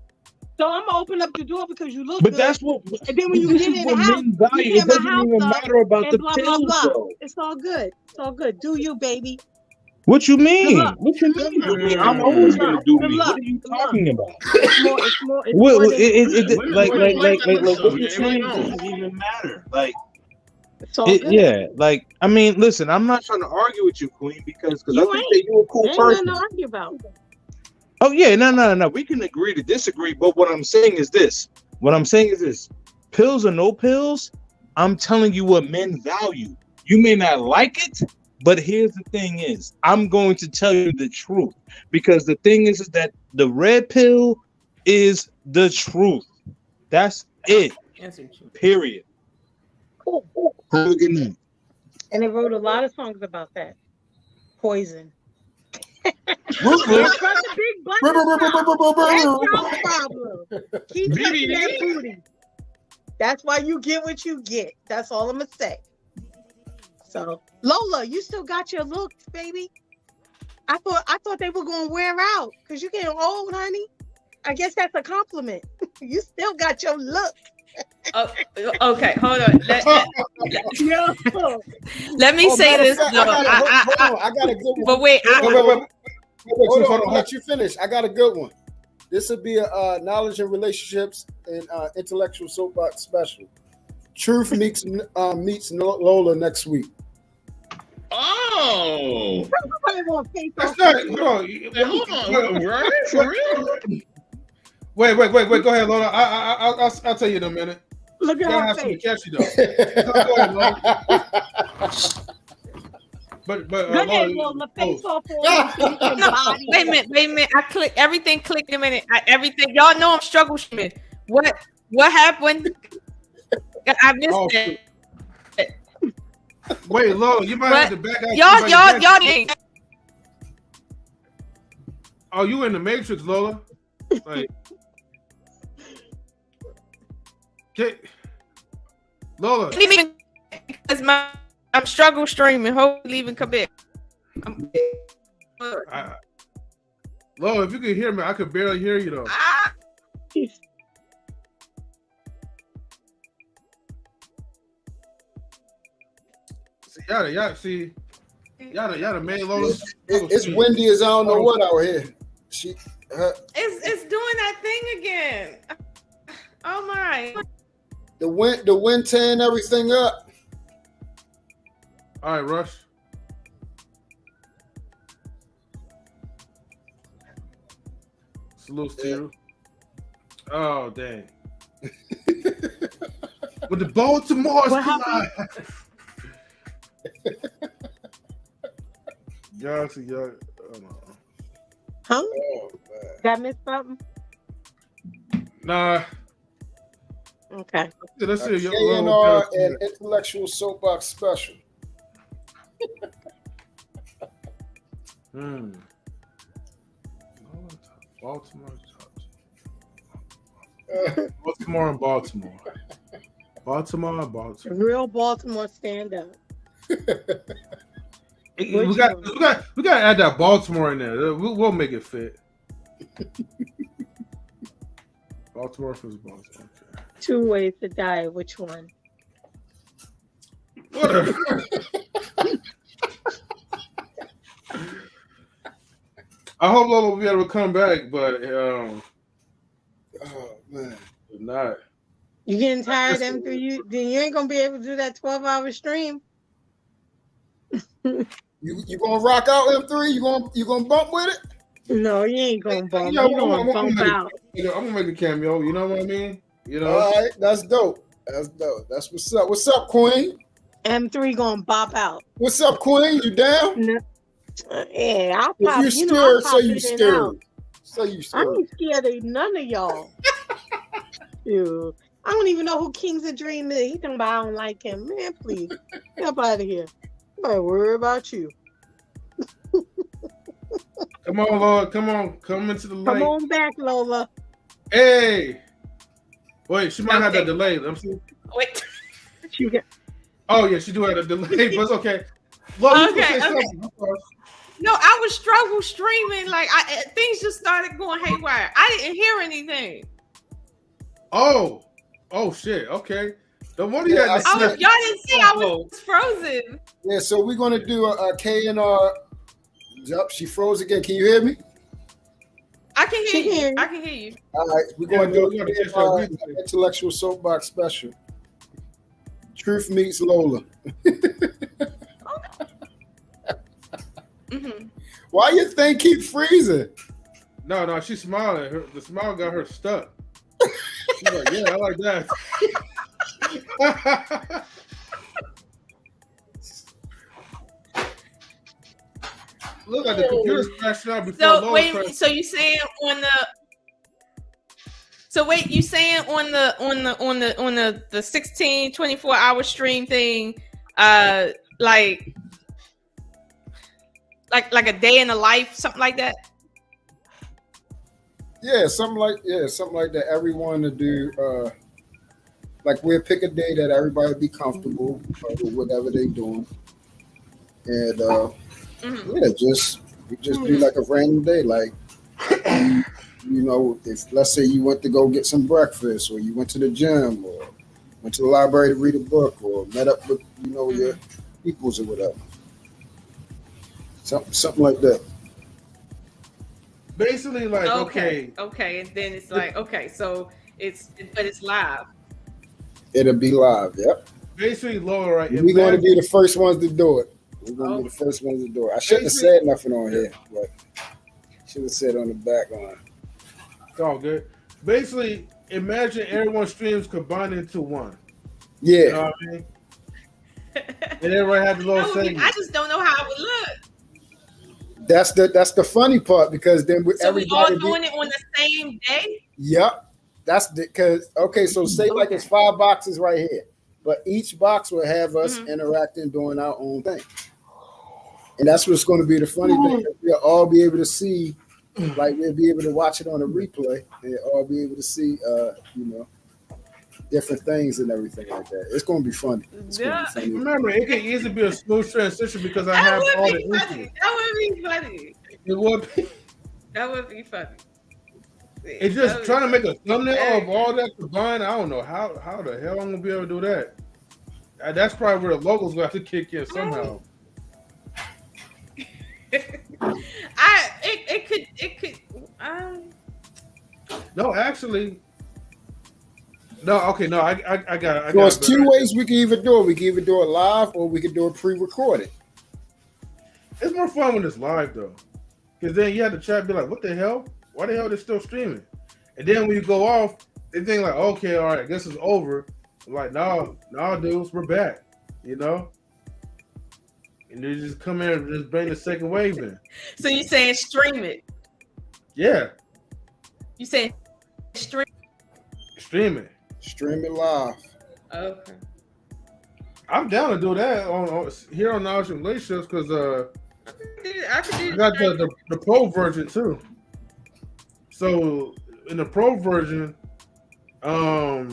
So I'm gonna open up the door because you look But good. that's what. And then when you this get is in what the house, men value. you It tear my doesn't house even up matter about and the blah, blah, pills blah. though. It's all good. It's all good. Do you, baby? What you mean? luck. What you mean? Good Do me? luck. I'm always Good gonna luck. do Good me. luck. What are you Good luck. talking about? It's more What, than what you're saying doesn't even matter. Like, it's all good. yeah, like I mean, listen, I'm not trying to argue with you, Queen, because I You think ain't. that you're a cool Ain't person. nothing to argue about. Oh yeah, no. We can agree to disagree, but what I'm saying is this. Pills or no pills, I'm telling you what men value. You may not like it, but here's the thing is, I'm going to tell you the truth. Because the thing is that the red pill is the truth. That's it. Period. Cool. Have a good night. And they wrote a lot of songs about that. Poison. That's the big button. That's your problem. Keep touching that booty. That's why you get what you get. That's all I'm gonna say. So Lola, you still got your looks, baby. I thought they were gonna wear out because you're getting old, honey. I guess that's a compliment. You still got your looks. Oh, okay, hold on. Let me say this. Hold on, I got a good one. But wait, Hold on, let you finish. I got a good one. This will be a knowledge and relationships and intellectual soapbox special. Truth meets Lola next week. Oh, That's not. Hold on. Right? For real? Wait. Go ahead, Lola. I'll tell you in a minute. Look at her face. Catchy though. Go ahead, Lola. But Go ahead, Lola. Face off all body. Wait a minute. Everything clicked a minute. Everything. Y'all know I'm struggle streaming. What happened? I missed it. Wait, Lola, you might have to back out. Y'all didn't. Oh, you in the Matrix, Lola? Like, Lola. Because I'm struggle streaming. Hopefully, even come back. Lola, if you could hear me, I could barely hear you though. Y'all made Lola. It's windy as I don't know what out here. It's doing that thing again. Oh my! The wind tearing everything up. All right, Rush. Salute to you. Oh dang! With the Baltimore's collide. Galaxy, Huh? Did I miss something? Nah. Okay. Let's see. A&R and intellectual soapbox special. Baltimore and Baltimore. Baltimore. Real Baltimore stand up. We got to add that Baltimore in there. We'll make it fit. Baltimore versus Baltimore. Okay. 2 ways to die. Which one? Whatever. I hope Lola will be able to come back, but oh man, not. You getting tired, M3? Then you ain't gonna be able to do that 12-hour stream. You gonna rock out M3? You gonna bump with it? No, you ain't gonna bump. Yeah, you gonna bump out. I'm gonna make a cameo. You know what I mean? You know. All right, that's dope. That's what's up. What's up, Queen? M3 gonna bop out. What's up, Queen? You down? No. Yeah, I'll If pop. you You know, I'll scared, pop say you in and scared. out. Say you I scared. ain't scared of none of y'all. Ew. I don't even know who King's a Dream is. He talking about I don't like him. Man, please. Get up out of here. Nobody worry about you. Come on, Lola. Come on. Come into the light. Come on back, Lola. Hey. Wait, she might have that Okay. delay. I'm seeing. Wait. You got- Oh yeah, she do have a delay, but it's okay. Lola, you Okay, can say okay. something. No, I was struggle streaming. Like things just started going haywire. I didn't hear anything. Oh shit. Okay. The one you Yeah, had to Y'all say. didn't see I was frozen. Yeah, so we're gonna do a K and R. Yup, she froze again. Can you hear me? I can She hear hear you. you. I can hear you. All right, we're Yeah, gonna do we're gonna a catch her K&R Intellectual SoapBox special. Truth meets Lola. Mm-hmm. Why you think keep freezing? No, she's smiling. The smile got her stuck. She's like, yeah, I like that. Look like the computer's crashing out before So Lola wait, crashed. so you saying on the? So wait, you saying on the 16, 24-hour stream thing, like a day in the life, something like that? Yeah, something like that. Everyone to do like we'll pick a day that everybody be comfortable with whatever they doing, and yeah, we just do like a random day, like you know, if let's say you went to go get some breakfast, or you went to the gym, or went to the library to read a book, or met up with your equals or whatever, something like that. Basically, like, okay. And then it's like, okay, so it's live. It'll be live. Yep. Basically, Lola, right? We're going to be the first ones to do it. We're going to be the first ones to do it. I shouldn't have said nothing on here, but should have said on the back line. It's all good. Basically, imagine everyone's streams combined into one. Yeah. You know what I mean? And everybody had the little segment. I just don't know how it would look. That's the funny part, because then So we all everybody doing it on the same day? Yep. That's because so say like it's 5 boxes right here, but each box will have us interacting, doing our own thing, and that's what's going to be the funny thing. We'll all be able to see, like we'll be able to watch it on a replay, and all be able to see, different things and everything like that. It's going to be funny. Remember, it can easily be a smooth transition because I have all the info. That would be funny. It would be. That would be funny. It's just trying to make a thumbnail of all that combined. I don't know how the hell I'm gonna be able to do that. That's probably where the logo's gonna have to kick in somehow. It could. No, actually. No, okay, no, I got it. There's 2 ways we can either do it. We can either do it live, or we can do it pre-recorded. It's more fun when it's live though, because then you have to chat and be like, "What the hell? Why the hell they're still streaming?" And then when you go off, they think like, "Okay, all right, I guess it's over." I'm like, no, dudes, we're back. You know. And they just come in and just bring the second wave in. So you saying stream it? Yeah. You saying stream? Stream it. Stream it live. Okay. I'm down to do that on here on Knowledge and Relationships because I got the pro version too. So in the pro version, I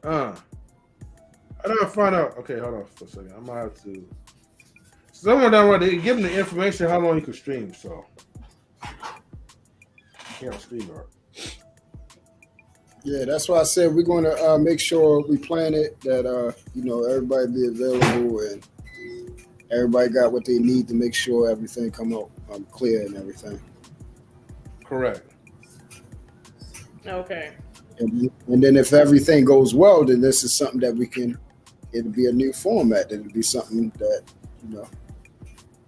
gotta find out. Okay, hold on for a second. I might have to. Someone down right, they give them the information how long you can stream. So can't stream art. Yeah, that's why I said we're going to make sure we plan it that everybody be available and everybody got what they need to make sure everything come out clear and everything. Correct. Okay. And then if everything goes well, then this is something that it'll be a new format. It'll be something that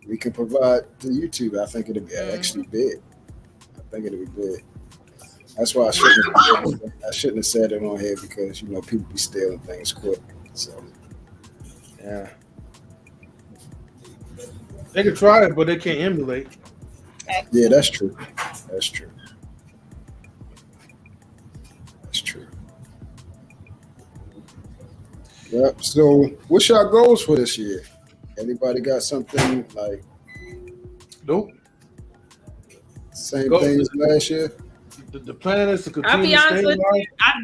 we can provide to YouTube. I think it'll be actually big. I think it'll be big. That's why I shouldn't have said it on here, because people be stealing things quick. So Yeah. They can try it, but they can't emulate. yeah, that's true. That's true. That's true. Yep. So what's your goals for this year? Anybody got something like Nope. same thing as last year? The plan is to I'll continue be to honest stay with alive. you. I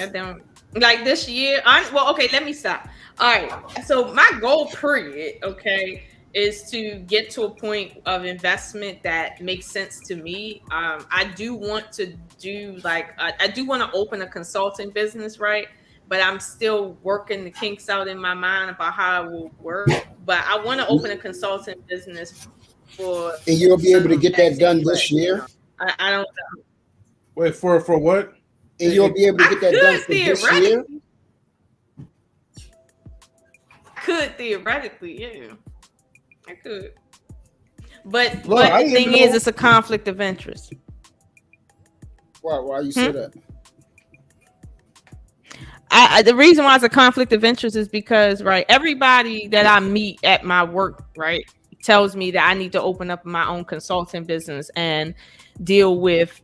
don't like this year. Well, okay, let me stop. All right. So my goal period, okay, is to get to a point of investment that makes sense to me. I do want to do I do want to open a consulting business, right? But I'm still working the kinks out in my mind about how it will work. But I want to open a consulting business for. And you'll be able to get that done this year? You know, I don't know. Wait, for what? And you'll be able to get that done for this year? Could theoretically, yeah. I could. But Look, the thing is, it's a conflict of interest. Why you say that? The reason why it's a conflict of interest is because, right, everybody that I meet at my work, right, tells me that I need to open up my own consulting business and deal with,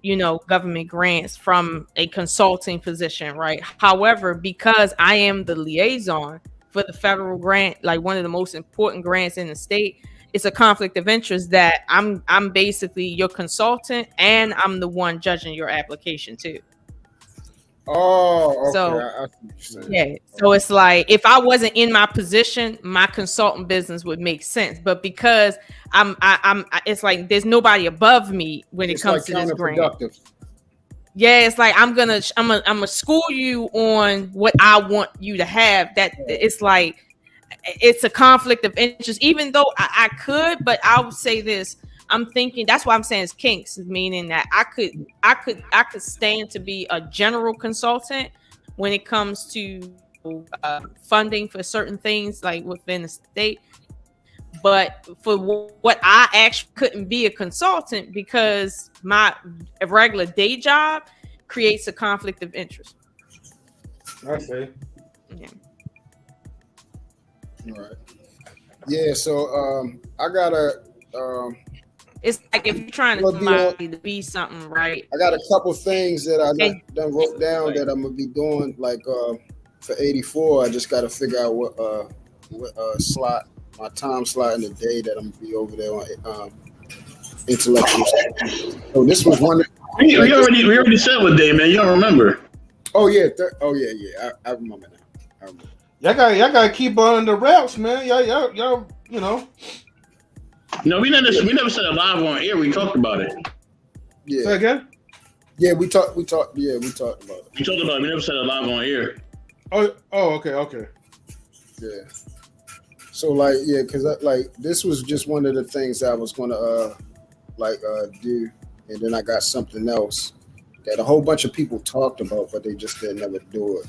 government grants from a consulting position, right? However, because I am the liaison for the federal grant, like one of the most important grants in the state, it's a conflict of interest that I'm basically your consultant and I'm the one judging your application too. Oh, okay. So, I see what you're saying. yeah. So it's like if I wasn't in my position, my consultant business would make sense. But because I'm it's like there's nobody above me when it comes to this grant. Yeah, it's like I'm gonna school you on what I want you to have. That it's like it's a conflict of interest, even though I could, but I would say this. I'm thinking that's why I'm saying it's kinks, meaning that I could stand to be a general consultant when it comes to funding for certain things like within the state. But for what I actually couldn't be a consultant because my regular day job creates a conflict of interest. I see. Yeah. All right. Yeah. So I gotta. It's like if you're trying to be something, right? I got a couple things that I done wrote down that I'm gonna be doing. Like for 84, I just got to figure out what slot, my time slot in the day that I'm gonna be over there on Intellectual. So this was one. We already said what day, man. You don't remember? Oh yeah. Yeah. I remember now. Y'all gotta keep on the raps, man. Y'all, No, we never said it live on air. We talked about it. Yeah. Say again? Yeah, we talked. Yeah, we talked about it. We talked about it. We never said it live on air. Oh, okay. Yeah. So because this was just one of the things I was gonna do, and then I got something else that a whole bunch of people talked about, but they just didn't ever do it,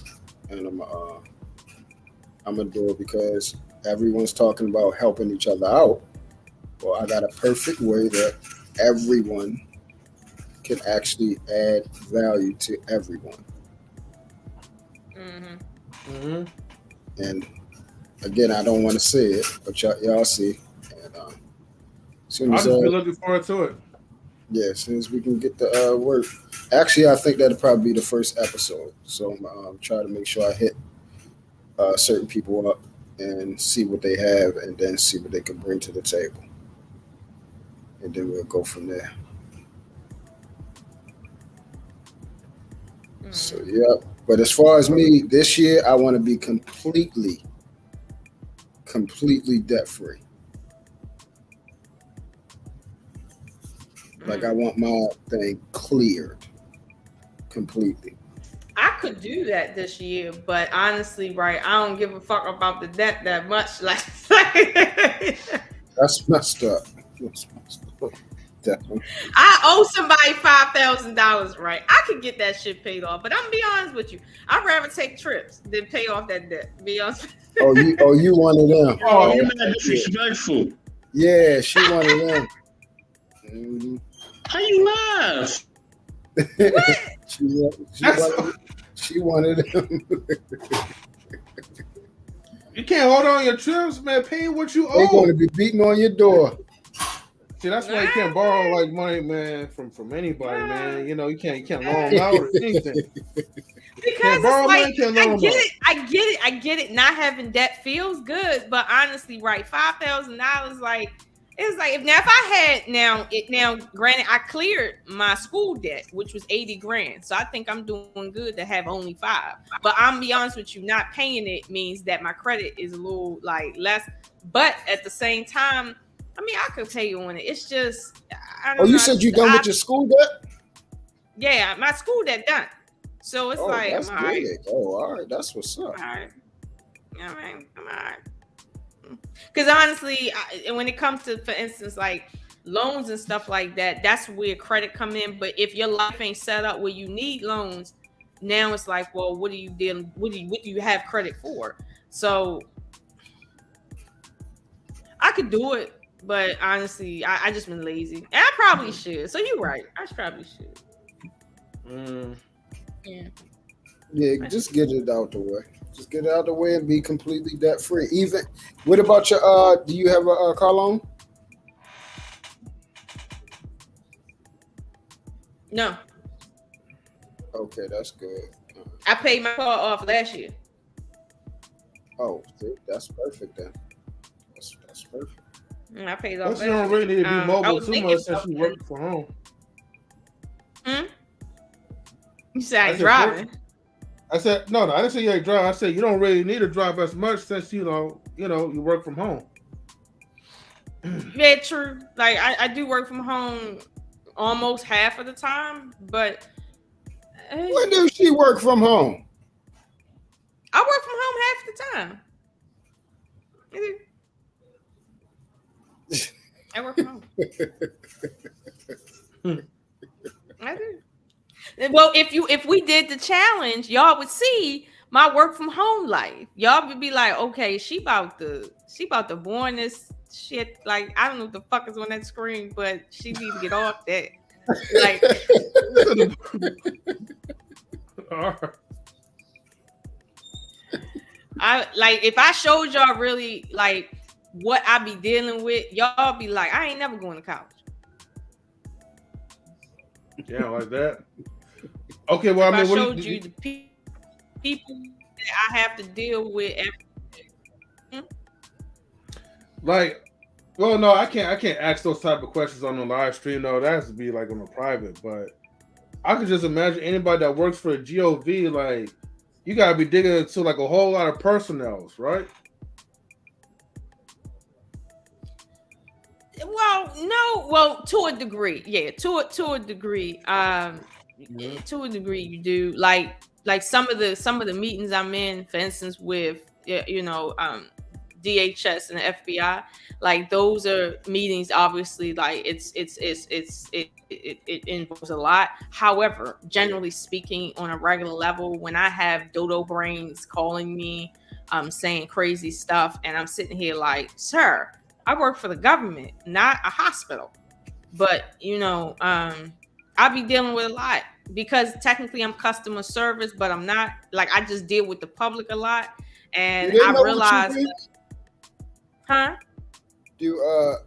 and I'm gonna do it because everyone's talking about helping each other out. Well, I got a perfect way that everyone can actually add value to everyone. Mm-hmm. And again, I don't want to say it, but y'all see. And I'll just be looking forward to it. Yeah, as soon as we can get the work. Actually, I think that'll probably be the first episode. So I'm trying to make sure I hit certain people up and see what they have, and then see what they can bring to the table. And then we'll go from there. So, yeah. But as far as me, this year, I want to be completely debt-free. Like, I want my thing cleared completely. I could do that this year, but honestly, right, I don't give a fuck about the debt that much. Like, That's messed up. Definitely. I owe somebody $5,000, right? I could get that shit paid off, but I'm gonna be honest with you. I'd rather take trips than pay off that debt. Be honest. You one of them. Oh, you're not disrespectful. Yeah, she one of them. Mm-hmm. How you laugh? What? She wanted him. You can't hold on your trips, man. Pay what you They're owe. going to be beating on your door. See, that's why you can't borrow like money, man, from anybody, man. You know, you can't loan out or anything. Because it's like, I get it. Not having debt feels good, but honestly, right, $5,000, like, it's like if I had granted, I cleared my school debt, which was $80,000. So I think I'm doing good to have only $5. But I'm be honest with you, not paying it means that my credit is a little like less. But at the same time, I mean, I could pay you on it. It's just, I don't know. You said you done with your school debt? Yeah, my school debt done. So it's like, that's I'm all right. All right. That's what's up. All right. I'm all right. Because honestly, when it comes to, for instance, like loans and stuff like that, that's where credit come in. But if your life ain't set up where you need loans, now it's like, well, what do you have credit for? So I could do it, but honestly, I just been lazy. And I probably should. So you're right. I probably should. Yeah, just get it out the way. Just get it out the way and be completely debt free. Even, what about your? Do you have a car loan? No. Okay, that's good. I paid my car off last year. Oh, that's perfect then. That's perfect. I paid off. You don't really need to be mobile too much since you work from home. You said I ain't driving. I said no. I didn't say you ain't driving. I said you don't really need to drive as much since you work from home. Yeah, true. Like I do work from home almost half of the time, but when does she work from home? I work from home half the time. I work from home. I do. Well, if we did the challenge, y'all would see my work from home life. Y'all would be like, okay, she about to born this shit. Like, I don't know what the fuck is on that screen, but she need to get off that. Like, if I showed y'all really like what I be dealing with, y'all be like, I ain't never going to college. Yeah, like that. Okay, well, I showed you the people that I have to deal with every day. Like, well, no, I can't ask those type of questions on the live stream. No, that has to be like on a private. But I could just imagine anybody that works for a GOV, like, you gotta be digging into like a whole lot of personnels, right? Well, no, well, to a degree, yeah, to a degree, to a degree, you do like some of the meetings I'm in, for instance, with DHS and the FBI, like those are meetings. Obviously, like it involves a lot. However, generally speaking, on a regular level, when I have dodo brains calling me, saying crazy stuff, and I'm sitting here like, sir, I work for the government, not a hospital. But I be dealing with a lot because technically I'm customer service, but I'm not. Like, I just deal with the public a lot, and I realized. Huh? Do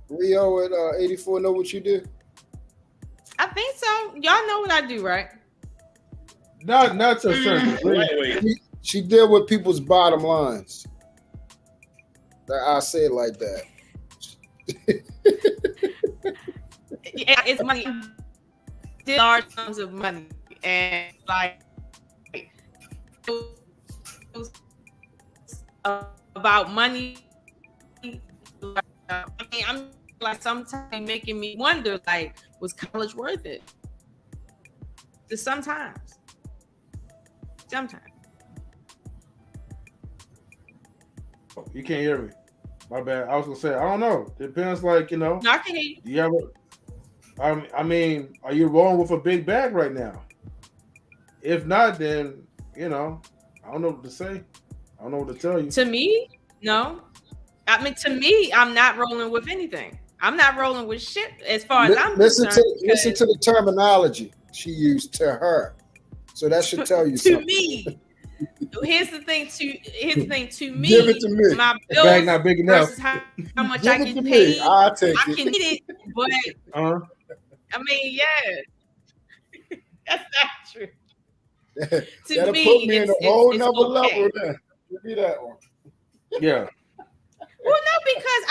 Rio at 84 know what you do? I think so. Y'all know what I do, right? Not to a certain degree. She deal with people's bottom lines. I say it like that. It's money, large sums of money, and like about money. I mean, I'm like sometimes making me wonder, like, was college worth it? Just sometimes. You can't hear me. My bad. I was gonna say I don't know. Depends, like No, I can hear you. Do you have I mean, are you rolling with a big bag right now? If not, then I don't know what to say. I don't know what to tell you. To me, no. I mean, to me, I'm not rolling with anything. I'm not rolling with shit as far as I'm concerned. Listen to the terminology. she used to her. So that should tell you to something. me. Here's the thing to me. Give it to me. My The bag not big enough. versus how much Give I it get to paid. me. I'll take I it. can eat it, but I mean, yeah, that's not true. To That'll me, put me in a whole nother okay. level then. Give me that one. Yeah. Well, no, because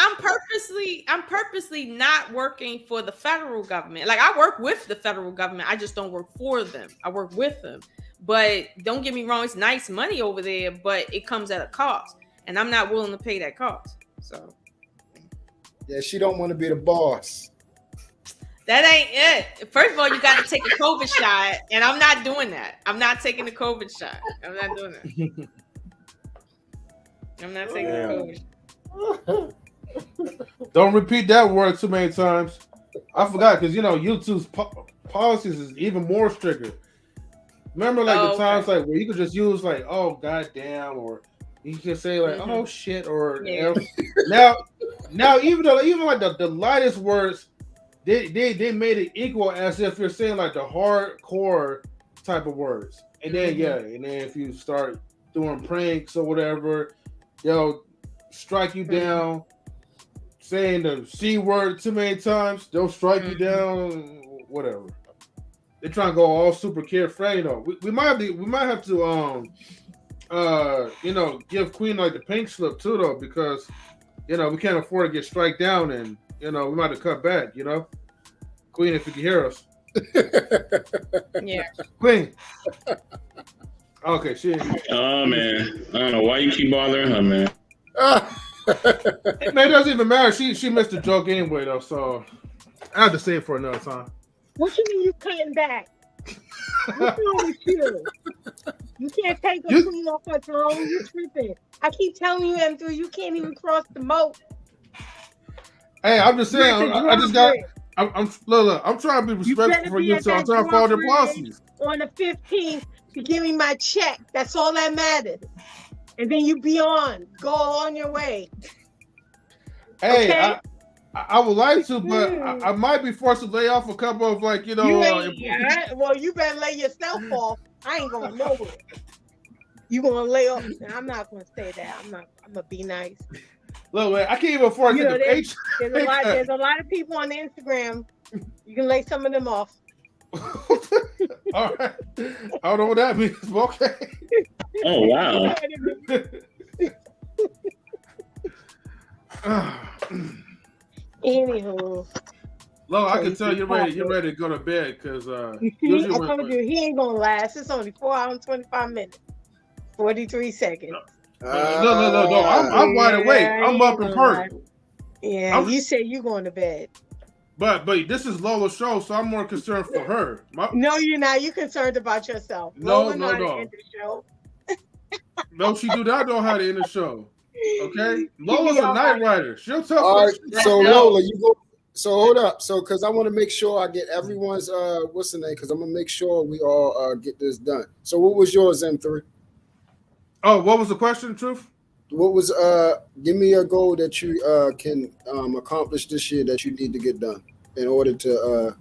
I'm purposely not working for the federal government. Like I work with the federal government, I just don't work for them. I work with them. But don't get me wrong, it's nice money over there, but it comes at a cost, and I'm not willing to pay that cost. So Yeah, she don't want to be the boss. that ain't it. First of all, you got to take a COVID shot, and I'm not doing that. I'm not taking the COVID shot. I'm not doing that. I'm not taking the COVID shot. Don't repeat that word too many times. I forgot because YouTube's policies is even more stricter. Remember, like the times like where you could just use like "oh goddamn" or you can say like "oh shit" or now even like the lightest words they made it equal as if you're saying like the hardcore type of words, and then and then if you start doing pranks or whatever, they'll strike you down. Saying the C word too many times, they'll strike you down. Whatever. They're trying to go all super carefree though. We might have to give Queen like the pink slip too though, because we can't afford to get strike down, and we might have to cut back. Queen, if you can hear us. Yeah. Queen. Okay, she. Oh man, I don't know why you keep bothering her, man. Man, it doesn't even matter. She missed the joke anyway though, so I have to say it for another time. What you mean you cutting back? What's wrong with you? You can't take a queen off her throne. You tripping. I keep telling you, M3, you can't even cross the moat. Hey, I'm just saying. I'm Lola. I'm trying to be respectful for you, so I'm trying to follow the policies. On the 15th, to give me my check. That's all that matters. And then you go on your way. Hey, okay? I would like to, but I might be forced to lay off a couple of well, you better lay yourself off. I ain't going nowhere. You gonna lay off? I'm not gonna say that. I'm gonna be nice. Look, man, I can't even afford to there's a lot of people on Instagram. You can lay some of them off. All right. I don't know what that means. Okay. Oh wow. Anywho. Lola, I can tell you're ready to go to bed because I told you he ain't gonna last. It's only 4 hours and 25 minutes. 43 seconds. No. I'm wide awake. I'm up and perked. Yeah, you said you going to bed. But this is Lola's show, so I'm more concerned for her. No, you're not. You're concerned about yourself. No. End the show. No, she do not know how to end the show. Okay? Lola's a night rider. She'll tell all us. right, so Lola, you go. So hold up. So because I want to make sure I get everyone's what's the name? Because I'm gonna make sure we all get this done. So what was yours, M3? Oh, what was the question, Truth? What was give me a goal that you can accomplish this year that you need to get done in order to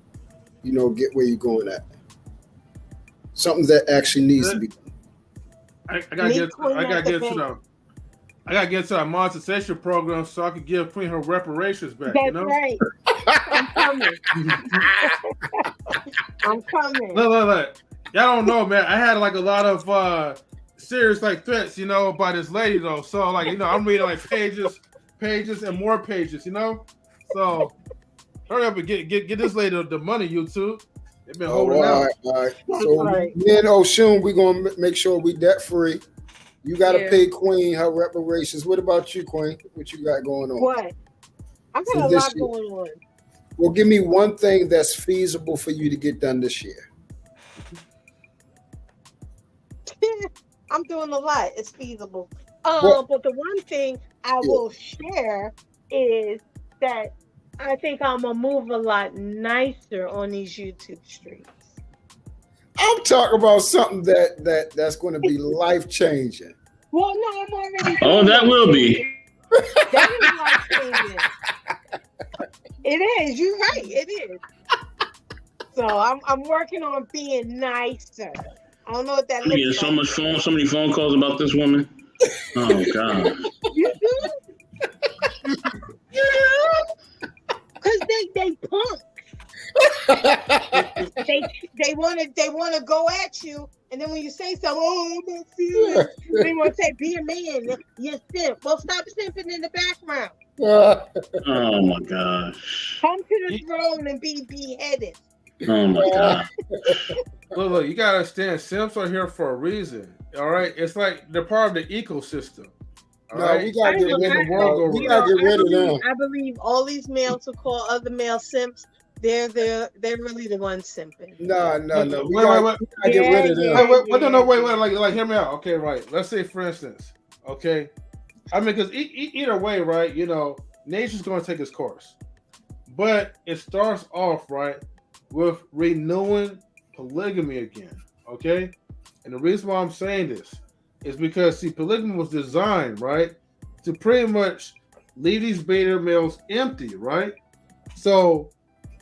get where you're going at. Something that actually needs to be done. I gotta get to that monetization program so I can give Queen her reparations back. That's right. I'm coming. I'm coming. Look. Y'all don't know, man. I had like a lot of serious like threats, by this lady though. So like, I'm reading like pages and more pages, So hurry up and get this lady the money, YouTube. They've been holding out. All right. So me and Oshun, we're gonna make sure we debt free. You gotta pay Queen her reparations. What about you, Queen? What you got going on? What? I got a lot going on. Well, give me one thing that's feasible for you to get done this year. I'm doing a lot. It's feasible. But the one thing I will share is that I think I'm gonna move a lot nicer on these YouTube streams. I'm talking about something that's going to be life changing. Well, no, I'm already. Oh, that will be. That is life changing. It is. You're right. It is. So I'm working on being nicer. I don't know what that I'm getting looks so like. much so many phone calls about this woman. Oh God. You do? Because they punk. they wanna go at you, and then when you say something, oh, I'm not feeling. They want to say, be a man, you're simp. Well, stop simping in the background. Oh my gosh. Come to the throne and be beheaded. Oh my God. Look, you gotta understand, simps are here for a reason. All right, it's like they're part of the ecosystem. All right, we gotta get rid of them. I believe all these males who call other males simps, they're really the ones simping. No. We Wait. gotta get rid of them. Wait. Like, hear me out. Okay, right. Let's say, for instance, okay. I mean, because either way, right? You know, nature's going to take its course, but it starts off right with renewing polygamy again. Okay, and the reason why I'm saying this is because see, polygamy was designed right to pretty much leave these beta males empty, right? So,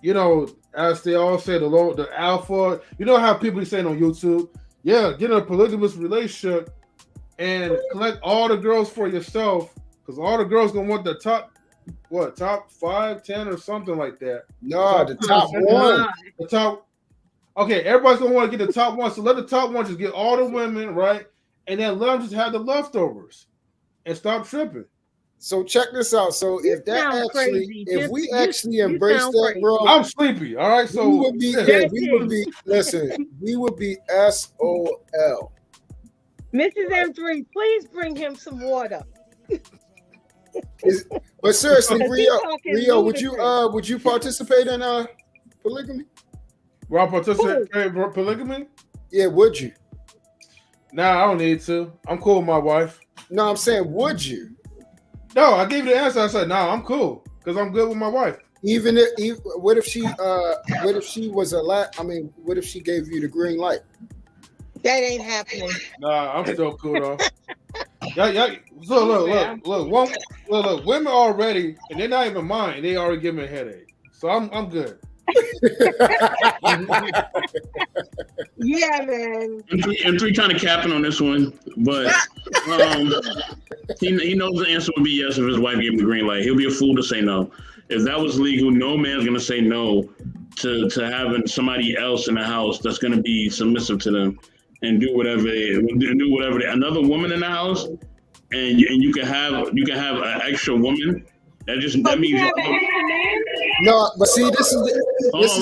you know, as they all say, the alpha. You know how people be saying on YouTube, yeah, get in a polygamous relationship and collect all the girls for yourself, because all the girls gonna want the top 5, 10, or something like that. No, the top one. The top. Okay, everybody's gonna want to get the top one, so let the top one just get all the women, right? And then let them just have the leftovers and stop tripping. So check this out. So if that actually, crazy. if we actually embrace that, bro, I'm sleepy. All right, so we would be listen, we would be SOL. Mrs. M3, please bring him some water. But seriously, Rio, would you participate in polygamy? Will I participate in polygamy? Yeah, would you? Nah, I don't need to. I'm cool with my wife. No, I'm saying, would you? No, I gave you the answer. I said, nah, I'm cool because I'm good with my wife. What if she was what if she gave you the green light? That ain't happening. Nah, I'm still cool though. Look, women already, and they're not even mine. They already give me a headache, so I'm good. Yeah, man. M3 kind of capping on this one, but he knows the answer would be yes if his wife gave him the green light. He'll be a fool to say no. If that was legal, no man's gonna say no to having somebody else in the house that's gonna be submissive to them and do whatever another woman in the house, and you can have an extra woman. That means no. But see, this is. Let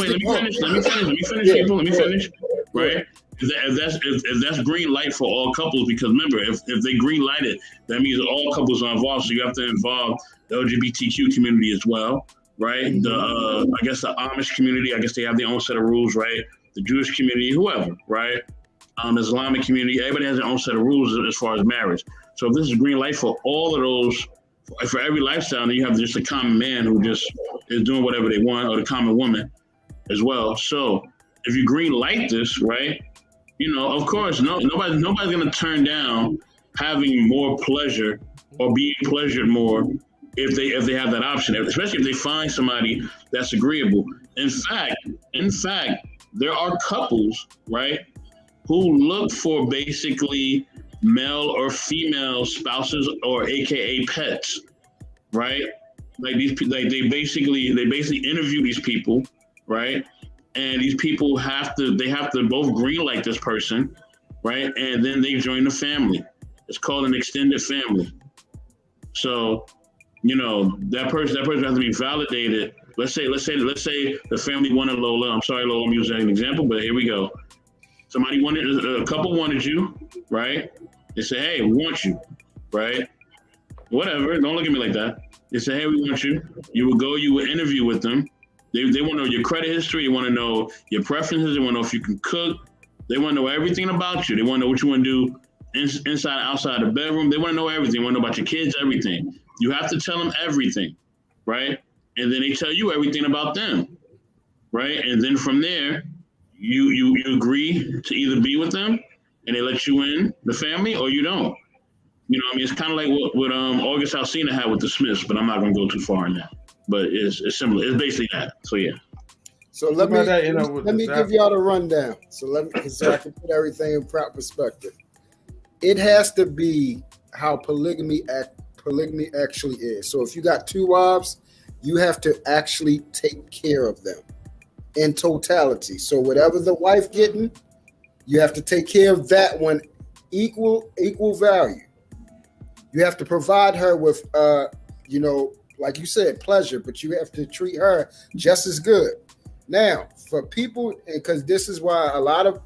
me finish. Right? If that's green light for all couples, because remember, if they green light it, that means all couples are involved. So you have to involve the LGBTQ community as well, right? Mm-hmm. I guess the Amish community, I guess they have their own set of rules, right? The Jewish community, whoever, right? Islamic community, everybody has their own set of rules as far as marriage. So if this is green light for all of those, for every lifestyle, then you have just a common man who just is doing whatever they want, or the common woman as well. So if you green light this, right, you know, of course, nobody's going to turn down having more pleasure or being pleasured more if they have that option, especially if they find somebody that's agreeable. In fact, there are couples, right, who look for basically male or female spouses, or AKA pets, right? Like they basically interview these people, right? And these people have to both greenlight this person, right? And then they join the family. It's called an extended family. So, you know, that person has to be validated. Let's say the family wanted Lola. I'm sorry, Lola, I'm using an example, but here we go. A couple wanted you, right? They say, hey, we want you, right? Whatever, don't look at me like that. They say, hey, we want you. You would go, you would interview with them. They want to know your credit history. They want to know your preferences. They want to know if you can cook. They want to know everything about you. They want to know what you want to do inside, outside the bedroom. They want to know everything. They want to know about your kids, everything. You have to tell them everything, right? And then they tell you everything about them, right? And then from there, you agree to either be with them and they let you in the family, or you don't. You know what I mean? It's kind of like what August Alsina had with the Smiths, but I'm not going to go too far in that. But it's similar. It's basically that. So, yeah. So let me give y'all the rundown. So so I can put everything in proper perspective. It has to be how polygamy actually is. So if you got 2 wives, you have to actually take care of them in totality. So whatever the wife getting, you have to take care of that one equal value. You have to provide her with like you said, pleasure, but you have to treat her just as good. Now, for people, because this is why a lot of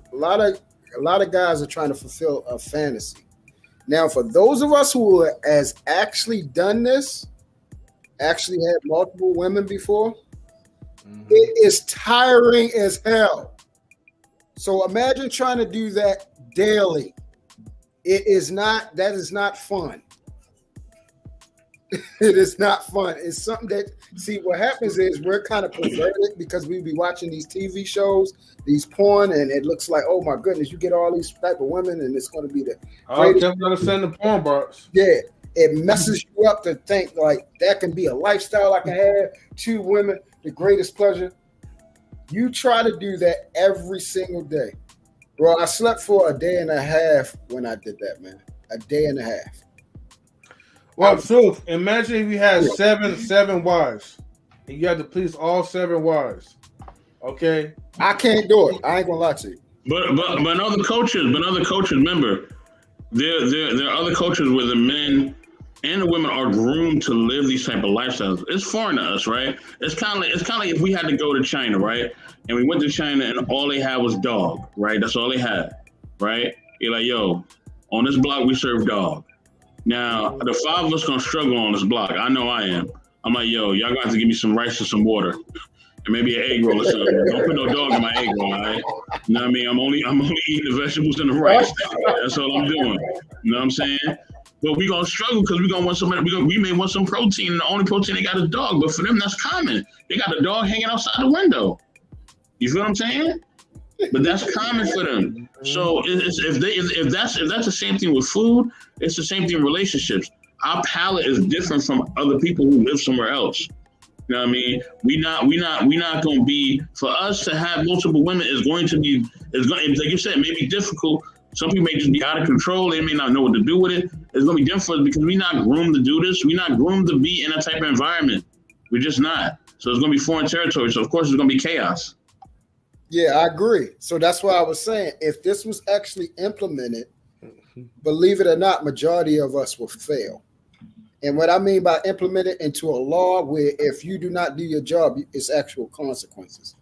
guys are trying to fulfill a fantasy. Now, for those of us who has actually done this, actually had multiple women before, it is tiring as hell. So imagine trying to do that daily. That is not fun. It is not fun. It's something that, see, what happens is we're kind of perverted because we be watching these TV shows, these porn, and it looks like, oh my goodness, you get all these type of women, and it's going to be the greatest. I don't understand the porn bars. Yeah, it messes you up to think like that can be a lifestyle I can have. 2 women, the greatest pleasure. You try to do that every single day. Bro, I slept for a day and a half when I did that, man. A day and a half. Well, truth. Imagine if you had seven wives, and you had to please all 7 wives. Okay, I can't do it. I ain't gonna lie to you. But other cultures, remember, there are other cultures where the men and the women are groomed to live these type of lifestyles. It's foreign to us, right? It's kind of like if we had to go to China, right? And we went to China and all they had was dog, right? That's all they had, right? You're like, yo, on this block we serve dog. Now, the 5 of us gonna struggle on this block. I know I am. I'm like, yo, y'all gonna have to give me some rice and some water. And maybe an egg roll or something. Don't put no dog in my egg roll, all right? You know what I mean? I'm only eating the vegetables and the rice. That's all I'm doing. You know what I'm saying? But we gonna struggle because we gonna want we may want some protein, and the only protein they got is dog. But for them, that's common. They got a dog hanging outside the window. You feel what I'm saying? But that's common for them. So if that's the same thing with food, it's the same thing in relationships. Our palate is different from other people who live somewhere else. You know what I mean? We not gonna be, for us to have multiple women like you said, it may be difficult. Some people may just be out of control. They may not know what to do with it. It's gonna be different because we're not groomed to do this. We're not groomed to be in a type of environment. We're just not. So it's gonna be foreign territory. So of course it's gonna be chaos. Yeah, I agree. So that's why I was saying, if this was actually implemented, believe it or not, majority of us will fail. And what I mean by implement it into a law where if you do not do your job, it's actual consequences.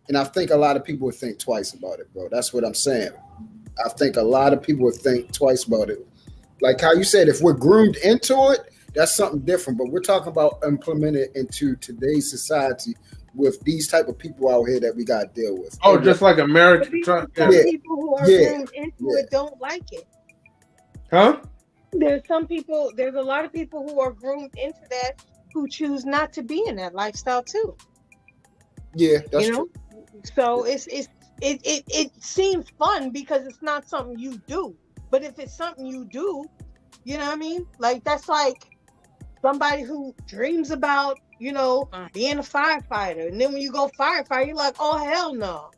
And I think a lot of people would think twice about it, bro. That's what I'm saying. I think a lot of people would think twice about it. Like how you said, if we're groomed into it, that's something different. But we're talking about implementing it into today's society with these type of people out here that we got to deal with. Oh, just like American. Some people who are groomed into it don't like it. Huh? There's a lot of people who are groomed into that who choose not to be in that lifestyle too. Yeah, that's true. So it seems fun because it's not something you do. But if it's something you do, you know what I mean? Like that's like somebody who dreams about, being a firefighter. And then when you go firefighter, you're like, oh hell no.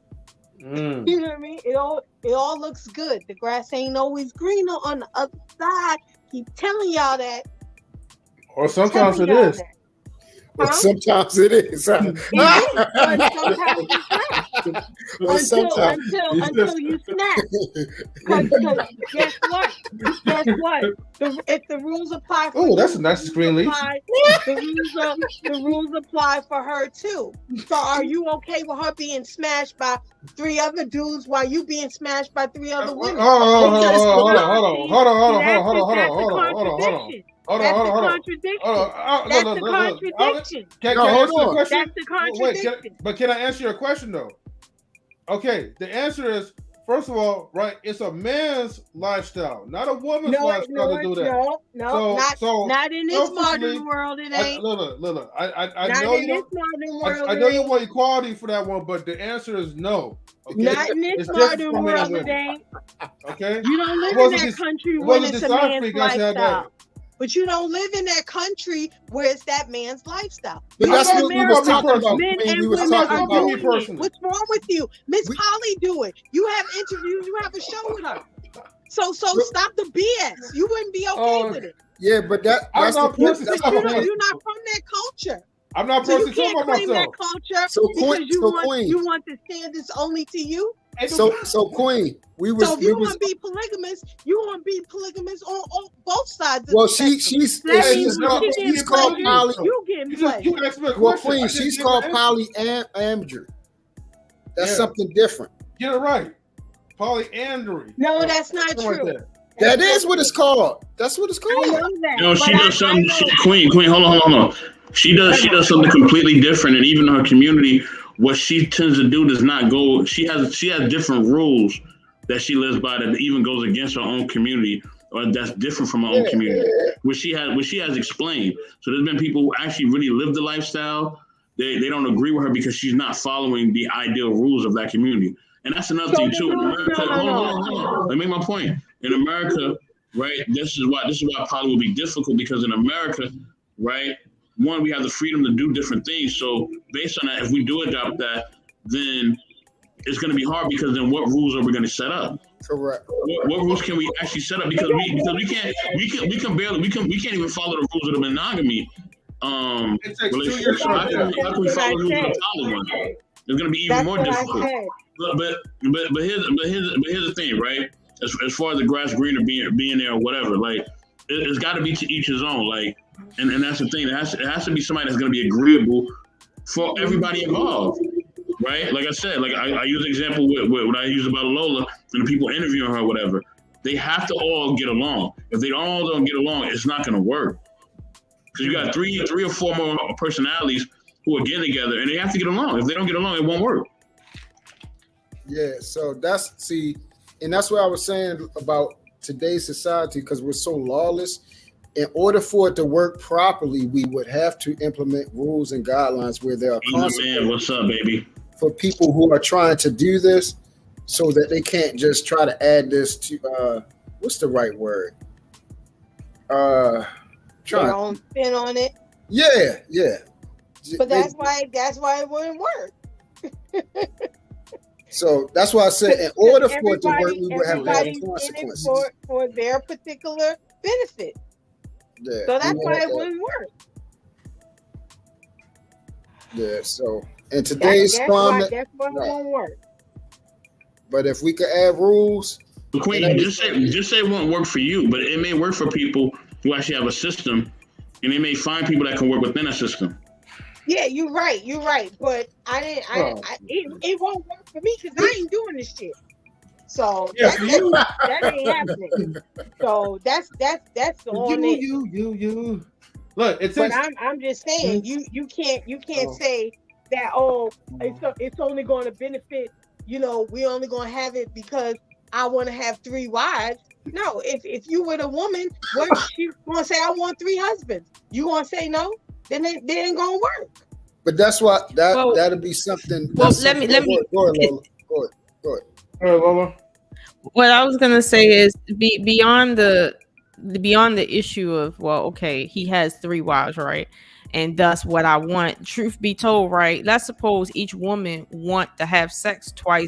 You know what I mean? It all looks good. The grass ain't always greener on the other side. Keep telling y'all that. Or sometimes it is. Huh? Sometimes it is. Until you snap. Because guess what? If the rules apply for you, that's a nice screen leaf. The rules apply for her too. So are you okay with her being smashed by 3 other dudes while you being smashed by 3 other women? Hold on. That's the contradiction. That's the contradiction. But can I answer your question though? Okay, the answer is, first of all, right, it's a man's lifestyle, not a woman's lifestyle to do that. Not in this modern world, it ain't. Look, I know you want equality for that one, but the answer is no. Okay? Not in this modern world, it ain't. Okay? You don't live in that country when it's a man's lifestyle. but you don't live in that country where it's that man's lifestyle. But that's In what we was America, talking about. men We and was women talking are about doing it. personally. What's wrong with you? Miss Polly do it. You have interviews, you have a show with her. So stop the BS. You wouldn't be okay with it. Yeah, but that's the point. You're not from that culture. I'm not So you personally talking can't about claim myself. that culture So because Queen- you so want Queen. you want the standards only to you. So Queen, So if you want to be polygamous, you want to be polygamous on both sides. Well, of the spectrum. That means when she she's getting called pleasure, poly. you getting pleasure. You asked me a Well, question. Queen, I just she's gave an called answer. polyandry. That's Yeah. something different. Get it right. Polyandry. No, that's not Something like true. that. That is what it's called. That's what it's I called. know that. No, she but does I something. know- Queen, hold on. She does something completely different, and even her community, what she tends to do does not go. She has different rules that she lives by that even goes against her own community, or that's different from her own community, which she has explained. So there's been people who actually really live the lifestyle. They don't agree with her because she's not following the ideal rules of that community. And that's another thing too. In America, hold on. Let me make my point. In America, right? This is why poly will be difficult, because in America, right? One, we have the freedom to do different things. So based on that, if we do adopt that, then it's going to be hard, because then what rules are we going to set up? Correct. What rules can we actually set up? Because we can't even follow the rules of the monogamy It takes 2 years relationship. to So how do can we follow the rules of the poly one? It's going to be even more difficult. But here's the thing, right? As far as the grass greener being there or whatever, like it's got to be to each his own, like, and that's the thing. It has to be somebody that's going to be agreeable for everybody involved, right? Like I said, like I use an example with what I use about Lola and the people interviewing her, or whatever. They have to all get along. If they all don't get along, it's not going to work. Because you got three or four more personalities who are getting together, and they have to get along. If they don't get along, it won't work. Yeah, so that's what I was saying about today's society, because we're so lawless. In order for it to work properly, we would have to implement rules and guidelines where there are consequences. Man, what's up, baby? For people who are trying to do this, so that they can't just try to add this to what's the right word? Their own spin on it. Yeah. But that's why it wouldn't work. So that's why I said, in order for it to work, we would have to have everybody's in it consequences. for their particular benefit. Yeah. So that's why it wouldn't work. Yeah. So in today's climate, that's why it won't work. but if we could add rules, But Queen, just say it won't work for you, but it may work for people who actually have a system, and they may find people that can work within a system. Yeah, you're right. But it won't work for me because I ain't doing this shit. So that ain't happening. So that's the on it. You. Look, it's. But I'm just saying, you can't say that it's only going to benefit. You know, we only going to have it because I want to have 3 wives. No, if you were a woman, what she gonna say? I want 3 husbands. You gonna say no? Then it ain't gonna work. but that's what that'll be something. Well, That's let me. Go ahead, Lola. Go ahead. All right, Lola. What I was gonna say is beyond the issue of, well, okay, he has 3 wives, right? And thus what I want, truth be told, right? Let's suppose each woman want to have sex 2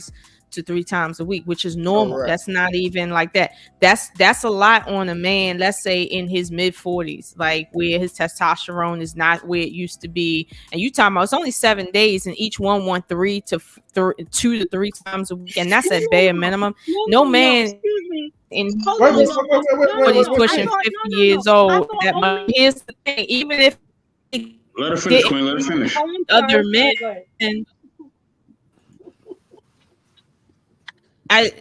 to 3 times a week, which is normal. Correct. That's not even like that. That's a lot on a man, let's say in his mid-40s, like where his testosterone is not where it used to be. And you talking about it's only 7 days and each one want 2 to 3 times a week, and that's at bare minimum. No man excuse me. in Wait, he's pushing 50 years old. Here's the thing, even if Let her finish, Queen. Let her finish. other men,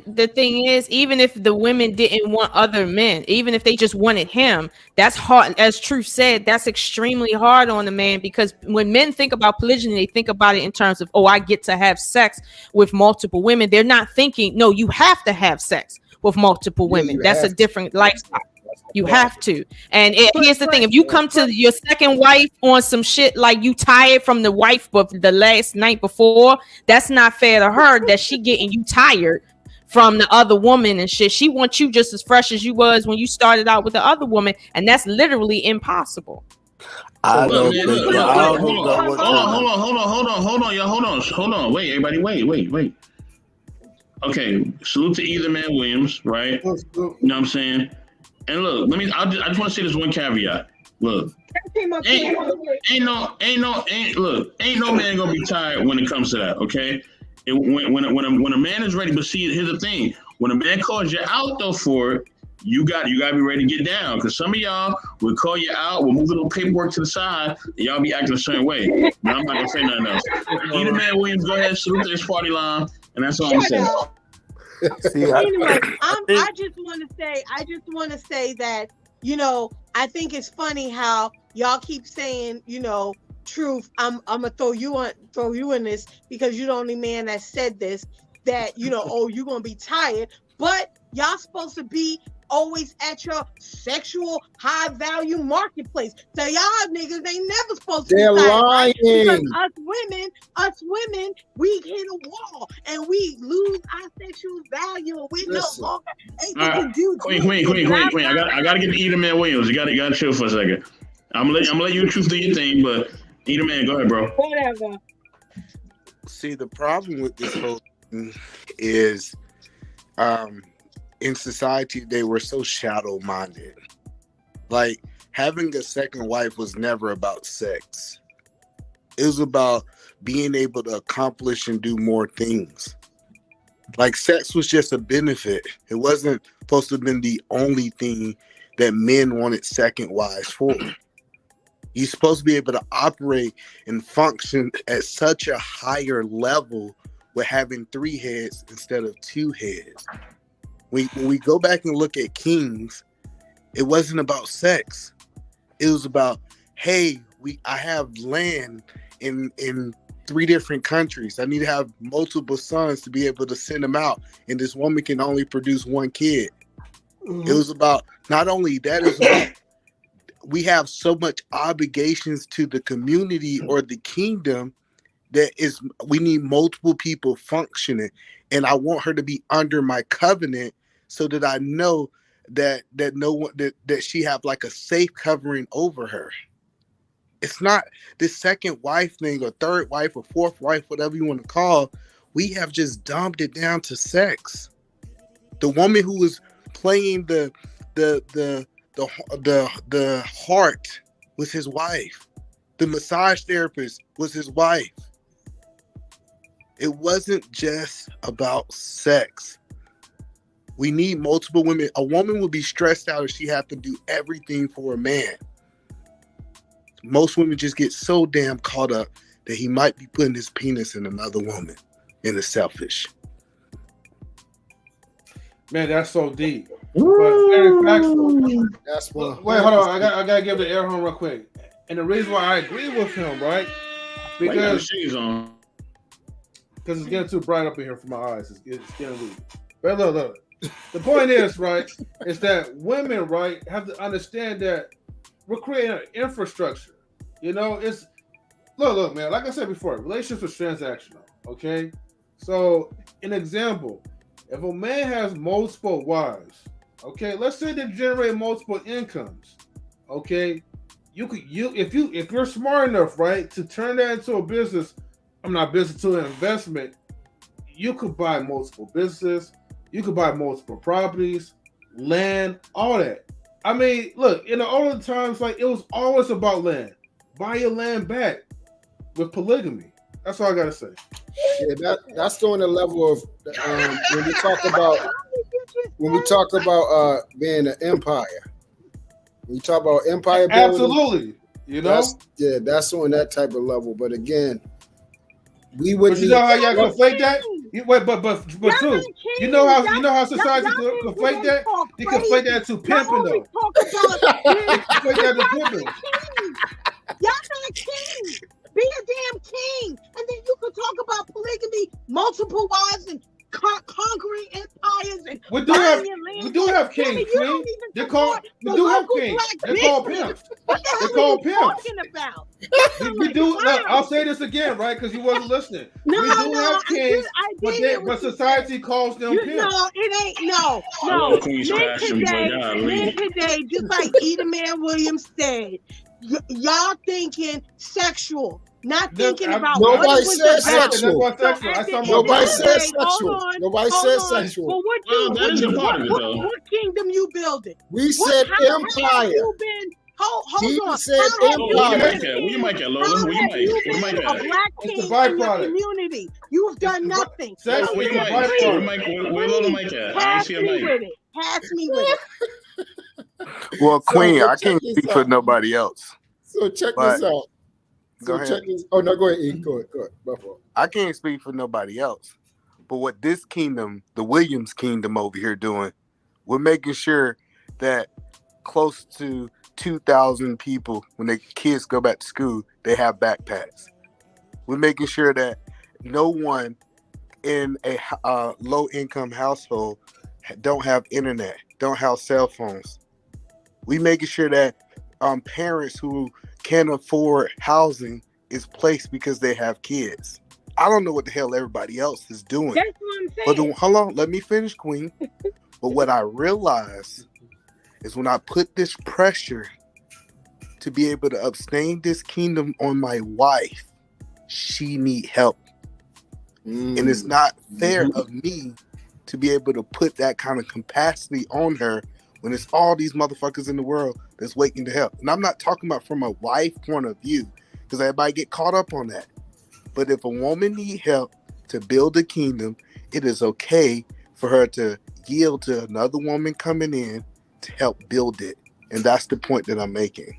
the thing is, even if the women didn't want other men, even if they just wanted him, that's hard. As Truth said, that's extremely hard on the man, because when men think about polygyny, they think about it in terms of, I get to have sex with multiple women. They're not thinking, no, you have to have sex with multiple women. That's a different lifestyle. You have to. And here's the thing. If you come to your second wife on some shit like you tired from the wife of the last night before, that's not fair to her that she getting you tired from the other woman and shit. She wants you just as fresh as you was when you started out with the other woman, and that's literally impossible. I don't know. Hold on. Wait, everybody, wait. Okay, salute to either man Williams, right? You know what I'm saying? And look, I just want to say this one caveat. Look, ain't no man gonna be tired when it comes to that. Okay, when a man is ready, but see, here's the thing: when a man calls you out though for it, you got to be ready to get down. Because some of y'all will call you out, will move a little paperwork to the side, and y'all be acting a certain way. But I'm not gonna say nothing else. Either man Williams, go ahead, salute to this party line, and that's all I'm saying. Anyway, I just want to say that, you know, I think it's funny how y'all keep saying, you know, truth. I'm gonna throw you in this because you're the only man that said this, that, you know, oh, you're gonna be tired, but y'all supposed to be always at your sexual high value marketplace. So y'all niggas ain't never supposed to be tired, lying. Right? Because us women, we hit a wall and we lose our sexual value. We no longer able to do. Queen. I gotta get to Either Man Williams. You gotta chill for a second. I'm gonna let you truth do your thing, but Either Man, go ahead, bro. Whatever. See, the problem with this whole thing is, in society, they were so shadow-minded. Like, having a second wife was never about sex. It was about being able to accomplish and do more things. Like, sex was just a benefit. It wasn't supposed to have been the only thing that men wanted second wives for. You're supposed to be able to operate and function at such a higher level with having 3 heads instead of 2 heads. When we go back and look at kings, it wasn't about sex. It was about, hey, I have land in 3 different countries. I need to have multiple sons to be able to send them out. And this woman can only produce 1 kid. Mm-hmm. It was about, not only that, it was about, we have so much obligations to the community or the kingdom that we need multiple people functioning. And I want her to be under my covenant so that I know that no one that she have like a safe covering over her. It's not this second wife thing or third wife or fourth wife, whatever you want to call. We have just dumbed it down to sex. The woman who was playing the heart was his wife. The massage therapist was his wife. It wasn't just about sex. We need multiple women. A woman would be stressed out if she had to do everything for a man. Most women just get so damn caught up that he might be putting his penis in another woman, and it's selfish. Man, that's so deep. But very factual. That's what. Wait, hold on. I gotta give the air horn real quick. And the reason why I agree with him, right? Because it's getting too bright up in here for my eyes. It's getting weak. But look. The point is, right, is that women, right, have to understand that we're creating an infrastructure. You know, it's look, man, like I said before, relationships are transactional, okay? So, an example, if a man has multiple wives, okay, let's say they generate multiple incomes, okay? If you're smart enough, right, to turn that into a business, to an investment, you could buy multiple businesses. You could buy multiple properties, land, all that. I mean, look, in the older times, like it was always about land. Buy your land back with polygamy. That's all I gotta say. Yeah, that's on the level of when we talk about being an empire. When you talk about empire building, absolutely. You know, that's on that type of level. But again, we would. But you know how y'all conflate that? But too, you know how society conflate that? You conflate that to pimping though. Conflate that to pimping. Y'all not kings. Be a damn king, and then you can talk about polygamy, multiple wives, and conquering empires. And we do have kings. They're called We do have kings. They're called pimps. They're called pimps. Talking about? We do. Look, I'll say this again, right? Because you wasn't listening. We do have kings, but society calls them pimps. No, it ain't. No. Men today, just like Eda Man Williams said, y'all thinking sexual. Not thinking about nobody said sexual. Nobody said sexual. Nobody said sexual. Well, what kingdom you building? We said empire. Hold on. Said empire. Where you mic at, Lola? Where you mic at? A black king in your community. You've done nothing. Where Lola mic at? I ain't see a mic. Pass me with it. Well, Queen, I can't speak for nobody else. So check this out. Go ahead. Oh no, go ahead. Go ahead. I can't speak for nobody else, but what this kingdom, the Williams kingdom over here doing, we're making sure that close to 2,000 people, when their kids go back to school, they have backpacks. We're making sure that no one in a low-income household don't have internet, don't have cell phones. We making sure that parents who can't afford housing is placed because they have kids. I don't know what the hell everybody else is doing. That's what I'm saying. But hold on, let me finish, Queen. But what I realized is when I put this pressure to be able to abstain this kingdom on my wife, she need help. And it's not fair of me to be able to put that kind of capacity on her when it's all these motherfuckers in the world that's waiting to help. And I'm not talking about from a wife point of view, because everybody get caught up on that. But if a woman need help to build a kingdom, it is okay for her to yield to another woman coming in to help build it. And that's the point that I'm making.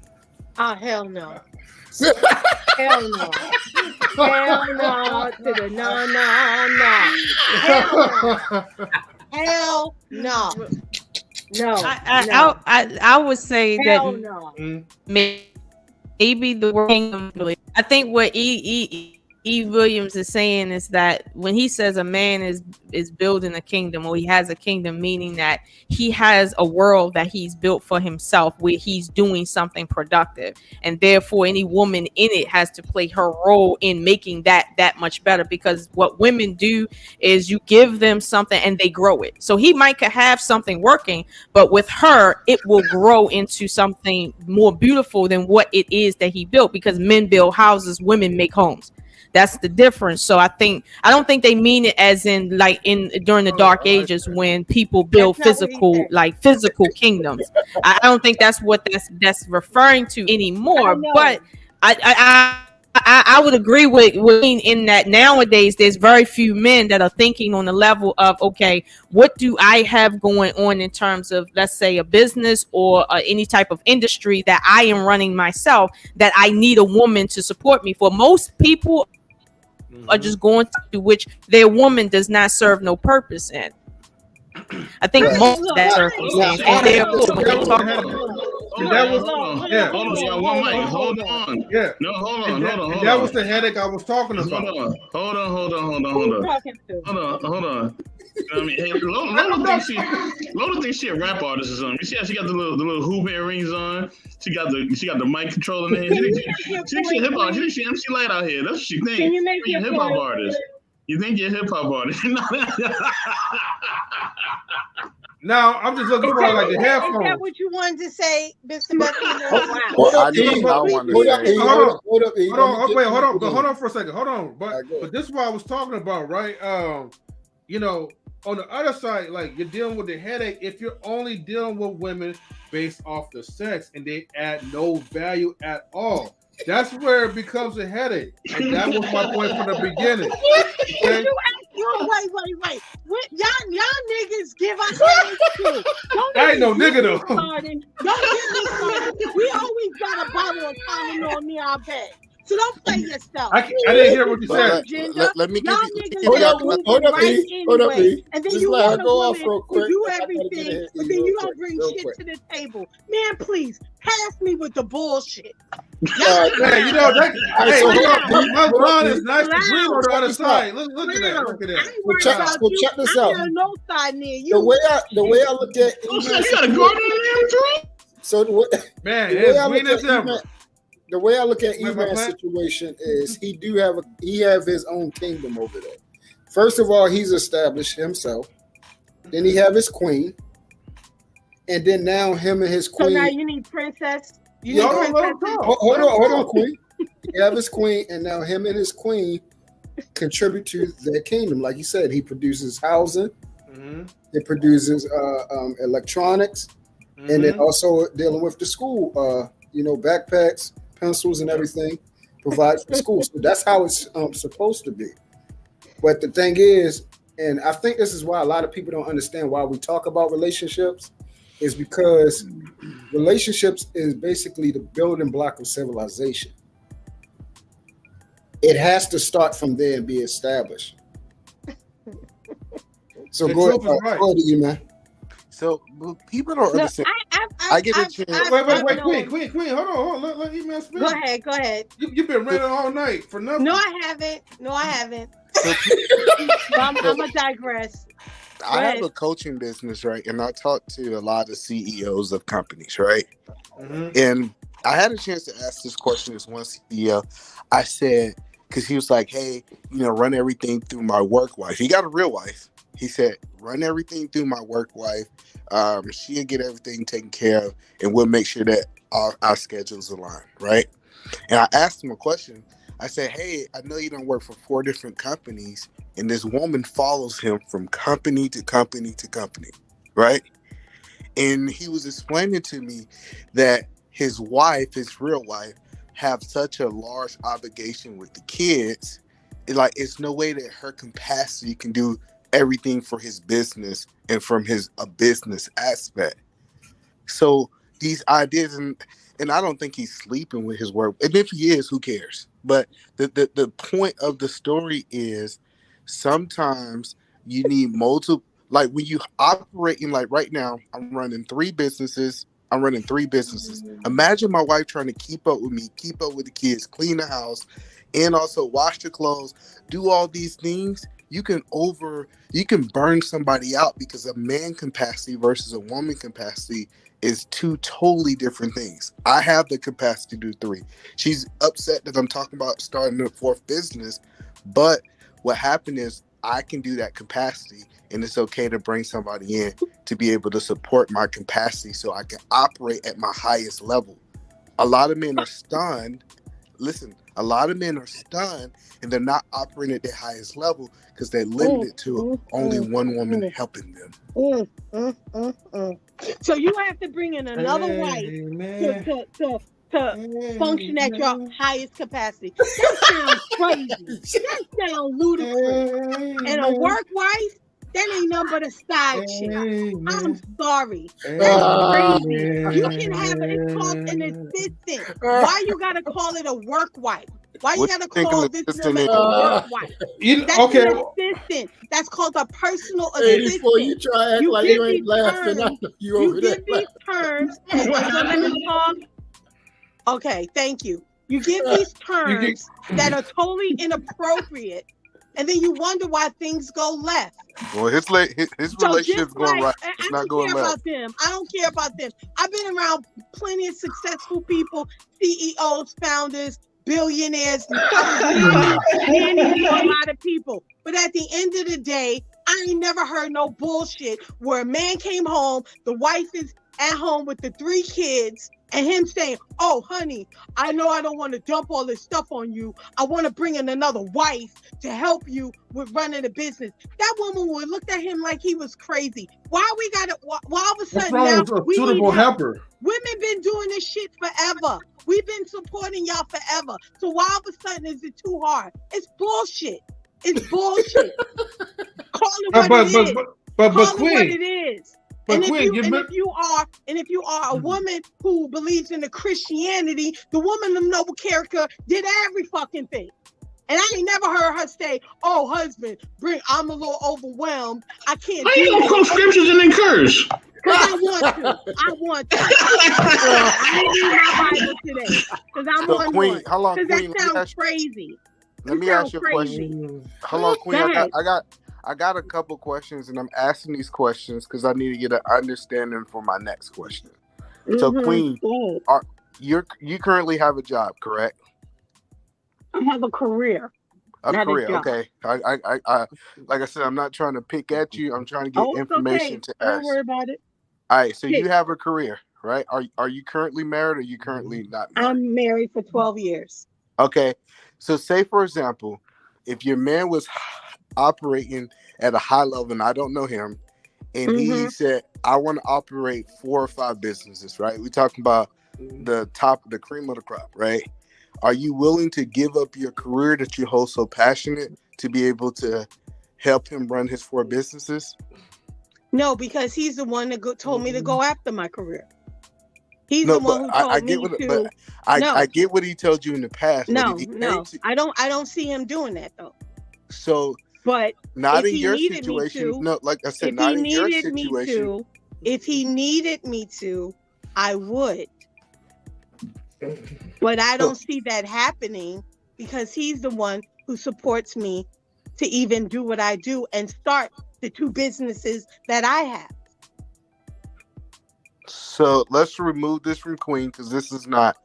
Oh, hell no. Hell no. Hell no to the no. Hell no. No. I would say hell that no. Maybe the word kingdom. I think what E. Williams is saying is that when he says a man is building a kingdom, or he has a kingdom, meaning that he has a world that he's built for himself where he's doing something productive, and therefore any woman in it has to play her role in making that much better, because what women do is you give them something and they grow it. So he might have something working, but with her it will grow into something more beautiful than what it is that he built, because men build houses, women make homes. That's the difference. So I don't think they mean it as in like during the dark ages when people build physical kingdoms. I don't think that's what that's referring to anymore. But I would agree with in that nowadays there's very few men that are thinking on the level of, okay, what do I have going on in terms of, let's say, a business or any type of industry that I am running myself that I need a woman to support me for. Most people are just going through which their woman does not serve no purpose in. I think most of that circumstance, and therefore when they talk about Hold on. Yeah. No, hold on. That was the headache I was talking about. Hold on. I mean, hey, Lola thinks she a rap artist or something. You see how she got the little hoop earrings on? She got the mic control in her hand. She thinks she a hip hop. She thinks she MC Light out here. That's what she thinks. You're a hip hop artist. You think you're a hip hop artist? Now I'm just looking for like the headphones. Is that what you wanted to say, Mr. Hold on for a second. Hold on. But this is what I was talking about, right? On the other side, like you're dealing with the headache if you're only dealing with women based off the sex and they add no value at all. That's where it becomes a headache. And that was my point from the beginning. Okay? Wait. Y'all niggas give us headaches too. I ain't no nigga though. Don't get me started. We always got a bottle of Tylenol near our bed. So don't play yourself. I didn't hear what you said. Let me give you. Hold up, E. And then just you let her want go a off real woman quick. to do everything, but then you don't bring shit to the table. Man, please pass me with the bullshit. Hey, my blonde is nice and green on the other side. Look at that. Well, check this out. No side near you. The way I look at you got a garden in there too? So Man, the way I look at E-Man, the way I look at E-Man's situation is he have his own kingdom over there. First of all, he's established himself. Then he have his queen, and then now him and his queen. So now you need princess. Hold on, queen. He have his queen, and now him and his queen contribute to their kingdom. Like you said, he produces housing. He produces electronics, and then also dealing with the school. Backpacks, pencils, and everything provides for school. So that's how it's supposed to be. But the thing is, and I think this is why a lot of people don't understand why we talk about relationships, is because relationships is basically the building block of civilization. It has to start from there and be established. So go ahead, you, man. So people don't understand. I get a chance. Wait, Queen, hold on. Let email speak. Go ahead. You've been ranting all night for nothing. No, I haven't. I'm gonna digress. I have a coaching business, right? And I talk to a lot of CEOs of companies, right? And I had a chance to ask this question to this one CEO. I said, because he was like, hey, run everything through my work wife. He got a real wife. He said, run everything through my work wife. She'll get everything taken care of, and we'll make sure that our schedules align, right? And I asked him a question. I said, hey, I know you don't work for 4 different companies, and this woman follows him from company to company to company, right? And he was explaining to me that his wife, his real wife, have such a large obligation with the kids. It's no way that her capacity can do everything for his business and from a business aspect. So these ideas, and I don't think he's sleeping with his work. And if he is, who cares? But the point of the story is sometimes you need multiple, like when you operating, like right now, I'm running 3 businesses. Imagine my wife trying to keep up with me, keep up with the kids, clean the house, and also wash the clothes, do all these things. You can burn somebody out, because a man capacity versus a woman capacity is 2 totally different things. I have the capacity to do 3. She's upset that I'm talking about starting a 4th business, but what happened is I can do that capacity, and it's okay to bring somebody in to be able to support my capacity so I can operate at my highest level. A lot of men are stunned. Listen, a lot of men are stunned, and they're not operating at their highest level because they're limited to only one woman helping them. So you have to bring in another wife to function at your highest capacity. That sounds crazy. That sounds ludicrous. And a work wife, that ain't nothing but a side chick. I'm sorry. That's crazy. You can have it's called an assistant. Why you gotta call it a work wife? Why you gotta call this woman a work wife? That's an assistant. That's called a personal assistant. Before you try to act like you ain't laughing, I know you over there. You give these terms. Let me talk. Okay, thank you. You give these terms that are totally inappropriate, and then you wonder why things go left. Well, his relationship's going right. It's not going left. I don't care about them. I've been around plenty of successful people, CEOs, founders, billionaires, and a lot of people. But at the end of the day, I ain't never heard no bullshit where a man came home, the wife is at home with the 3 kids, and him saying, oh, honey, I know I don't want to dump all this stuff on you. I want to bring in another wife to help you with running a business. That woman would look at him like he was crazy. Why all of a sudden now we need helper? Women been doing this shit forever. We've been supporting y'all forever. So why all of a sudden is it too hard? It's bullshit. It's bullshit. Call it what it is. Call it what it is. And if you are a woman who believes in the Christianity, the woman of noble character did every fucking thing. And I ain't never heard her say, oh, husband, I'm a little overwhelmed. I can't do it. You don't quote scriptures and then curse. Because I want to. I didn't read my Bible today. Because I'm on Queen, one. how long, Because Queen? that sounds crazy. Let me ask you a question. How long, Queen? I got a couple questions, and I'm asking these questions because I need to get an understanding for my next question. So, Queen, Good. you currently have a job, correct? I have a career. A not career, a job. okay. I like I said, I'm not trying to pick at you. I'm trying to get Oh, it's information okay. to Don't ask. worry about it. All right, so Yeah. you have a career, right? Are you currently married or are you currently not married? I'm married for 12 years. Okay. So say for example, if your man was operating at a high level and I don't know him, and he said, I want to operate 4 or 5 businesses, right? We're talking about the cream of the crop, right? Are you willing to give up your career that you hold so passionate to be able to help him run his 4 businesses? No, because he's the one that told me to go after my career. He's the one who told me to. I get what he told you in the past. No. I don't see him doing that though. So, but not in your situation. No, like I said, not in your situation. If he needed me to, I would. But I don't see that happening because he's the one who supports me to even do what I do and start the 2 businesses that I have. So let's remove this from Queen because this is not.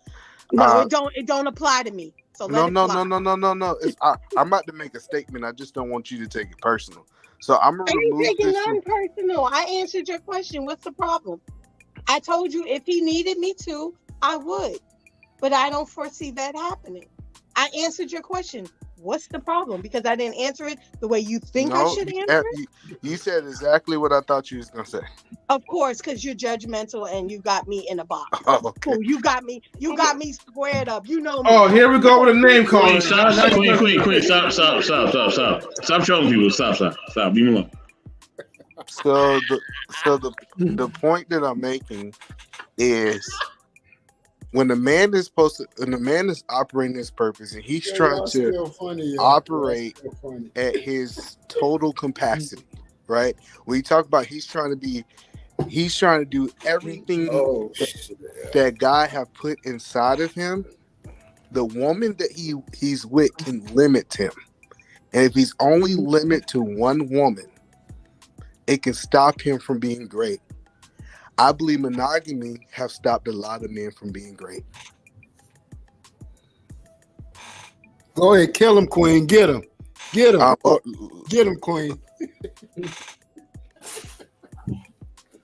No, it don't apply to me. So no. I'm about to make a statement. I just don't want you to take it personal. So I'm gonna remove this. Taking nothing personal. I answered your question. What's the problem? I told you if he needed me to, I would, but I don't foresee that happening. I answered your question. What's the problem? Because I didn't answer it the way you think I should answer it. You said exactly what I thought you was gonna say. Of course, because you're judgmental and you got me in a box. Oh, okay. You got me squared up. You know me. Oh, here we go with a name call. Queen, stop, stop trolling people. Stop. Leave me alone. So the point that I'm making is when the man is operating his purpose and he's trying to operate at his total capacity, right? We talk about he's trying to do everything that God have put inside of him. The woman that he's with can limit him. And if he's only limited to one woman, it can stop him from being great. I believe monogamy have stopped a lot of men from being great. Go ahead, kill him, Queen. Get him. Get him, Queen.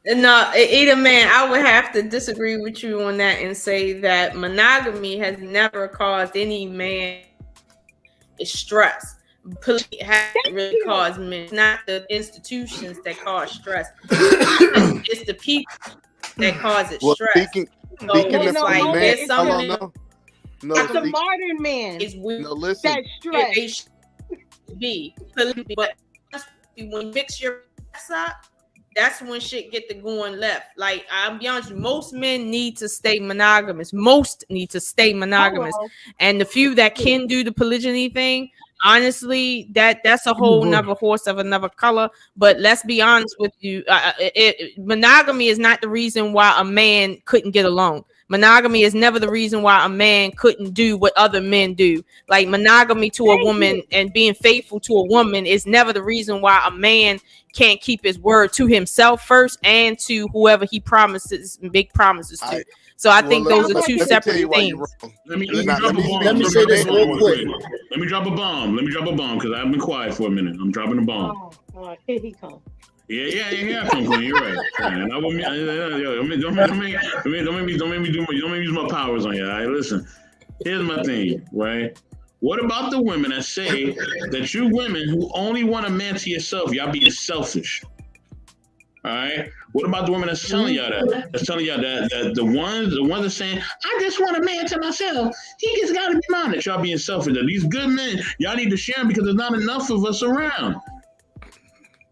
No, either man, I would have to disagree with you on that and say that monogamy has never caused any man stress. Polygamy hasn't really caused men. It's not the institutions that cause stress. It's the people that cause it stress. Speaking of the man, it's a modern man. That stress. But when you mix your ass up, that's when shit get to going left. Like, I'll be honest with you, most men need to stay monogamous. And the few that can do the polygyny thing, honestly, that's a whole nother horse of another color. But let's be honest with you, monogamy is not the reason why a man couldn't get along. Monogamy is never the reason why a man couldn't do what other men do. Like, monogamy to a woman and being faithful to a woman is never the reason why a man can't keep his word to himself first and to whoever he promises big promises to. So I think those are 2 separate things. Let me say this real quick. Let me drop a bomb because I've been quiet for a minute. I'm dropping a bomb. Oh, here he comes. Yeah, you're right. And don't make me use my powers on you. All right, listen. Here's my thing, right? What about the women that say that you women who only want a man to yourself, y'all being selfish? All right. What about the women that's telling y'all that? That's telling y'all that the ones that saying, I just want a man to myself. He just got to be mine. That y'all being selfish. That these good men, y'all need to share them because there's not enough of us around.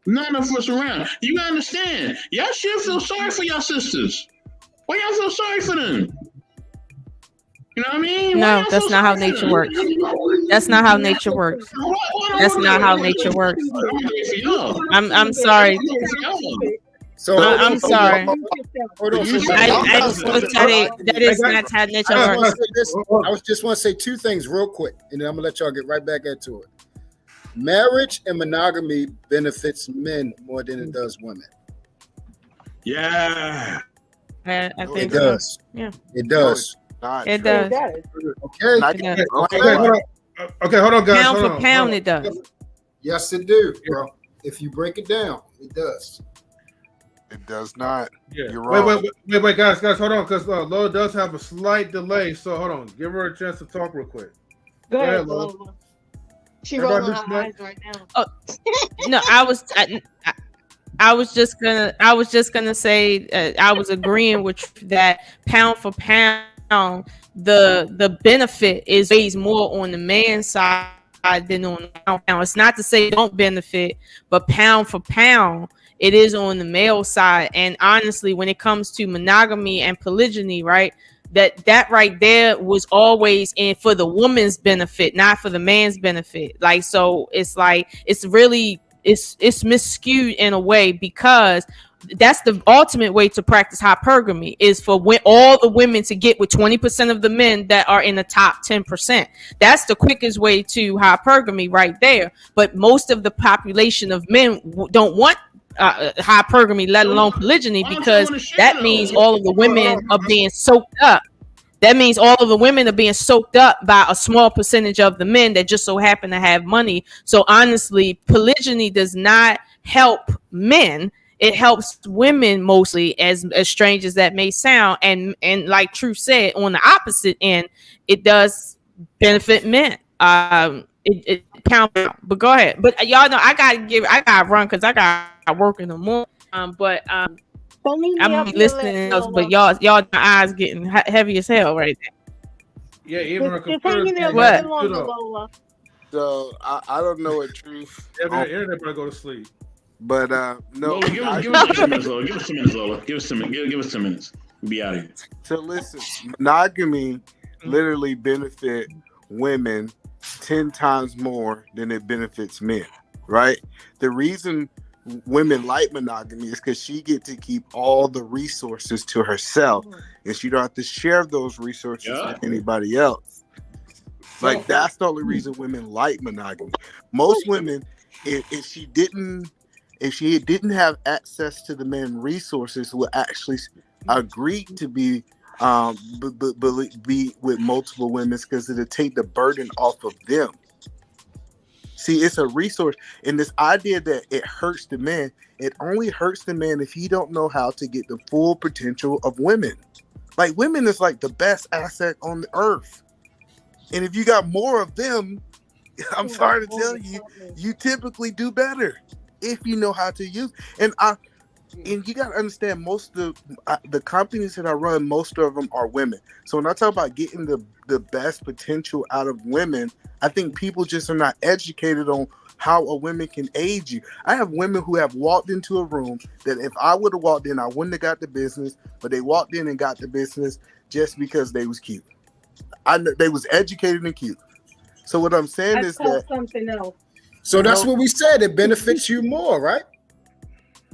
Not enough of us around. You gotta understand. Y'all should feel sorry for y'all sisters. Why y'all feel sorry for them? You know what I mean? No, that's not how nature works. That's not how nature works. That's not how nature works. I'm sorry. So I'm sorry. I just looked at it. That is not how nature works. I just want to say 2 things real quick, and then I'm gonna let y'all get right back into it. Marriage and monogamy benefits men more than it does women. Yeah. I No, think It so. does. Yeah. It No, does. it's not It true. It does. does. Okay. And I It can does. explain Okay, why. hold on. Okay, hold on, guys. Pound hold for on, pound, hold it does. Yes, it do, bro. If you break it down, it does. It does not. Yeah. You're Wait, wrong. wait, guys, hold on, because Lola does have a slight delay. So hold on, give her a chance to talk real quick. Go ahead, ahead, Lola. Lola. She Everybody rolling her disconnect. eyes right now. No, I was just gonna say I was agreeing with that pound for pound, the benefit is raised more on the man's side than on the pound. It's not to say don't benefit, but pound for pound, it is on the male side. And honestly, when it comes to monogamy and polygyny, right? That right there was always in for the woman's benefit, not for the man's benefit. Like, so it's like it's really it's miscued in a way, because that's the ultimate way to practice hypergamy is for all the women to get with 20% of the men that are in the top 10%. That's the quickest way to hypergamy right there. But most of the population of men don't want hypergamy, let alone polygyny, because that means all of the women are being soaked up. That means all of the women are being soaked up by a small percentage of the men that just so happen to have money. So honestly, polygyny does not help men. It helps women mostly, as strange as that may sound. And like Truth said, on the opposite end, it does benefit men. It counts out. But go ahead. But y'all know I gotta run because I got work in the morning. Don't leave me I'm up here, listening else, Lola. but y'all my eyes getting heavy as hell right there. Yeah, even her Just computer. hang in there a What? little bit longer, Lola. So I don't know what truth. Internet better go to sleep. But no. Lola, give us 2 minutes, Lola. Give us 2 minutes, Lola. Give us 2 minutes. We'll be out of here. So listen, monogamy literally benefit women 10 times more than it benefits men, right? The reason women like monogamy is because she get to keep all the resources to herself, and she don't have to share those resources with anybody else. Like, that's the only reason women like monogamy. Most women, if she didn't have access to the men's resources, would actually agree to be with multiple women, because it'll take the burden off of them. See, it's a resource, and this idea that it hurts the man, it only hurts the man if he don't know how to get the full potential of women. Like, women is like the best asset on the earth, and if you got more of them, I'm sorry to tell you, you typically do better if you know how to use. And you got to understand, most of the companies that I run, most of them are women. So when I talk about getting the best potential out of women, I think people just are not educated on how a woman can aid you. I have women who have walked into a room that if I would have walked in, I wouldn't have got the business, but they walked in and got the business just because they was cute. They was educated and cute. So what I'm saying is that something else. So that's what we said. It benefits you more, right?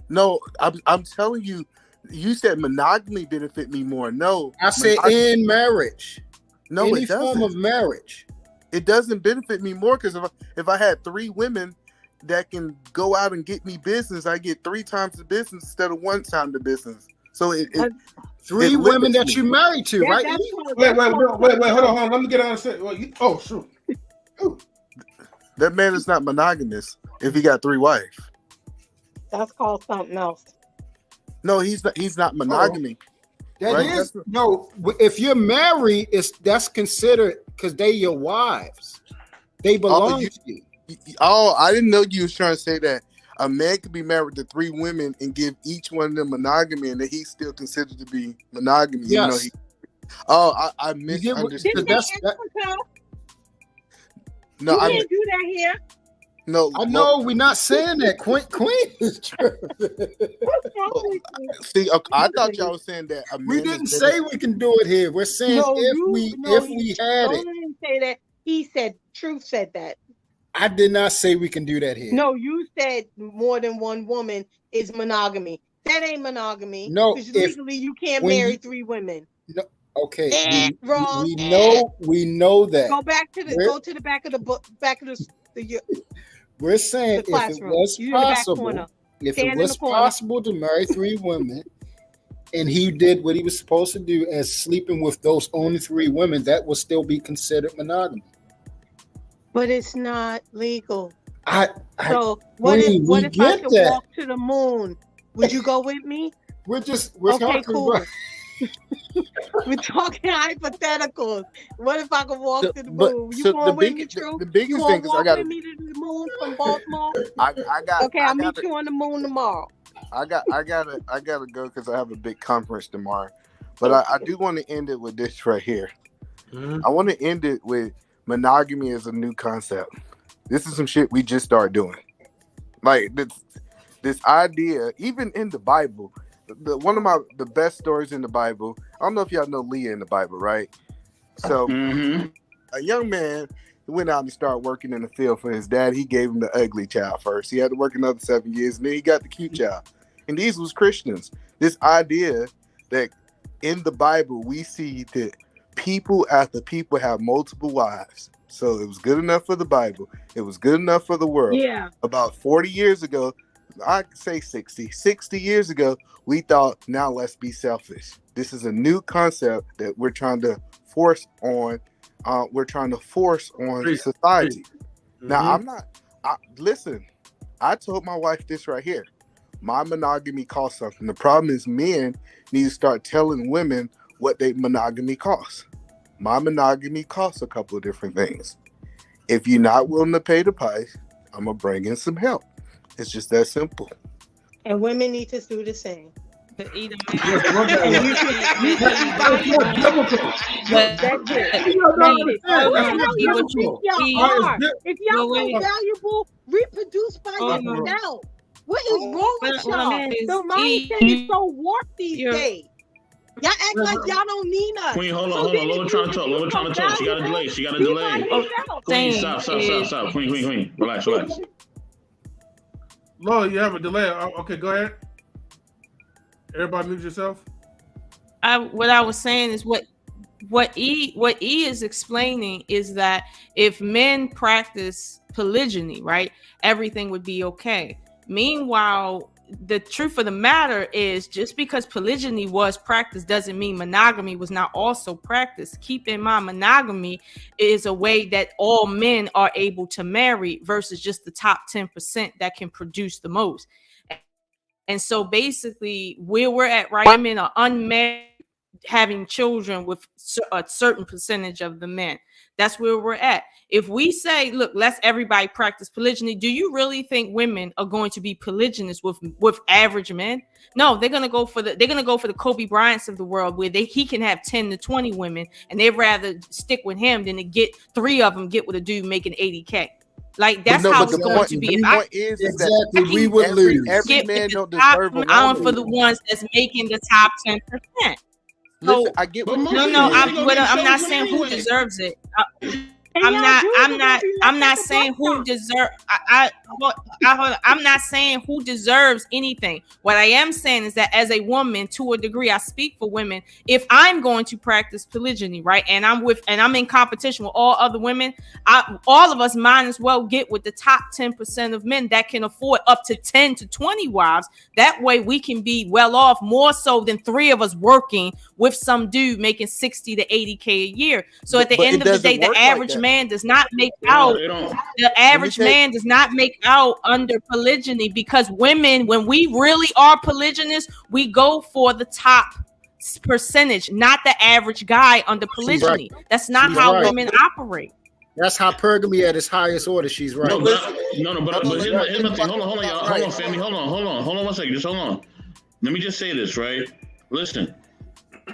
No, I'm telling you. You said monogamy benefit me more. No, I said in marriage. No, any it doesn't. form of marriage. It doesn't benefit me more, because if I had 3 women that can go out and get me business, I get 3 times the business instead of 1 time the business. So it 3 women that you married to, right? Wait, hold on. Let me get on. Oh, shoot. That man is not monogamous if he got 3 wives. That's called something else. No, he's not monogamy. That right? is no. If you're married, that's considered, because they your wives. They belong to you. Oh, I didn't know you was trying to say that a man could be married to 3 women and give each one of them monogamy, and that he's still considered to be monogamy. Yes. I misunderstood. No, I can't do that here. No, I know we're not saying that. Queen is true. See, I thought y'all was saying that. We didn't say we can do it here. We're saying if we had it. Didn't say that. He said, Truth said that. I did not say we can do that here. No, you said more than 1 woman is monogamy. That ain't monogamy. No, because legally you can't marry 3 women. No, okay, wrong. We know that. Go to the back of the book. Back of the We're saying if it was possible, to marry 3 women, and he did what he was supposed to do as sleeping with those only 3 women, that would still be considered monogamy. But it's not legal. So what if I could walk to the moon? Would you go with me? We're okay, talking cool. We're talking hypotheticals. What if I could walk to the moon? You going with me, True? The biggest you thing is I got with me to the moon from Baltimore. I'll meet you on the moon tomorrow. I gotta go because I have a big conference tomorrow. But I do want to end it with this right here. I want to end it with monogamy as a new concept. This is some shit we just started doing. Like this idea, even in the Bible. One of the best stories in the Bible. I don't know if y'all know Leah in the Bible, right? So a young man went out and started working in the field for his dad. He gave him the ugly child first. He had to work another 7 years, and then he got the cute child. And these was Christians. This idea that in the Bible we see that people after people have multiple wives. So it was good enough for the Bible. It was good enough for the world. Yeah. About 40 years ago, I say 60 years ago, we thought, now let's be selfish. This is a new concept that we're trying to force on. Society. Now, listen, I told my wife this right here. My monogamy costs something. The problem is men need to start telling women what their monogamy costs. My monogamy costs a couple of different things. If you're not willing to pay the price, I'm going to bring in some help. It's just that simple. And women need to do the same. To eat If y'all so valuable, reproduce by yourself. What is wrong with y'all? The mindset is so warped these days. Y'all act like y'all don't need us. Queen, hold on. Lola trying to talk. She got a delay. Queen, stop. Queen. Relax. Lola, you have a delay. Okay, go ahead. Everybody mute yourself. What I was saying is what E is explaining is that if men practice polygyny, right, everything would be okay. Meanwhile, the truth of the matter is just because polygyny was practiced doesn't mean monogamy was not also practiced. Keep in mind, monogamy is a way that all men are able to marry versus just the top 10% that can produce the most. And so basically where we're at, right, women are unmarried, having children with a certain percentage of the men. That's where we're at. If we say, look, let's everybody practice polygyny, do you really think women are going to be polygynous with average men? No, they're gonna go for the Kobe Bryants of the world, where he can have 10 to 20 women, and they'd rather stick with him than to get 3 of them get with a dude making 80K. Like that's how it's going to be. We would lose. Every man don't deserve a woman. For the ones that's making the top 10%. So listen, I get what I'm not saying who deserves it. I'm not saying who deserves. I'm not saying who deserves anything. What I am saying is that as a woman, to a degree, I speak for women. If I'm going to practice polygyny, right, and I'm in competition with all other women, all of us might as well get with the top 10% of men that can afford up to 10 to 20 wives. That way, we can be well off more so than 3 of us working with some dude making 60 to 80K a year. So at the end of the day, the average man does not make out. The average man does not make out under polygyny, because women, when we really are polygynous, we go for the top percentage, not the average guy under polygyny. Right. That's not how women operate. That's how polygamy at its highest order. She's right. But here's my thing. Hold on, y'all. Hold on, family. Hold on 1 second. Just hold on. Let me just say this, right? Listen,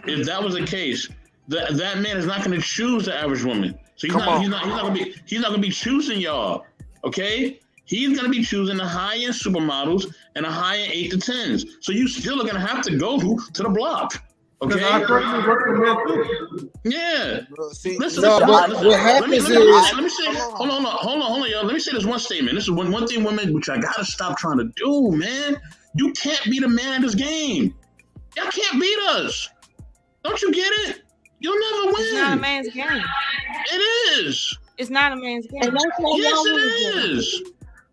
if that was the case, that man is not going to choose the average woman. So he's not gonna be choosing y'all. Okay? He's gonna be choosing the high-end supermodels and the high-end 8 to 10s. So you still are gonna have to go to the block. Okay. Yeah. Listen, what happens is, let me say, hold on, y'all. Let me say this one statement. This is one thing, women, which I gotta stop trying to do, man. You can't be the man in this game. Y'all can't beat us. Don't you get it? You'll never win. It's not a man's game. It is. It's not a man's game. Yes, it is.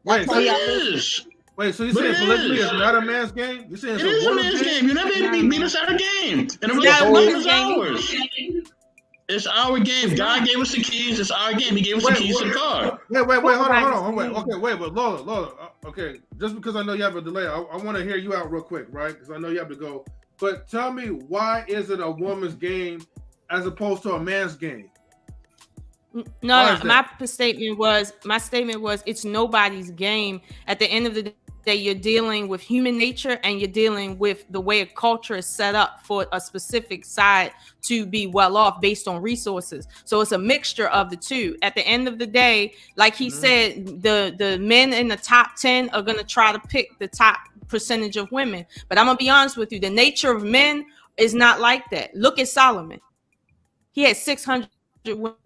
Wait, it is. Wait, so you're saying polygamy is not a man's game? You're saying it is a man's game. You never beat us at a game. And the relationship is ours. It's our game. God gave us the keys. It's our game. He gave us the keys to the car. Wait, hold on. Wait, but Lola. Okay, just because I know you have a delay, I want to hear you out real quick, right? Because I know you have to go. But tell me, why is it a woman's game as opposed to a man's game? No, my statement was it's nobody's game. At the end of the day, you're dealing with human nature and you're dealing with the way a culture is set up for a specific side to be well off based on resources. So it's a mixture of the two. At the end of the day, like he said, the men in the top 10 are going to try to pick the top percentage of women. But I'm going to be honest with you. The nature of men is not like that. Look at Solomon. He had 600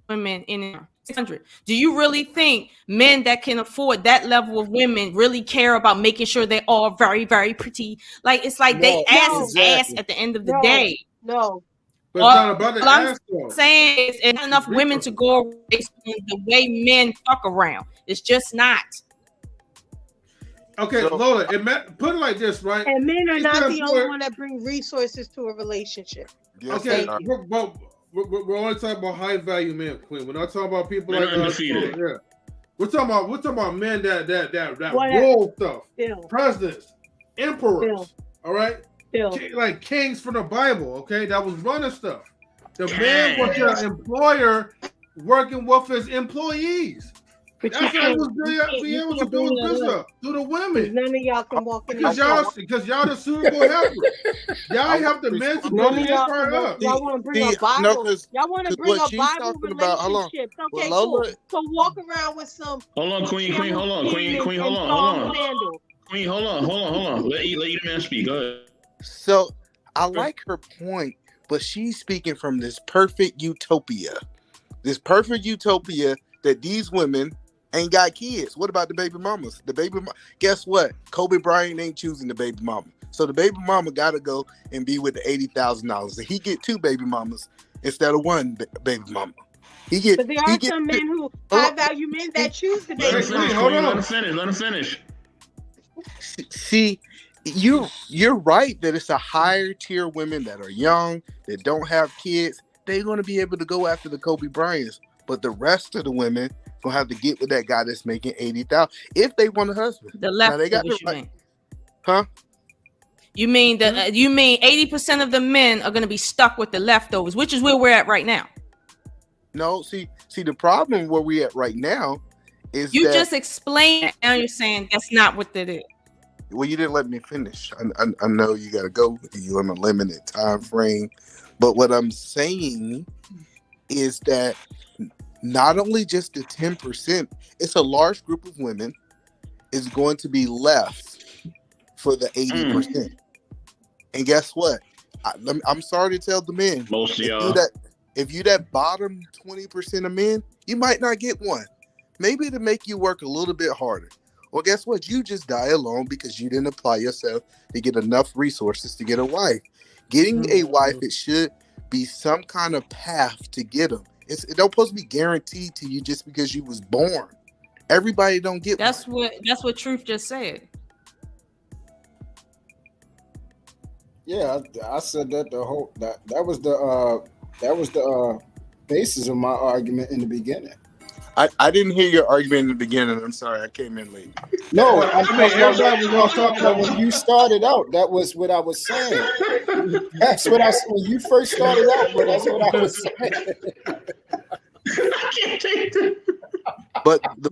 women in him. 600. Do you really think men that can afford that level of women really care about making sure they're all very, very pretty? Like, it's like they ass at the end of the day. No. But it's not about the ass. I'm saying is it's not enough women to go based on the way men fuck around. It's just not. Okay, so, Lola, put it like this, right? And men are not the only one that bring resources to a relationship. Yes, okay, we're only talking about high value men, Queen. We're not talking about people like us. Yeah. We're talking about men that rule stuff. Presidents, emperors, all right? Like kings from the Bible, okay? That was running stuff. The man was the employer working with his employees. That's how he was be able to do his business to the women. None of y'all can walk in because y'all the suitable helpers. Y'all have the men to build this part up. Y'all want to bring up Bible. Y'all want to bring up Bible relationships. Okay, cool. So walk around with some. Hold on, Queen. Hold on. Queen, hold on. Let the man speak. Go ahead. So I like her point, but she's speaking from this perfect utopia. That these women ain't got kids. What about the baby mamas? Guess what? Kobe Bryant ain't choosing the baby mama. So the baby mama got to go and be with the $80,000. And he get 2 baby mamas instead of 1 baby mama. But there are some men who high value men that choose the baby mama. Let him finish. See, you're right that it's a higher tier women that are young, that don't have kids. They're going to be able to go after the Kobe Bryants. But the rest of the women gonna have to get with that guy that's making $80,000 if they want a husband. The leftovers, huh? You mean 80% of the men are gonna be stuck with the leftovers, which is where we're at right now. No, see, the problem where we're at right now is you just explained it, and you're saying that's not what it is. Well, you didn't let me finish. I know you gotta go. You're on a limited time frame, but what I'm saying is that not only just the 10%, it's a large group of women is going to be left for the 80%. And guess what? I'm sorry to tell the men. Most of y'all. If you that bottom 20% of men, you might not get one. Maybe to make you work a little bit harder. Well, guess what? You just die alone because you didn't apply yourself to get enough resources to get a wife. Getting a wife, it should be some kind of path to get them. It don't supposed to be guaranteed to you just because you was born. Everybody don't get that's one. That's what Truth just said. Yeah, I said that that was the basis of my argument in the beginning. I didn't hear your argument in the beginning. I'm sorry, I came in late. No, talking about when you started out. That was what I was saying. That's what when you first started out. But that's what I was saying. I can't take this. But the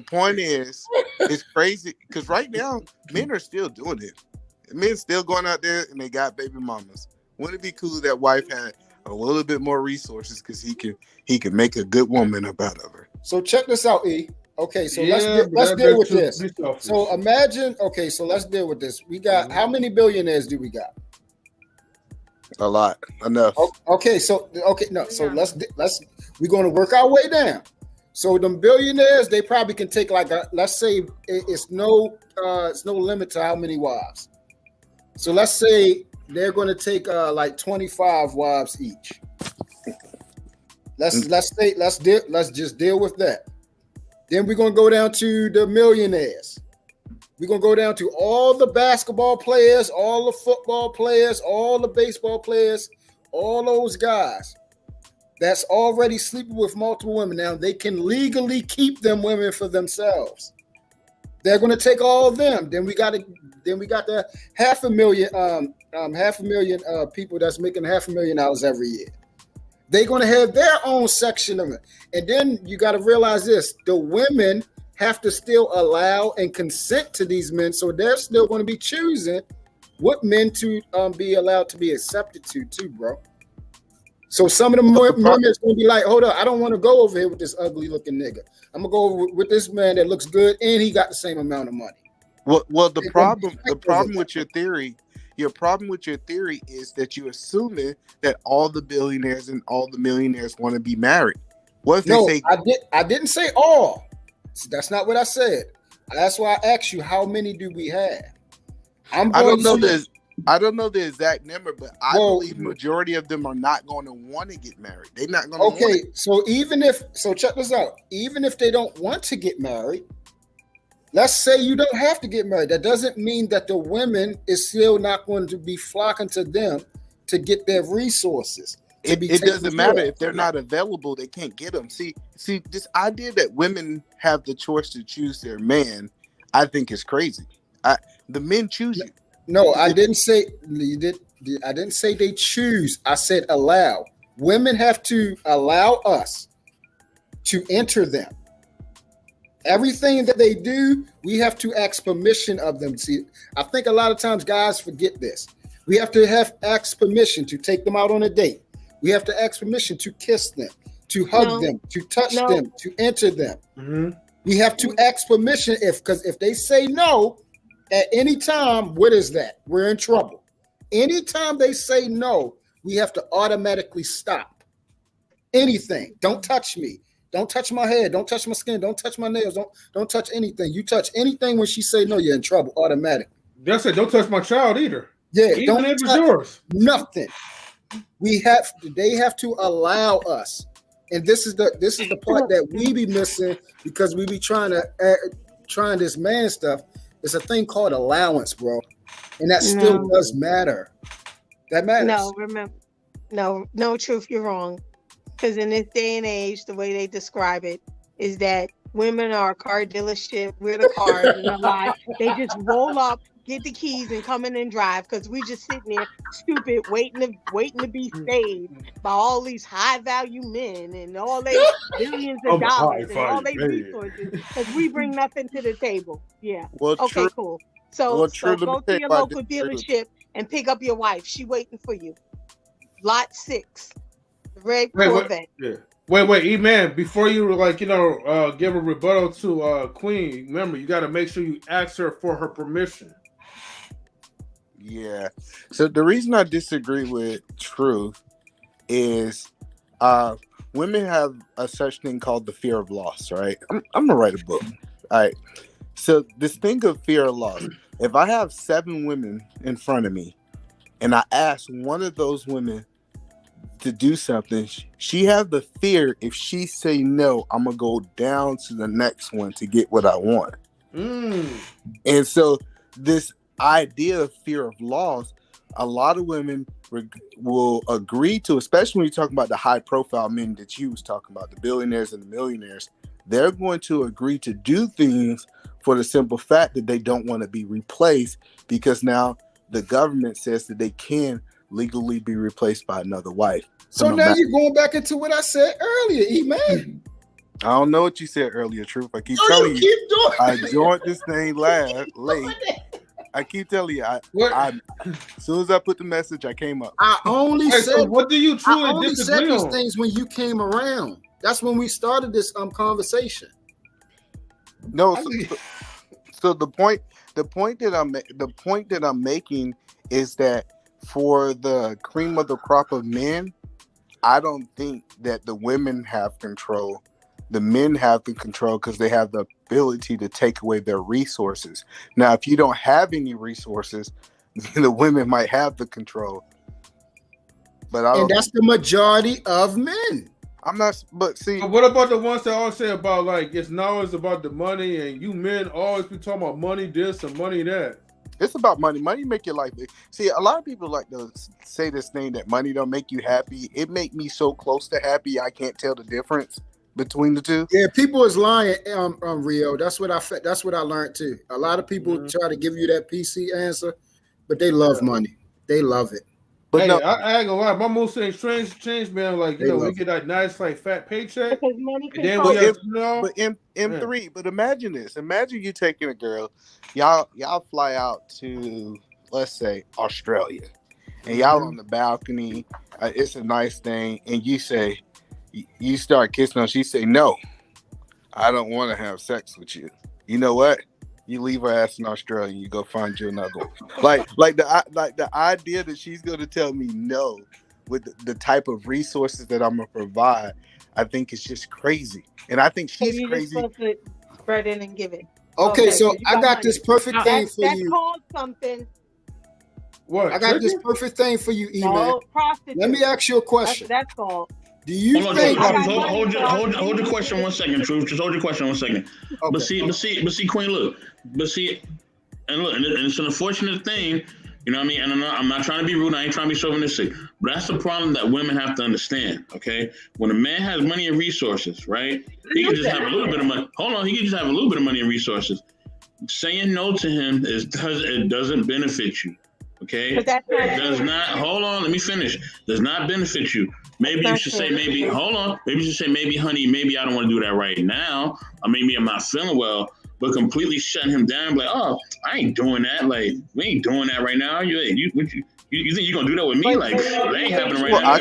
point is, it's crazy because right now men are still doing it. Men still going out there and they got baby mamas. Wouldn't it be cool if that wife had a little bit more resources because he can make a good woman up out of her? So check this out, E. Okay, so let's deal with this. So imagine, okay, so let's deal with this. We got how many billionaires do we got? A lot, enough. Okay, so we're going to work our way down. So them billionaires, they probably can take let's say it's no limit to how many wives. So let's say they're going to take 25 wives each. Let's just deal with that. Then we're going to go down to the millionaires. We're going to go down to all the basketball players, all the football players, all the baseball players, all those guys that's already sleeping with multiple women. Now, they can legally keep them women for themselves. They're going to take all of them. Then we got the 500,000 people that's making $500,000 every year. They're going to have their own section of it. And then you got to realize this, the women have to still allow and consent to these men. So they're still going to be choosing what men to be allowed to be accepted to too, bro. So some of the women is going to be like, hold up, I don't want to go over here with this ugly looking nigga. I'm going to go over with this man that looks good and he got the same amount of money. Well, the problem with your theory, is that you're assuming that all the billionaires and all the millionaires want to be married. What if they say I didn't say all. That's not what I said. That's why I asked you, how many do we have? I don't know the exact number, but I believe majority of them are not going to want to get married. They're not going to want it. So check this out. Even if they don't want to get married, let's say you don't have to get married. That doesn't mean that the women is still not going to be flocking to them to get their resources. It doesn't matter if they're not available; they can't get them. See, this idea that women have the choice to choose their man, I think is crazy. The men choose you. No, I didn't say you did. I didn't say they choose. I said allow. Women have to allow us to enter them. Everything that they do, we have to ask permission of them. See, I think a lot of times guys forget this. We have to ask permission to take them out on a date. We have to ask permission to kiss them, to hug them, to touch them, to enter them. Mm-hmm. We have to ask permission because if they say no at any time, what is that? We're in trouble. Anytime they say no, we have to automatically stop. Anything. Don't touch me. Don't touch my hair. Don't touch my skin. Don't touch my nails. Don't touch anything. You touch anything when she say no, you're in trouble automatically. That's it. Don't touch my child either. Yeah, even don't if it's touch yours. Nothing. They have to allow us, and this is the part that we be missing because we be trying this man stuff. It's a thing called allowance, bro, and that still does matter. That matters. No, remember, no, Truth, you're wrong. Because in this day and age, the way they describe it is that women are a car dealership. We're the cars and the lot. They just roll up, get the keys, and come in and drive. Because we just sitting there stupid, waiting to be saved by all these high value men and all their billions of dollars and all their resources. Because we bring nothing to the table. Yeah. Well, okay, cool. So go to your local dealership and pick up your wife. She waiting for you. Lot 6. Red Corvette. Wait, E-Man, before you give a rebuttal to Queen, remember, you got to make sure you ask her for her permission. Yeah. So the reason I disagree with Truth is women have a such thing called the fear of loss, right? I'm going to write a book. All right. So this thing of fear of loss, if I have 7 women in front of me and I ask one of those women to do something, she have the fear if she say no, I'm gonna go down to the next one to get what I want. And so this idea of fear of loss, a lot of women will agree to, especially when you talk about the high profile men that you was talking about, the billionaires and the millionaires. They're going to agree to do things for the simple fact that they don't want to be replaced, because now the government says that they can legally be replaced by another wife. So now you're going back into what I said earlier, E-Man. I don't know what you said earlier, Truth. I keep telling you. I joined this thing late. I keep telling you. As soon as I put the message, I came up. I only said. So what do you truly I only disagree said these on? things when you came around. That's when we started this conversation. No. So the point that I'm making is that for the cream of the crop of men, I don't think that the women have control. The men have the control because they have the ability to take away their resources. Now, if you don't have any resources, the women might have the control. But and that's the majority of men. I'm not. But see, But what about the ones that always say about like it's now it's about the money, and you men always be talking about money this and money that. It's about money. Money make your life. See, a lot of people like to say this thing that money don't make you happy. It make me so close to happy I can't tell the difference between the two. Yeah, people is lying. Rio. That's what I learned too. A lot of people try to give you that PC answer, but they love money. They love it. But hey, no, I ain't gonna lie. My mood saying changed, man. Like we get that nice like fat paycheck, because money and then we have, but M3. But imagine this. Imagine you taking a girl. Y'all fly out to, let's say, Australia, and y'all on the balcony. It's a nice thing, and you say, you start kissing her. She say, no, I don't want to have sex with you. You know what? You leave her ass in Australia and you go find you another one. Like the idea that she's gonna tell me no with the type of resources that I'm gonna provide, I think it's just crazy. And I think she's crazy. Supposed to spread in and give it. Okay, so I got this perfect thing for you. That's called something. What? I got this perfect thing for you, E-Man. No, prostitute. Let me ask you a question. That's called. Do you think? Hold your question 1 second, Truth. Just hold your question 1 second. Okay. But see, Queen, look. And it's an unfortunate thing. You know what I mean? And I'm not trying to be rude. I ain't trying to be chauvinistic. But that's the problem that women have to understand. Okay, when a man has money and resources, right? He can just have a little bit of money. Hold on, he can just have a little bit of money and resources. Saying no to him it doesn't benefit you. Okay, it does not. Hold on, let me finish. Does not benefit you. Maybe you should say maybe. Hold on. Maybe you should say maybe, honey. Maybe I don't want to do that right now. Or maybe I'm not feeling well. But completely shutting him down, like, oh, I ain't doing that. Like, we ain't doing that right now. You think you're gonna do that with me? Like, that ain't happening right now.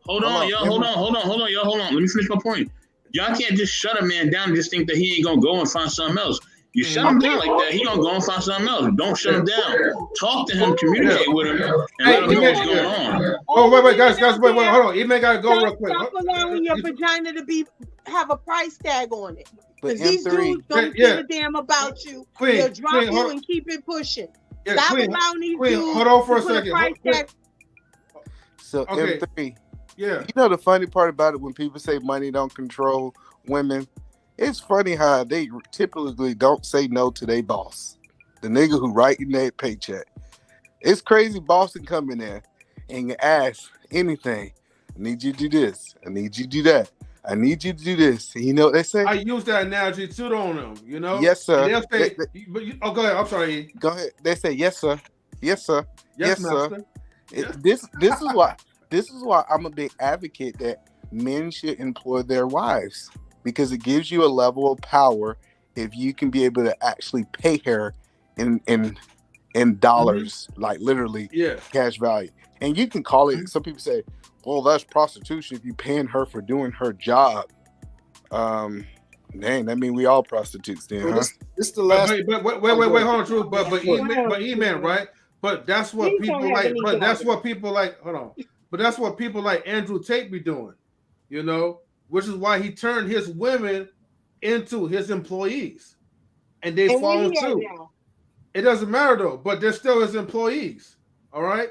Hold on, y'all. Let me finish my point. Y'all can't just shut a man down and just think that he ain't gonna go and find something else. You shut him down like that, he gonna go and find something else. Don't shut him down. Talk to him, communicate with him, and let him know what's going on. Oh, wait, guys, wait, hold on. You may gotta go real quick. Stop allowing your vagina to have a price tag on it. Because these dudes don't give a damn about you. They'll drop you and keep it pushing. Stop allowing these dudes hold on for a second. So M3. Yeah. You know the funny part about it when people say money don't control women? It's funny how they typically don't say no to their boss. The nigga who writing their paycheck. It's crazy boss can come in there and ask anything. I need you to do this. I need you to do that. I need you to do this. And you know what they say? I use that analogy too on them, you know? Yes, sir. They'll say, go ahead. I'm sorry. Go ahead. They say, yes, sir. Yes, sir. Yes, sir. This is why I'm a big advocate that men should employ their wives. Because it gives you a level of power if you can be able to actually pay her in dollars, like literally cash value. And you can call it, some people say, well, that's prostitution if you're paying her for doing her job. Dang, that means we all prostitutes then, huh? This the last. Wait, hold on, True. But E-Man, right? But that's what people like. But that's what people like. Hold on. But that's what people like Andrew Tate be doing, you know? Which is why he turned his women into his employees. And they follow too. It doesn't matter though, but they're still his employees. All right?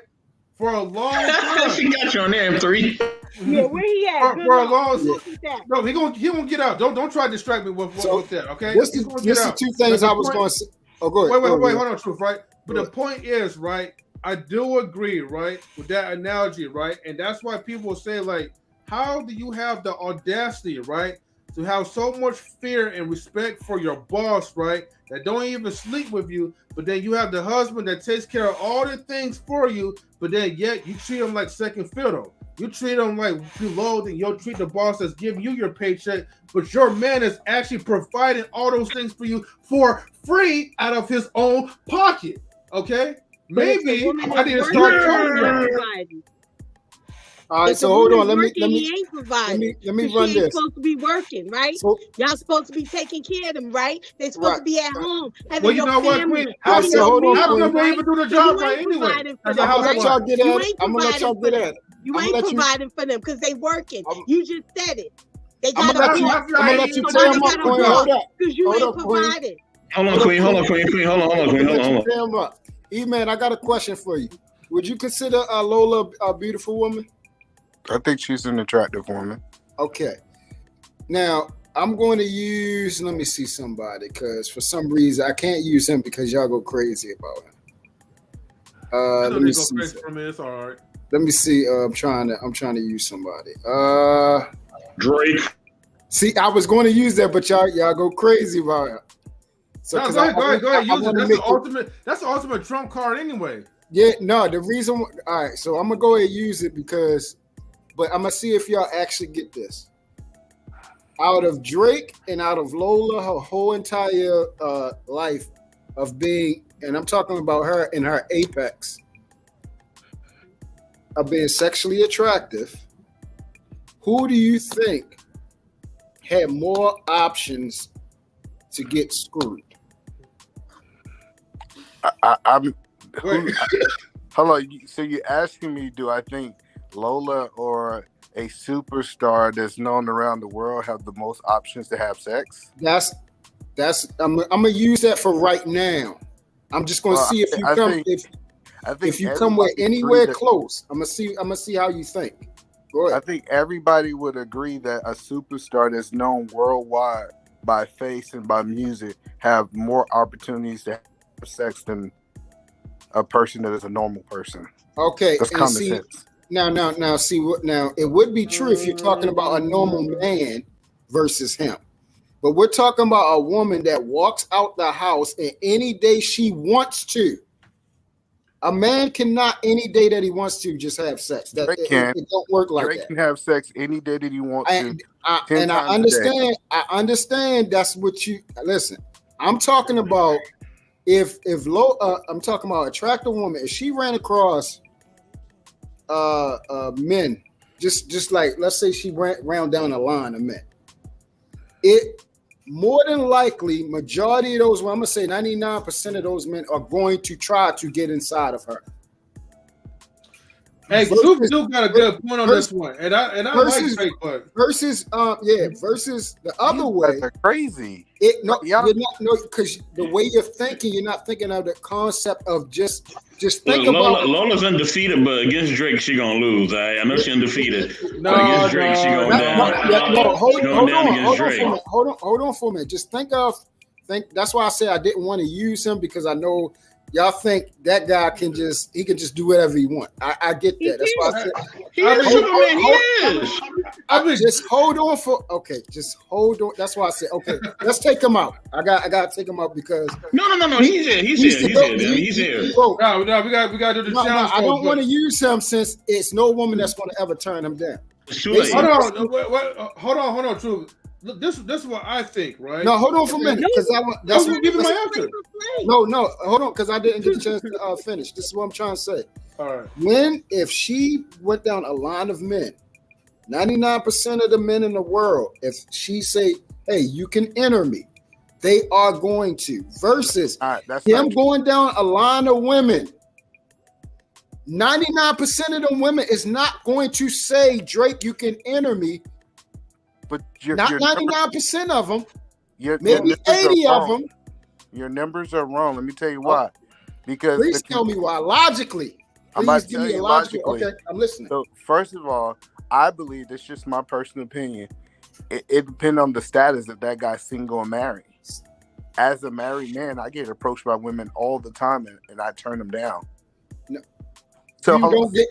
For a long time. She got you on there, M3. Yeah, where he at? For a long time. No, he won't get out. Don't try to distract me with that, okay? This is the two things I was going to say. Oh, go ahead. Wait, hold on, Truth, right? But the point is, right, I do agree, right, with that analogy, right? And that's why people say, like, how do you have the audacity, right, to have so much fear and respect for your boss, right, that don't even sleep with you, but then you have the husband that takes care of all the things for you, but then yet you treat him like second fiddle. You treat him like below, and you'll treat the boss that's giving you your paycheck, but your man is actually providing all those things for you for free out of his own pocket, okay? Maybe I need to start talking. All right, so hold on. Let me run this. She's supposed to be working, right? Y'all supposed to be taking care of them, right? They're supposed to be at home. Well, you know what, Queen? How come they even do the job right anyway? I'm gonna let y'all get at it. I'm gonna let y'all get at it. You ain't providing for them because they working. You just said it. They got I'm gonna let you tell them up, Queen. Hold up. Because you ain't providing. Hold on, Queen. Hold on. E-Man, I got a question for you. Would you consider Lola a beautiful woman? I think she's an attractive woman. Okay. Now, I'm going to use, let me see somebody, because for some reason I can't use him because y'all go crazy about him. Let me see. For me, it's all right. Let me see. I'm trying to use somebody. Drake. See, I was going to use that, but y'all go crazy about it. So No, go ahead. Use it. That's the ultimate trump card anyway. Yeah, no, the reason. All right, so I'm gonna go ahead and use it but I'm gonna see if y'all actually get this. Out of Drake and out of Lola, her whole entire life of being, and I'm talking about her in her apex of being sexually attractive. Who do you think had more options to get screwed? I'm. Hold on. So you're asking me, do I think Lola or a superstar that's known around the world have the most options to have sex? I'm gonna use that for right now. I'm just gonna see if you come with anywhere close. I'm gonna see how you think. Go ahead. I think everybody would agree that a superstar that's known worldwide by face and by music have more opportunities to have sex than a person that is a normal person. Okay, that's common sense. Now, it would be true if you're talking about a normal man versus him. But we're talking about a woman that walks out the house and any day she wants to. A man cannot any day that he wants to just have sex. It don't work like Drake that. Can have sex any day that he wants to. And I understand. I understand that's what you listen. I'm talking about if I'm talking about attractive woman. If she ran across men, just like let's say she ran down a line of men, it more than likely majority of those, well, I'm gonna say 99% of those men are going to try to get inside of her. Hey, Duke got a good point on this one, and I like Drake, but versus the other way. That's crazy. You're not because the way you're thinking, you're not thinking of the concept of just think about. Lola's undefeated, but against Drake, she gonna lose. I know she's undefeated. Against Drake, she going down. Hold on for a minute. Just think. That's why I say I didn't want to use him because I know y'all think that guy can just do whatever he want. I get that. That's why I said he is. Just hold on for just hold on. That's why I said let's take him out. I gotta take him out because no. He's here. He's here. No, we gotta do the challenge. I don't want to use him since it's no woman that's going to ever turn him down. Hold on, True. Look, this is what I think, right? No, hold on for a minute, because that's what giving my answer. No, hold on, because I didn't get a chance to finish. This is what I'm trying to say. All right. If she went down a line of men, 99% of the men in the world, if she say, "Hey, you can enter me," they are going to. Versus him going down a line of women. 99% of them women is not going to say, "Drake, you can enter me." But not 99% of them. Maybe 80 of them. Your numbers are wrong. Let me tell you why. Because please tell me why. Logically. I'm about to tell you logically. Okay, I'm listening. So first of all, I believe it's just my personal opinion. It depends on the status if that guy's single or married. As a married man, I get approached by women all the time and I turn them down. No. So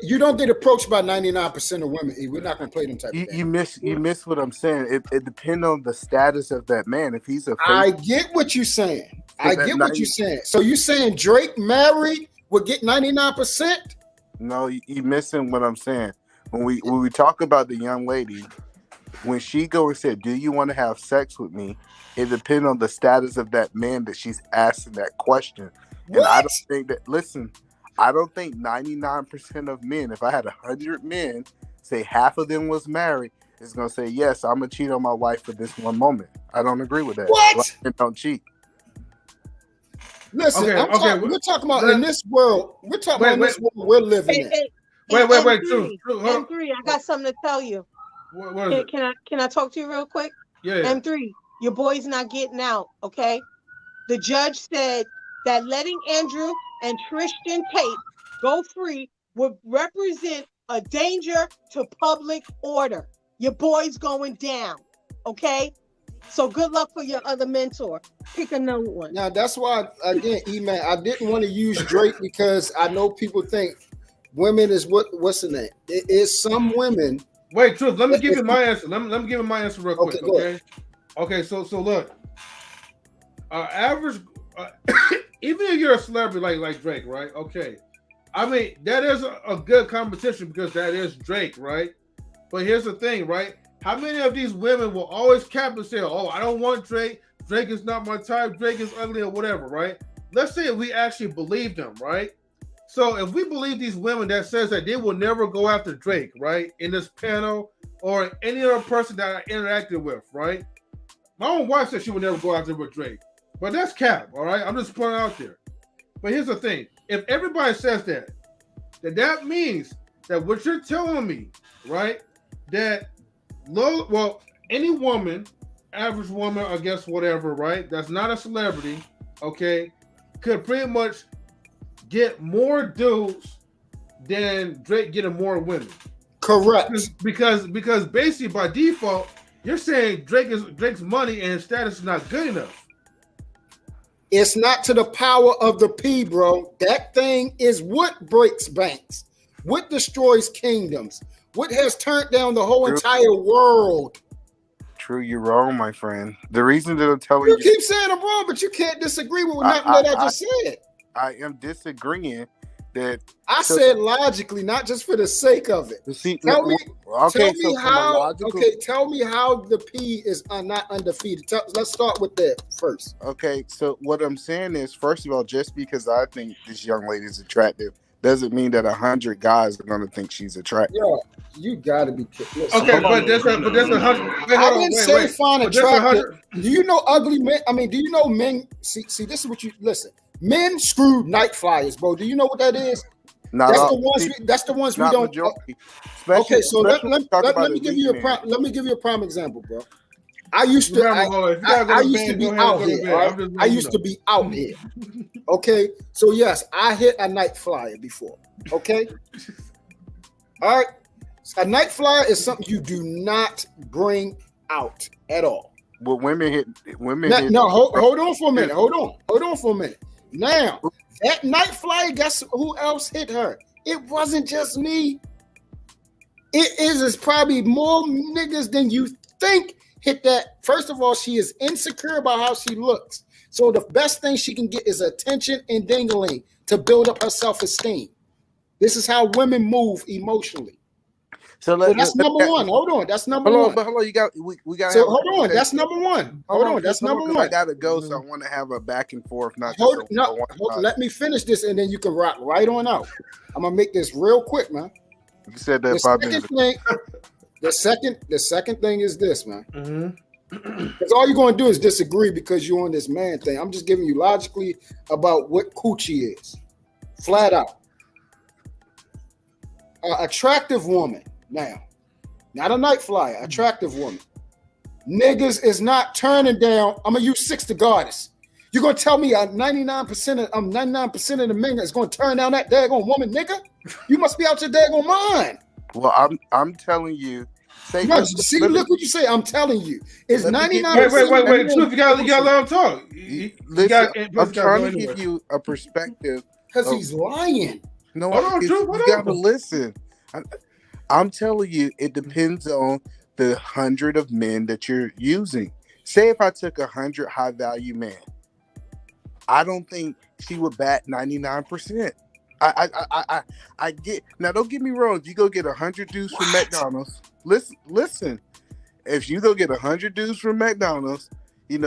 you don't get approached by 99% of women. We're not going to play them type of thing. You miss what I'm saying. It depends on the status of that man. If he's I get what you're saying. So you saying Drake married would get 99%? No, you missing what I'm saying. When we talk about the young lady, when she go and said, "Do you want to have sex with me?" It depends on the status of that man that she's asking that question. What? And I don't think that. Listen. I don't think 99% of men, if I had 100 men, say half of them was married, is going to say, yes, I'm going to cheat on my wife for this one moment. I don't agree with that. What? Men don't cheat. Listen, we're talking about in this world. We're talking about this world we're living in. Wait. True. M3, I got something to tell you. What is it? Can I talk to you real quick? Yeah. M3, your boy's not getting out, okay? The judge said that letting Andrew and Tristan Tate go free would represent a danger to public order. Your boy's going down. Okay? So good luck for your other mentor. Pick another one. Now that's why, again, E-Man, I didn't want to use Drake because I know people think women is what's the name? It is some women. Wait, Truth, let me give you my answer. Let me give you my answer real quick, okay? Okay, so look. Average, even if you're a celebrity like Drake, right? Okay. I mean, that is a good competition because that is Drake, right? But here's the thing, right? How many of these women will always cap and say, oh, I don't want Drake. Drake is not my type. Drake is ugly or whatever, right? Let's say we actually believe them, right? So if we believe these women that says that they will never go after Drake, right? In this panel or any other person that I interacted with, right? My own wife said she would never go after with Drake. But that's cap, all right? I'm just putting it out there. But here's the thing. If everybody says that, then that means that what you're telling me, right, that Lola, well, any woman, average woman, I guess whatever, right, that's not a celebrity, okay, could pretty much get more dudes than Drake getting more women. Correct. Because basically by default, you're saying Drake's money and his status is not good enough. It's not to the power of the P, bro. That thing is what breaks banks, what destroys kingdoms, what has turned down the whole entire world. True, you're wrong, my friend. The reason that I'm telling you, you keep saying I'm wrong, but you can't disagree with nothing that I just said. I am disagreeing that I said logically, not just for the sake of it. Tell me how the P is not undefeated. Let's start with that first. Okay, so what I'm saying is, first of all, just because I think this young lady is attractive doesn't mean that 100 guys are going to think she's attractive. Yo, you got to be kidding. Okay, but that's 100. I didn't say find attractive. Do you know ugly men? I mean, do you know men? See, this is what you listen. Men screw night flyers, bro. Do you know what that is? That's the ones we don't. Okay, so let me give you a prime example, bro. I used to be out here. Right? I used to be out here. Okay, so yes, I hit a night flyer before. Okay, all right. A night flyer is something you do not bring out at all. Well, women hit. Hold on for a minute. Hold on for a minute. Now, that night flyer, guess who else hit her? It wasn't just me. It's probably more niggas than you think hit that. First of all, she is insecure about how she looks. So the best thing she can get is attention and dingling to build up her self-esteem. This is how women move emotionally. So that's number one. Hold on. That's number one. But hold on. We got. So hold on. That's number one. Hold on. That's number one. I gotta go, so I want to have a back and forth. Let me finish this, and then you can rock right on out. I'm gonna make this real quick, man. You said that 5 minutes. The second thing is this, man. Because all you're going to do is disagree because you're on this man thing. I'm just giving you logically about what coochie is, flat out. Attractive woman. Now, not a night flyer, attractive woman. Niggas is not turning down. I'm gonna use 6 to goddess. You're gonna tell me 99% of the men is gonna turn down that daggone woman, nigga? You must be out your daggone mind. Well, I'm telling you. Look what you say. I'm telling you. It's 99%. Wait. Truth, you gotta let him talk. I'm trying to give you a perspective. Because he's lying. No, you gotta listen. I'm telling you, it depends on the 100 of men that you're using. Say if I took 100 high value men, I don't think she would bat 99%. I get now. Don't get me wrong. If you go get 100 dudes from McDonald's, listen. If you go get 100 dudes from McDonald's,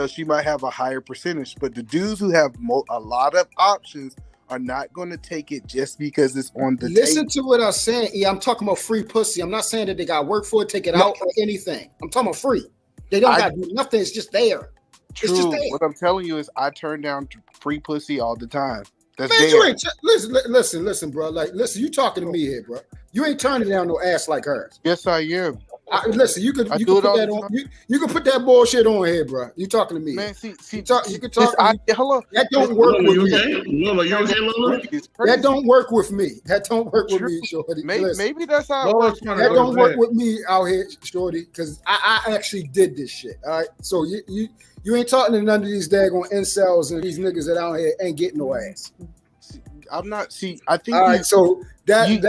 she might have a higher percentage. But the dudes who have a lot of options are not going to take it just because it's on the Listen table. to what I'm saying. Yeah, I'm talking about free pussy. I'm not saying that they got work for it, take it out or anything. I'm talking about free. They don't got to do nothing. It's just there. True. It's just there. What I'm telling you is I turn down free pussy all the time. That's Man, there. you ain't listen, bro. Like, listen, you talking to me here, bro. You ain't turning down no ass like hers. Yes, I am. Listen, you could put that on. You can put that bullshit on here, bro. You talking to me? Man, you can talk. Hello. That don't work with me. Lola, you okay, Lola? That don't work with me. That don't work with me, shorty. Maybe that's how it Lola's works. That don't work with me out here, shorty, because I actually did this shit. All right, so you ain't talking to none of these daggone incels and these niggas that out here ain't getting no ass. I'm not. See, I think. All right, so that's you're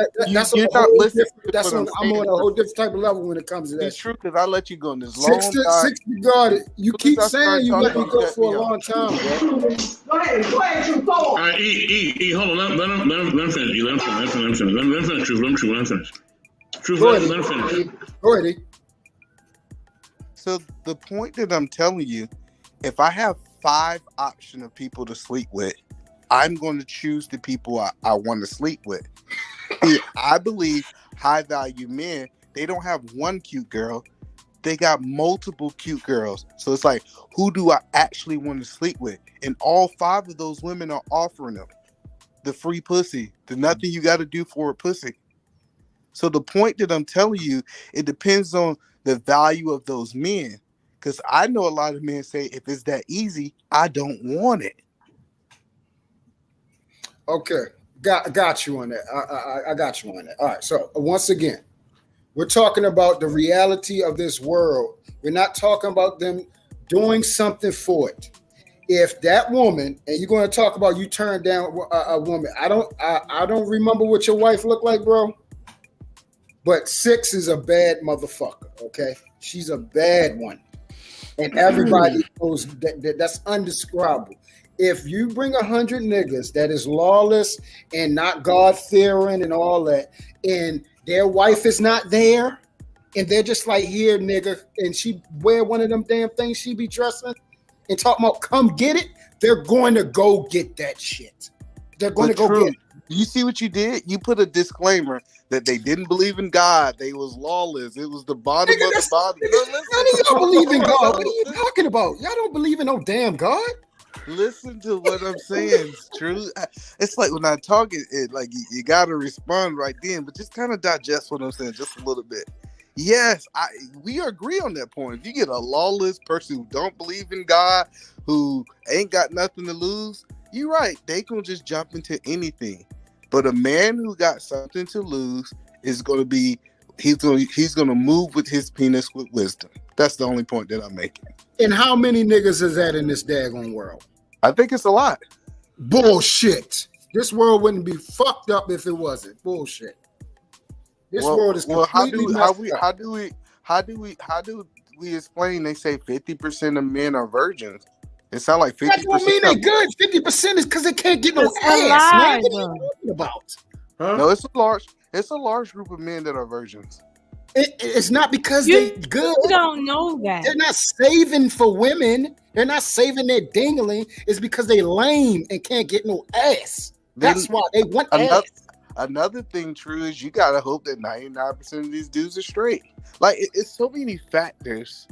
not listening. I'm on a whole different type of level when it comes to that. It's true because I let you go in this long time. 60 guarded. You keep saying you let me go for a long time, bro. Go ahead, you go. All right, E, hold on. Let him finish. Let him finish. Let him finish. Truth, let him finish. Truth, let him finish. Go ahead, E. So the point that I'm telling you, if I have 5 options of people to sleep with, I'm going to choose the people I want to sleep with. I believe high value men, they don't have one cute girl. They got multiple cute girls. So it's like, who do I actually want to sleep with? And all 5 of those women are offering them the free pussy, the nothing you got to do for a pussy. So the point that I'm telling you, it depends on the value of those men. Because I know a lot of men say, if it's that easy, I don't want it. Okay, got you on that. I got you on that. All right, so once again, we're talking about the reality of this world. We're not talking about them doing something for it. If that woman, and you're going to talk about you turned down a woman, I don't remember what your wife looked like, bro. But 6 is a bad motherfucker. Okay, she's a bad one, and everybody knows that's undescribable. If you bring 100 niggas that is lawless and not God-fearing and all that, and their wife is not there, and they're just like, here, nigga, and she wear one of them damn things she be dressing and talking about, come get it, they're going to go get that shit. They're going to go get it. You see what you did? You put a disclaimer that they didn't believe in God. They was lawless. It was the bottom of the bottom. None of y'all believe in God. What are you talking about? Y'all don't believe in no damn God. Listen to what I'm saying. It's true. It's like when I talk, it like you got to respond right then, but just kind of digest what I'm saying just a little bit. Yes, we agree on that point. If you get a lawless person who don't believe in God, who ain't got nothing to lose, you're right. They can just jump into anything. But a man who got something to lose is going to be, he's going to move with his penis with wisdom. That's the only point that I'm making. And how many niggas is that in this daggone world? I think it's a lot. Bullshit. This world wouldn't be fucked up if it wasn't. Bullshit. This world is completely how do we explain? They say 50% of men are virgins. It sounds like 50%. That don't mean they good. 50% is because they can't get no ass, man. What are you talking about? Huh? No, it's a large group of men that are virgins. It's not because they're good. You don't know that. They're not saving for women. They're not saving their dingling. It's because they lame and can't get no ass. That's why they want ass. Another thing, true, is you gotta hope that 99% of these dudes are straight. Like it's so many factors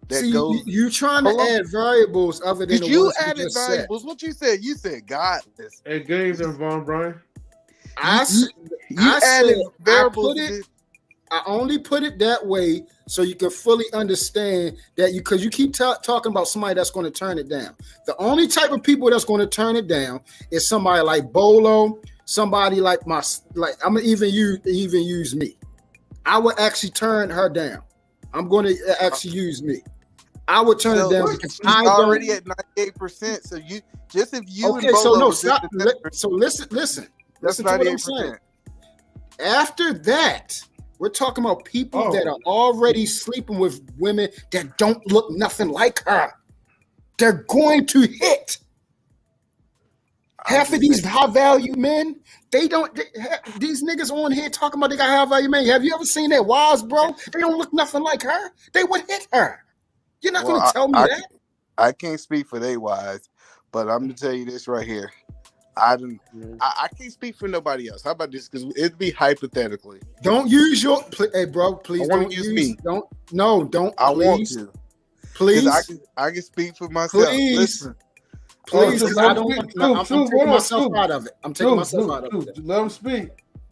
that go. You trying to add variables other than the you ones added you just variables. said. What you said? You said godless. Hey, Gaines and Vouaghn Bryant. I added variables. I only put it that way so you can fully understand that because you keep talking about somebody that's going to turn it down. The only type of people that's going to turn it down is somebody like Bolo, somebody like I'm gonna even use me. I would actually turn her down. I'm going to actually use me. I would turn it down because I already at 98%. So you just if you okay. So no, stop. So listen. That's listen to what I'm saying. After that. We're talking about people that are already sleeping with women that don't look nothing like her. They're going to hit. Half of these high-value men, these niggas on here talking about they got high-value men. Have you ever seen their wives, bro? They don't look nothing like her. They would hit her. You're not going to tell me that. I can't speak for their wives, but I'm going to tell you this right here. I can't speak for nobody else. How about this? Because it'd be hypothetically. Don't use your. Hey, bro, please don't use me. Don't. I want to. Please. I can speak for myself. Please. Listen. Please, because I'm taking myself out of it. I'm taking myself out of it. Let him speak.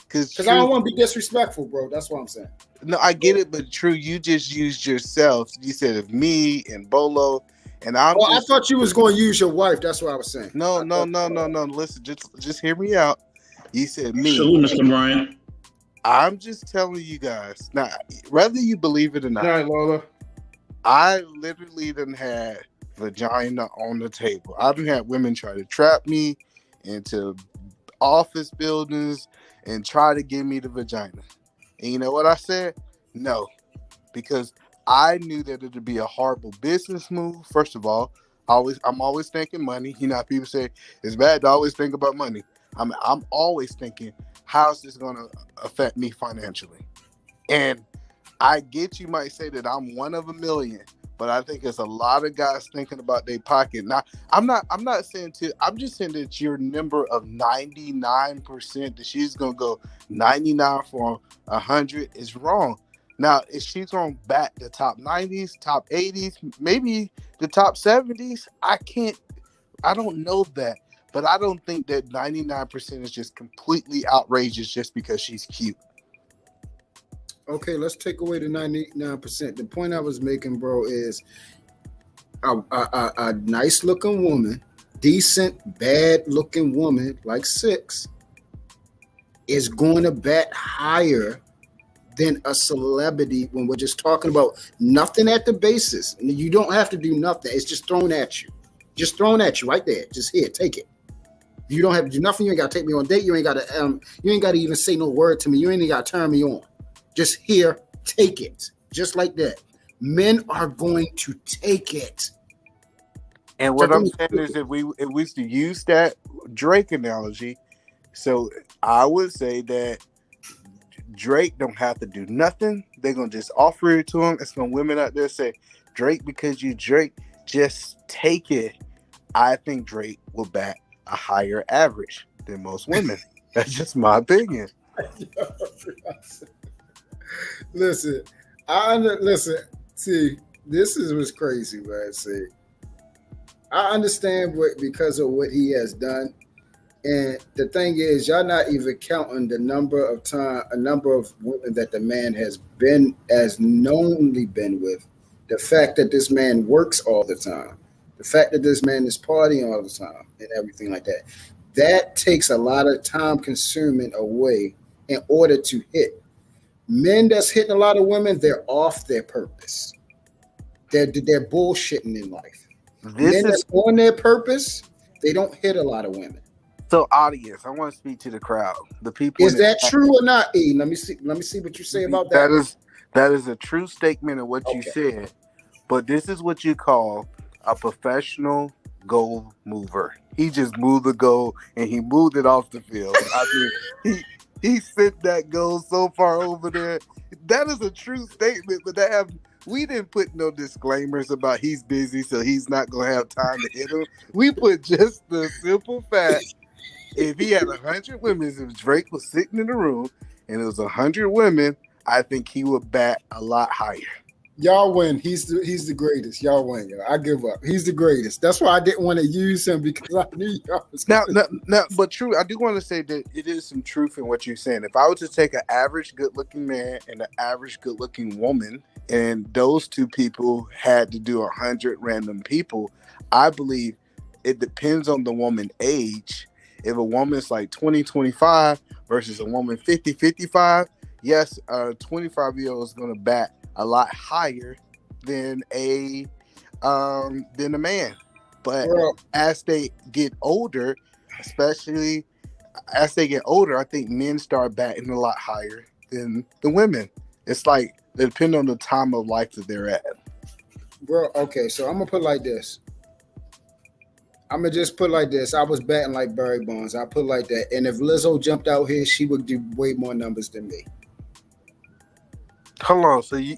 Because I don't want to be disrespectful, bro. That's what I'm saying. No, I get it, but True, you just used yourself. You said of me and Bolo, and I thought you was going to use your wife. That's what I was saying. No. Listen, just hear me out. You said me. Salute, Mr. Bryant. I'm just telling you guys. Now, whether you believe it or not, All right, Lola. I literally done had vagina on the table. I've had women try to trap me into office buildings and try to give me the vagina. And you know what I said? No. Because I knew that it would be a horrible business move. First of all, I'm always thinking money. You know how people say it's bad to always think about money. I'm always thinking, how's this going to affect me financially? And I get you might say that I'm one of a million, but I think there's a lot of guys thinking about their pocket. Now, I'm not saying I'm just saying that your number of 99% that she's going to go 99 for 100 is wrong. Now, if she's going to bat the top 90s, top 80s, maybe the top 70s, I don't know that. But I don't think that 99% is just completely outrageous just because she's cute. Okay, let's take away the 99%. The point I was making, bro, is a nice-looking woman, decent, bad-looking woman like 6 is going to bat higher than a celebrity when we're just talking about nothing at the basis. You don't have to do nothing. It's just thrown at you. Just thrown at you right there. Just here, take it. You don't have to do nothing. You ain't got to take me on a date. You ain't got to even say no word to me. You ain't even got to turn me on. Just here, take it. Just like that. Men are going to take it. And what I'm saying is if we to use that Drake analogy, so I would say that Drake don't have to do nothing. They're going to just offer it to him. It's some women out there say, Drake, because you Drake, just take it. I think Drake will bat a higher average than most women. That's just my opinion. Listen. See, this is what's crazy, man. See, I understand because of what he has done, and the thing is, y'all not even counting a number of women that the man has knownly been with. The fact that this man works all the time. The fact that this man is partying all the time and everything like that, that takes a lot of time consuming away in order to hit. Men that's hitting a lot of women, they're off their purpose. They're bullshitting in life. Men that's on their purpose, they don't hit a lot of women. So, audience, I want to speak to the crowd. The people. Is that true or not, E? Let me see what you say about that. That is a true statement of what you said. But this is what you call a professional goal mover. He just moved the goal and he moved it off the field. I mean, he sent that goal so far over there. That is a true statement, but we didn't put no disclaimers about he's busy, so he's not gonna have time to hit him. We put just the simple fact: if he had 100 women, if Drake was sitting in the room and it was 100 women, I think he would bat a lot higher. Y'all win. He's the greatest. Y'all win. I give up. He's the greatest. That's why I didn't want to use him, because I knew y'all was now. But true, I do want to say that it is some truth in what you're saying. If I were to take an average good-looking man and an average good-looking woman, and those two people had to do 100 random people, I believe it depends on the woman's age. If a woman's like 20, 25 versus a woman 50, 55, yes, a 25-year-old is going to bat a lot higher than a man. But as they get older, especially as they get older, I think men start batting a lot higher than the women. It's like they depend on the time of life that they're at. Bro, okay, so I'm gonna put it like this. I'm gonna just put it like this. I was batting like Barry Bonds. I put it like that. And if Lizzo jumped out here, she would do way more numbers than me. Hold on. So you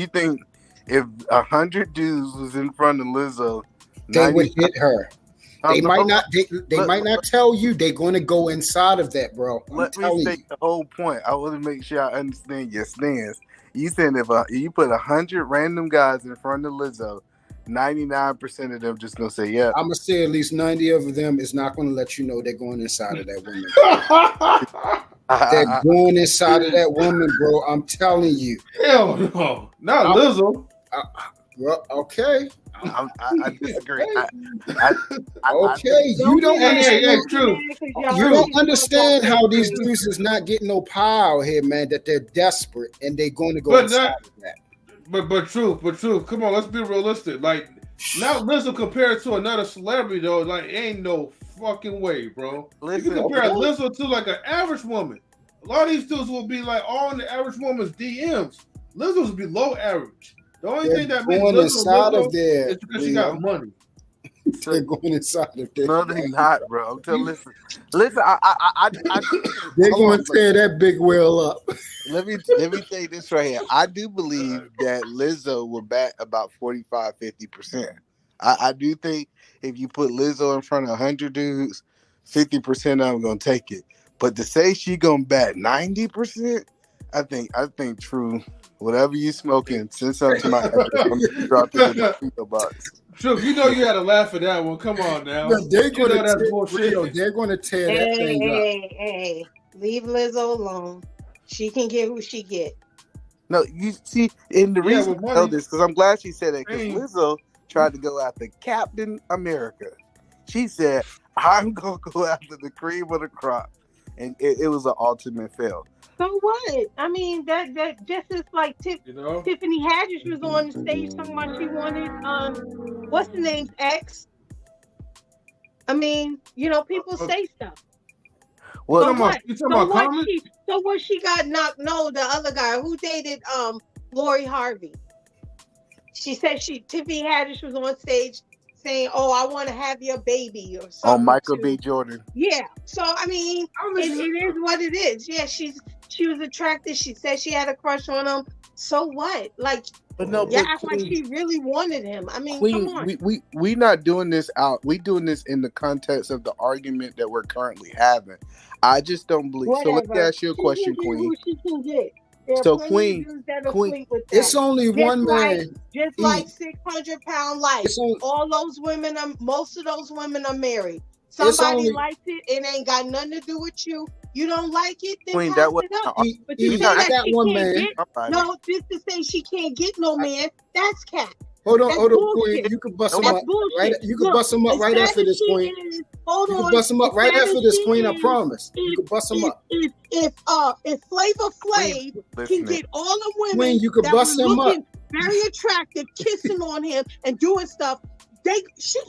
think if 100 dudes was in front of Lizzo, they would hit her? They might not. They might not tell you. They're going to go inside of that, bro. Let me state the whole point. I want to make sure I understand your stance. You saying if you put 100 random guys in front of Lizzo, 99% of them just gonna say yeah. I'm gonna say at least 90 of them is not going to let you know they're going inside of that woman. They're going inside of that woman, bro. I'm telling you. Hell no, not Lizzo. Well, okay. I disagree. Okay, you don't understand. Hey, true. You don't understand how these dudes is not getting no power here, man. That they're desperate and they're going to go inside of that. But truth. Come on, let's be realistic. Like, not Lizzo compared to another celebrity though. Like, ain't no fucking way, bro. You can compare Lizzo to like an average woman. A lot of these dudes will be like all in the average woman's DMs. Lizzo's below average. The only thing that makes Lizzo is because she got money. They're going inside of there. No, they're not, bro. I'm telling listen. They're going to tear that big whale up. Let me tell you this right here. I do believe that Lizzo will bat about 45-50%. I do think if you put Lizzo in front of 100 dudes, 50% of them gonna take it. But to say she gonna bat 90%, I think true. Whatever you smoking, send something to my address. Drop it in the PO box. True, you know you had to laugh at that one. Come on now. But they're going to tear that thing up. Hey, leave Lizzo alone. She can get who she get. No, you see, and the reason I know this because I'm glad she said that because Lizzo tried to go after Captain America. She said, "I'm gonna go after the cream of the crop," and it was an ultimate fail. So what? I mean, that just is like Tiffany Haddish was on the stage talking about she wanted what's the name's ex. I mean, people say stuff. Well, so what? So what? She got knocked. No, the other guy who dated Lori Harvey. She said Tiffany Haddish was on stage saying, "Oh, I want to have your baby" or something. Oh, Michael B. Jordan. Yeah. So I mean, it is what it is. Yeah, she was attracted. She said she had a crush on him. So what? Like, act like she really wanted him. I mean, Queen, come on. We not doing this out. We doing this in the context of the argument that we're currently having. I just don't believe. Whatever. So let me ask you a question, Queen. Who she can get. So Queen, it's only one man. Just like 600-pound life. All those women most of those women are married. Somebody likes it. It ain't got nothing to do with you. You don't like it, then Queen, pass it up. But you say that she can't get, no, just to say she can't get no man, that's cat. Hold on, Queen. You can bust them up. Right, you can bust them up right after this, Queen. You can bust them up right after this, Queen. I promise. You can bust them up. If Flavor Flav can get all the women Queen, you can bust them up. Very attractive, kissing on him and doing stuff.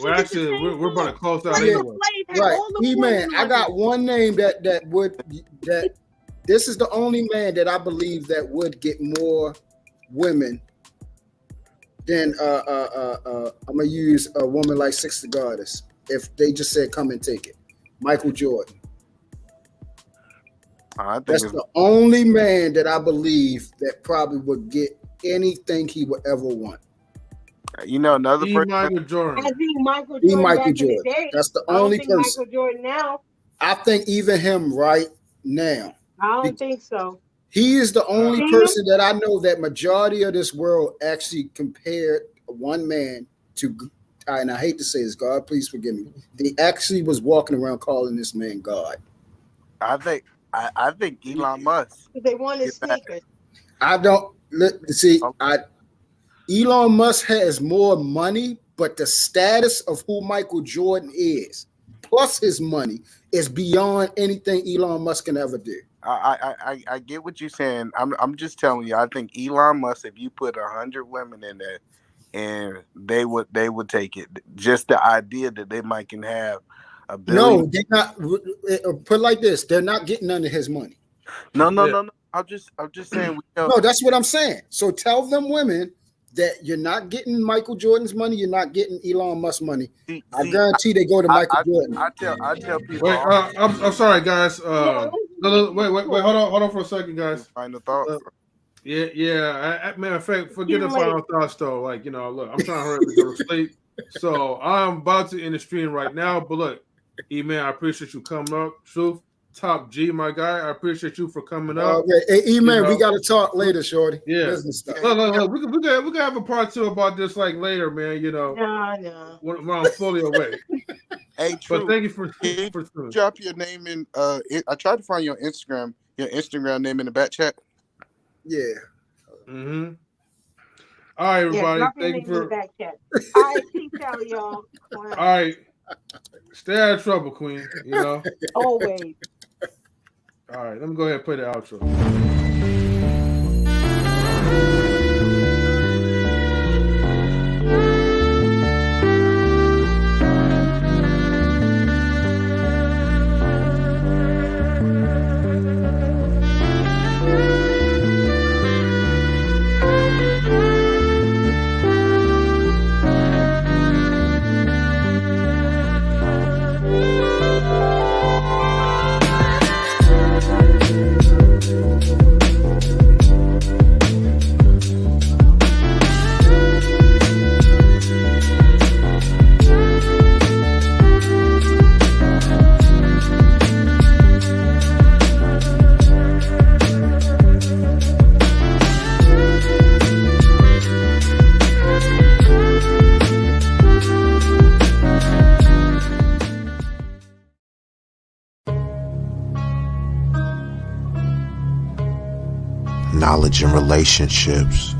We're about to close out anyway. Right, man. I got one name that this is the only man that I believe that would get more women than I'm gonna use a woman like Sister Goddess if they just said come and take it. Michael Jordan. That's the only man that I believe that probably would get anything he would ever want. Another person. Michael Jordan. I think Michael Jordan. That's the only person. Michael Jordan now. I think even him right now. I don't think so. He is the only person that I know that majority of this world actually compared one man to, and I hate to say this, God, please forgive me. They actually was walking around calling this man God. I think Elon Musk. They wanted sneakers. Elon Musk has more money, but the status of who Michael Jordan is, plus his money, is beyond anything Elon Musk can ever do. I get what you're saying. I'm just telling you. I think Elon Musk, if you put 100 women in there, and they would take it. Just the idea that they might can have a billion. No, they're not. Put it like this: they're not getting none of his money. No. I'm just saying. No, that's what I'm saying. So tell them women that you're not getting Michael Jordan's money. You're not getting Elon Musk's money. I guarantee they go to Michael Jordan. I tell people. Wait, I'm sorry, guys. Wait. Hold on for a second, guys. Final thoughts. Yeah. Matter of fact, forget the final thoughts though. Like, look, I'm trying to hurry up and go to sleep. So I'm about to end the stream right now. But look, E-Man, I appreciate you coming up. Truth, Top G, my guy. I appreciate you for coming up. Hey, E-Man, we got to talk later, shorty. Yeah. Business stuff. Look, we can have a part 2 about this like later, man. No. When I'm fully awake. Hey, True. But thank you for drop your name in. I tried to find you on Instagram. your Instagram name in the back chat? Yeah. Mm-hmm. All right, everybody. Thank you for. Back chat. All right, peace out, y'all. All right. Stay out of trouble, Queen. You know. Always. All right. Let me go ahead and play the outro. Knowledge and relationships.